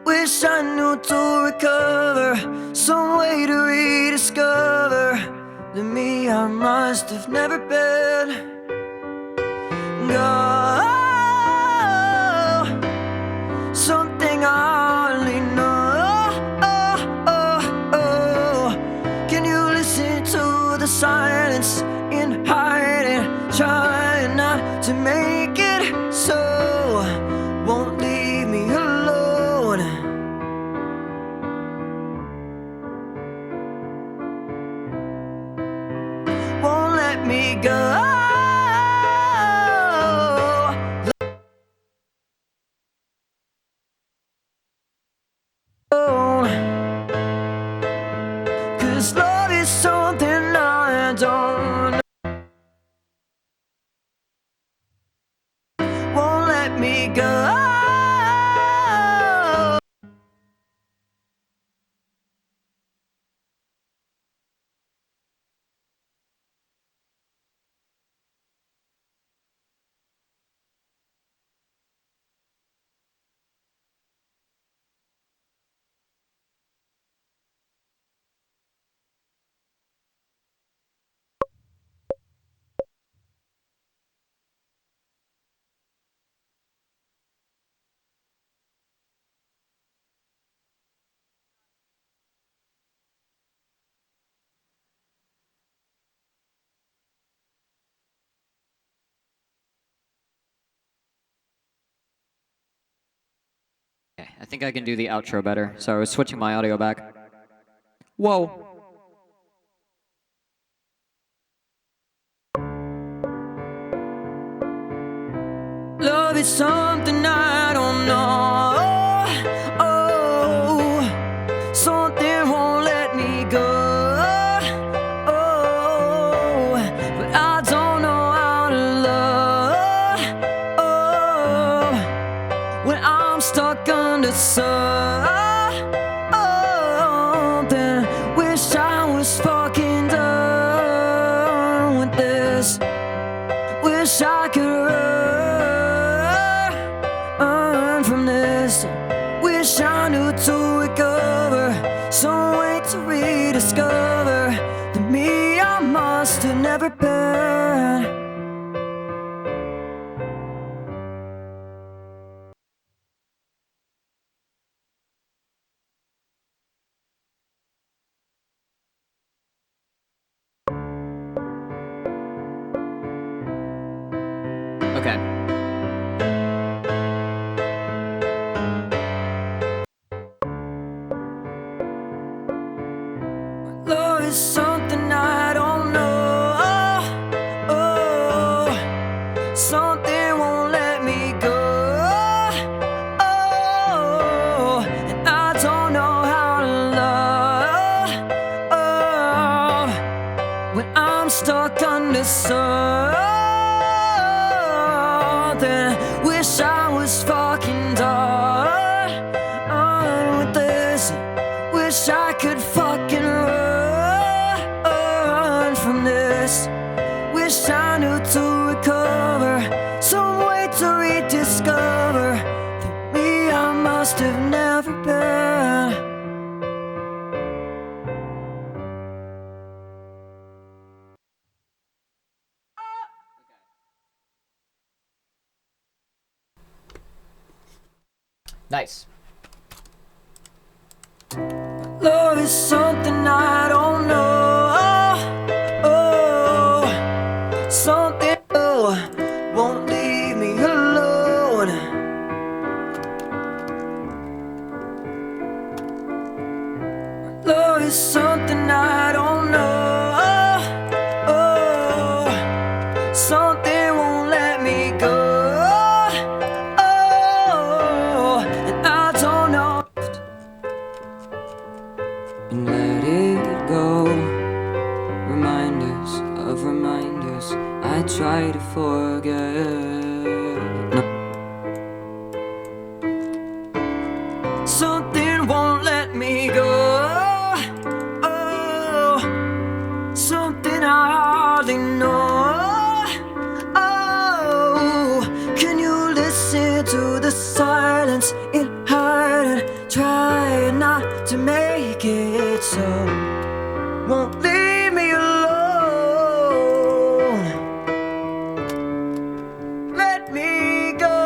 Wish I knew to recover, some way to rediscover the me I must have never been. Go, something I only know. Can you listen to the silence in hiding, trying not to make it so? Won't leave me alone. Won't let me go. Cause love is something I don't know. Won't let me go. Okay, I think I can do the outro better. So I was switching my audio back. Whoa. Love is something I don't know. Something won't let me go. But I don't know how to love when I'm stuck under something. Wish I was fucking done with this. Wish I could run from this. Wish I knew to recover, some way to rediscover the me I must have never been. Okay. Love is something I don't know. Something won't let me go. And I don't know how to love when I'm stuck under something. Wish I was fucking done with this. Wish I could fucking run from this. Wish I knew to recover, some way to rediscover the me I must have never been. Nice. Love is something I don't know. Something won't leave me alone. Love is something I don't know. Something won't let me go. And I don't know. And to the silence in hiding, trying not to make it so. Won't leave me alone. Let me go.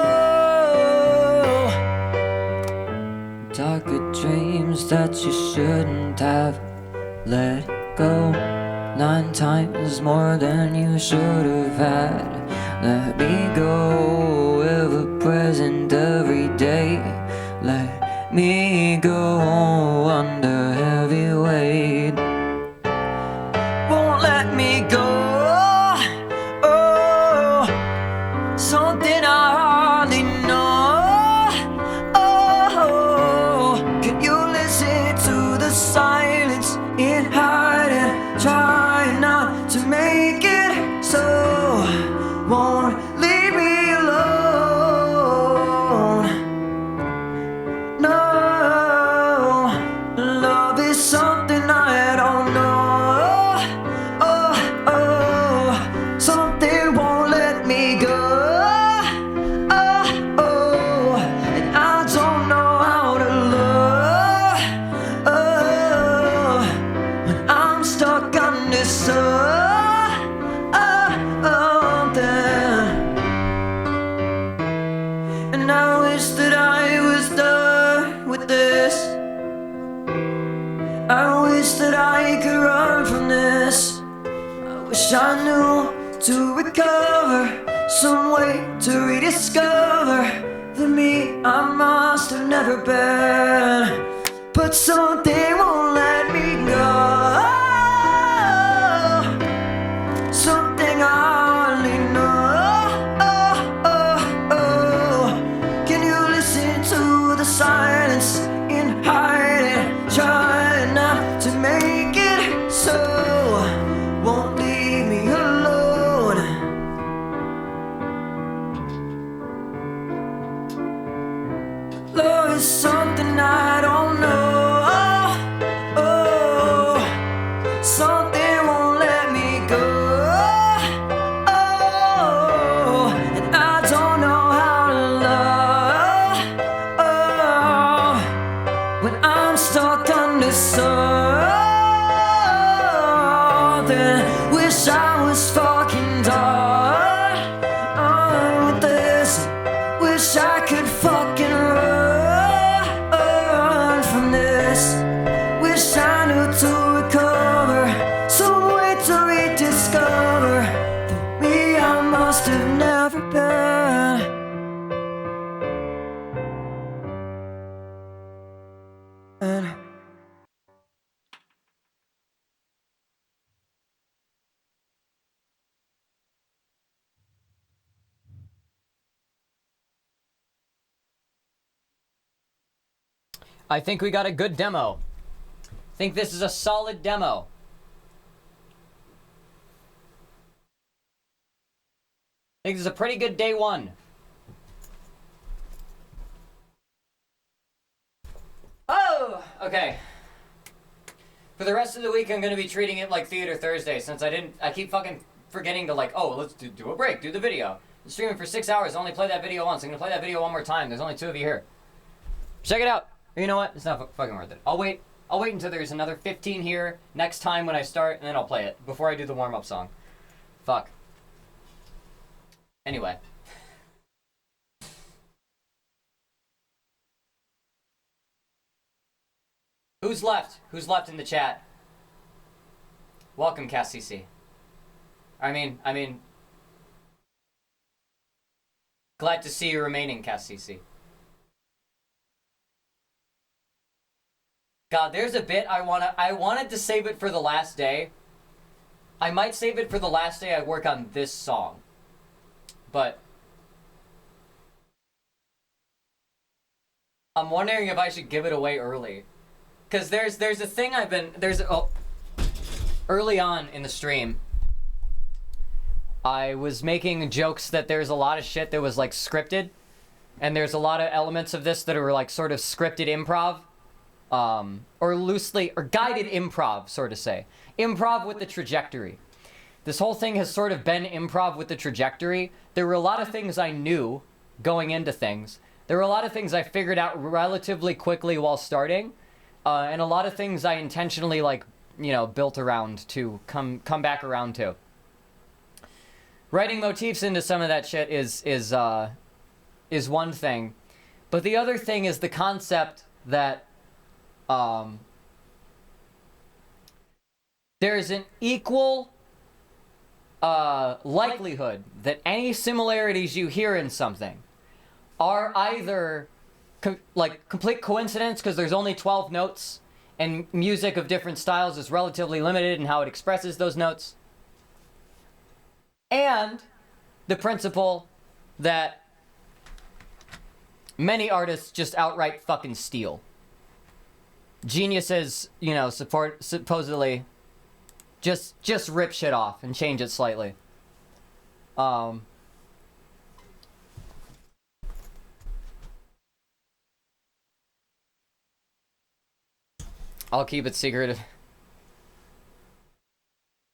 Darker dreams that you shouldn't have let go. 9 times more than you should have had. Let me go, ever present every day. Let me go under heavy weight. Won't let me go. Oh, something I hardly know. Oh, can you listen to the silence in hiding? Trying not to make it so. Won't leave me alone. No, love is something I don't know. Oh, oh, something won't let me go. Oh, oh, and I don't know how to love. Oh, when I'm stuck on this something. And I wish that I was done with this. I wish that I could run from this. I wish I knew to recover, some way to rediscover the me I must have never been. But something won't let me go. Something I hardly know. Can you listen to the silence in hiding? Trying not to make it so. Won't leave me alone. Love is something I don't know. Oh, something won't let me go. Oh, and I don't know how to love. Oh, when I'm stuck under something, wish I was fucking done with this. Wish I could fucking run from this. Wish I knew to recover, some way to rediscover the me I must have never been. I think we got a good demo. I think this is a solid demo. I think this is a pretty good day one. Oh, okay. For the rest of the week, I'm gonna be treating it like Theater Thursday, since I keep fucking forgetting to like, oh, let's do a break, do the video. I'm streaming for 6 hours, only play that video once. I'm gonna play that video one more time. There's only 2 of you here. Check it out. You know what? It's not fucking worth it. I'll wait until there's another 15 here next time when I start, and then I'll play it before I do the warm-up song. Fuck. Anyway. Who's left? Who's left in the chat? Welcome, Cass CC. I mean, glad to see you remaining, Cass CC. God, there's a bit I wanted to save it for the last day. I might save it for the last day I work on this song. But I'm wondering if I should give it away early. Cause there's a thing early on in the stream, I was making jokes that there's a lot of shit that was like scripted, and there's a lot of elements of this that are like sort of scripted improv. Or loosely, or guided improv, sort of say. Improv with the trajectory. This whole thing has sort of been improv with the trajectory. There were a lot of things I knew going into things. There were a lot of things I figured out relatively quickly while starting, and a lot of things I intentionally built around to come back around to. Writing motifs into some of that shit is one thing, but the other thing is the concept that there's an equal likelihood that any similarities you hear in something are either complete coincidence because there's only 12 notes and music of different styles is relatively limited in how it expresses those notes, and the principle that many artists just outright fucking steal. Geniuses, supposedly just rip shit off and change it slightly. I'll keep it secretive.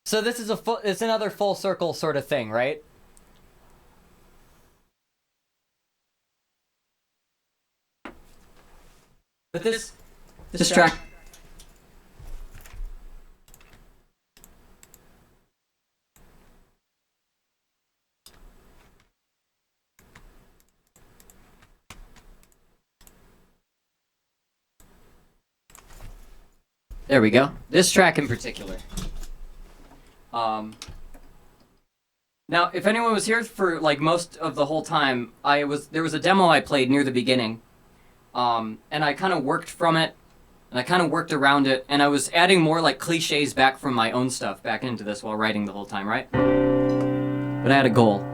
So this is it's another full circle sort of thing, right? But this track. There we go. This track in particular. Now, if anyone was here for most of the whole time, there was a demo I played near the beginning, and I kind of worked from it, and I kind of worked around it, and I was adding more cliches back from my own stuff back into this while writing the whole time, right? But I had a goal.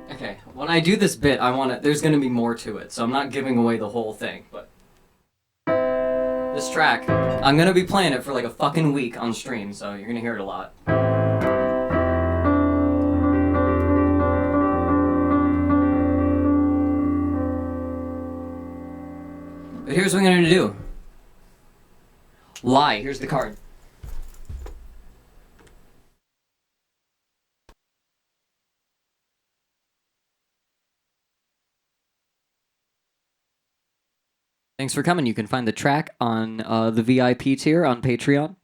Okay, when I do this bit, there's gonna be more to it, so I'm not giving away the whole thing, but this track, I'm gonna be playing it for a fucking week on stream, so you're gonna hear it a lot. But here's what I'm gonna do. Lie, here's the card. Thanks for coming. You can find the track on the VIP tier on Patreon.